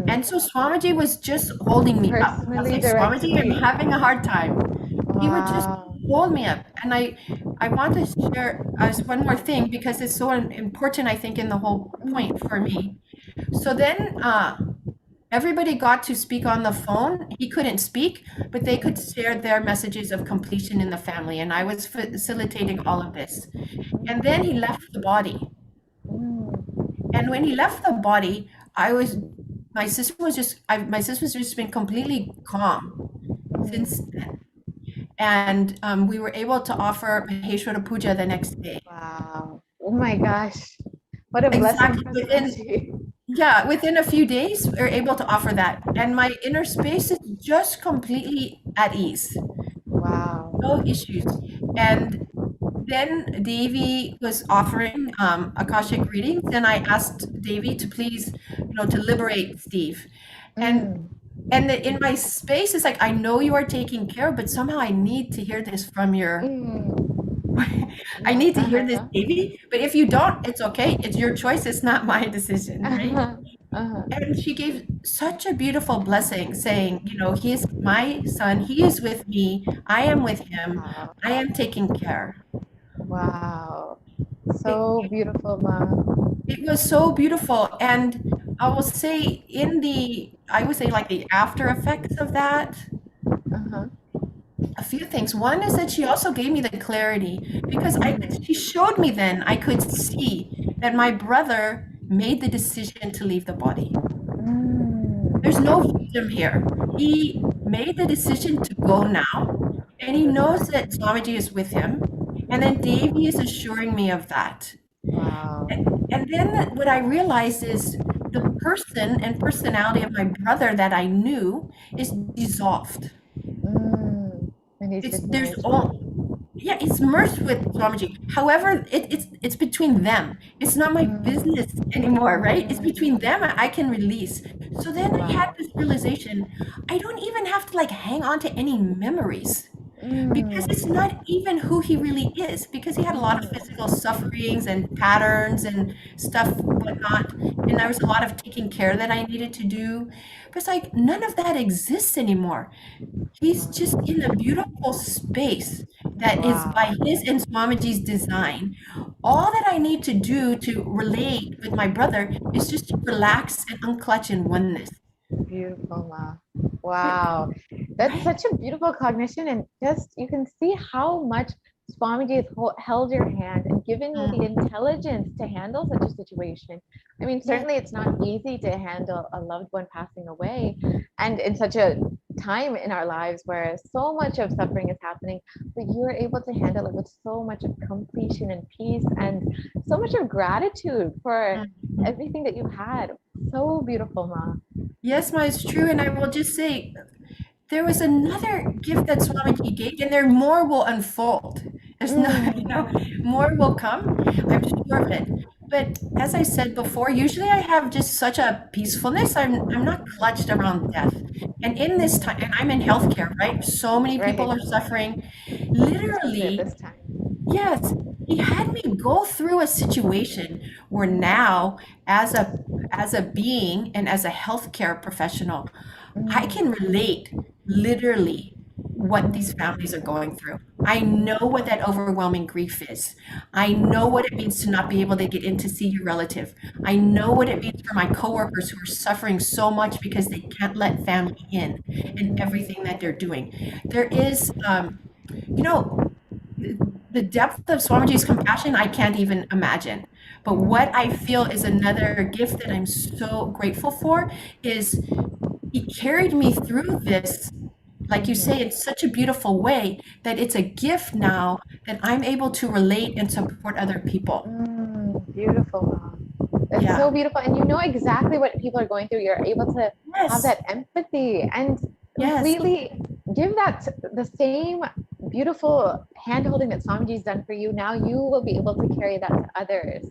And so Swamiji was just holding me up. I was like, Swamiji, I'm having a hard time. He would just hold me up. And I want to share one more thing, because it's so important, I think, in the whole point for me. So then everybody got to speak on the phone. He couldn't speak, but they could share their messages of completion in the family. And I was facilitating all of this. And then he left the body. And when he left the body, my sister was just been completely calm since then. And we were able to offer Maheshwara Puja the next day. Wow. Oh my gosh. What a blessing. Within a few days, we were able to offer that. And my inner space is just completely at ease. Wow. No issues. And then Devi was offering Akashic readings, and I asked Devi to please, to liberate Steve. And in my space, it's like, I know you are taking care, but somehow I need to hear this from your, I need to hear this, Devi. But if you don't, it's okay. It's your choice. It's not my decision, right? And she gave such a beautiful blessing, saying, he is my son. He is with me. I am with him. I am taking care. Wow. So beautiful, Ma. It was so beautiful. And I will say the after effects of that, a few things. One is that she also gave me the clarity because she showed me then I could see that my brother made the decision to leave the body. There's no victim here. He made the decision to go now, and he knows that Swamiji is with him. And then Devi is assuring me of that. Wow. And then what I realized is the person and personality of my brother that I knew is dissolved. And he's just There's merged all, yeah, it's merged with Swamiji. However, it's between them. It's not my business anymore, right? It's between them. I can release. So then I had this realization: I don't even have to like hang on to any memories. Because it's not even who he really is, because he had a lot of physical sufferings and patterns and stuff, whatnot. And there was a lot of taking care that I needed to do. But it's like none of that exists anymore. He's just in a beautiful space that is by his and Swamiji's design. All that I need to do to relate with my brother is just to relax and unclutch in oneness. Beautiful, Ma. Wow. That's such a beautiful cognition. And just, you can see how much Swamiji has held your hand and given you the intelligence to handle such a situation. I mean, certainly it's not easy to handle a loved one passing away, and in such a time in our lives where so much of suffering is happening, but you are able to handle it with so much of completion and peace and so much of gratitude for everything that you had. So beautiful, Ma. Yes, Ma, it's true. And I will just say, there was another gift that Swamiji gave, and there more will unfold. There's no, more will come. I'm sure of it. But as I said before, usually I have just such a peacefulness. I'm not clutched around death. And in this time, and I'm in healthcare, right? So many people are suffering. Literally, yes, he had me go through a situation where now, as a being and as a healthcare professional, I can relate literally what these families are going through. I know what that overwhelming grief is. I know what it means to not be able to get in to see your relative. I know what it means for my coworkers who are suffering so much because they can't let family in and everything that they're doing. There is, you know, the depth of Swamiji's compassion, I can't even imagine. But what I feel is another gift that I'm so grateful for is he carried me through this, like you say, in such a beautiful way that it's a gift now that I'm able to relate and support other people. Beautiful, Mom. It's so beautiful. And you know exactly what people are going through. You're able to have that empathy and completely give that the same beautiful hand holding that Swamiji's done for you. Now you will be able to carry that to others.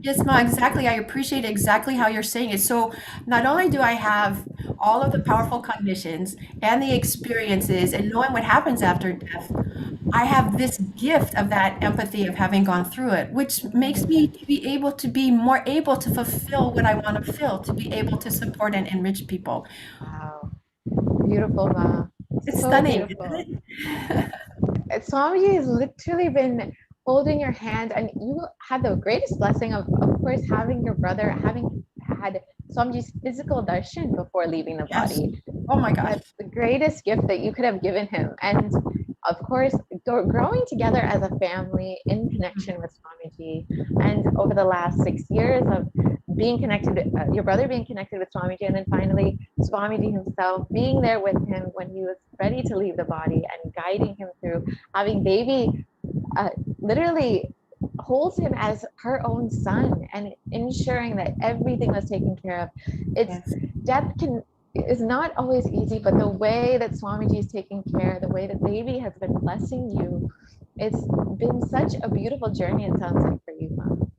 Yes, Ma, exactly. I appreciate exactly how you're saying it. So not only do I have all of the powerful cognitions and the experiences and knowing what happens after death, I have this gift of that empathy of having gone through it, which makes me to be able to be more able to fulfill what I want to fulfill, to be able to support and enrich people. Wow. Beautiful, Ma. It's So stunning, beautiful. isn't it? Swamiji has literally been holding your hand, and you had the greatest blessing of course, having your brother, having had Swamiji's physical darshan before leaving the body. Oh my gosh. That's the greatest gift that you could have given him. And of course, growing together as a family in connection with Swamiji. And over the last 6 years of being connected, your brother being connected with Swamiji, and then finally Swamiji himself being there with him when he was ready to leave the body and guiding him through, having Devi literally holds him as her own son and ensuring that everything was taken care of. Death is not always easy, but the way that Swamiji is taking care, the way that Devi has been blessing you, it's been such a beautiful journey, it sounds like, for you, Mom.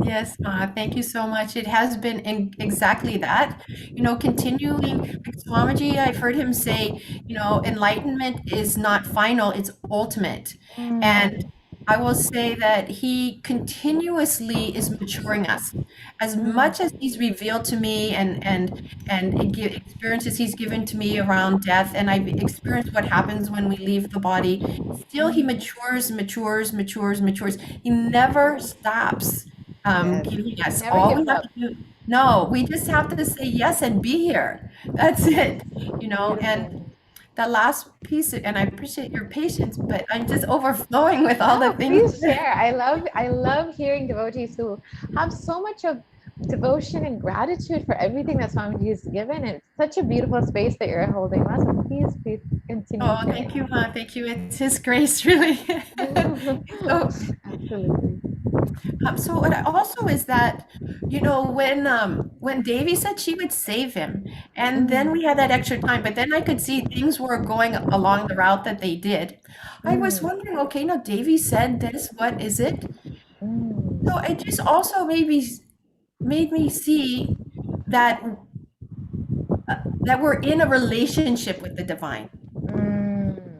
Yes, Ma, thank you so much. It has been exactly that. You know, continuing, like Swamiji, I've heard him say, you know, enlightenment is not final, it's ultimate. And I will say that he continuously is maturing us. As much as he's revealed to me and experiences he's given to me around death, and I've experienced what happens when we leave the body, still he matures. He never stops giving us. All we have to do, no, we just have to say yes and be here. That's it, you know. And the last piece, and I appreciate your patience, but I'm just overflowing with all the No, things. please share. I love hearing devotees who have so much of devotion and gratitude for everything that Swamiji has given. And it's such a beautiful space that you're holding. So please continue Oh, sharing. thank you, Ma. Thank you. It's His grace, really. So, Absolutely. so what also is that, when Devi said she would save him, and then we had that extra time, but then I could see things were going along the route that they did. I was wondering, okay, now Devi said this, what is it? So it just also made me see that that we're in a relationship with the divine.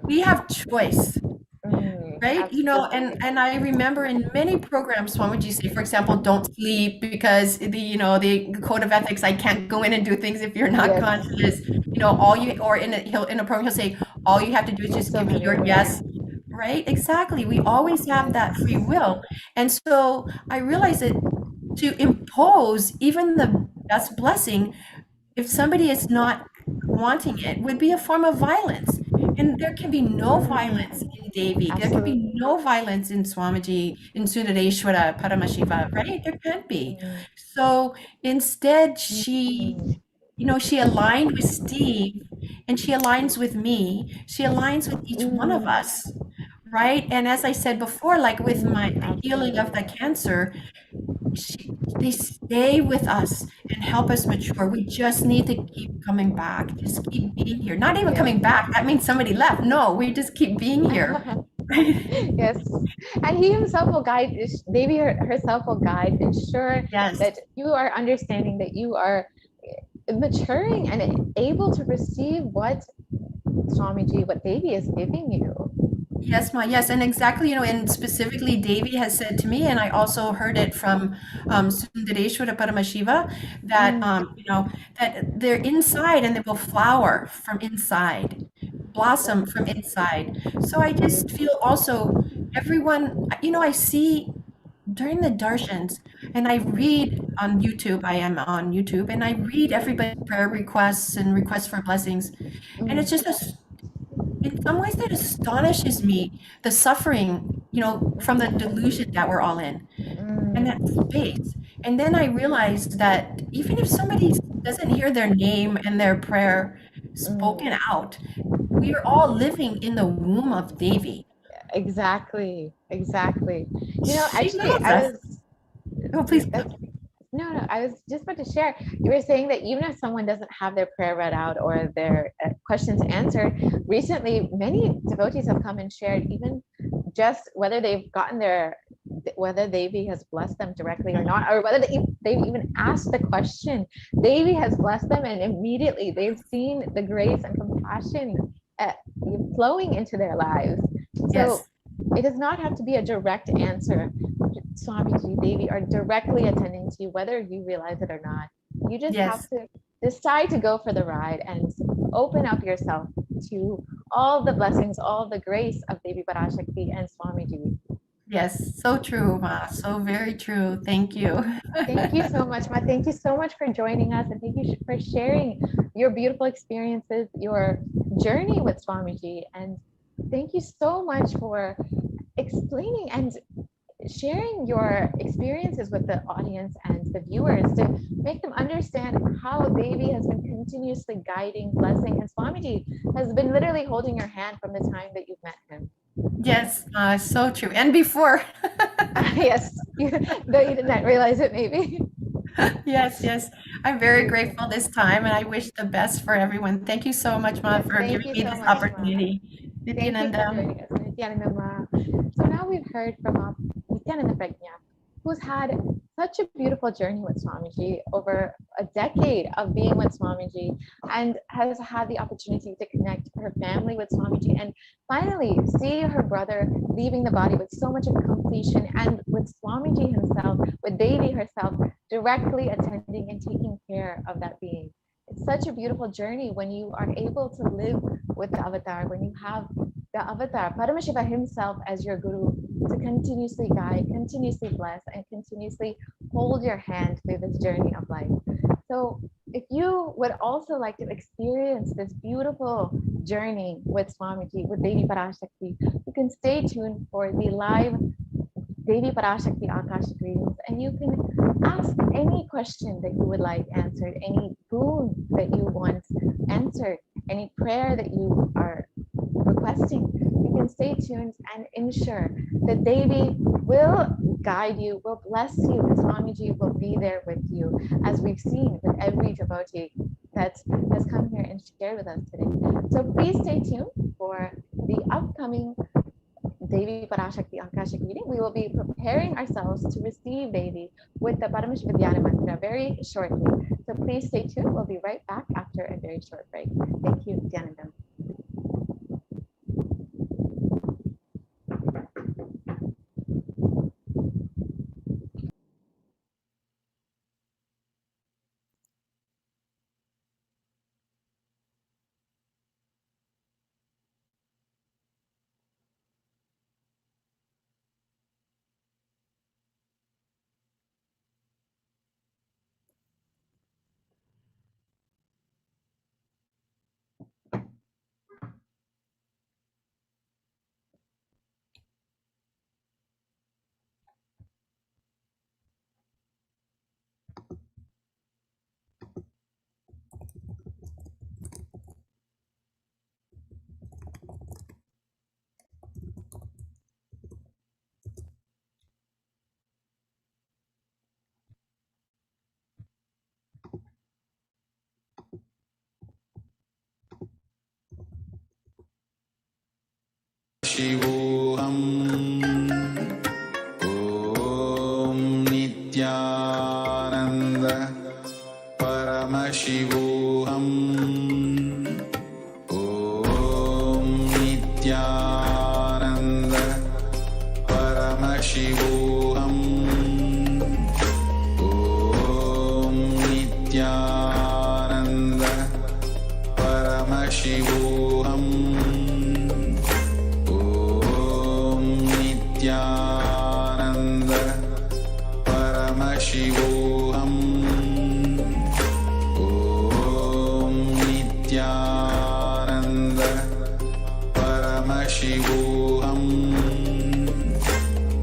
We have choice. Right? And I remember in many programs, Swamiji say, for example, don't sleep because the code of ethics, I can't go in and do things if you're not conscious. Or in a program, he'll say, all you have to do is just give me your yes. Right? Exactly. We always have that free will. And so I realized that to impose even the best blessing, if somebody is not wanting it, would be a form of violence. And there can be no violence in Devi. There can be no violence in Swamiji, in Sundareshwara, Paramashiva, right? There can't be. So instead, she aligned with Steve, and she aligns with me. She aligns with each one of us, right? And as I said before, like with the healing of the cancer, they stay with us and help us mature. We just need to keep coming back, just keep being here. Not even coming back, that means somebody left. No, we just keep being here. Yes, and he himself will guide, Devi herself will guide, ensure that you are understanding, that you are maturing and able to receive what Swamiji, what Devi is giving you. Yes, Ma. Yes, and exactly, and specifically Devi has said to me, and I also heard it from Sundareshwara Paramashiva, that that they're inside and they will flower from inside, blossom from inside. So I just feel also everyone, I see during the darshans, and I read on YouTube. I am on YouTube, and I read everybody's prayer requests and requests for blessings, and it's just in some ways that astonishes me, the suffering, from the delusion that we're all in, and that space. And then I realized that even if somebody doesn't hear their name and their prayer spoken out, we are all living in the womb of Devi. Exactly. Actually, loves us. Oh, please. No, I was just about to share. You were saying that even if someone doesn't have their prayer read out or their questions answered, recently many devotees have come and shared, even just whether whether Devi has blessed them directly or not, or whether they've even asked the question, Devi has blessed them, and immediately they've seen the grace and compassion flowing into their lives. So it does not have to be a direct answer. Swamiji, Devi are directly attending to you, whether you realize it or not. You just have to decide to go for the ride and open up yourself to all the blessings, all the grace of Devi Parashakti and Swamiji. Yes, so true, Ma. So very true. Thank you. Thank you so much, Ma. Thank you so much for joining us, and thank you for sharing your beautiful experiences, your journey with Swamiji. And thank you so much for explaining and sharing your experiences with the audience and the viewers to make them understand how Devi has been continuously guiding, blessing, and Swamiji has been literally holding your hand from the time that you've met him. Yes, so true. And before. Yes, though you did not realize it, maybe. Yes. I'm very grateful this time, and I wish the best for everyone. Thank you so much, Ma, for giving me this opportunity. Nithyananda. So now we've heard from Nithyananda Prajna, who's had such a beautiful journey with Swamiji over a decade of being with Swamiji, and has had the opportunity to connect her family with Swamiji, and finally see her brother leaving the body with so much of completion, and with Swamiji himself, with Devi herself, directly attending and taking care of that being. It's such a beautiful journey when you are able to live with the avatar, when you have the avatar, Paramashiva himself, as your guru, to continuously guide, continuously bless, and continuously hold your hand through this journey of life. So if you would also like to experience this beautiful journey with Swamiji, with Devi Parashakti, you can stay tuned for the live Devi Parashakti Akashic readings, and you can ask any question that you would like answered, any boon that you want answered, any prayer that you are requesting. You can stay tuned and ensure that Devi will guide you, will bless you, and Swamiji will be there with you, as we've seen with every devotee that has come here and shared with us today. So please stay tuned for the upcoming Devi Parashakti Akashic reading. We will be preparing ourselves to receive Devi with the Paramashivoham mantra very shortly. So please stay tuned. We'll be right back after a very short break. Thank you, Nithyanandam. Shivoham. Om Nithyananda Paramashivoham. Om Nithyananda Paramashivoham. Om Nithyananda Paramashivoham. Nithyananda Paramashivoham. Om Nithyananda Paramashivoham. Om Nithyananda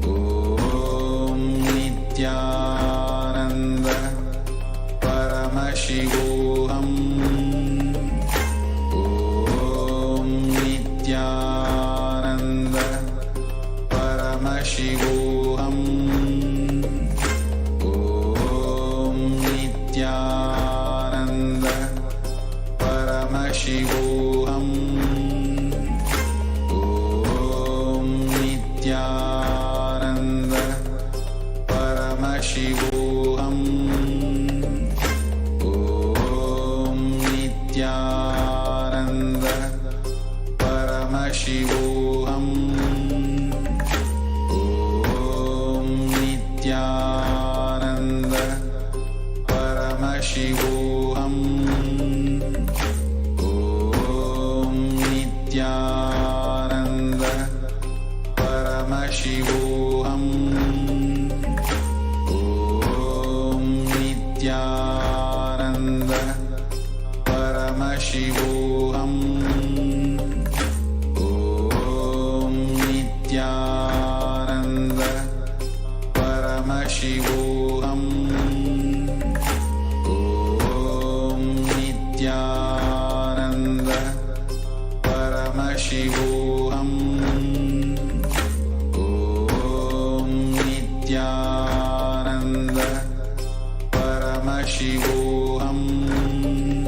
Paramashivoham. Om Nithyananda Paramashivoham. Om Nithyananda Paramashivoham. Om Nithyananda Paramashivoham. Om Nithyananda Paramashivoham. Nithyananda Paramashivoham. Om Nithyananda Paramashivoham. Om Nithyananda Paramashivoham. Om Nithyananda Paramashivoham. Om Nithyananda Paramashivoham. Om Nithyananda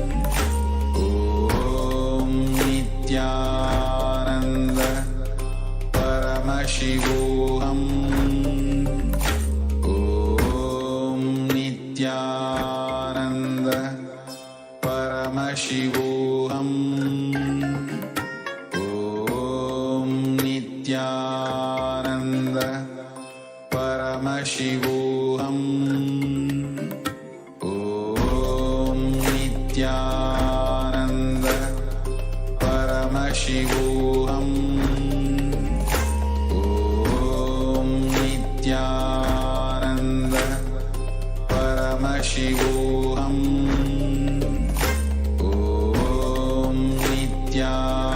Paramashivoham. Om Nithyananda Paramashivoham. Om Nithyananda Paramashivoham. Om Nithyananda Paramashivoham. Om Nithyananda Paramashivoham. Om Nithyananda Paramashivoham. Om Nithyananda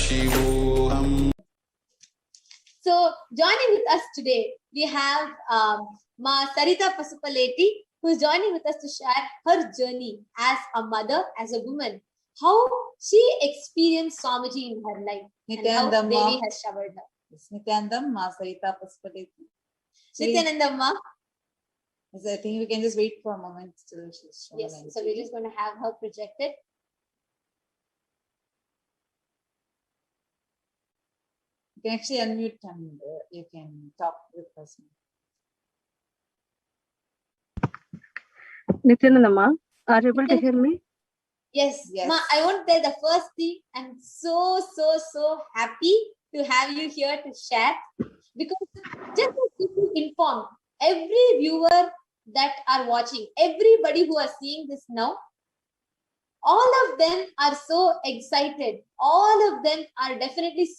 Paramashivoham. So, joining with us today, we have Ma Sarita Pasupaleti, who is joining with us to share her journey as a mother, as a woman, how she experienced Swamiji in her life, and how Devi has showered her. Nithyanandam, Ma Sarita Pasupaleti. Nithyanandam Ma. I think we can just wait for a moment till she's shown. Yes, so we're just going to have her projected. You can actually unmute and you can talk with us. Nithyanandamma, are you able to hear me? Yes. Ma, I want to tell the first thing, I'm so happy to have you here to share, because just to keep you informed, every viewer that are watching, everybody who are seeing this now, all of them are so excited. All of them are definitely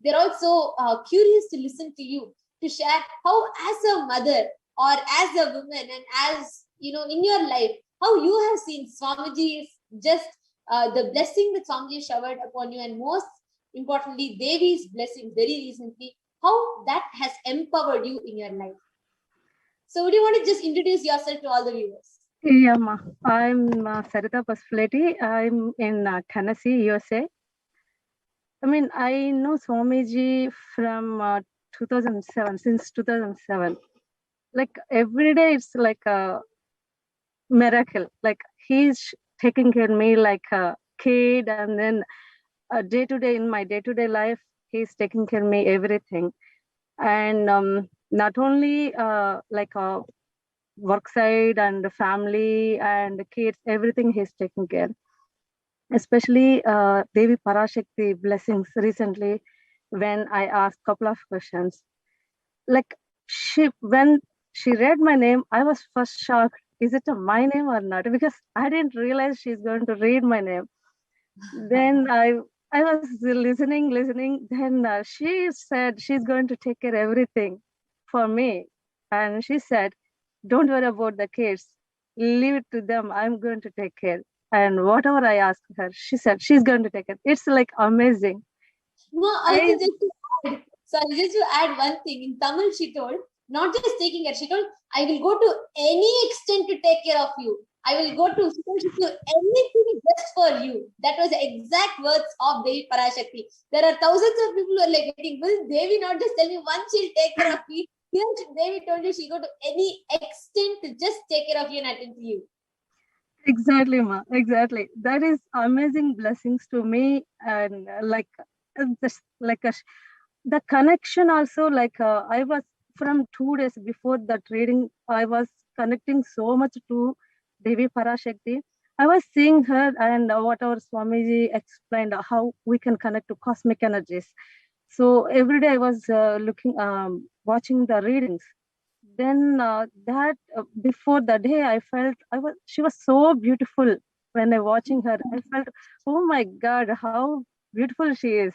they're also curious to listen to you, to share how as a mother or as a woman and as, you know, in your life, how you have seen Swamiji's just the blessing that Swamiji showered upon you, and most importantly, Devi's blessing very recently, how that has empowered you in your life. So would you want to just introduce yourself to all the viewers? Yeah, Ma. I'm Sarita Pasupaleti. I'm in Tennessee, USA. I mean, I know Swamiji from 2007, since 2007. Like every day, it's like a miracle. Like he's taking care of me like a kid, and then day to day in my day-to-day life, he's taking care of me everything. And not only like a work side and the family and the kids, everything he's taking care. Especially Devi Parashakti blessings recently, when I asked a couple of questions. Like when she read my name, I was first shocked. Is it my name or not? Because I didn't realize she's going to read my name. Then I was listening. Then she said she's going to take care of everything for me. And she said, don't worry about the kids. Leave it to them. I'm going to take care. And whatever I asked her, she said she's going to take it. It's like amazing. No, just to add one thing. In Tamil, she told, not just taking care, she told, I will go to any extent to take care of you. I will go to anything just for you. That was the exact words of Devi Parashakti. There are thousands of people who are like, will Devi not just tell me once she'll take care of me? Here, Devi told you she'll go to any extent to just take care of you and attend to you. Exactly, Ma. Exactly. That is amazing blessings to me. And the connection also, I was from 2 days before that reading, I was connecting so much to Devi Parashakti. I was seeing her and whatever Swamiji explained, how we can connect to cosmic energies. So every day I was watching the readings. Then before the day, I felt she was so beautiful. When I watching her, I felt, oh my God, how beautiful she is.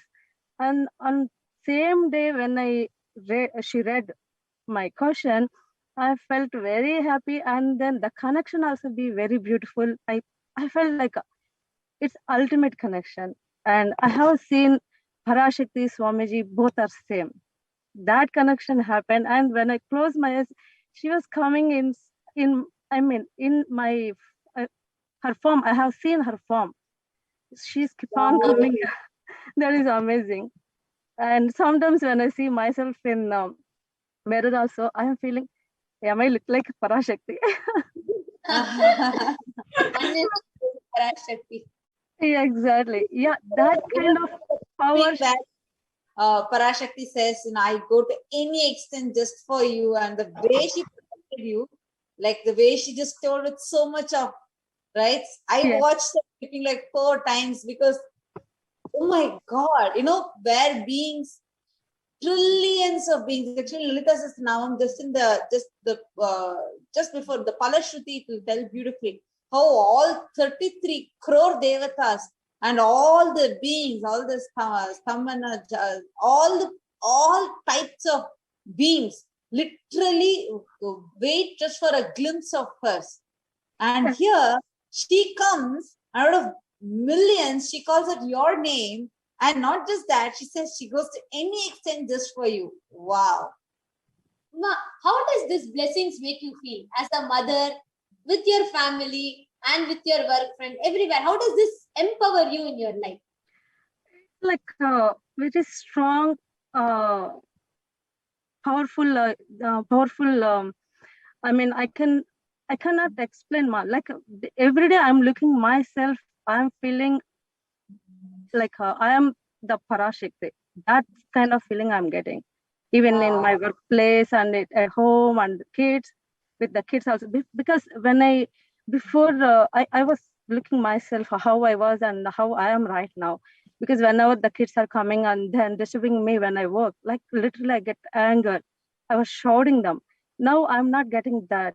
And on same day when she read my question, I felt very happy, and then the connection also be very beautiful. I felt like it's ultimate connection. And I have seen Parashakti, Swamiji, both are same. That connection happened, and when I closed my eyes, she was coming in my her form. I have seen her form. She's keep on coming. That is amazing. And sometimes when I see myself in mirror also, I am feeling, am I look like Parashakti? Parashakti. Yeah, exactly. Yeah, that kind of power. That Parashakti says, I go to any extent just for you, and the way she protected you, like the way she just told it so much of, right? I watched her sleeping like 4 times because, oh my God, where beings, trillions of beings. Actually, Lalitha says now I'm just before the Parashakti, it will tell beautifully how all 33 crore devatas and all the beings, all the stamana, all types of beings literally wait just for a glimpse of hers. And here she comes out of millions, she calls out your name, And not just that, she says she goes to any extent just for you. Wow. Ma, how does this blessings make you feel as a mother, with your family and with your work friend, everywhere? How does this empower you in your life? Like very strong, powerful. I mean, I cannot explain more. Like every day, I'm looking myself. I'm feeling like I am the Parashakti. That kind of feeling I'm getting, even in my workplace and at home and kids, with the kids also. Because when before I was looking myself how I was and how I am right now. Because whenever the kids are coming and then disturbing me when I work, like literally I get anger. I was shouting them. Now I'm not getting that.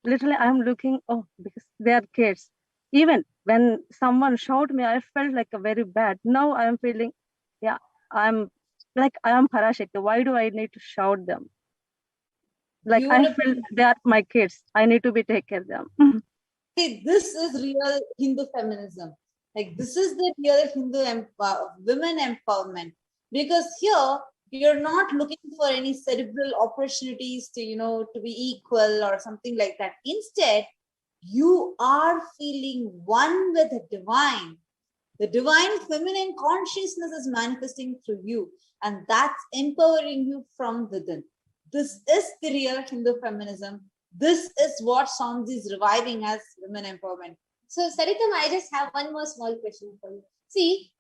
Literally I'm looking, oh, because they are kids. Even when someone shouted me, I felt like a very bad. Now I am feeling, yeah, I am Parashakti. Why do I need to shout them? Like I feel they are my kids. I need to be take care of them. See, this is real Hindu feminism. Like this is the real Hindu women empowerment. Because here you're not looking for any cerebral opportunities to, to be equal or something like that. Instead, you are feeling one with the divine. The divine feminine consciousness is manifesting through you, and that's empowering you from within. This is the real Hindu feminism. This is what Swamiji is reviving as women empowerment. So, Saritam, I just have one more small question for you. See,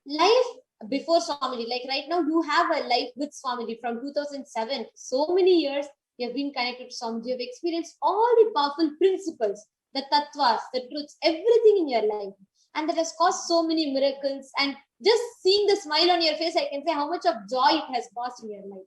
life before Swamiji, like right now, you have a life with Swamiji from 2007. So many years you have been connected to Swamiji. You have experienced all the powerful principles, the tattvas, the truths, everything in your life. And that has caused so many miracles. And just seeing the smile on your face, I can say how much of joy it has caused in your life.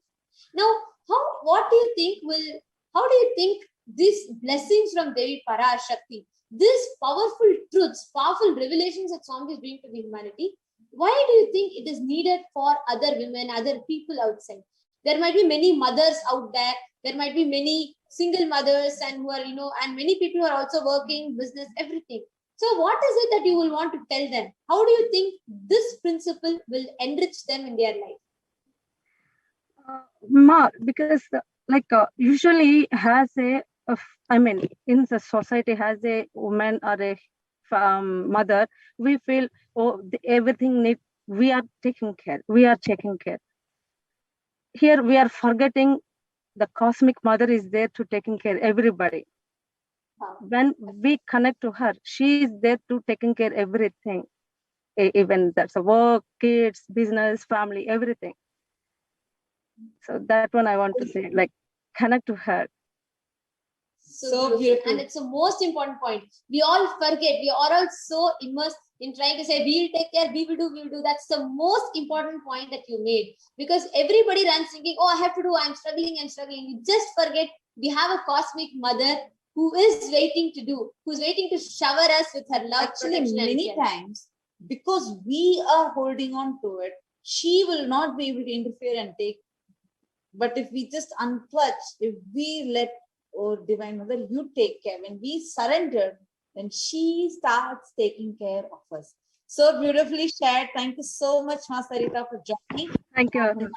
Now, how do you think these blessings from Devi Parashakti, these powerful truths, powerful revelations that Swamiji is bringing to the humanity, why do you think it is needed for other women, other people outside? There might be many mothers out there. There might be many single mothers and who are, and many people who are also working, business, everything. So what is it that you will want to tell them? How do you think this principle will enrich them in their life? Because usually has I mean, in the society has a woman or a mother, we feel, oh, everything we are taking care. We are taking care. Here we are forgetting the cosmic mother is there to taking care everybody. When we connect to her, she is there to taking care everything. Even that's a work, kids, business, family, everything. So that one I want to say, like, connect to her. So beautiful. And it's the most important point. We all forget. We are all so immersed in trying to say, we'll take care, we will do. That's the most important point that you made. Because everybody runs thinking, oh, I have to do, I'm struggling. You just forget we have a cosmic mother who is waiting to do, who's waiting to shower us with her love. Actually, many times, because we are holding on to it, she will not be able to interfere and take. But if we just unclutch, if we let, oh, Divine Mother, you take care. When we surrender, then she starts taking care of us. So beautifully shared. Thank you so much, Ma Sarita, for joining. Thank you.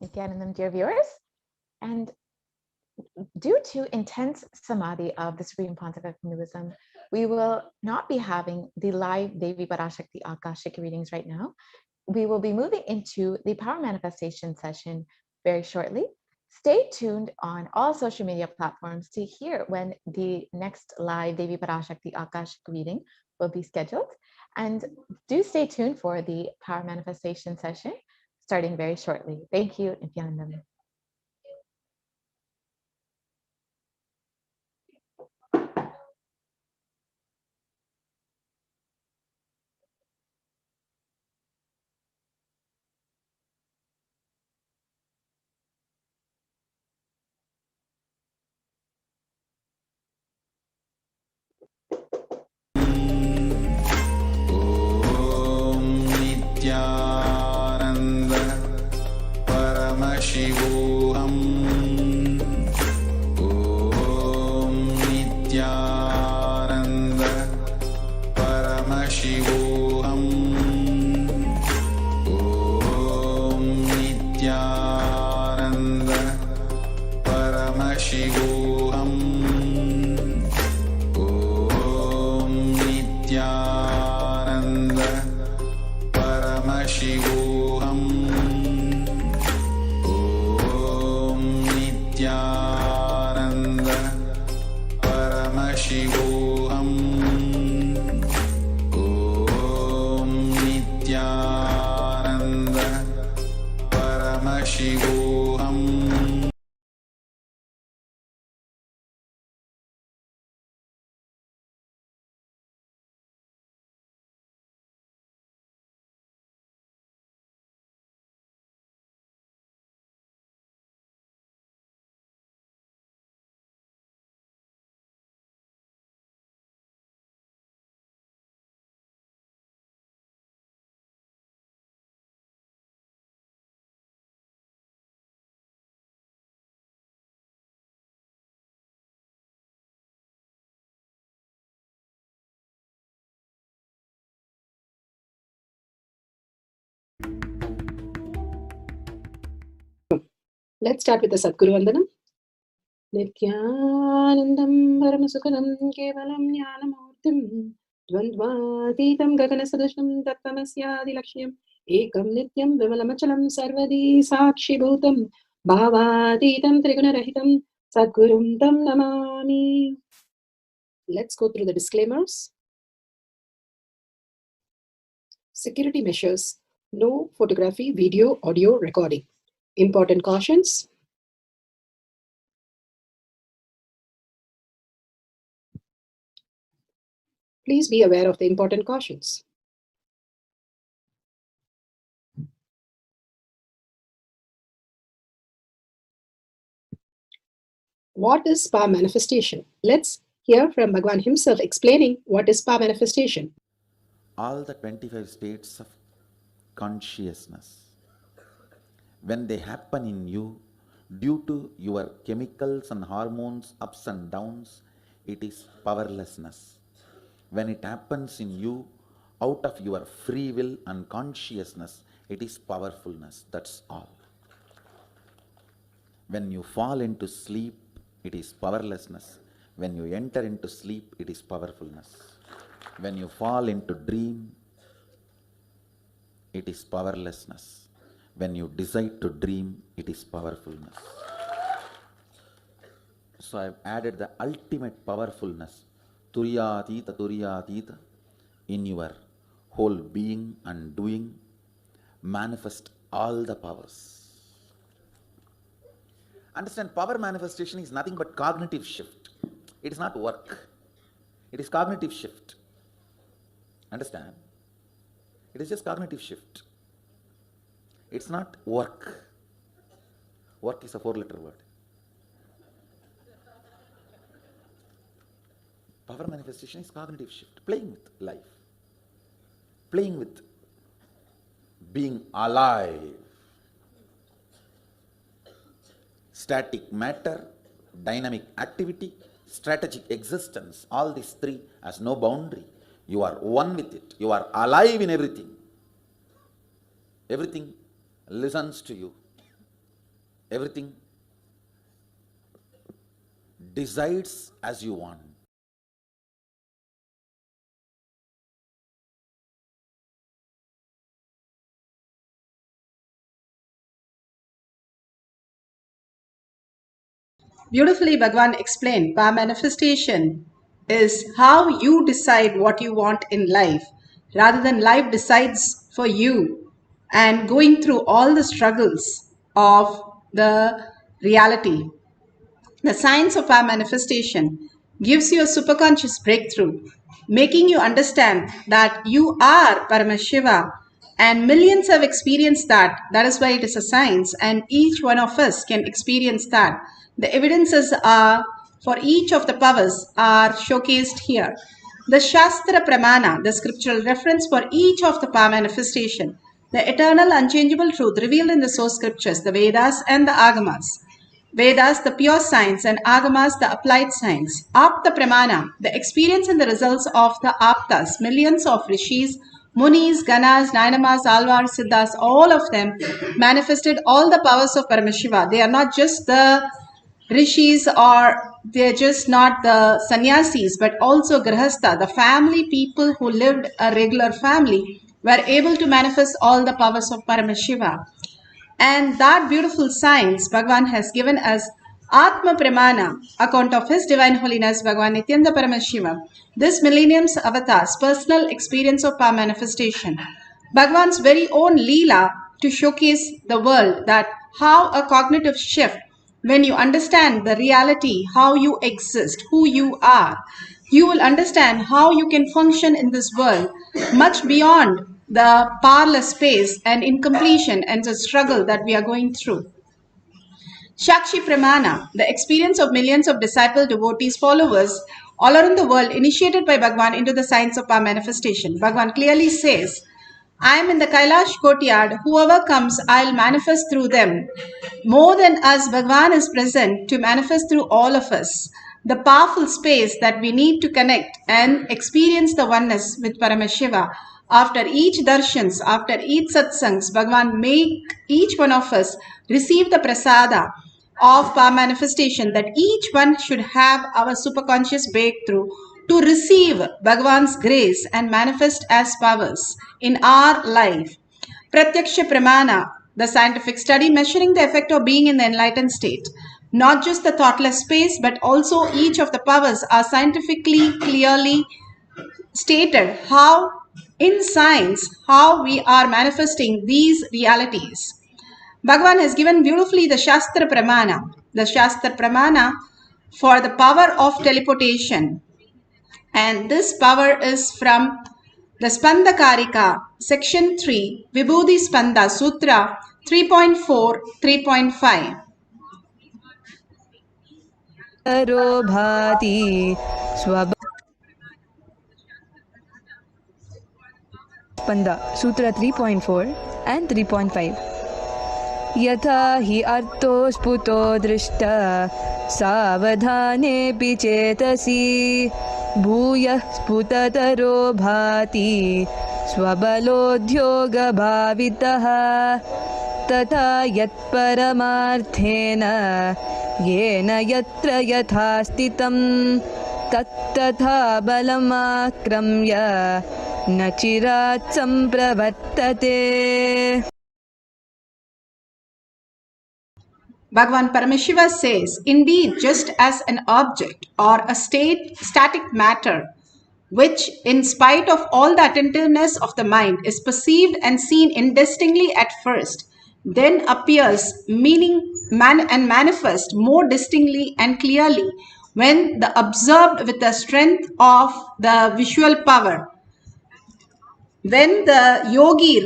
Nithyanandam, dear viewers, and due to intense samadhi of the Supreme Pontiff of Hinduism, we will not be having the live Devi Parashakti Akashic readings right now. We will be moving into the power manifestation session very shortly. Stay tuned on all social media platforms to hear when the next live Devi Parashakti Akashic reading will be scheduled. And do stay tuned for the power manifestation session starting very shortly. Thank you, Nithyanandam. Paramashivoham. Om Nithyananda Paramashivoham. Om Nithyananda Paramashivoham. Om Nithyananda Paramashivoham. Om Nithyananda Paramashivoham. Let's start with the Sadguru Vandanam. Nithyanandam Paramasukhanam Kevalam Jnanamurtim Dvandvatitam Gaganasadasham Tattamasyadi Lakshyam Ekam Nityam Vimalamachalam Sarvadi Sakshi Bhutam Bhavatitam Trigunarahitam Sadgurum Tam Namami. Let's go through the disclaimers. Security measures. No photography, video, audio recording. Important cautions. Please be aware of the important cautions. What is spa manifestation? Let's hear from Bhagwan himself explaining what is spa manifestation. All the 25 states of consciousness, when they happen in you, due to your chemicals and hormones ups and downs, it is powerlessness. When it happens in you, out of your free will and consciousness, it is powerfulness. That's all. When you fall into sleep, it is powerlessness. When you enter into sleep, it is powerfulness. When you fall into dream, it is powerlessness. When you decide to dream, it is powerfulness. So I have added the ultimate powerfulness, Turiyatita, in your whole being and doing, manifest all the powers. Understand, power manifestation is nothing but cognitive shift. It is not work. It is cognitive shift. Understand? It is just cognitive shift. It's not work. Work is a 4-letter word. Power manifestation is cognitive shift. Playing with life. Playing with being alive. Static matter, dynamic activity, strategic existence. All these three has no boundary. You are one with it. You are alive in everything. Everything listens to you. Everything decides as you want. Beautifully, Bhagwan explained, power manifestation is how you decide what you want in life rather than life decides for you, and going through all the struggles of the reality. The science of our manifestation gives you a superconscious breakthrough, making you understand that you are Paramashiva, and millions have experienced that. That is why it is a science, and each one of us can experience that. The evidences are for each of the powers are showcased here. The Shastra Pramana, the scriptural reference for each of the power manifestation, the eternal unchangeable truth revealed in the source scriptures, the Vedas and the Agamas. Vedas, the pure science, and Agamas, the applied science. Apta Pramana, the experience and the results of the Aptas, millions of rishis, munis, ganas, nainamas, alvars, siddhas, all of them manifested all the powers of Paramashiva. They are not just the rishis or they're just not the sannyasis, but also grahastha, the family people who lived a regular family, were able to manifest all the powers of Paramashiva. And that beautiful science Bhagavan has given us Atma Pramana, account of His Divine Holiness Bhagavan Nithyananda Paramashivam, this millennium's avatar's personal experience of power manifestation. Bhagavan's very own Leela to showcase the world that how a cognitive shift, when you understand the reality, how you exist, who you are, you will understand how you can function in this world much beyond the powerless space and incompletion and the struggle that we are going through. Shakshi Pramana, the experience of millions of disciple devotees, followers all around the world initiated by Bhagavan into the science of power manifestation. Bhagavan clearly says, I am in the Kailash courtyard. Whoever comes, I'll manifest through them. More than us, Bhagavan is present to manifest through all of us. The powerful space that we need to connect and experience the oneness with Paramashiva. After each darshans, after each satsangs, Bhagavan make each one of us receive the prasada of power manifestation, that each one should have our superconscious breakthrough to receive Bhagavan's grace and manifest as powers in our life. Pratyaksha Pramana, the scientific study measuring the effect of being in the enlightened state. Not just the thoughtless space, but also each of the powers are scientifically clearly stated how in science, how we are manifesting these realities. Bhagavan has given beautifully the Shastra Pramana. The Shastra Pramana for the power of teleportation. And this power is from the Spanda Karika, section 3, Vibhuti Spanda, Sutra 3.4, 3.5. Spanda, Sutra 3.4 and 3.5. Yatha hi arto sputo drishta savadhanepi chetasi bhuyah sputataro bhati swabalodhyoga bhavitaha तथा यत्परमार्थेन येन यत्र यथा स्थितं तत्तथा बलमाक्रम्य न चिरात् सम्प्रवर्तते. Bhagavan Paramashiva says, indeed, just as an object or a static matter, which in spite of all the attentiveness of the mind is perceived and seen indistinctly at first, then appears and manifest more distinctly and clearly when the observed with the strength of the visual power. When the yogi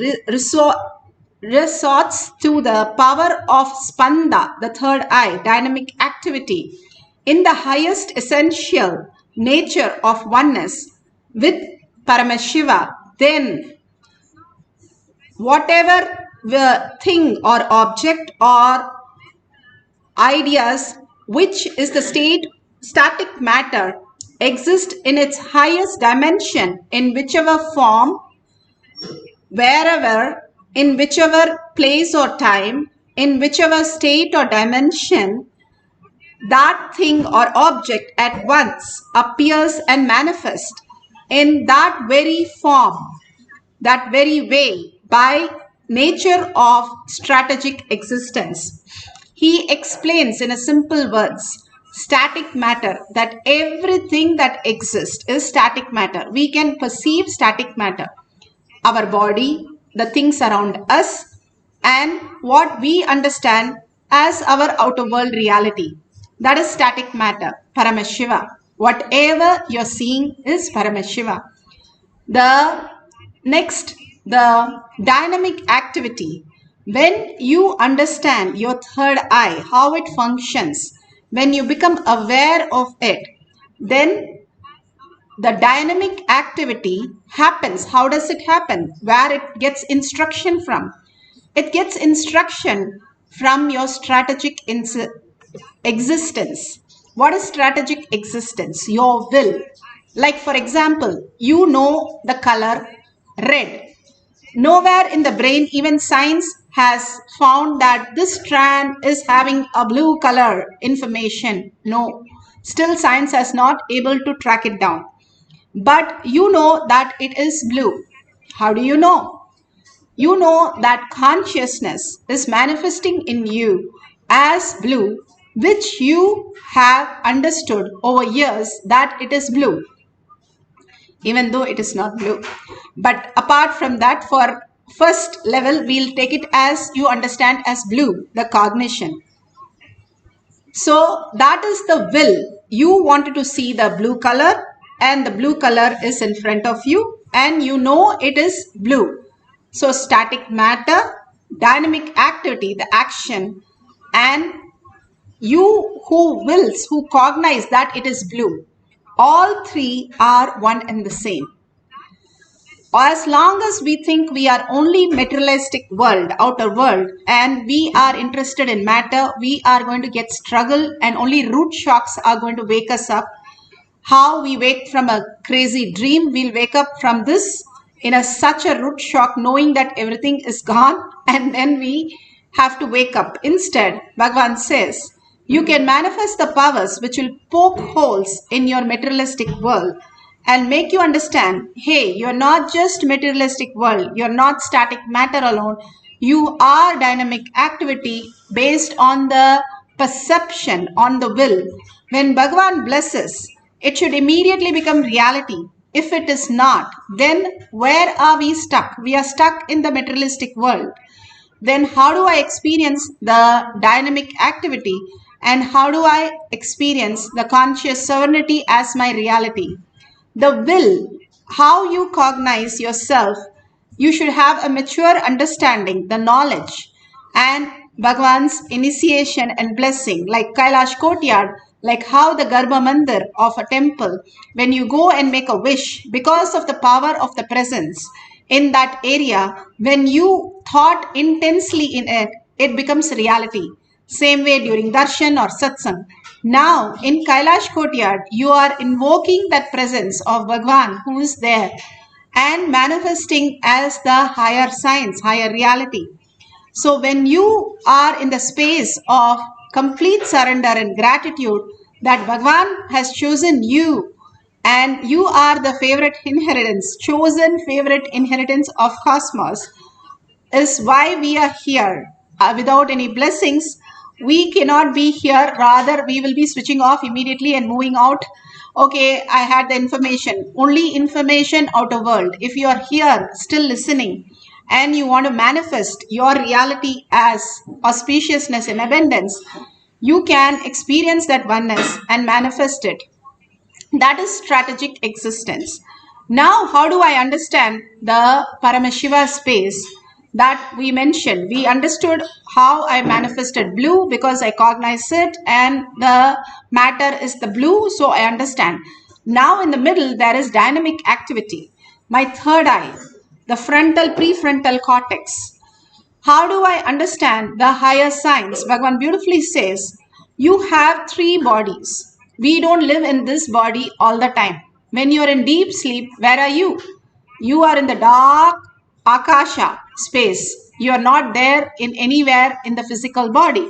resorts to the power of spanda, the third eye, dynamic activity, in the highest essential nature of oneness with Paramashiva, then whatever thing or object or ideas which is the static matter exist in its highest dimension in whichever form, wherever, in whichever place or time, in whichever state or dimension, that thing or object at once appears and manifests in that very form, that very way, by nature of strategic existence. He explains in a simple words, static matter, that everything that exists is static matter. We can perceive static matter. Our body, the things around us, and what we understand as our outer world reality. That is static matter, Paramashiva. Whatever you're seeing is Paramashiva. The next, the dynamic activity. When you understand your third eye, how it functions, when you become aware of it, then the dynamic activity happens. How does it happen? Where it gets instruction from? It gets instruction from your strategic existence. What is strategic existence? Your will. Like, for example, you know the color red. Nowhere in the brain, even science has found that this strand is having a blue color information. No, still science has not able to track it down. But you know that it is blue. How do you know? You know that consciousness is manifesting in you as blue, which you have understood over years that it is blue, even though it is not blue. But apart from that, for first level, we'll take it as you understand as blue, the cognition. So that is the will. You wanted to see the blue color, and the blue color is in front of you, and you know it is blue. So static matter, dynamic activity, the action, and you who wills, who cognize that it is blue. All three are one and the same. As long as we think we are only materialistic world, outer world, and we are interested in matter, we are going to get struggle, and only root shocks are going to wake us up. How we wake from a crazy dream, we'll wake up from this in such a root shock, knowing that everything is gone, and then we have to wake up. Instead, Bhagavan says, you can manifest the powers which will poke holes in your materialistic world and make you understand, hey, you're not just materialistic world, you're not static matter alone, you are dynamic activity based on the perception, on the will. When Bhagavan blesses, it should immediately become reality. If it is not, then where are we stuck? We are stuck in the materialistic world. Then how do I experience the dynamic activity, and how do I experience the conscious sovereignty as my reality? The will, how you cognize yourself, you should have a mature understanding, the knowledge, and Bhagavan's initiation and blessing, like Kailash Courtyard, like how the Garbha Mandir of a temple, when you go and make a wish, because of the power of the presence in that area, when you thought intensely in it, it becomes reality. Same way during darshan or satsang. Now in Kailash Courtyard, you are invoking that presence of Bhagavan who is there and manifesting as the higher science, higher reality. So when you are in the space of complete surrender and gratitude that Bhagavan has chosen you, and you are the favorite inheritance, chosen favorite inheritance of cosmos, is why we are here. Without any blessings, we cannot be here. Rather, we will be switching off immediately and moving out. Okay, I had the information. Only information outer world. If you are here still listening and you want to manifest your reality as auspiciousness and abundance, you can experience that oneness and manifest it. That is strategic existence. Now, how do I understand the Paramashiva space that we mentioned? We understood how I manifested blue because I cognize it, and the matter is the blue, so I understand. Now, in the middle, there is dynamic activity. My third eye, the frontal prefrontal cortex. How do I understand the higher science? Bhagavan beautifully says, you have three bodies. We don't live in this body all the time. When you're in deep sleep, where are you? You are in the dark Akasha space. You are not there in anywhere in the physical body.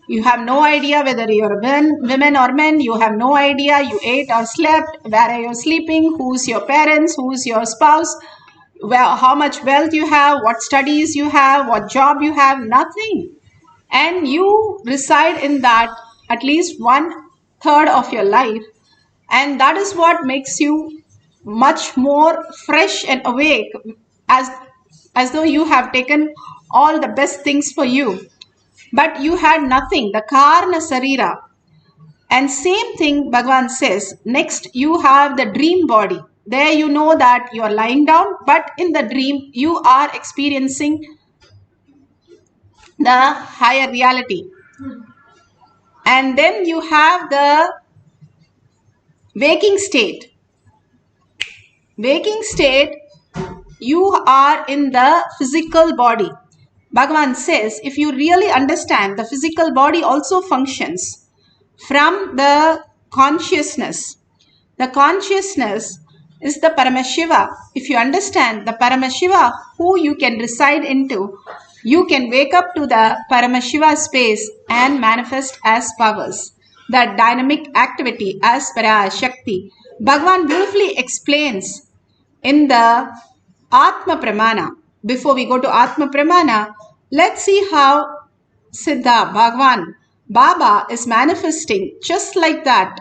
You have no idea whether you're women or men. You have no idea you ate or slept, where are you sleeping, who's your parents, who's your spouse, well, how much wealth you have, what studies you have, what job you have, nothing. And you reside in that at least 1/3 of your life. And that is what makes you much more fresh and awake, as though you have taken all the best things for you. But you had nothing, the karna sarira. And same thing Bhagavan says, next you have the dream body. There you know that you are lying down, but in the dream you are experiencing the higher reality. And then you have the waking state. Waking state, you are in the physical body. Bhagavan says, if you really understand, the physical body also functions from the consciousness. The consciousness is the Paramashiva. If you understand the Paramashiva, who you can reside into, you can wake up to the Paramashiva space and manifest as powers. That dynamic activity as Parashakti. Bhagavan beautifully explains in the Atma Pramana. Before we go to Atma Pramana, let's see how Siddha, Bhagavan, Baba is manifesting just like that,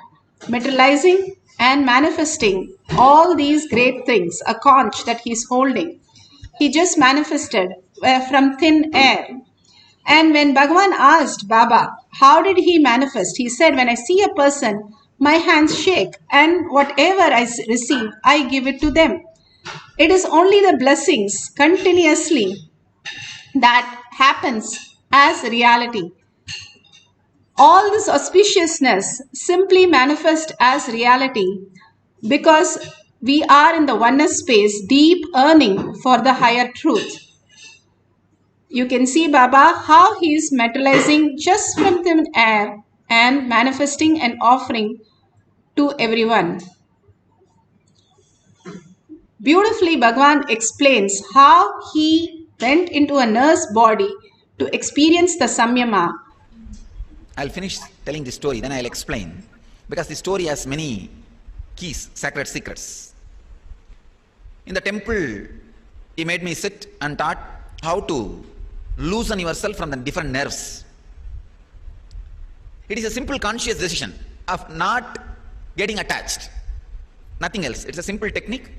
materializing and manifesting all these great things, a conch that he's holding. He just manifested from thin air. And when Bhagavan asked Baba, how did he manifest? He said, when I see a person, my hands shake, and whatever I receive, I give it to them. It is only the blessings continuously that happens as reality. All this auspiciousness simply manifests as reality because we are in the oneness space, deep yearning for the higher truth. You can see Baba how he is materializing just from thin air and manifesting and offering to everyone. Beautifully, Bhagavan explains how he went into a nurse body to experience the samyama. I'll finish telling the story, then I'll explain. Because the story has many keys, sacred secrets. In the temple, he made me sit and taught how to loosen yourself from the different nerves. It is a simple conscious decision of not getting attached. Nothing else. It's a simple technique.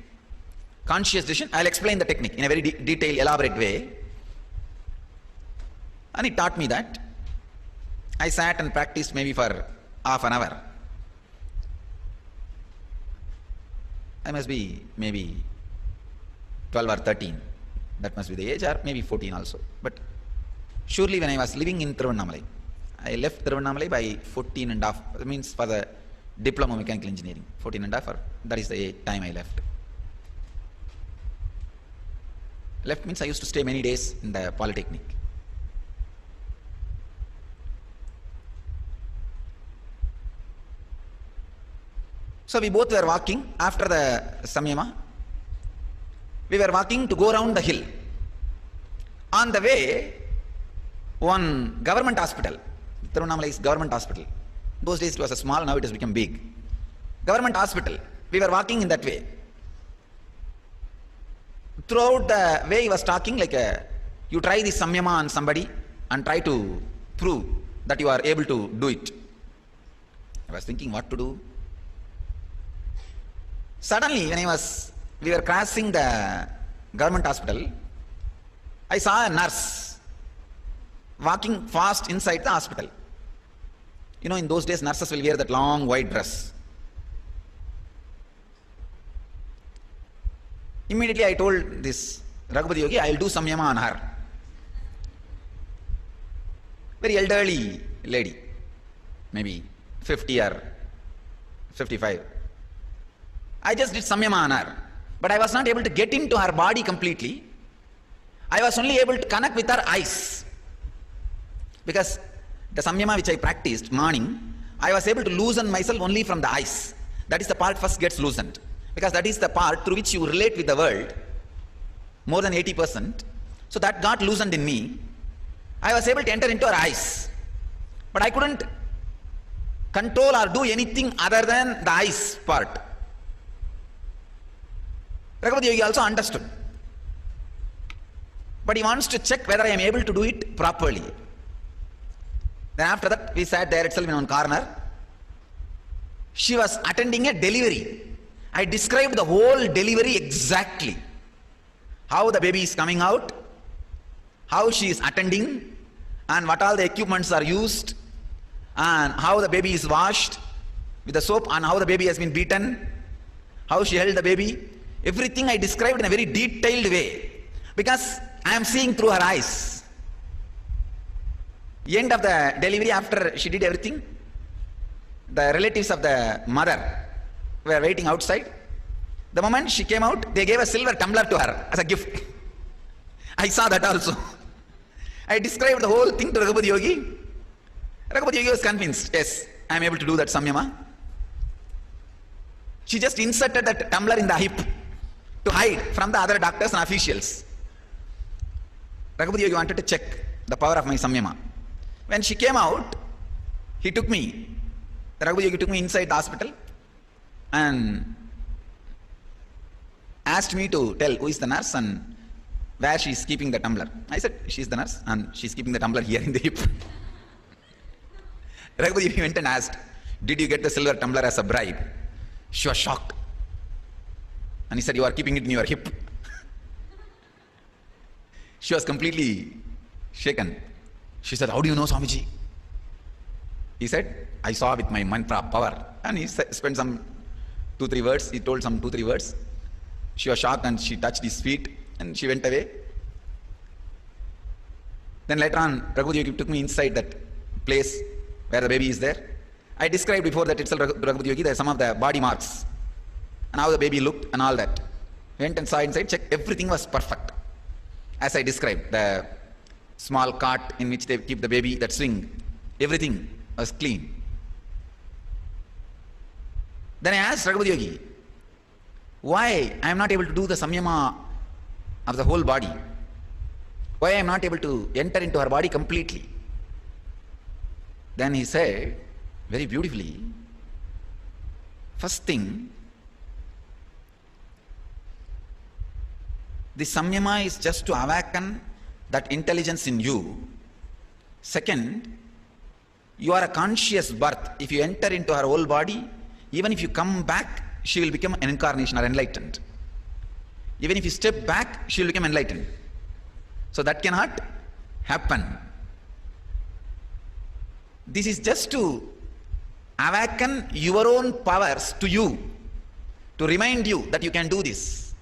Conscious decision. I'll explain the technique in a very detailed, elaborate way. And he taught me that. I sat and practiced maybe for half an hour. I must be maybe 12 or 13. That must be the age, or maybe 14 also. But surely when I was living in Thiruvannamalai, I left Thiruvannamalai by 14 and a half. That means for the diploma of mechanical engineering. 14 and a half, that is the time I left. Left means I used to stay many days in the Polytechnic. So we both were walking after the Samyama. We were walking to go around the hill. On the way, one government hospital, Thiruvannamalai is government hospital. Those days it was a small, now it has become big. Government hospital. We were walking in that way. Throughout the way he was talking, like you try this samyama on somebody and try to prove that you are able to do it. I was thinking what to do. Suddenly, when we were crossing the government hospital, I saw a nurse walking fast inside the hospital. You know, in those days, nurses will wear that long white dress. Immediately I told this Raghupati Yogi, I will do samyama on her. Very elderly lady, maybe 50 or 55. I just did samyama on her, but I was not able to get into her body completely. I was only able to connect with her eyes. Because the samyama which I practiced morning, I was able to loosen myself only from the eyes. That is the part first gets loosened. Because that is the part through which you relate with the world, more than 80%. So that got loosened in me. I was able to enter into her eyes. But I couldn't control or do anything other than the eyes part. Raghupati Yogi also understood. But he wants to check whether I am able to do it properly. Then after that, we sat there itself in one corner. She was attending a delivery. I described the whole delivery exactly. How the baby is coming out, how she is attending, and what all the equipments are used, and how the baby is washed with the soap, and how the baby has been beaten, how she held the baby. Everything I described in a very detailed way, because I am seeing through her eyes. End of the delivery, after she did everything, the relatives of the mother were waiting outside. The moment she came out, they gave a silver tumbler to her as a gift. I saw that also. I described the whole thing to Raghupati Yogi. Raghupati Yogi was convinced, yes, I am able to do that samyama. She just inserted that tumbler in the hip to hide from the other doctors and officials. Raghupati Yogi wanted to check the power of my samyama. When she came out, he took me. The Raghupati Yogi took me inside the hospital and asked me to tell who is the nurse and where she is keeping the tumbler. I said, she is the nurse and she is keeping the tumbler here in the hip. Raghupati Yogi went and asked, did you get the silver tumbler as a bribe? She was shocked. And he said, you are keeping it in your hip. She was completely shaken. She said, how do you know, Swamiji? He said, I saw with my mantra power. And he spent some 2-3 words. He told some 2-3 words. She was shocked and she touched his feet and she went away. Then later on, Raghupati Yogi took me inside that place where the baby is there. I described before that itself, Raghupati Yogi, there are some of the body marks and how the baby looked and all that. Went and saw inside, checked, everything was perfect. As I described, the small cart in which they keep the baby, that swing, everything was clean. Then I asked Raghupati Yogi, why I am not able to do the samyama of the whole body? Why I am not able to enter into her body completely? Then he said, very beautifully, first thing, the samyama is just to awaken that intelligence in you. Second, you are a conscious birth. If you enter into her whole body, even if you come back, she will become an incarnation or enlightened. Even if you step back, she will become enlightened. So that cannot happen. This is just to awaken your own powers to you, to remind you that you can do this.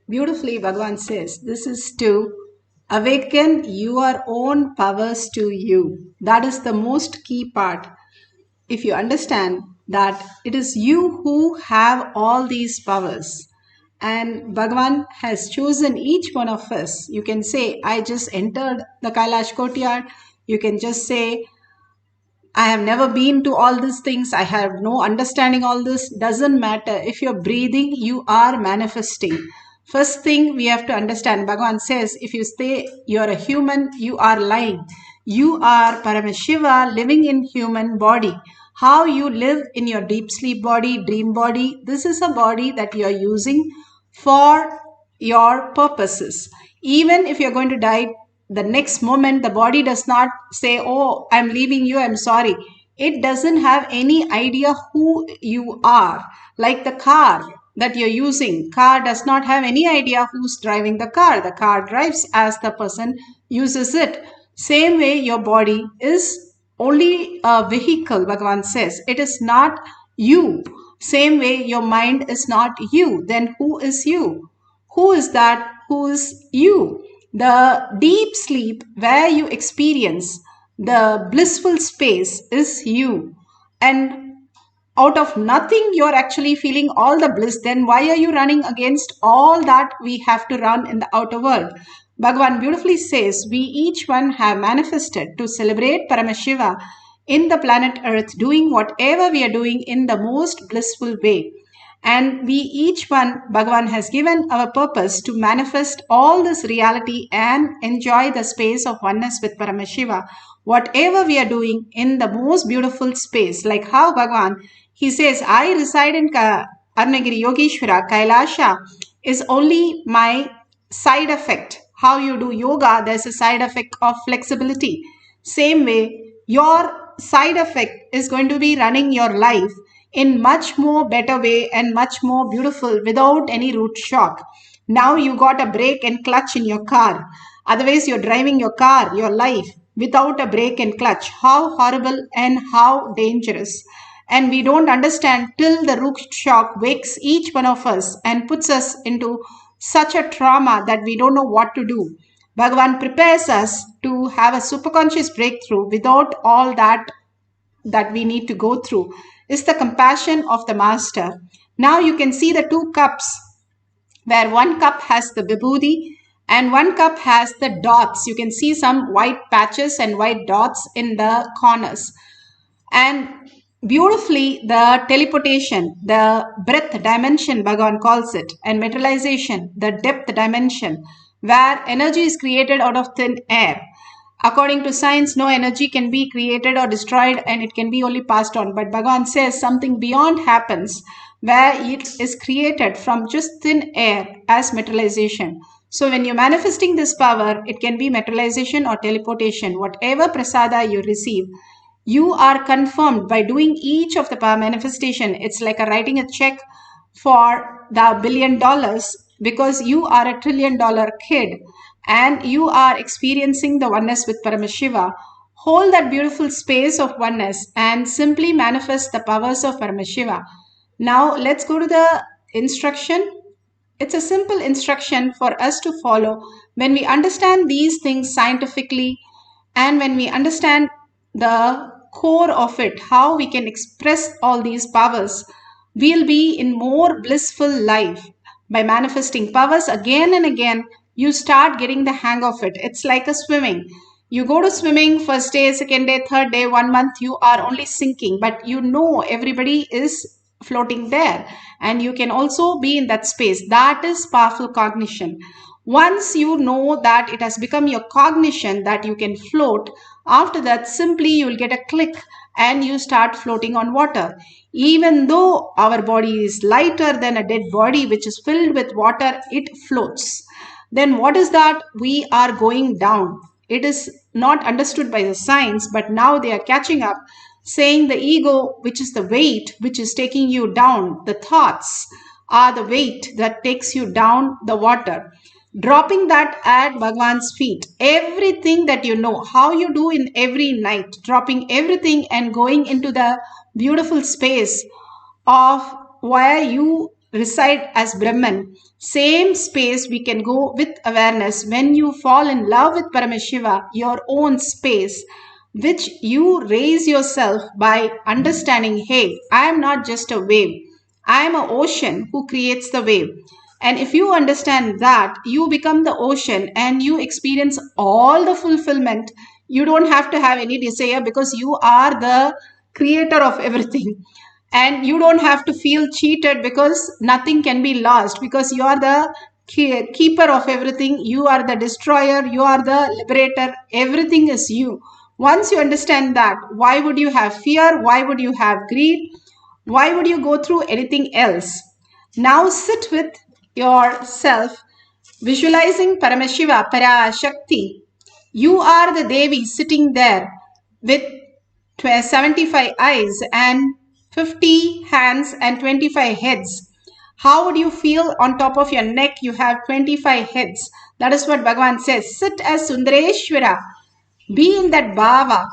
Beautifully, Bhagavan says, this is to awaken your own powers to you. That is the most key part. If you understand that it is you who have all these powers, and Bhagavan has chosen each one of us. You can say, I just entered the Kailash courtyard. You can just say, I have never been to all these things. I have no understanding all this. Doesn't matter. If you're breathing, you are manifesting. First thing we have to understand, Bhagavan says, if you say you're a human, you are lying. You are Paramashiva living in human body. How you live in your deep sleep body, dream body, this is a body that you are using for your purposes. Even if you're going to die the next moment, the body does not say, oh, I'm leaving you, I'm sorry. It doesn't have any idea who you are. Like the car that you're using, car does not have any idea who's driving the car. The car drives as the person uses it. Same way, your body is only a vehicle, Bhagavan says. It is not you. Same way, your mind is not you. Then who is you? Who is that? Who is you? The deep sleep where you experience the blissful space is you. And out of nothing, you're actually feeling all the bliss. Then why are you running against all that we have to run in the outer world? Bhagavan beautifully says, we each one have manifested to celebrate Paramashiva in the planet Earth, doing whatever we are doing in the most blissful way. And we each one, Bhagavan has given our purpose to manifest all this reality and enjoy the space of oneness with Paramashiva. Whatever we are doing in the most beautiful space, like how Bhagavan, he says, I reside in Arunagiri Yogeshwara, Kailasa is only my side effect. How you do yoga, there's a side effect of flexibility. Same way, your side effect is going to be running your life in much more better way and much more beautiful without any root shock. Now you got a brake and clutch in your car. Otherwise, you're driving your car, your life, without a brake and clutch. How horrible and how dangerous. And we don't understand till the root shock wakes each one of us and puts us into such a trauma that we don't know what to do. Bhagavan prepares us to have a superconscious breakthrough without all that that we need to go through is the compassion of the Master. Now you can see the two cups, where one cup has the vibhuti and one cup has the dots. You can see some white patches and white dots in the corners. And beautifully, the teleportation, the breadth dimension, Bhagavan calls it, and materialization, the depth dimension, where energy is created out of thin air. According to science, no energy can be created or destroyed, and it can be only passed on. But Bhagavan says something beyond happens, where it is created from just thin air as materialization. So when you're manifesting this power, it can be materialization or teleportation. Whatever prasada you receive, you are confirmed by doing each of the power manifestation. It's like writing a check for the $1 billion, because you are a $1 trillion kid and you are experiencing the oneness with Paramashiva. Hold that beautiful space of oneness and simply manifest the powers of Paramashiva. Now let's go to the instruction. It's a simple instruction for us to follow. When we understand these things scientifically, and when we understand the core of it, how we can express all these powers, we'll be in more blissful life. By manifesting powers again and again, you start getting the hang of it. It's like a swimming. You go to swimming first day, second day, third day, 1 month, you are only sinking, but you know everybody is floating there, and you can also be in that space. That is powerful cognition. Once you know that it has become your cognition that you can float, after that simply you will get a click and you start floating on water. Even though our body is lighter than a dead body which is filled with water, it floats. Then what is that? We are going down. It is not understood by the science, but now they are catching up, saying the ego, which is the weight which is taking you down, the thoughts are the weight that takes you down the water. Dropping that at Bhagavan's feet, everything that you know, how you do in every night, dropping everything and going into the beautiful space of where you reside as Brahman. Same space we can go with awareness. When you fall in love with Paramashiva, your own space, which you raise yourself by understanding, hey, I am not just a wave. I am an ocean who creates the wave. And if you understand that, you become the ocean and you experience all the fulfillment. You don't have to have any desire, because you are the creator of everything. And you don't have to feel cheated, because nothing can be lost, because you are the keeper of everything. You are the destroyer. You are the liberator. Everything is you. Once you understand that, why would you have fear? Why would you have greed? Why would you go through anything else? Now sit with yourself, visualizing Paramashiva, Parashakti. You are the Devi sitting there with 75 eyes and 50 hands and 25 heads. How would you feel on top of your neck? You have 25 heads. That is what Bhagavan says. Sit as Sundareshwara. Be in that bhava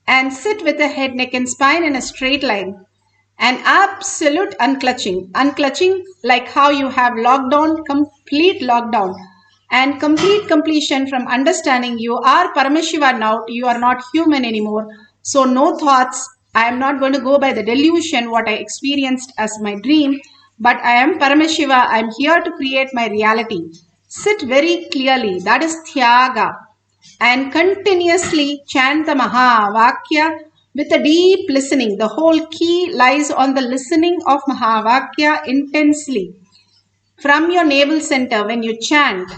and sit with the head, neck and spine in a straight line. An absolute unclutching. Unclutching like how you have lockdown, complete lockdown. And complete completion from understanding you are Paramashiva now. You are not human anymore. So no thoughts. I am not going to go by the delusion, what I experienced as my dream. But I am Paramashiva. I am here to create my reality. Sit very clearly. That is Thyaga. And continuously chant the Mahavakya with a deep listening. The whole key lies on the listening of Mahavakya intensely. From your navel center, when you chant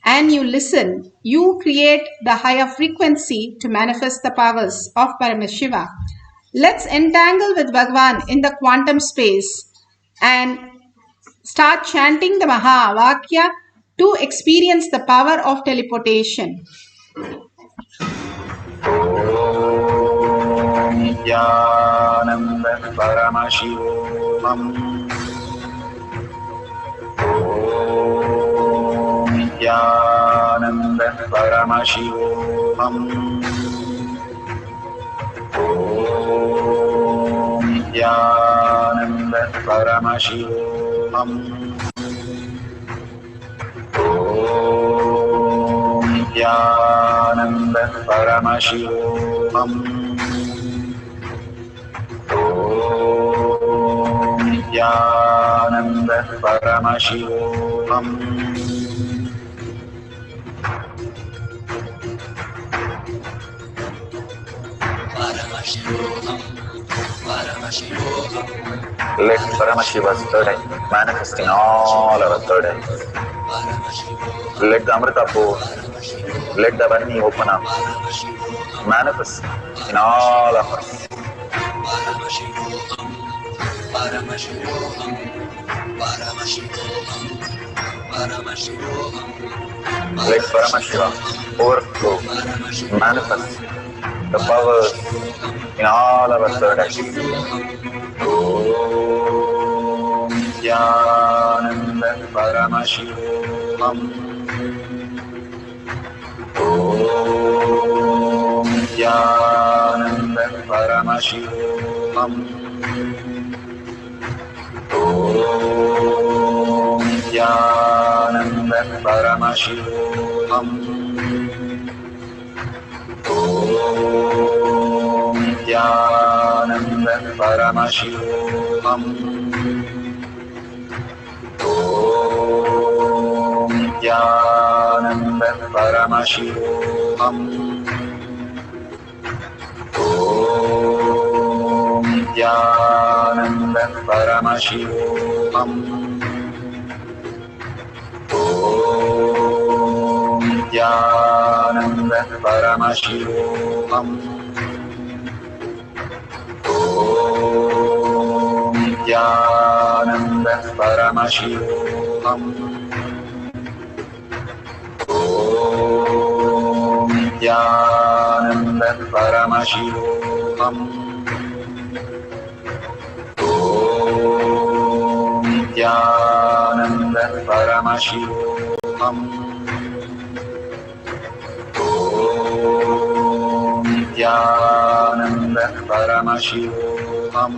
and you listen, you create the higher frequency to manifest the powers of Paramashiva. Let's entangle with Bhagavan in the quantum space and start chanting the Mahavakya to experience the power of teleportation. Nithyananda Paramashivoham. Nithyananda Paramashivoham. Nithyananda Paramashivoham. Nithyananda Paramashivoham. Nithyananda Paramashivoham. Let Paramashiva's third eye manifest in all our third eyes. Let the Amrita pour, let the Vani open up, manifest in all of us. Let Paramashiva overflow, manifest the powers in all our third eyes. Om Nithyananda Paramashivoham. Om Nithyananda Paramashivoham. Om Nithyananda Paramashivoham. Om Nithyananda Paramashivoham. Om Nithyananda Paramashivoham. Om Nithyananda Paramashivoham. Om Nithyananda Paramashivoham. Om Nithyananda Paramashivoham. Om Nithyananda Paramashivoham. Om Nithyananda Paramashivoham. Om Nithyananda Paramashivoham.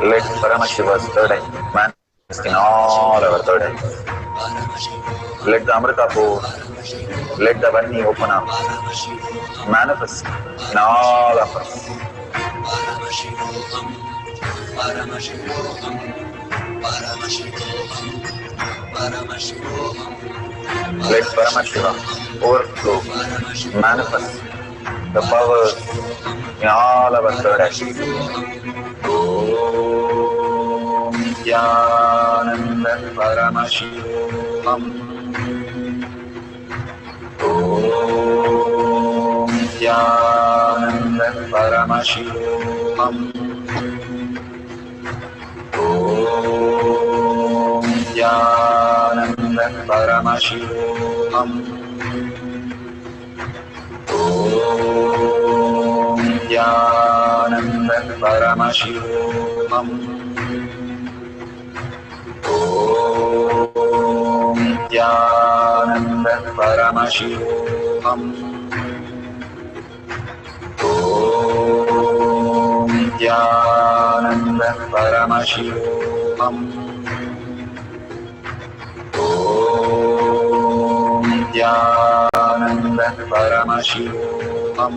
Let Paramashiva's third eye manifest in all our third eyes. Let the Amrita pour, let the Vani open up, manifest in all of us. Let Paramashiva overflow, manifest the powers in all our third eyes. Om Nithyananda Paramashivoham. Om Nithyananda Paramashivoham. Om Nithyananda Paramashivoham. Om Nithyananda Paramashivoham. Om Nithyananda Paramashivoham. Om Nithyananda Paramashivoham. Om Nithyananda Paramashivoham. Om Nithyananda Paramashivoham. Om Nithyananda Paramashivoham. Om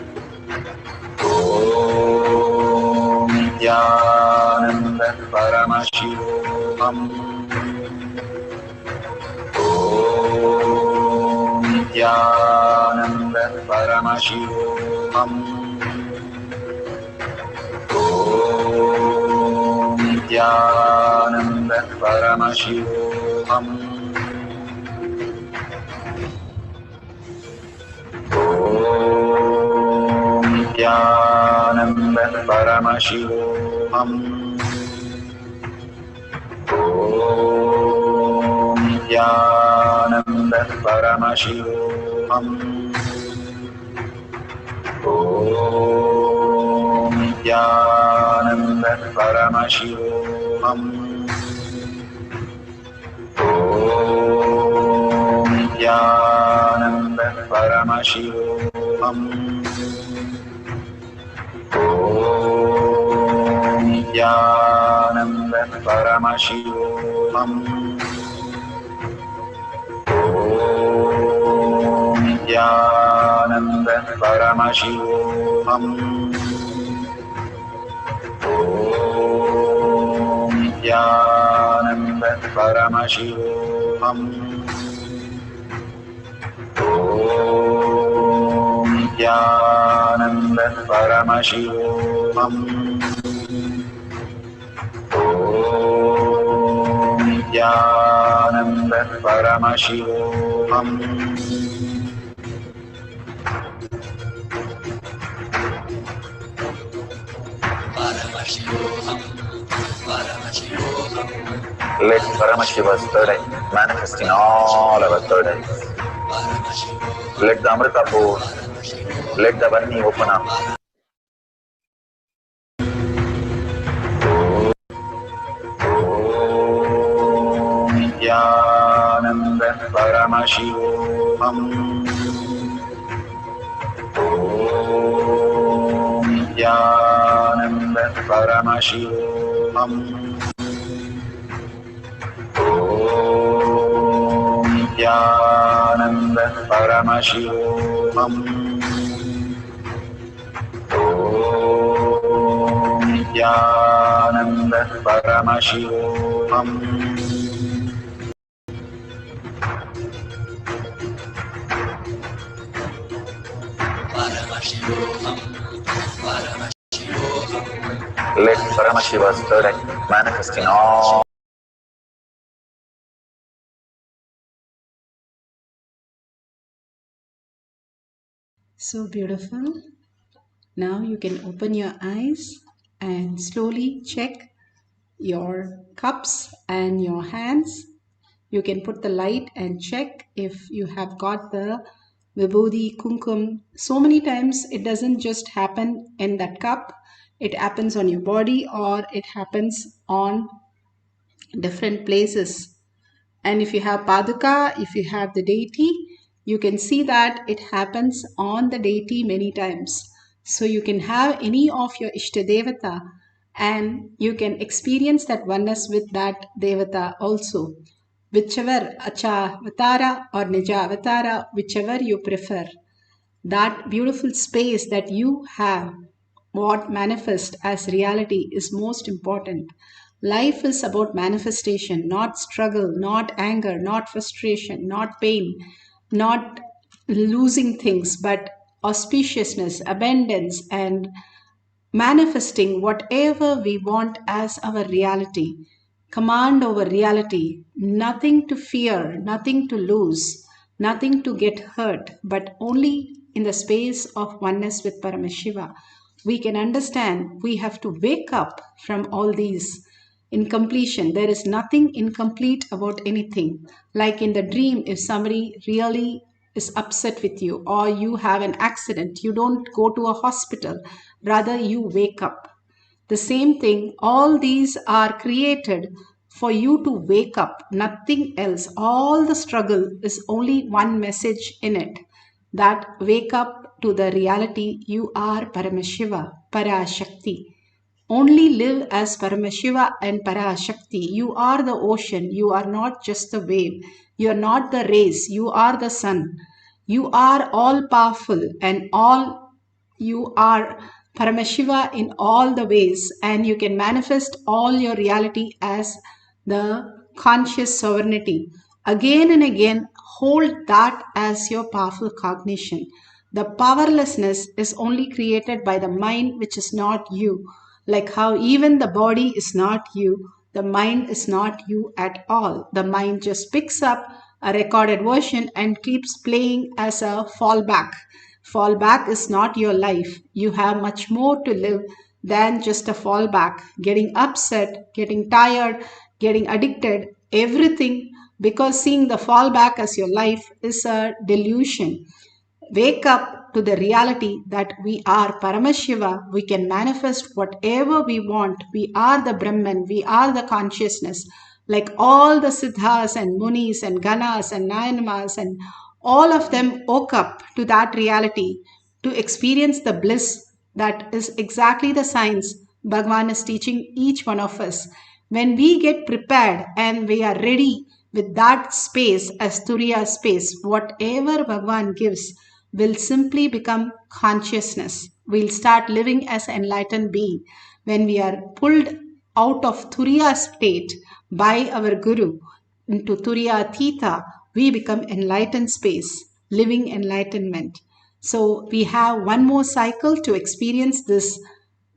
Nithyananda Paramashivoham. Om Nithyananda Paramashivoham. Om Nithyananda Paramashivoham. Om Nithyananda Paramashivoham. Om Nithyananda Paramashivoham. Om Nithyananda Paramashivoham. Om Nithyananda Paramashivoham. Om Nithyananda Paramashivoham. Om Nithyananda Paramashivoham. Om Nithyananda Paramashivoham. Om Nithyananda Paramashivoham. Let Paramashiva's third eye manifest in all our third eyes. Let the Amrita pour, let the Varni open up. Om Nithyananda Paramashivoham. Om Nithyananda Paramashivoham. Om Nithyananda Paramashivoham. Om Nithyananda Paramashivoham. Let Paramashiva's third eye manifest in all. So beautiful. Now you can open your eyes and slowly check your cups and your hands. You can put the light and check if you have got the vibhuti kumkum. So many times it doesn't just happen in that cup, it happens on your body or it happens on different places. And if you have paduka, if you have the deity, you can see that it happens on the deity many times. So you can have any of your Ishtadevata and you can experience that oneness with that Devata also. Whichever Acha Avatara or Nija Avatara, whichever you prefer, that beautiful space that you have, what manifests as reality is most important. Life is about manifestation, not struggle, not anger, not frustration, not pain, not losing things, but auspiciousness, abundance, and manifesting whatever we want as our reality. Command over reality, nothing to fear, nothing to lose, nothing to get hurt, but only in the space of oneness with Paramashiva. We can understand we have to wake up from all these incompletion. There is nothing incomplete about anything. Like in the dream, if somebody really is upset with you or you have an accident, you don't go to a hospital, rather you wake up. The same thing, all these are created for you to wake up, nothing else. All the struggle is only one message in it, that wake up to the reality you are Paramashiva, Parashakti. Only live as Paramashiva and Parashakti. You are the ocean. You are not just the wave. You are not the rays. You are the sun. You are all powerful and all. You are Paramashiva in all the ways, and you can manifest all your reality as the conscious sovereignty. Again and again, hold that as your powerful cognition. The powerlessness is only created by the mind, which is not you. Like how even the body is not you, the mind is not you at all. The mind just picks up a recorded version and keeps playing as a fallback. Fallback is not your life. You have much more to live than just a fallback. Getting upset, getting tired, getting addicted, everything, because seeing the fallback as your life is a delusion. Wake up to the reality that we are Paramashiva. We can manifest whatever we want. We are the Brahman. We are the consciousness. Like all the Siddhas and Munis and Ganas and Nayanamas, and all of them woke up to that reality to experience the bliss That is exactly the science Bhagavan is teaching each one of us. When we get prepared and we are ready with that space as Turiya space, whatever Bhagavan gives will simply become consciousness. We'll start living as enlightened being. When we are pulled out of Turiya state by our Guru into Turiya Theta, we become enlightened space, living enlightenment. So we have one more cycle to experience this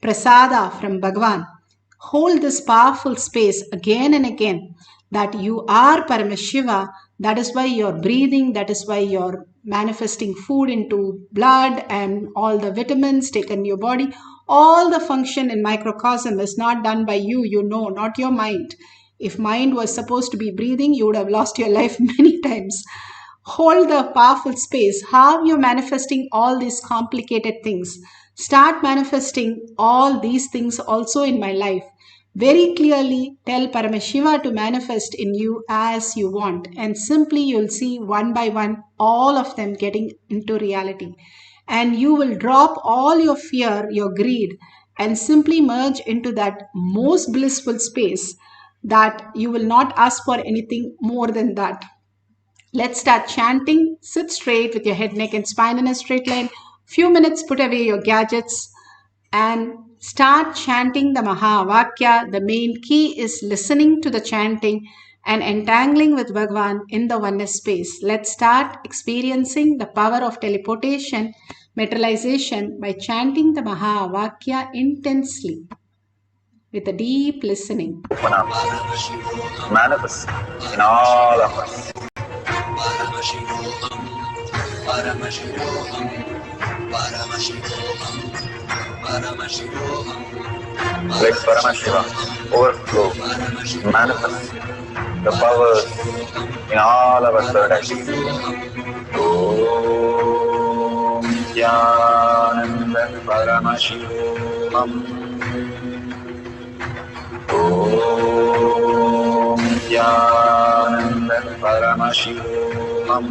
prasada from Bhagavan. Hold this powerful space again and again that you are Paramashiva. That is why you're breathing. That is why you're manifesting food into blood and all the vitamins taken in your body. All the function in microcosm is not done by you, not your mind. If mind was supposed to be breathing, you would have lost your life many times. Hold the powerful space. How you're manifesting all these complicated things. Start manifesting all these things also in my life. Very clearly tell Paramashiva to manifest in you as you want, and simply you'll see one by one all of them getting into reality. And you will drop all your fear, your greed, and simply merge into that most blissful space that you will not ask for anything more than that. Let's start chanting. Sit straight with your head, neck, and spine in a straight line. Few minutes, put away your gadgets and start chanting the Mahavakya. The main key is listening to the chanting and entangling with Bhagavan in the oneness space. Let's start experiencing the power of teleportation, materialization by chanting the Mahavakya intensely with a deep listening. Open up. Manifest in all of us. Paramashivoham, Paramashivoham, Paramashivoham, Paramashivoham. Let Paramashiva overflow, manifest the powers in all our third eye. Om Nithyananda Paramashivam. Om Nithyananda Paramashivam. Om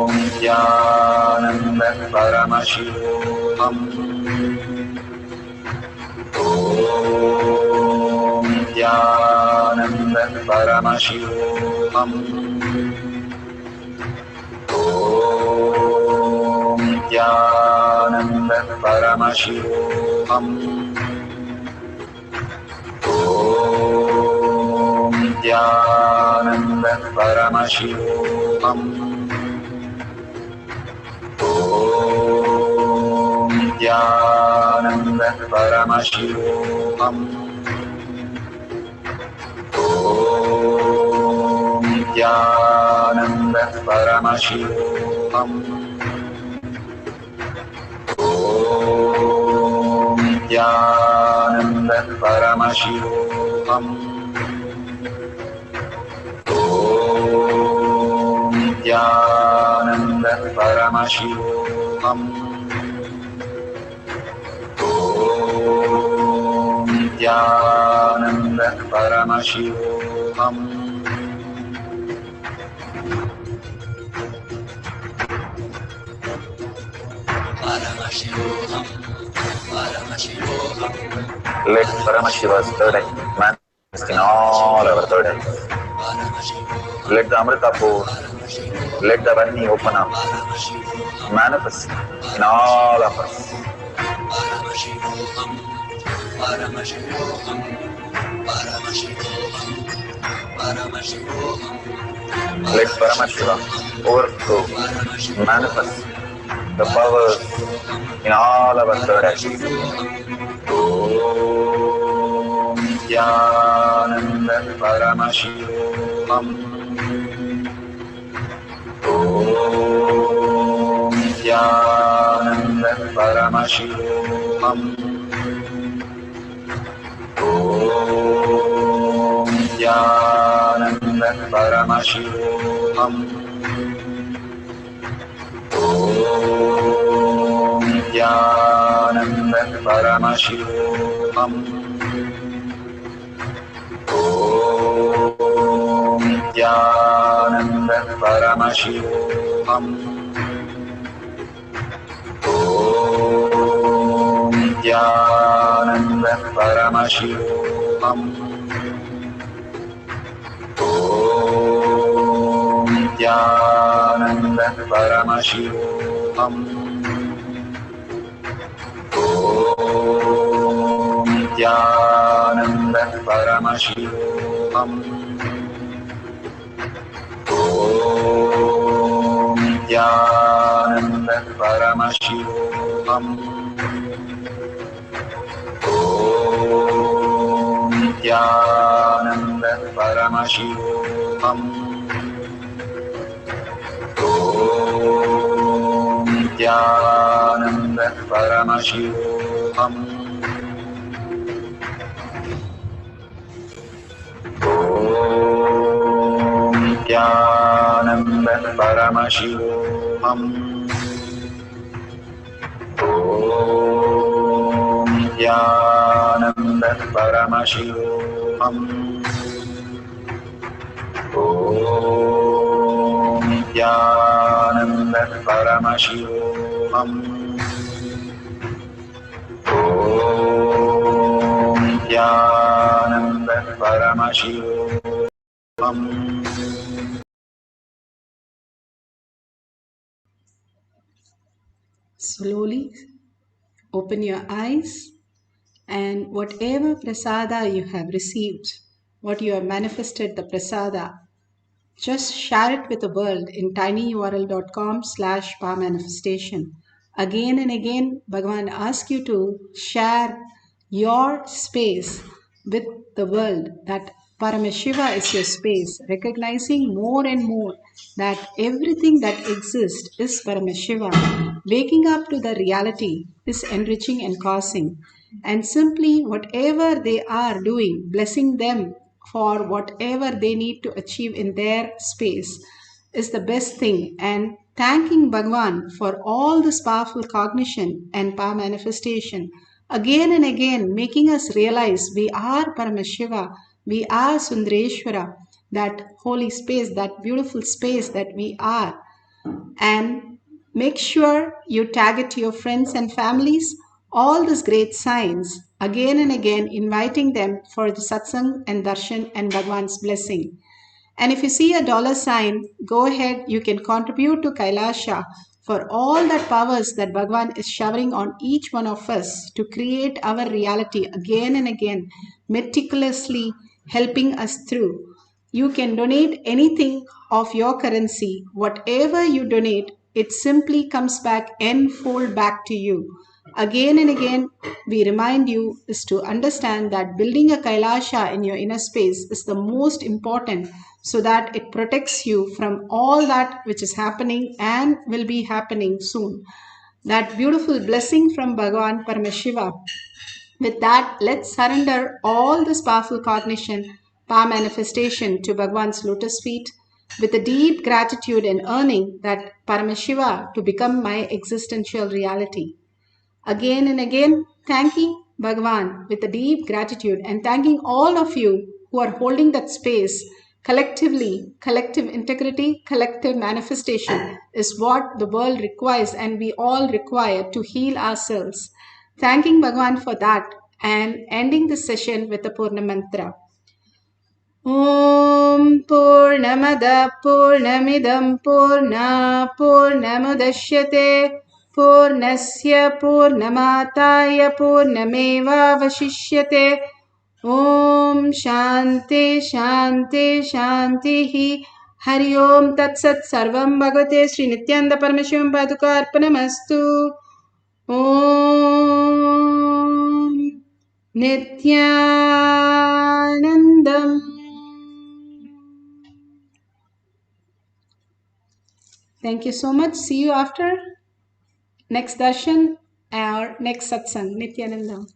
Nithyananda Paramashivoham. Om Nithyananda Paramashivoham. Om Nithyananda Paramashivoham. Om Nithyananda Paramashivoham. Om Nithyananda Paramashivoham. Om Nithyananda Paramashivoham. Om Nithyananda Paramashivoham. Om Nithyananda Paramashivoham. Om Nithyananda Paramashivoham. Paramashivoham, Paramashivoham. Let Paramashiva's third eye manifest in all our third eyes. Let the Amrita pour, let the Vani open up, manifest in all of us. Paramashivoham, Paramashivoham, Paramashivoham, Paramashivoham. Let Paramashiva overflow, manifest the powers in all our third eyes. Om Nithyananda Paramashivoham. Om Nithyananda Paramashivoham. Om Nithyananda Paramashivoham. Om Nithyananda Paramashivoham. Om Nithyananda Paramashivoham. Nithyananda Paramashivoham. Nithyananda Paramashivoham. Nithyananda Paramashivoham. Nithyananda Paramashivoham. Nithyananda Paramashivoham. Nithyananda Paramashivoham. Nithyananda Paramashivoham. Nithyananda Paramashivoham. Nithyananda Paramashivoham. Nithyananda Paramashivoham. Slowly open your eyes, and whatever prasada you have received, what you have manifested, the prasada, just share it with the world in tinyurl.com/powermanifestation. Again and again, Bhagavan asks you to share your space with the world, that Paramashiva is your space, recognizing more and more that everything that exists is Paramashiva. Waking up to the reality is enriching and causing. And simply whatever they are doing, blessing them for whatever they need to achieve in their space is the best thing, and thanking Bhagwan for all this powerful cognition and power manifestation again and again, making us realize we are Paramashiva, we are Sundareshwara, that holy space, that beautiful space that we are. And make sure you tag it to your friends and families, all these great signs, again and again, inviting them for the satsang and darshan and Bhagwan's blessing. And if you see a $sign, go ahead, you can contribute to Kailasa for all that powers that Bhagwan is showering on each one of us to create our reality again and again, meticulously helping us through. You can donate anything of your currency. Whatever you donate, it simply comes back n-fold back to you. Again and again, we remind you is to understand that building a Kailasa in your inner space is the most important, so that it protects you from all that which is happening and will be happening soon. That beautiful blessing from Bhagavan Paramashiva. With that, let's surrender all this powerful cognition, power manifestation to Bhagwan's lotus feet with a deep gratitude and earning that Paramashiva to become my existential reality. Again and again, thanking Bhagwan with a deep gratitude and thanking all of you who are holding that space collectively. Collective integrity, collective manifestation is what the world requires, and we all require to heal ourselves. Thanking Bhagwan for that and ending this session with a Purna Mantra. Om Purnamada Purnamidam Purna Purnamudashyate Purnasya Purnamataya Purnameva Vashishyate. Om Shanti Shanti Shanti Hari Om Tat Sat Sarvam Bhagavate Sri Nithyananda Paramashivam Paduka Arpanamastu. Om Nithyanandam. Thank you so much. See you after next darshan or next satsang. Nithyanandam.